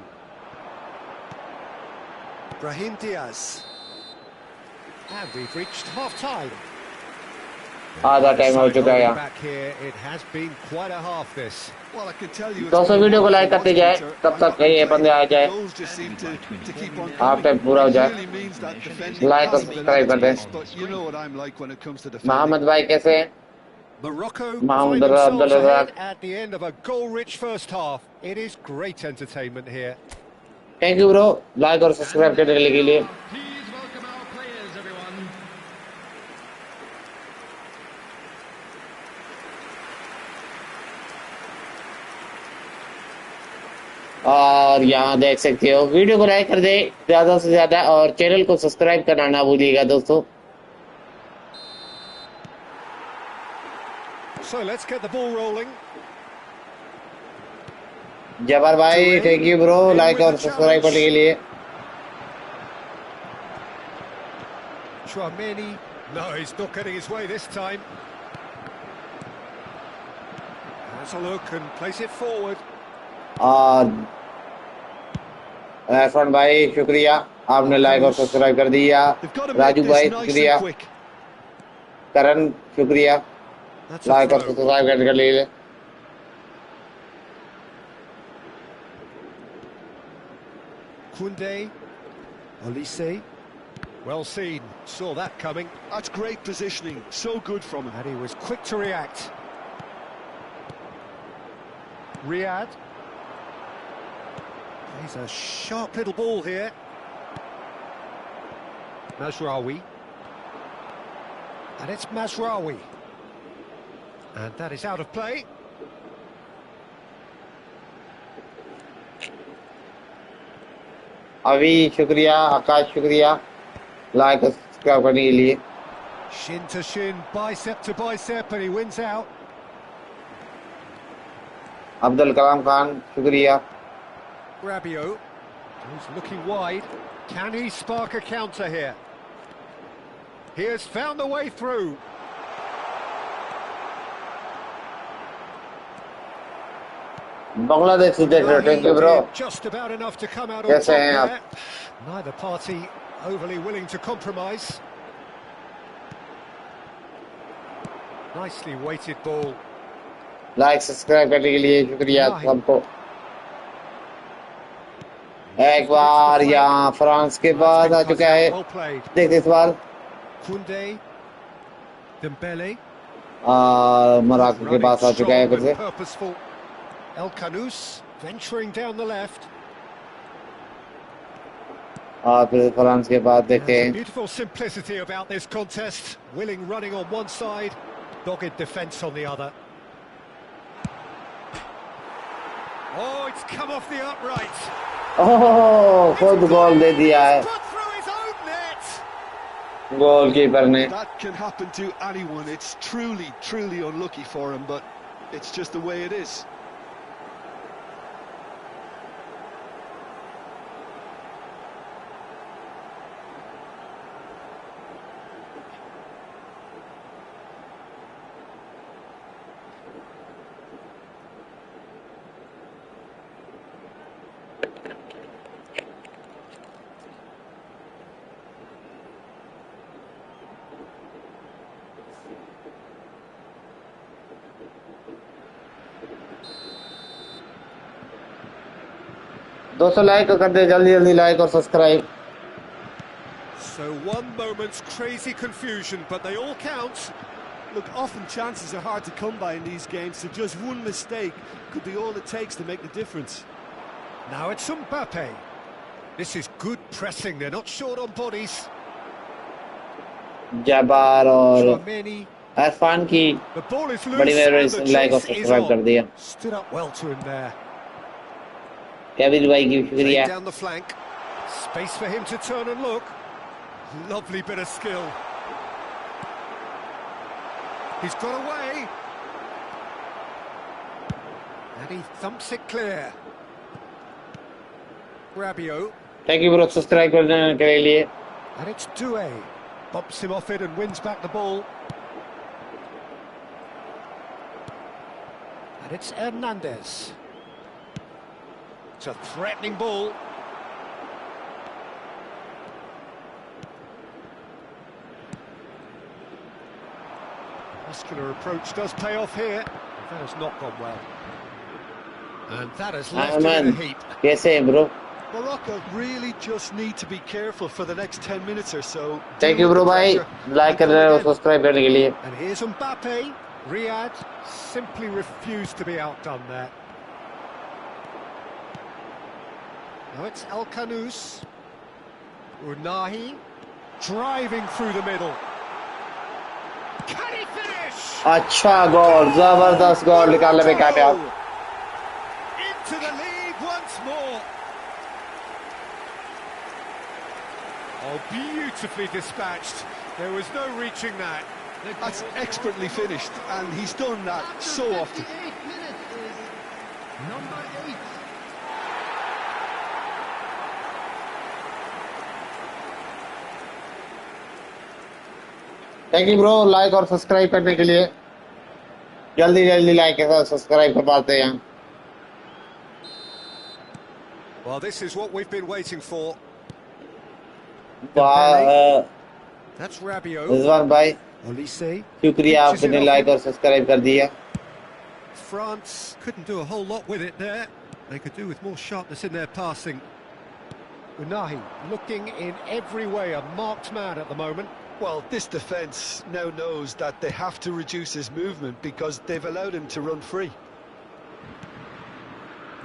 Brahim Diaz. And we've reached half-time. आधा time हो चुका है यहाँ. Back here, it has been quite a half this. Well, I can tell you. दोस्तों वीडियो को लाइक करते जाए, तब तक ये बंदे आ जाए, हाफ टाइम पूरा हो जाए. लाइक और सब्सक्राइब कर दें. मोहम्मद भाई कैसे हैं? Morocco Mohamed find themselves Abdul ahead Razak. at the end of a goal-rich first half. It is great entertainment here. Thank you bro, like और सब्सक्राइब करने के लिए. Please welcome our players, everyone. और यहाँ देख सकते हो, वीडियो को लाइक कर दे ज्यादा से ज्यादा और चैनल को सब्सक्राइब करना ना भूलिएगा दोस्तों. So let's get the ball rolling. जबर भाई थैंक यू ब्रो, लाइक और सब्सक्राइब करने के लिए. Chouameni. No, he's not getting his way this time. Has a look and plays it forward. और इरफान भाई शुक्रिया, आपने लाइक और सब्सक्राइब कर दिया. राजू भाई शुक्रिया. करण शुक्रिया, लाइक और सब्सक्राइब करने के लिए. Koundé. Olise. Well seen, saw that coming. That's great positioning, so good from him. And he was quick to react. Riyad. He's a sharp little ball here. Mazraoui. And it's Mazraoui. And that is out of play. अभी शुक्रिया, आकाश शुक्रिया, like और subscribe करने के लिए. Shin to shin, bicep to bicep, and he wins out. Abdul Kalam Khan शुक्रिया. Rabiot, who's looking wide. Can he spark a counter here? He has found the way through. Bangladesh से देख रहे हो, thank you bro. Just about enough to come out on top कैसे हैं आप? there. Neither party overly willing to compromise. Nicely weighted ball. Like subscribe करने के लिए शुक्रिया सबको। एक बार यहाँ फ्रांस के बाद आ चुका है, देखते इस बार मोरक्को के पास आ चुका है फिर से। और फिर फ्रांस के बाद देखते हैं। Beautiful simplicity about this contest. Willing running on one side, dogged defence on the other. Oh, it's come off the upright. ओह, खुद गोल दे दिया है गोलकीपर ने। That can happen to anyone. It's truly unlucky for him, but it's just the way it is. दोस्तों like कर दे, जल्दी like और subscribe. So one moment's crazy confusion, but they all count. Look, often chances are hard to come by in these games, so just one mistake could be all it takes to make the difference. Now it's Mbappe. This is good pressing, they're not short on bodies. जबार और इरफान की The ball is loose बड़ी मेहरबानी and the से like और chase is subscribe कर on. दिया। Stood up well to him there. Kevin भाई की शुक्रिया। Down the flank. Space for him to turn and look. Lovely bit of skill. He's got away. And he thumps it clear. Rabiot. Thank you bro subscribe करने के लिए। And it's Doué. Bumps him off it and wins back the ball. And it's Hernandez. It's a threatening ball. Muscular approach does pay off here. That has not gone well. And that has left him in a heap. कैसे हैं bro? Morocco really just need to be careful for the next 10 minutes or so. Thank you bro भाई, like कर रहे हो, subscribe करने के लिए। And here's Mbappe. Riyad simply refused to be outdone there. Now it's El Kanous. Unahi driving through the middle. Can he finish? अच्छा गोल, जबरदस्त गोल निकालने में कामयाब। Into the lead once more. Oh, beautifully dispatched. There was no reaching that. That's expertly finished, and he's done that so often. 58 minutes is number 8. Thank you bro like और subscribe करने के लिए। जल्दी लाइक और subscribe कर पाते हैं। Well, this is what we've been waiting for. That's Rabiot. Rizwan भाई Olise. शुक्रिया, आपने लाइक और सब्सक्राइब कर दिया। France couldn't do a whole lot with it there. They could do with more sharpness in their passing. Unahi looking in every way a marked man at the moment. Well, this defence now knows that they have to reduce his movement because they've allowed him to run free.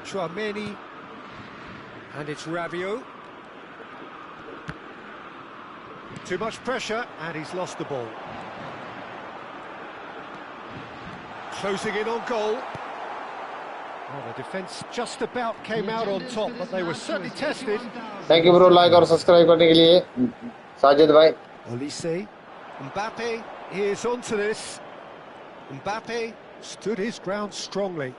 Chouameni. And it's Rabiot. Too much pressure, and he's lost the ball. Closing in on goal. Oh, the defence just about came out on top, but they were certainly tested. Thank you bro like और subscribe करने के लिए। साजिद भाई Olise. Mbappe is onto this. Mbappe stood his ground strongly.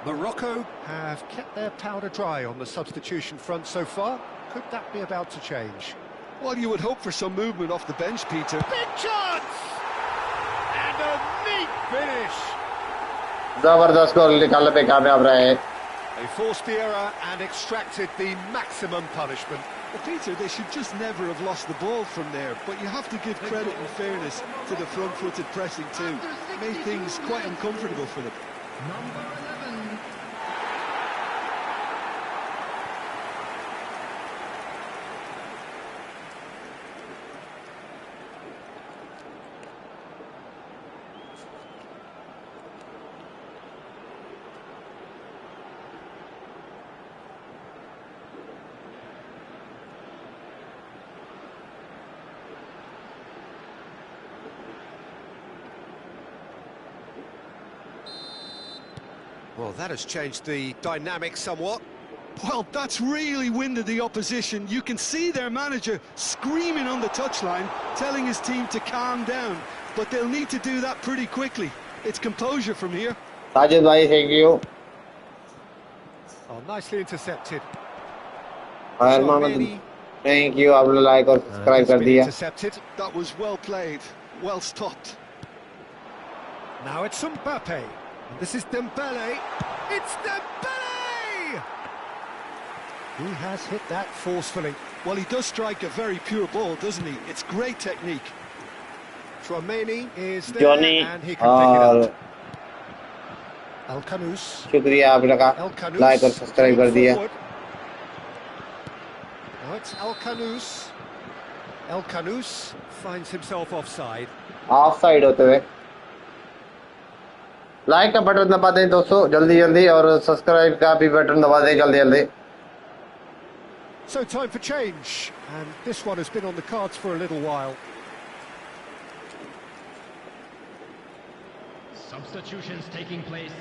Morocco have kept their powder dry on the substitution front so far. Could that be about to change? Well, you would hope for some movement off the bench, Peter. Big chance! And a neat finish. जबरदस्त गोल निकालने में कामयाब रहे। They forced the error and extracted the maximum punishment. Well, Peter, they should just never have lost the ball from there, but you have to give credit and fairness to the front-footed pressing too. It made things quite uncomfortable for them. Number 11. Well, that has changed the dynamic somewhat. Well, that's really winded the opposition. You can see their manager screaming on the touchline, telling his team to calm down. But they'll need to do that pretty quickly. It's composure from here. Sajid bhai, thank you. Oh, nicely intercepted. Fire Mohammed, thank you. आपने like और subscribe कर दिया. Intercepted. That was well played, well stopped. Now it's Mbappe. And this is Dembele. It's Dembele! He has hit that forcefully. Well, he does strike a very pure ball, doesn't he? It's great technique. Tchouaméni is there Johnny and he can pick it और up. El Khanous. शुक्रिया आपने का El Khanous. like और subscribe कर दिया. Forward. Now it's El Khanous. El Khanous finds himself offside. Of side होते हुए like का बटन दबा दें दोस्तों जल्दी जल्दी और सब्सक्राइब का भी बटन दबा दें जल्दी जल्दी. So time for change, and this one has been on the cards for a little while. Substitutions taking place.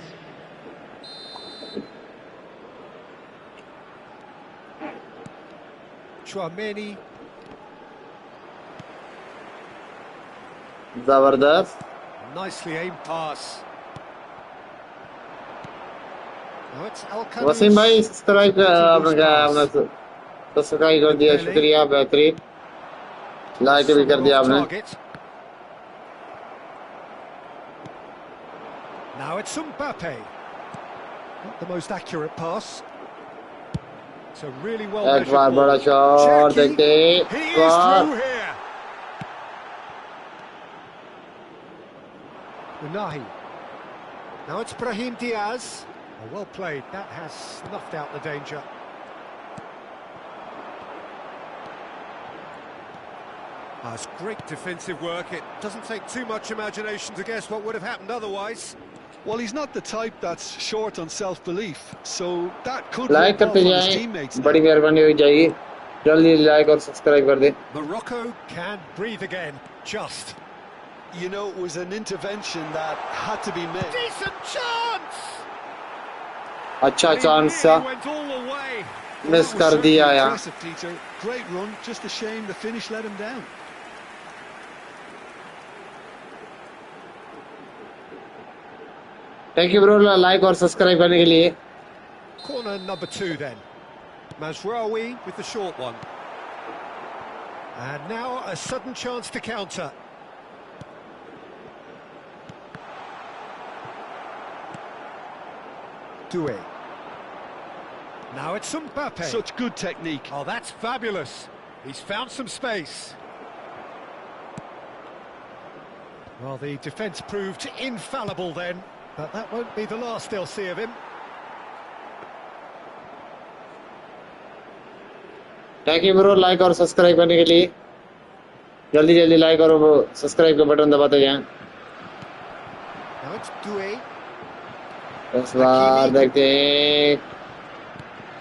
Tchouaméni. जबरदस्त. Nicely aimed pass. Now it's El Khanous. Wasim भाई सब्सक्राइब आपने सब्सक्राइब कर दिया शुक्रिया बेहतरीन लाइक भी कर दिया आपने. Now it's Mbappe. Not the most accurate pass. So really well एक बार बड़ा शॉट देखते through here. Unahi. Now it's Brahim Diaz. Oh, well played. That has snuffed out the danger. It's great defensive work. It doesn't take too much imagination to guess what would have happened otherwise. Well, he's not the type that's short on self-belief, so that could like rub off करते on his जाएं teammates now. बड़ी मेहरबानी हुई जाएगी जल्दी like और subscribe कर दें. Morocco can breathe again. Just. You know, it was an intervention that had to be made. Decent chance! अच्छा He चांस था really went all the way. Miss That was कर दिया certainly यार. impressive, Peter. Great run, just a shame the finish let him down. Thank you bro like और subscribe करने के लिए. Corner number 2 then. Mazraoui with the short one. And now a sudden chance to counter. Doué. Now it's Mbappe. Such good technique. Oh, that's fabulous. He's found some space. Well, the defence proved infallible then, but that won't be the last they'll see of him. Thank you bro like और subscribe करने के लिए जल्दी जल्दी like और subscribe का button दबाते जाएं. Now it's Doué. इस बार देखते हैं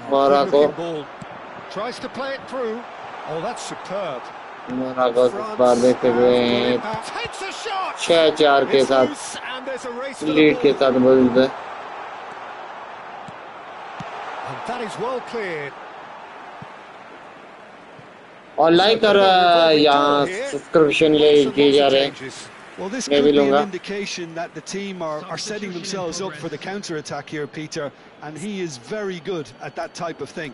Morocco. Good-looking ball. Tries to play it through. Oh, that's superb. Morocco इस बार देखते हुए Takes a shot. 6-4 के It's साथ loose and there's a race for the lead के ball. साथ मौजूद है. And that is well cleared. और लाइक और यहाँ सब्सक्रिप्शन ले किए जा रहे हैं. Well, this मैं could भी be an लूंगा. indication that the team are setting themselves up for the counter-attack here, Peter, and he is very good at that type of thing.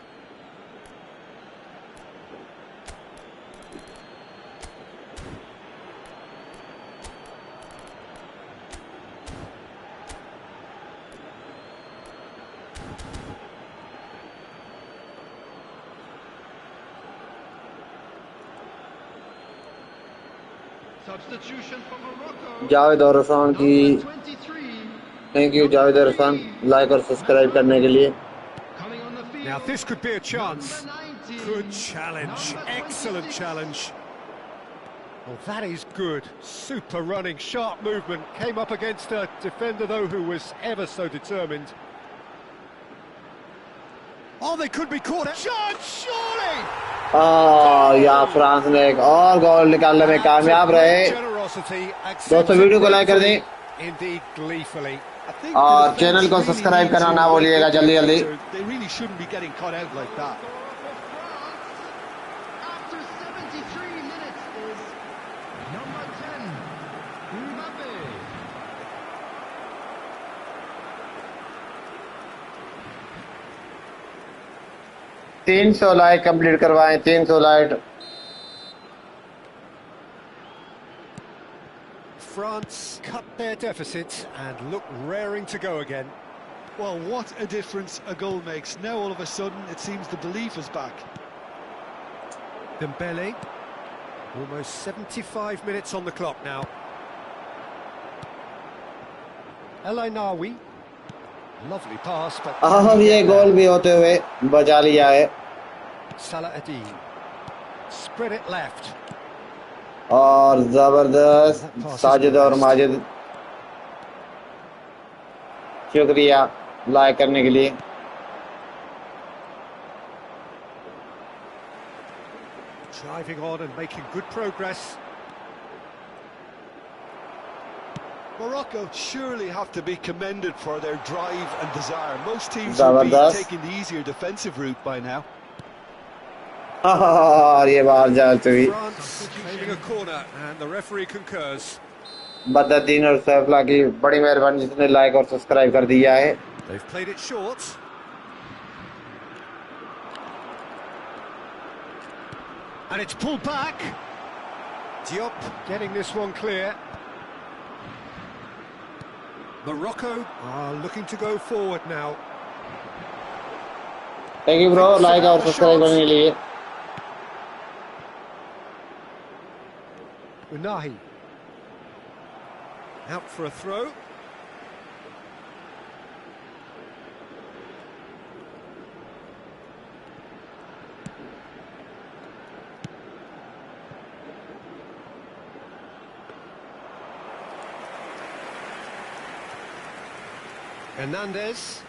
Substitution for Morocco. Javed और रसान की Number 23. Thank you Javed और रसान like और subscribe करने के लिए। Coming on the field. Now this could be a chance. Number 19. Good challenge, Number excellent 26. challenge. Well, that is good. Super running, sharp movement. Came up against a defender, though, who was ever so determined. Oh, they could be caught. Chance, surely! या France ने एक और गोल निकालने में कामयाब रहे। Generosity, दोस्तों video को लाइक कर दें indeed gleefully. I think और the defence चैनल को really सब्सक्राइब need करना to ना भूलिएगा get जल्दी जल्दी। They really shouldn't be getting caught out like that. After 73 minutes is number 10, Mbappe. 300 like complete करवाएं 300 like. France cut their deficit and look raring to go again. Well, what a difference a goal makes. Now all of a sudden it seems the belief is back. Dembele, almost 75 minutes on the clock now. El Ainaoui, lovely pass, but और ये गोल भी होते हुए बचा लिया है। Salah Adin, spread it left. और जबरदस्त साजिद और माजिद शुक्रिया लाइक करने के लिए। Driving on and making good progress. Morocco surely have to be commended for their drive and desire. Most teams would be Zabardast. taking the easier defensive route by now. और ये बाहर जाती हुई France claiming a corner, and the referee concurs. बदद्दीन और सैफला की बड़ी मेहरबानी जिसने लाइक और सब्सक्राइब कर दिया है। They've played it short. And it's pulled back. Diop getting this one clear. Morocco are looking to go forward now. Thank you bro like और सब्सक्राइब करने के लिए। Unahi out for a throw. Hernandez.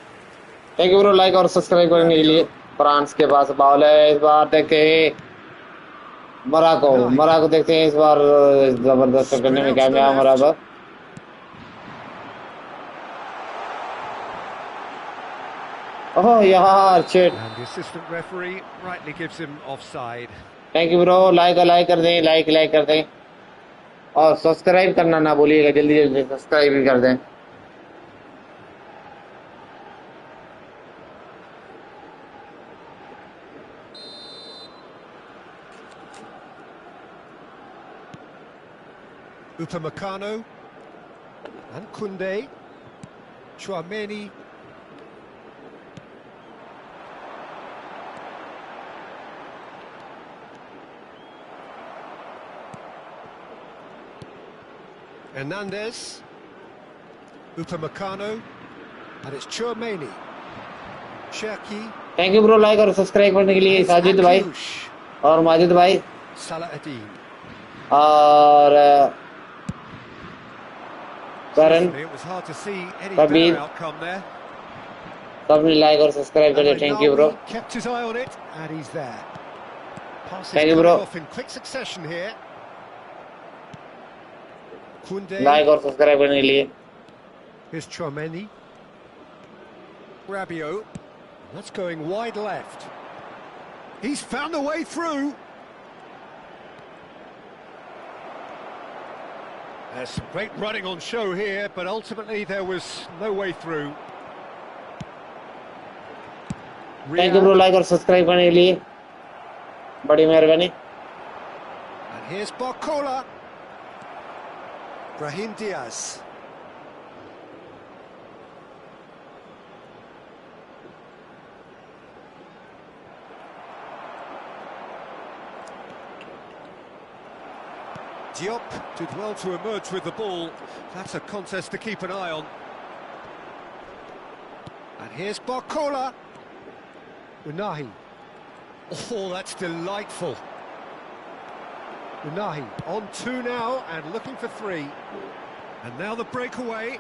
Thank you bro like और subscribe करने के लिए। France के पास ball है, इस बार देखते हैं मोरक्को देखते हैं इस बार जबरदस्त करने में कामयाब मोरक्को। ओह यार shit. And the assistant referee rightly gives him offside. Thank you bro like कर दें लाइक कर दें और सब्सक्राइब करना ना भूलिएगा जल्दी जल्दी सब्सक्राइब भी कर दें। Upamecano and Koundé, Chouameni, Hernandez, Upamecano, and it's Chouameni, Cherki, thank you bro like और सब्सक्राइब करने के लिए साजिद भाई Akouche, और माजिद भाई Salah Adin. और करण It was hard to see any Kabir. better outcome there. सबने लाइक और सब्सक्राइब कर दिया। Thank you bro Al-Ainaoui kept his eye on it, and he's there. Passes Thank you, coming bro. off in quick succession here. Koundé, like और subscribe करने के लिए। here's Chouameni. Rabiot, that's going wide left. He's found a way through. There's some great running on show here, but ultimately there was no way through. Thank you bro like और subscribe करने के लिए बड़ी मेहरबानी। And here's Barcola. Brahim Diaz. Diop did well to emerge with the ball. That's a contest to keep an eye on. And here's Barcola. Unahi. Oh, that's delightful. Unahi on 2 now and looking for 3. And now the breakaway.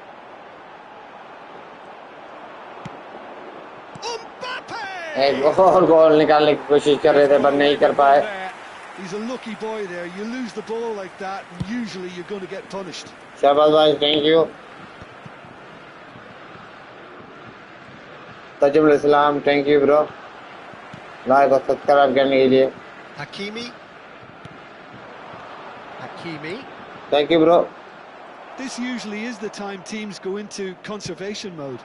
एक और गोल निकालने की कोशिश कर रहे थे पर नहीं कर पाए. He's a lucky boy there. You lose the ball like that, and usually you're going to get punished. शाबाश भाई, thank you. Tajul Islam, thank you bro. Like और सब्सक्राइब करने के लिए. Hakimi. Thank you bro. This usually is the time teams go into conservation mode.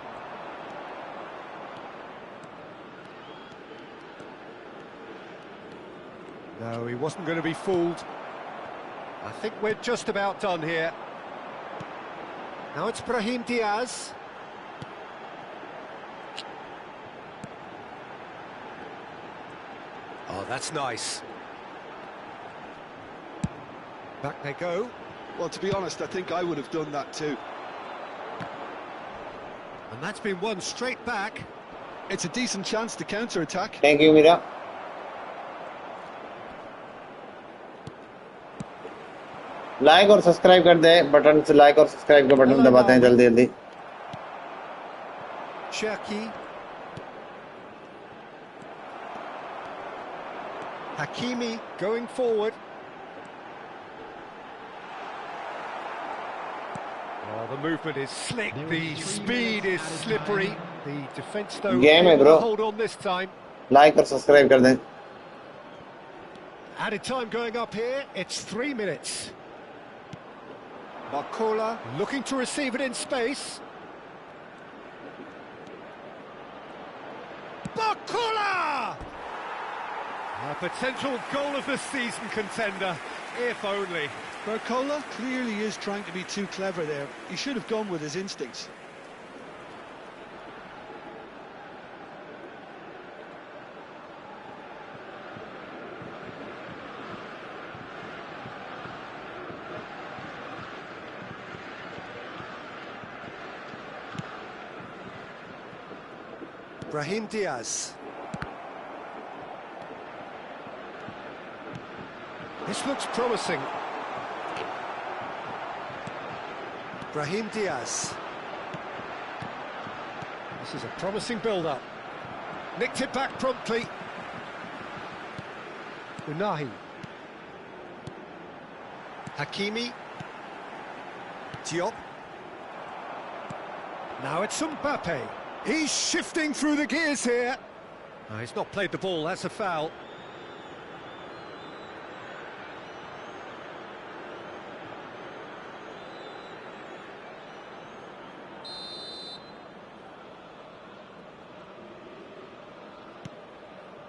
No, he wasn't going to be fooled. I think we're just about done here. Now it's Brahim Diaz. Oh, that's nice. Back they go. Well, to be honest, I think I would have done that too. And that's been won straight back. It's a decent chance to counter-attack. Thank you Mira. Like और subscribe कर दे. Button से like और subscribe का button दबाते हैं जल्दी जल्दी. Cherki. Hakimi going forward. Oh, the movement is slick, the speed is slippery. The defence though Game है bro. hold on this time. Like और सब्सक्राइब कर दें. Added time going up here, it's 3 minutes. Barcola looking to receive it in space. Barcola! A potential goal of the season contender, if only. Barcola clearly is trying to be too clever there. He should have gone with his instincts. Brahim Diaz. This looks promising. Brahim Diaz. This is a promising build-up. Nicked it back promptly. Unahi. Hakimi. Diop. Now it's Mbappe. He's shifting through the gears here. No, he's not played the ball, that's a foul.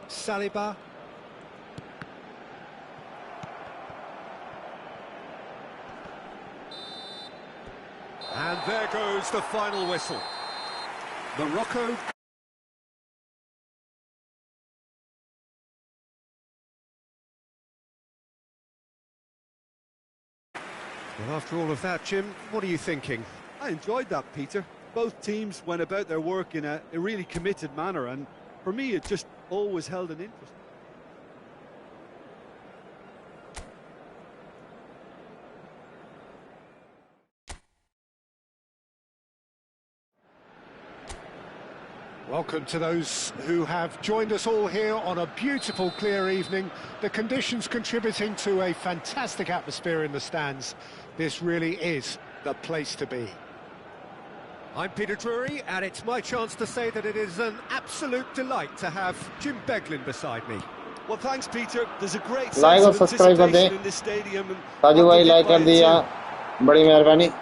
Saliba. And there goes the final whistle. Morocco. Well, after all of that, Jim, what are you thinking? I enjoyed that, Peter. Both teams went about their work in a really committed manner, and for me it just always held an interest. Welcome to those who have joined us all here on a beautiful, clear evening. The conditions contributing to a fantastic atmosphere in the stands. This really is the place to be. I'm Peter Drury, and it's my chance to say that it is an absolute delight to have Jim Beglin beside me. Well, thanks, Peter. There's a great Like sense और of subscribe कर anticipation दें. in this stadium. And साजू भाई I'm like कर delighted by दिया. it बड़ी मेहरबानी.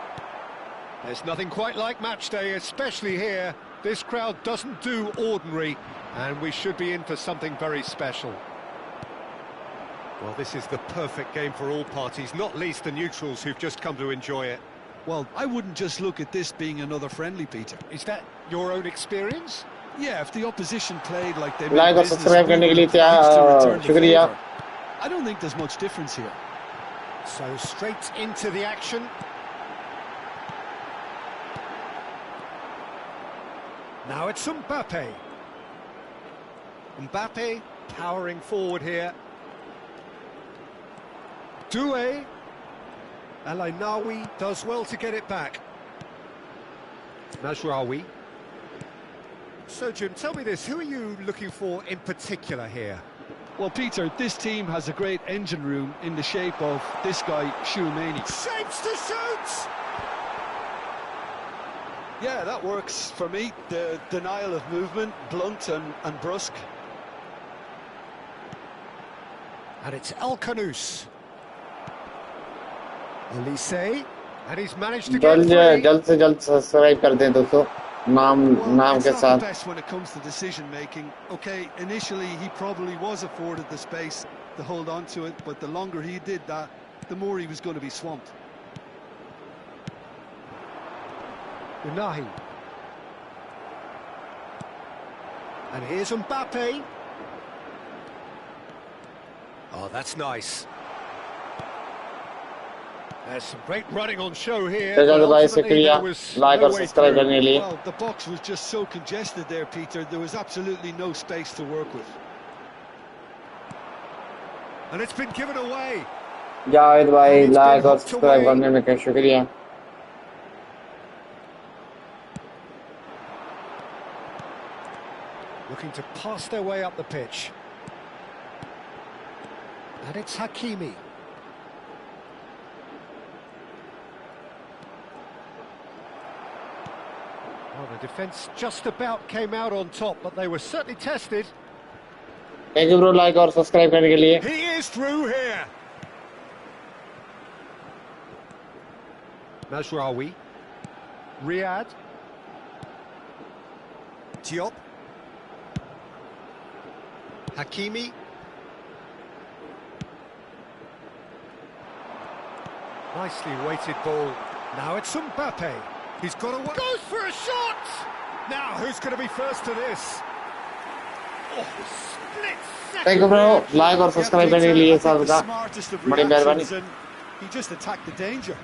There's nothing quite like match day, especially here. This crowd doesn't do ordinary, and we should be in for something very special. Well, this is the perfect game for all parties, not least the neutrals who've just come to enjoy it. too. Well, I wouldn't just look at this being another friendly, Peter. Is that your own experience? Yeah, if the opposition played like they Like made और business, subscribe we करने के would लिए have used to return the शुक्रिया. favour. I don't think there's much difference here. So straight into the action. Now it's Mbappe. Mbappe powering forward here. Doué. Al-Ainawi does well to get it back. Mazraoui. So, Jim, tell me this, who are you looking for in particular here? Well, Peter, this team has a great engine room in the shape of this guy, Tchouaméni. Shapes to shoot! Yeah, that works for me. The denial of movement, blunt and brusque. And it's El Kanous. Elise, and he's managed to get free. जल्द से जल्द subscribe कर दें दोस्तों नाम के It's not साथ. the best when it comes to decision making. Okay, initially he probably was afforded the space to hold on to it, but the longer he did that, the more he was going to be swamped. Unahi. And here's Mbappe. Oh, that's nice. There's some great running on show here. तो but जल्द भाई ultimately शुक्रिया there was like no और way subscribe through. करने के लिए. Well, the box was just so congested there, Peter. There was absolutely no space to work with. And it's been given away. Javed भाई And it's like been और hooked subscribe away. करने में क्या शुक्रिया. Looking to pass their way up the pitch. And it's Hakimi. Well, the defence just about came out on top, but they were certainly tested. Thank you bro like और subscribe करने के लिए. He is through here. Mazraoui. Riyad. Diop. Hakimi. Nicely weighted ball. Now it's Mbappe. He's got away. Goes for a shot! Now, who's going to be first to this? Oh, split second. Thank you bro like और Yeah, subscribe करने के Peter, लिए I think सब the का smartest of बड़ी मेहरबानी. reactions, and he just attacked the danger.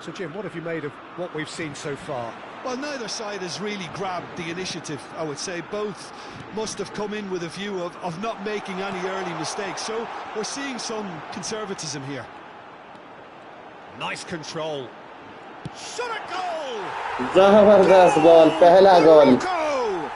So, Jim, what have you made of what we've seen so far? Well, neither side has really grabbed the initiative, I would say. Both must have come in with a view of not making any early mistakes. So we're seeing some conservatism here. Nice control. Shot a goal! जबरदस्त गोल पहला गोल. Morocco!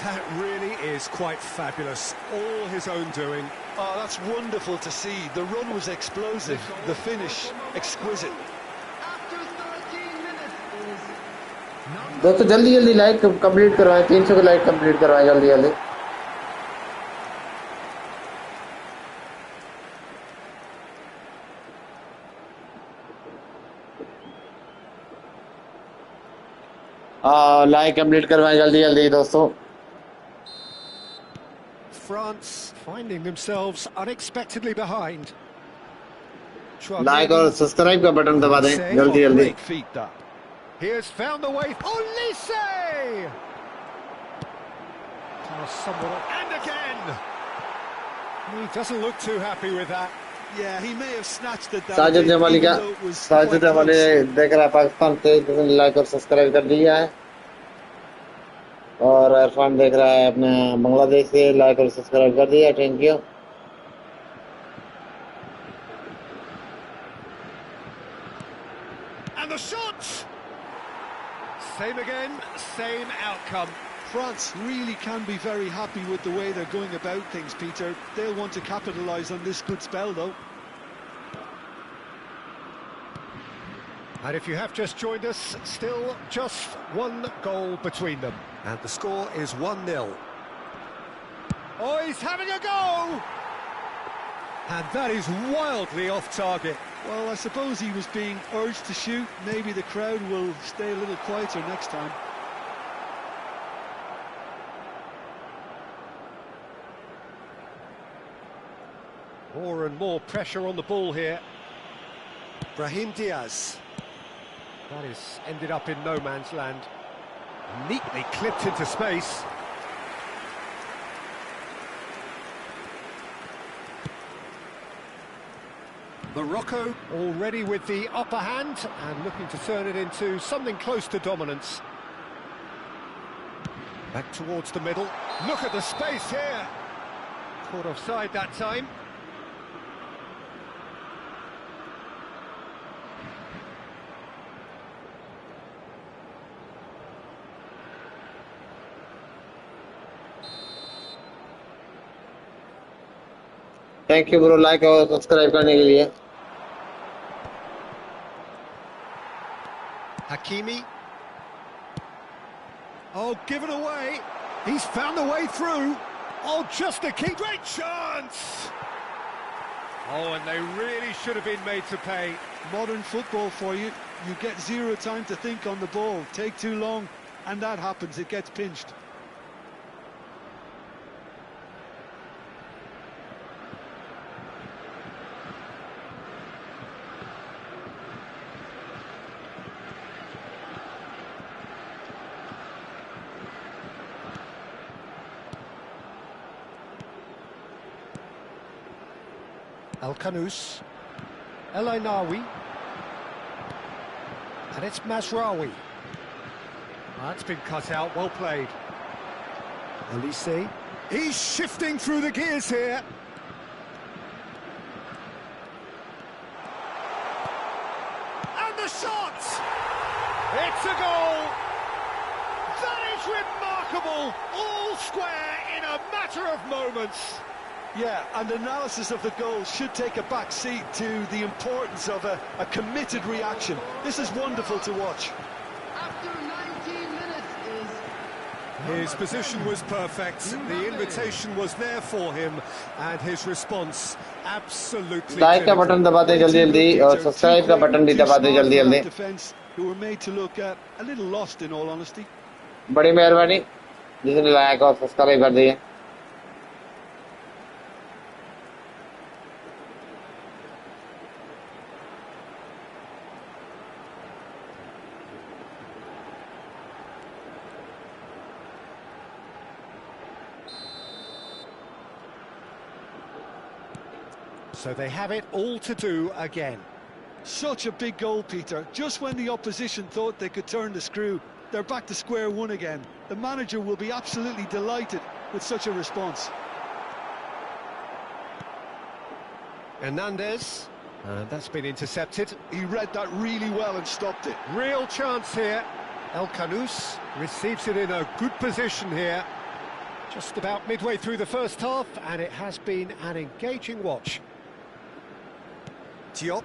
That really is quite fabulous. All his own doing. Oh, that's wonderful to see. The run was explosive, the finish exquisite. After 13 minutes is दोस्तों जल्दी जल्दी like complete करवाएं 300 के like complete करवाएं जल्दी जल्दी. लाइक कंप्लीट करवाएं जल्दी जल्दी दोस्तों. France finding themselves unexpectedly behind. Like और सब्सक्राइब का बटन दबा दें जल्दी जल्दी. Great feat, that. He has found the way. Olise! Pass someone. And again! He doesn't look too happy with that. Yeah, he may have snatched it down. Sajid Jamali का even though it was Sajid quite Jamali close. देख रहा है पाकिस्तान से like और subscribe कर दिया है. और इरफान देख रहा है अपने बांग्लादेश से लाइक और सब्सक्राइब कर दिया. Thank you. And the shot! Same again, same outcome. France really can be very happy with the way they're going about things, Peter. They'll want to capitalise on this good spell, though. And if you have just joined us, still just one goal between them. And the score is 1-0. Oh, he's having a go! And that is wildly off target. Well, I suppose he was being urged to shoot. Maybe the crowd will stay a little quieter next time. More and more pressure on the ball here. Brahim Diaz. That is ended up in no man's land. Neatly clipped into space. Morocco already with the upper hand and looking to turn it into something close to dominance. Back towards the middle. Look at the space here. Caught offside that time. Thank you bro like और subscribe करने के लिए Hakimi. Oh, given away. He's found the way through. Oh, just a key. Great chance. Oh, and they really should have been made to pay. Modern football for you. You get zero time to think on the ball. Take too long, and that happens. It gets pinched. Al-Kanous, El Ainawi, and it's Masraoui. That's been cut out, well played. Elise, he's shifting through the gears here. And the shot! It's a goal! That is remarkable! All square in a matter of moments. Yeah, and analysis of the goal should take a back seat to the importance of a committed reaction. This is wonderful to watch. After 19 minutes is... His position was perfect, the invitation was there for him, and his response absolutely like का button दबा दे जल्दी जल्दी और subscribe का button भी दबा दे जल्दी जल्दी Who were made to look a little lost, in all honesty. बड़ी मेहरबानी जिसने लाइक और सब्सक्राइब कर दिए So they have it all to do again. Such a big goal, Peter. Just when the opposition thought they could turn the screw, they're back to square one again. The manager will be absolutely delighted with such a response. Hernandez, that's been intercepted. He read that really well and stopped it. Real chance here. El-Kanous receives it in a good position here. Just about midway through the first half, and it has been an engaging watch. Diop.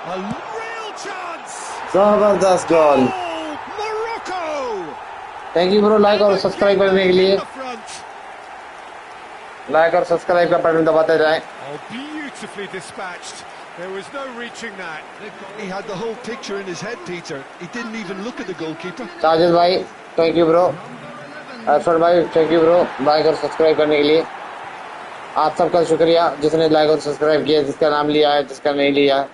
A real chance! जबरदस्त गोल Oh, Morocco! Thank you bro like और subscribe करने के लिए like और subscribe का button दबाते जाएं Oh, beautifully dispatched. There was no reaching that. He had the whole picture in his head, Peter. He didn't even look at the goalkeeper. Sajid भाई thank you bro अरफर भाई thank you bro like और subscribe करने के लिए आप सबका शुक्रिया जिसने लाइक और सब्सक्राइब किया जिसका नाम लिया है जिसका नहीं लिया है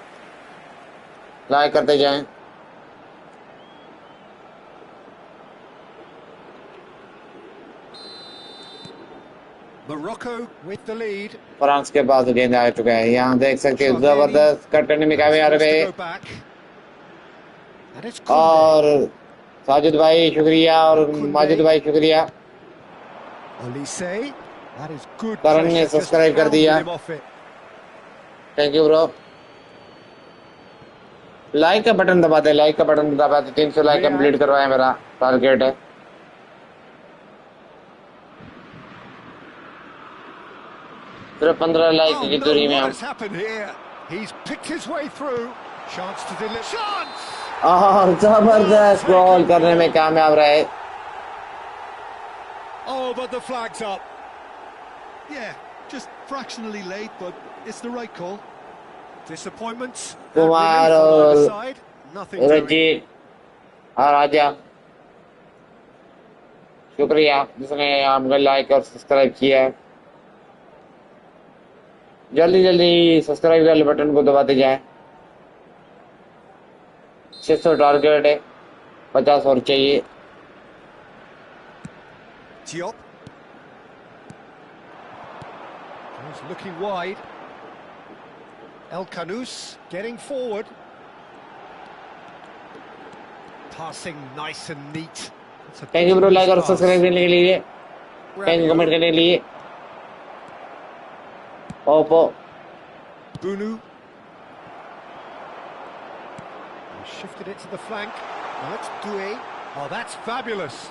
लाइक करते जाएं Morocco with the lead. France के पास गेंद आ चुका है यहाँ देख सकते हैं जबरदस्त कट करने में कामयाब रहे और साजिद भाई शुक्रिया और माजिद भाई शुक्रिया करण ने सब्सक्राइब कर दिया थैंक यू ब्रो लाइक का बटन दबा दे 300 लाइक कंप्लीट करवाया मेरा टारगेट है सिर्फ 15 लाइक की दूरी में हम और जबरदस्त गोल करने में कामयाब रहे Oh, but the flag's up. Yeah, just fractionally late, but it's the right call. Disappointment. Kumar और Nothing रंजीत और राजा शुक्रिया जिसने हमको लाइक और सब्सक्राइब किया है जल्दी जल्दी सब्सक्राइब वाले बटन को दबाते जाएं 600 टारगेट है 50 और चाहिए Diop. He's looking wide. El Kanous getting forward. Passing nice and neat. Thank you bro, like और सब्सक्राइब करने के लिए, थैंक यू कमेंट करने के लिए. Oppo Bunu. Shifted it to the flank. Now it's Doué. Oh, that's fabulous.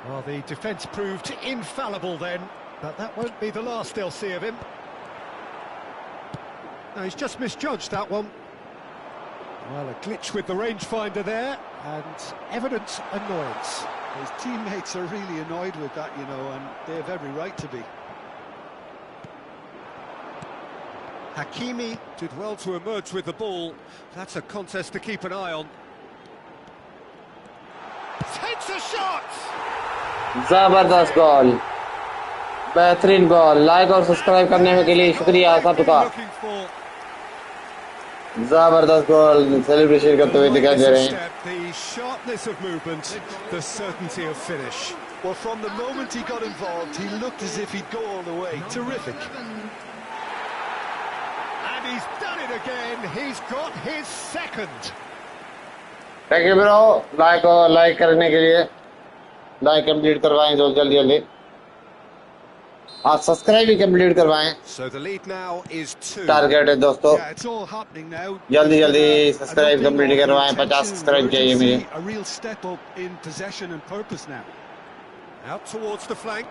Well, the defence proved infallible then, but that won't be the last they'll see of him. No, he's just misjudged that one. Well, a glitch with the rangefinder there, and evident annoyance. His teammates are really annoyed with that, you know, and they have every right to be. Hakimi did well to emerge with the ball. That's a contest to keep an eye on. Takes a shot! जबरदस्त गोल, बेहतरीन गोल. Like और subscribe करने के लिए शुक्रिया सबका. जबरदस्त गोल celebration करते हुए दिखाई दे रहे हैं. The sharpness of movement, the certainty of finish. Well, from the moment he got involved, he looked as if he'd go all the way. Terrific. And he's done it again. He's got his second. Thank you bro, like करने के लिए. Like complete करवाएं जो जल्दी और subscribe भी complete करवाएं. So the lead now is 2. Target है दोस्तों, Yeah, it's all happening now. जल्दी सब्सक्राइब कंप्लीट करवाएं. 50 सब्सक्राइब चाहिए मुझे. A real step up in possession and purpose now. Out towards the flank.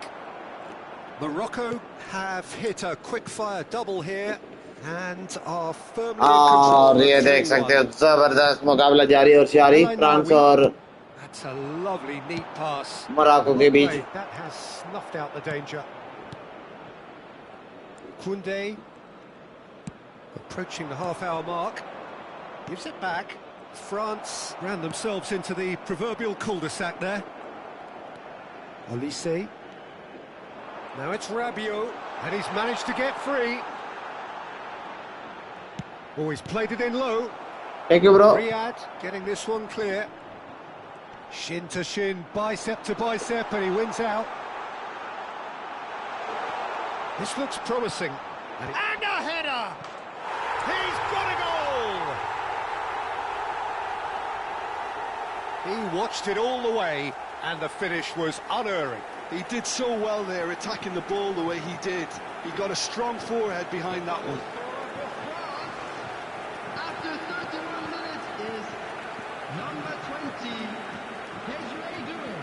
Morocco have hit a quick-fire double here and are firmly in control. और ये देख सकते हो जबरदस्त मुकाबला जारी और जारी फ्रांस और That's a lovely neat pass. Morocco के बीच. That has snuffed out the danger. Koundé approaching the half-hour mark. Gives it back. France ran themselves into the proverbial cul-de-sac there. Olise. Now it's Rabiot, and he's managed to get free. Oh, he's played it in low. Thank you bro. Riyad getting this one clear. Shin to shin, bicep to bicep, and he wins out. This looks promising. And a header! He's got a goal! He watched it all the way, and the finish was unerring. He did so well there, attacking the ball the way he did. He got a strong forehead behind that one. After 31 minutes is number 20, Desiree Doué.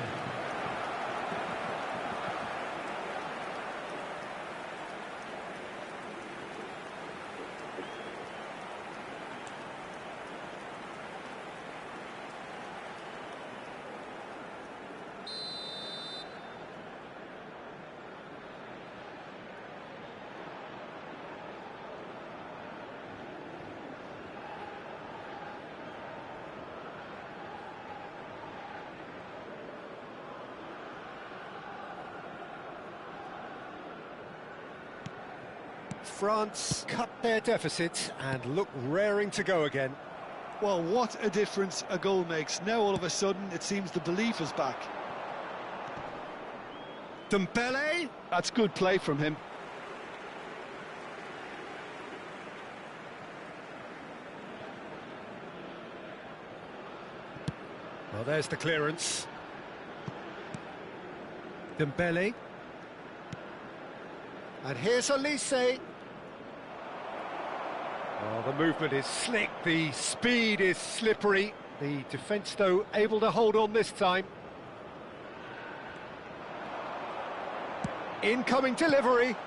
France cut their deficit and look raring to go again. Well, what a difference a goal makes. Now all of a sudden it seems the belief is back. Dembele. That's good play from him. Well, there's the clearance. Dembele. And here's Olise. Oh, the movement is slick, the speed is slippery. The defence, though, able to hold on this time. Incoming delivery.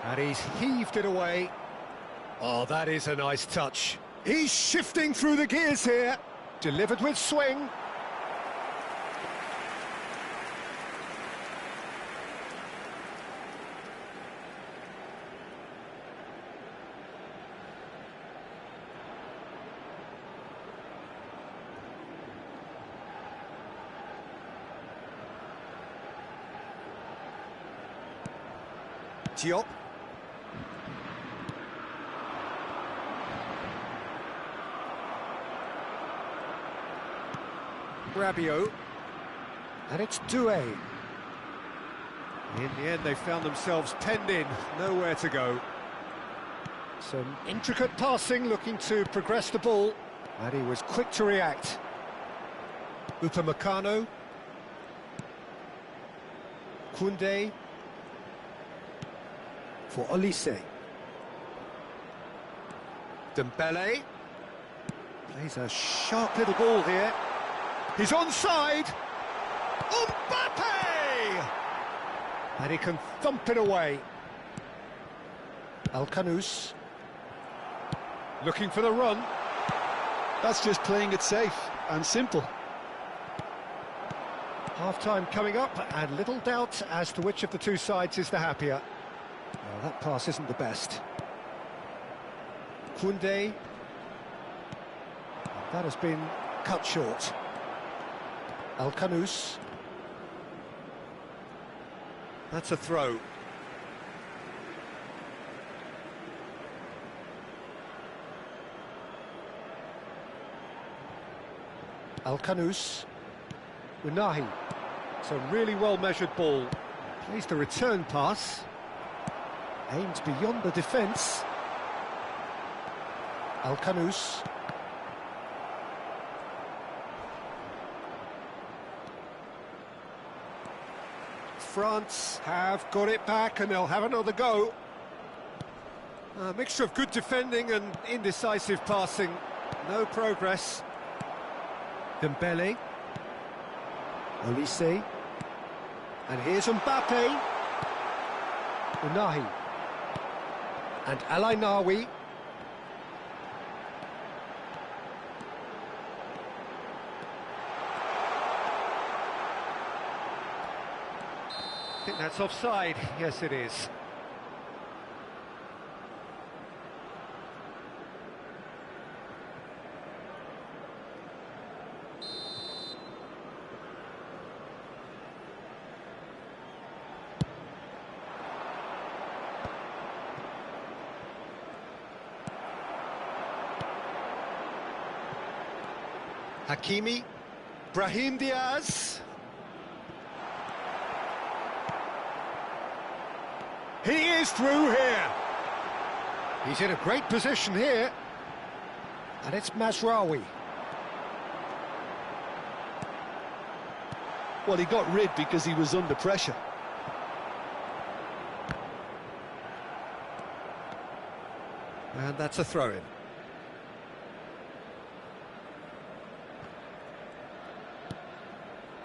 And he's heaved it away. Oh, that is a nice touch. He's shifting through the gears here. Delivered with swing. Diop. Rabiot. And it's Doué. In the end, they found themselves penned in, nowhere to go. Some intricate passing, looking to progress the ball, and he was quick to react. Upamecano. Koundé. For Olise. Dembele. Plays a sharp little ball here. He's onside. Mbappe! And he can thump it away. Al-Khanous. Looking for the run. That's just playing it safe and simple. Half-time coming up, and little doubt as to which of the two sides is the happier. Well, that pass isn't the best. Koundé. That has been cut short. Al-Khanous. That's a throw. Al-Khanous. Unahi. It's a really well-measured ball. Plays the return pass. Aims beyond the defence. Al-Khanous. France have got it back and they'll have another go. A mixture of good defending and indecisive passing. No progress. Dembele. Olise. And here's Mbappe. Unahi. And Al-Ainaoui. I think that's offside. Yes, it is. Hakimi. Brahim Diaz. He is through here. He's in a great position here. And it's Mazraoui. Well, he got rid because he was under pressure. And that's a throw-in.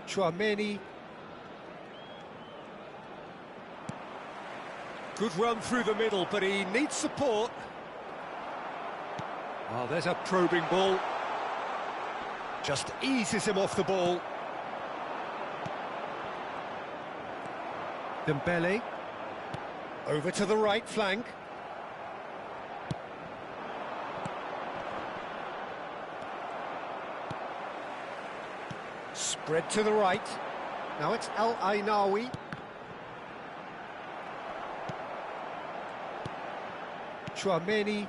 Chouameni. Good run through the middle, but he needs support. Oh, there's a probing ball. Just eases him off the ball. Dembele. Over to the right flank. Spread to the right. Now it's Al-Ainaoui. Chouameni.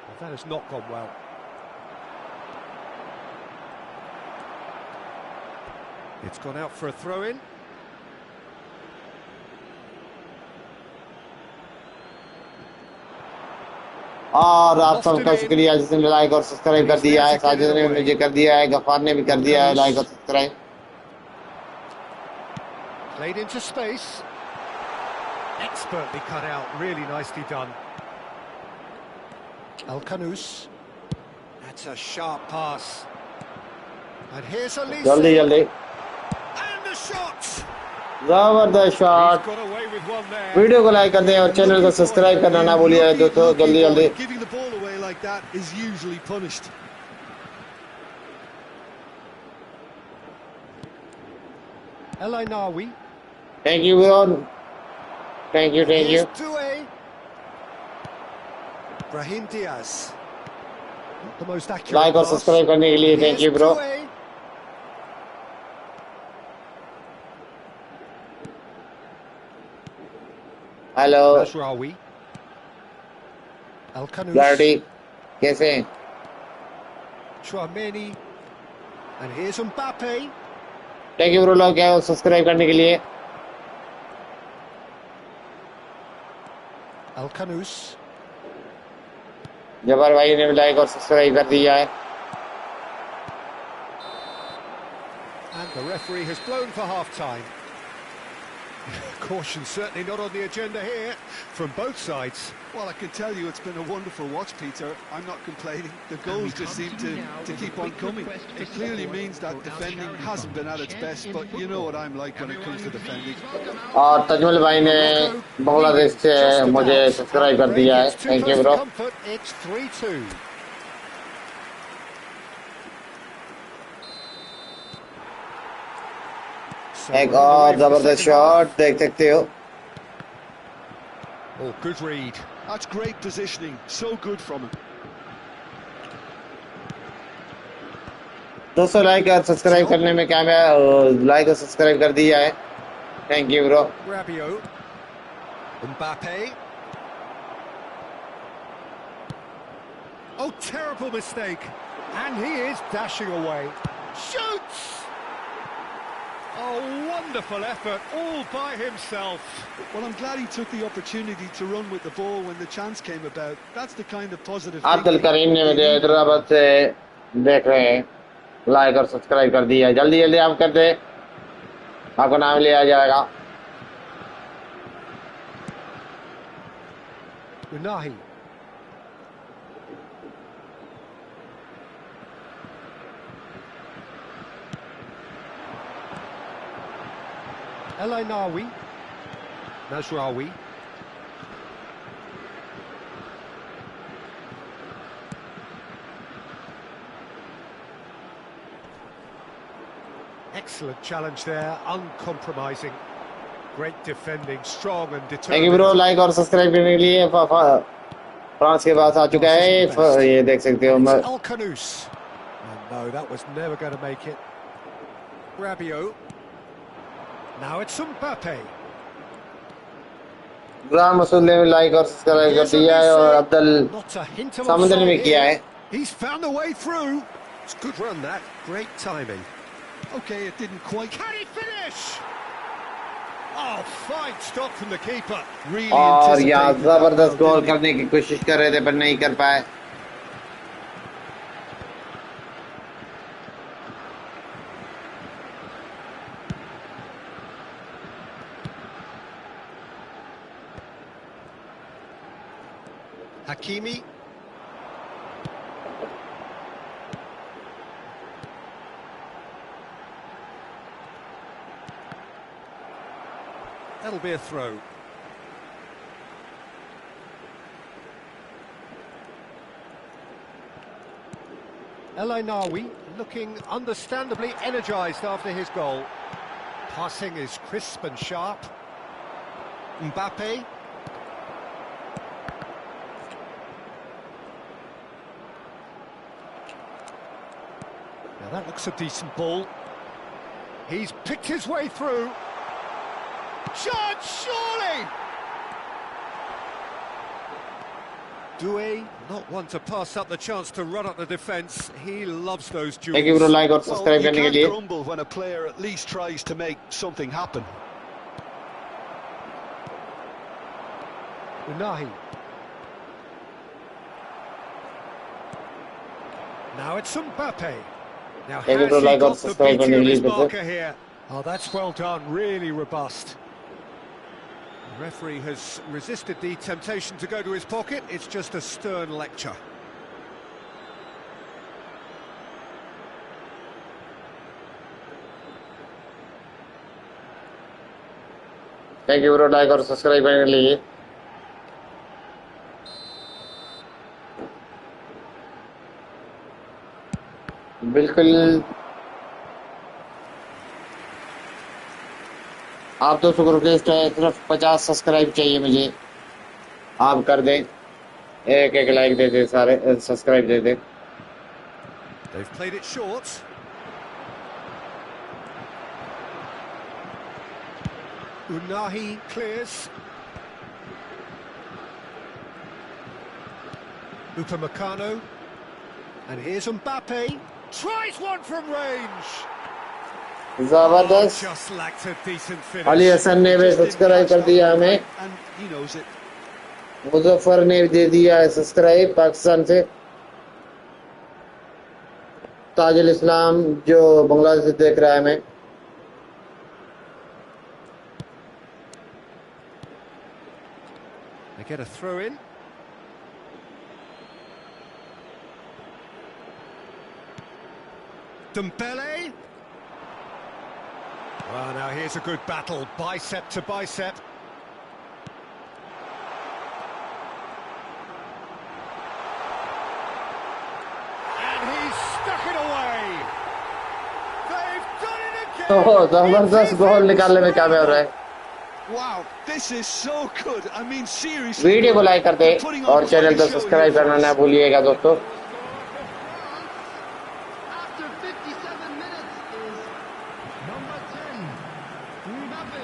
Well, that has not gone well. It's gone out for a throw-in. और आप सबका शुक्रिया जिसने like और subscribe कर दिया है। साजिद ने भी मुझे कर दिया है, गफार ने भी कर दिया है लाइक और subscribe. Played into space. Expertly cut out, really nicely done. Al-Khanous. That's a sharp pass. And here's Olise. जल्दी जल्दी। And the shot. जबरदस्त shot. Got away with one there. Video को लाइक कर दें और चैनल को subscribe करना ना भूलिए दोस्तों, जल्दी जल्दी। Giving the ball away like that is usually punished. Al-Ainaoui. Thank you bro. Thank you, thank you. Here's Doué. Brahim Diaz. Not the most accurate like और pass. सब्सक्राइब करने के लिए thank you Here's bro. Doué. Hello Mazraoui. Al-Khanous. गाड़ी कैसे हैं? Chouameni. And here's Mbappe. Thank you bro लोग क्या subscribe करने के लिए Alcanus. जबर भाई ने लाइक और सब्सक्राइब कर दिया है And the referee has blown for half-time. Caution certainly not on the agenda here from both sides. Well, I can tell you it's been a wonderful watch, Peter. I'm not complaining. The goals just seem to keep on coming. It clearly means that defending hasn't been at its best, but you know what I'm like when it comes to defending. और तजमल भाई ने बांग्लादेश से मुझे subscribe कर दिया है thank you bro It's 3-2. एक और जबरदस्त शॉट देख सकते हो Oh, good read. That's great positioning. So good from him. 200 like और सब्सक्राइब करने में कामयाब लाइक और सब्सक्राइब कर दिया है thank you bro Rabiot. Mbappe. Oh, terrible mistake. And he is dashing away. Shoots! Oh, wonderful effort, all by himself. Well, I'm glad he took the opportunity to run with the ball when the chance came about. That's the kind of positive Abdul thinking. करीम ने मुझे हैदराबाद से देख रहे हैं like और subscribe कर दिया है जल्दी जल्दी आप कर दे आपको नाम लिया जाएगा Unahi. El Ainawi. Nasraoui. Excellent challenge there, uncompromising. Great defending, strong and thank you determined. Bro like और सब्सक्राइब करने के लिए फ्रांस के पास आ चुका है ये देख सकते हो It's Alcanus. And no, that was never going to make it. Rabiot. Now it's Mbappe. गुलाम मसूद ने लाइक और सब्सक्राइब कर दिया है और Abdul Not a hint of समुद्र offside में किया here. है He's found a way through. It's a good run that. Great timing. Okay, it didn't quite. Can he finish? Oh, fine stop from the keeper. Really और यहाँ anticipated that जबरदस्त goal, goal didn't he? करने की कोशिश कर रहे थे पर नहीं कर पाए Hakimi. That'll be a throw. El Ainawi looking understandably energised after his goal. Passing is crisp and sharp. Mbappe. Now that looks a decent ball. He's picked his way through. Shot, surely! Doué, not one to pass up the chance to run up the defence. He loves those duels. Thank you bro like और Well, subscribe you करने के can't लिए grumble when a player at least tries to make something happen. Unahi. Now it's Mbappe. Now Thank you, has bro. he Like or got the subscribe beating करने of के his लिए marker here? Oh, that's well done, really robust. The referee has resisted the temptation to go to his pocket. It's just a stern lecture. Thank you bro like और subscribe करने के लिए बिल्कुल आप तो शुक्र के सिर्फ 50 सब्सक्राइब चाहिए मुझे आप कर दें एक एक लाइक दे दे सारे subscribe they they They've played it short. Unahi clears. Upamecano. And here's Mbappe. Tries one from range. जबरदस्त Just lacked a decent finish. Ali Hasan ने भी सब्सक्राइब कर दिया हमें And he knows it. Muzaffar ने भी दे दिया है सब्सक्राइब पाकिस्तान से ताजुल इस्लाम जो बांग्लादेश से देख रहा है हमें They get a throw in. Dembele. Well, now here's a good battle, bicep to bicep. And he's stuck it away. They've done it again. ओह जबरदस्त गोल निकालने में कामयाब रहे Wow, this is so good. I mean, seriously. Video को like कर दे और channel को subscribe करना ना भूलिएगा दोस्तों After 57 minutes is number 10, Mbappe.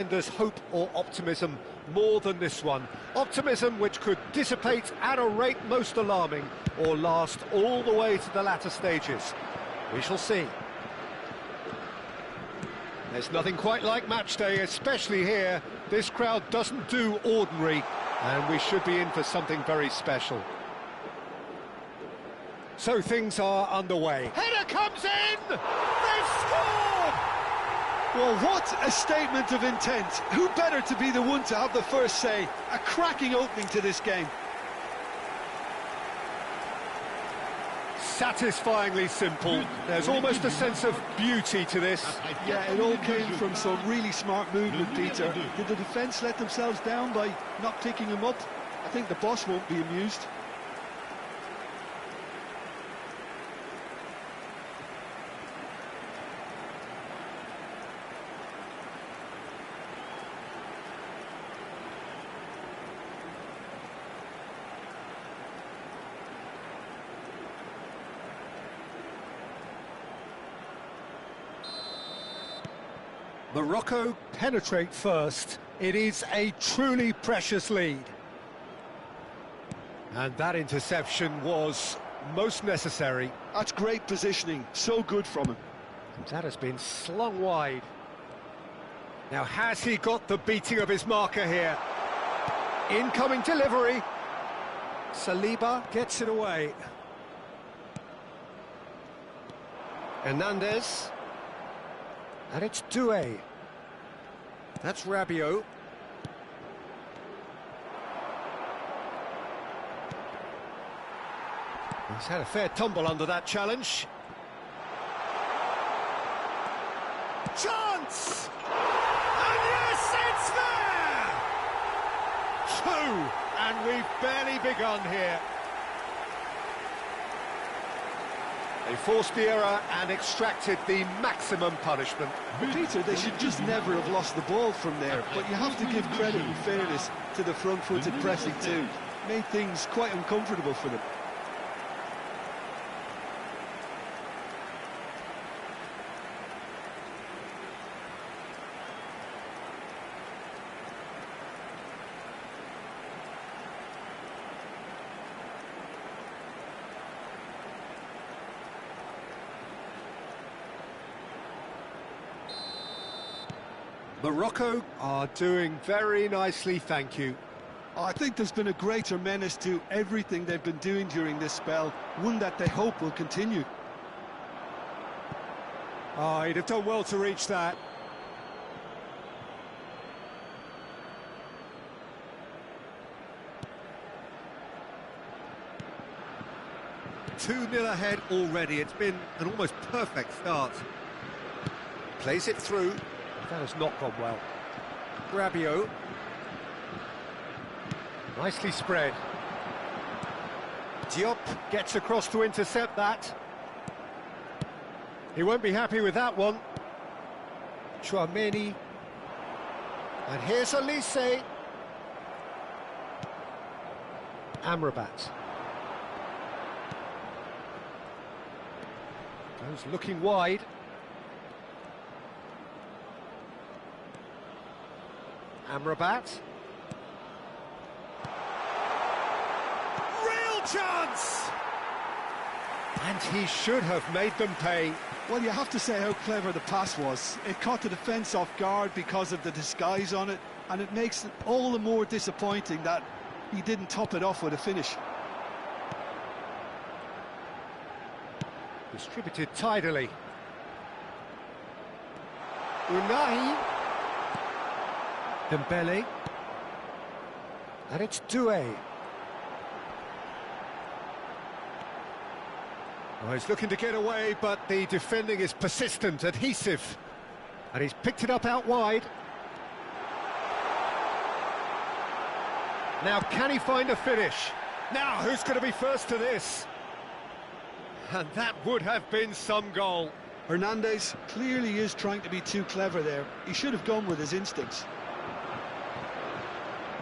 There's hope or optimism more than this one. Optimism which could dissipate at a rate most alarming or last all the way to the latter stages. We shall see. There's nothing quite like match day, especially here. This crowd doesn't do ordinary, and we should be in for something very special. So things are underway. Header comes in! They've scored! Well, what a statement of intent. Who better to be the one to have the first say? A cracking opening to this game. Satisfyingly simple. There's almost a sense of beauty to this. Yeah, it all came from some really smart movement, Peter. Did the defence let themselves down by not picking him up? I think the boss won't be amused. Morocco penetrate first. It is a truly precious lead. And that interception was most necessary. That's great positioning, so good from him. That has been slung wide. Now, has he got the beating of his marker here? Incoming delivery. Saliba gets it away. Hernandez. And it's Doué. That's Rabiot. He's had a fair tumble under that challenge. Chance! And yes, it's there! Two! And we've barely begun here. They forced the error and extracted the maximum punishment. Peter, they should just never have lost the ball from there, but you have to give credit and fairness to the front-footed pressing too. Made things quite uncomfortable for them. Morocco are doing very nicely, thank you. I think there's been a greater menace to everything they've been doing during this spell, one that they hope will continue. Oh, he'd have done well to reach that. Two-nil ahead already. It's been an almost perfect start. Plays it through. That has not gone well. Rabiot. Nicely spread. Diop gets across to intercept that. He won't be happy with that one. Chouameni. And here's Elise. Amrabat. Goes looking wide. Amrabat. Real chance! And he should have made them pay. Well, you have to say how clever the pass was. It caught the defence off guard because of the disguise on it, and it makes it all the more disappointing that he didn't top it off with a finish. Distributed tidily. Unai. Dembele. And it's Doué. Oh, he's looking to get away, but the defending is persistent, adhesive. And he's picked it up out wide. Now, can he find a finish? Now, who's going to be first to this? And that would have been some goal. Hernandez clearly is trying to be too clever there. He should have gone with his instincts.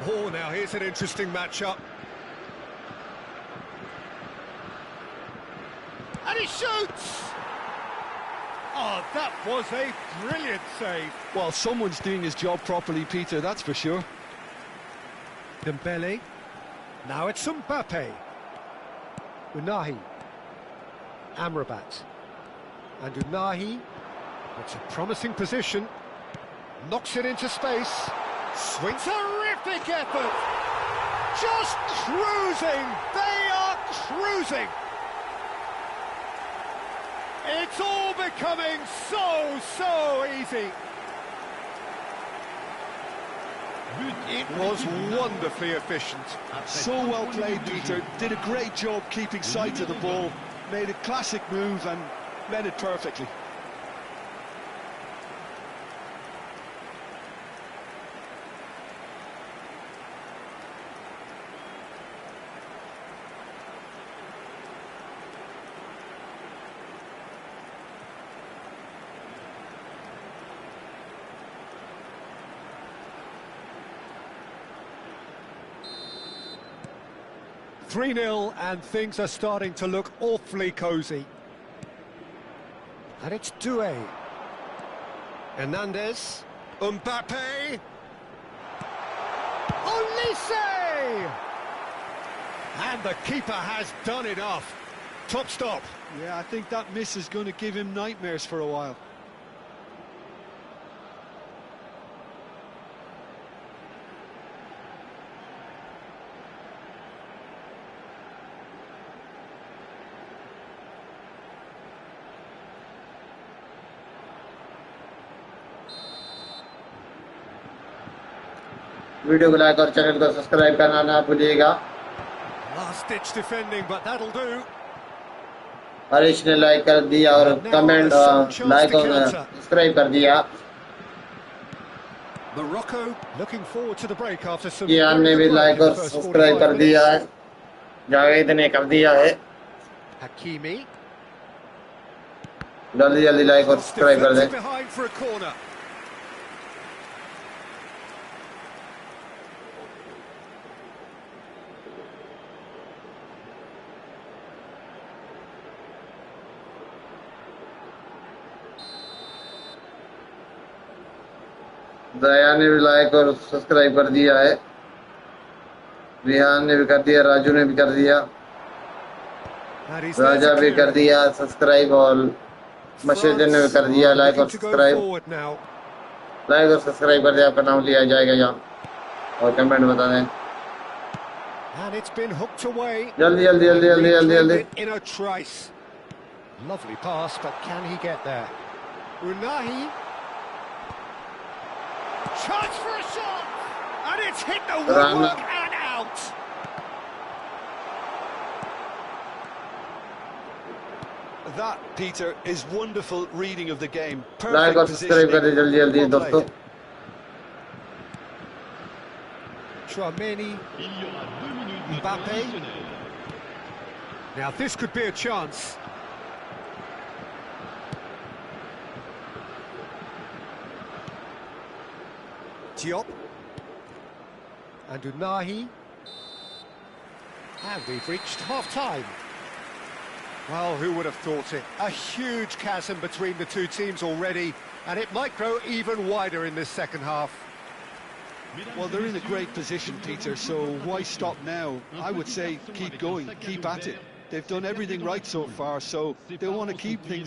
Oh, now here's an interesting matchup. And he shoots! Oh, that was a brilliant save. Well, someone's doing his job properly, Peter, that's for sure. Dembele. Now it's Mbappe. Unai. Amrabat. And Unai. It's a promising position. Knocks it into space. Swings. Terrific effort! Just cruising! They are cruising! It's all becoming so easy. It was wonderfully efficient. So well played, Peter. Did a great job keeping sight of the ball. Made a classic move and met it perfectly. (3-0) and things are starting to look awfully cosy. And it's Doué. Hernandez. Mbappe. Olise! And the keeper has done enough. Top stop. Yeah, I think that miss is going to give him nightmares for a while. Video को like और channel को subscribe करना ना भूलिएगा। Last-ditch defending, but that'll do. Harish ने like कर दिया और कमेंट लाइक और सब्सक्राइब कर दिया. Morocco looking forward to the break after some कियान ने very भी good work like in the और first सब्सक्राइब 45 कर दिया minutes. है. जावेद ने कर दिया है. Hakimi. जल्दी जल्दी लाइक और सब्सक्राइब कर दें. Behind for a corner. दया ने भी लाइक और सब्सक्राइब कर दिया है. रिहान ने भी कर दिया. राजू ने भी कर दिया. राजा भी कर दिया सब्सक्राइब और मशीद ने भी कर दिया लाइक और सब्सक्राइब. लाइक और सब्सक्राइब कर दिया. आपका नाम लिया जाएगा यहाँ और कमेंट बता दें. जल्दी जल्दी जल्दी जल्दी जल्दी जल्दी. Lovely pass, but can he get there? Unahi. Chance for a shot, and it's hit the woodwork and out. That, Peter, is wonderful reading of the game. Like और सब्सक्राइब कर दे जल्दी जल्दी दोस्तों. Tchouaméni, Mbappe. Now this could be a chance. Diop and Unahi, and we've reached half-time. Well, who would have thought it? A huge chasm between the two teams already, and it might grow even wider in this second half. Well, they're in a great position, Peter, so why stop now? I would say keep going, keep at it. They've done everything right so far, so they want to keep things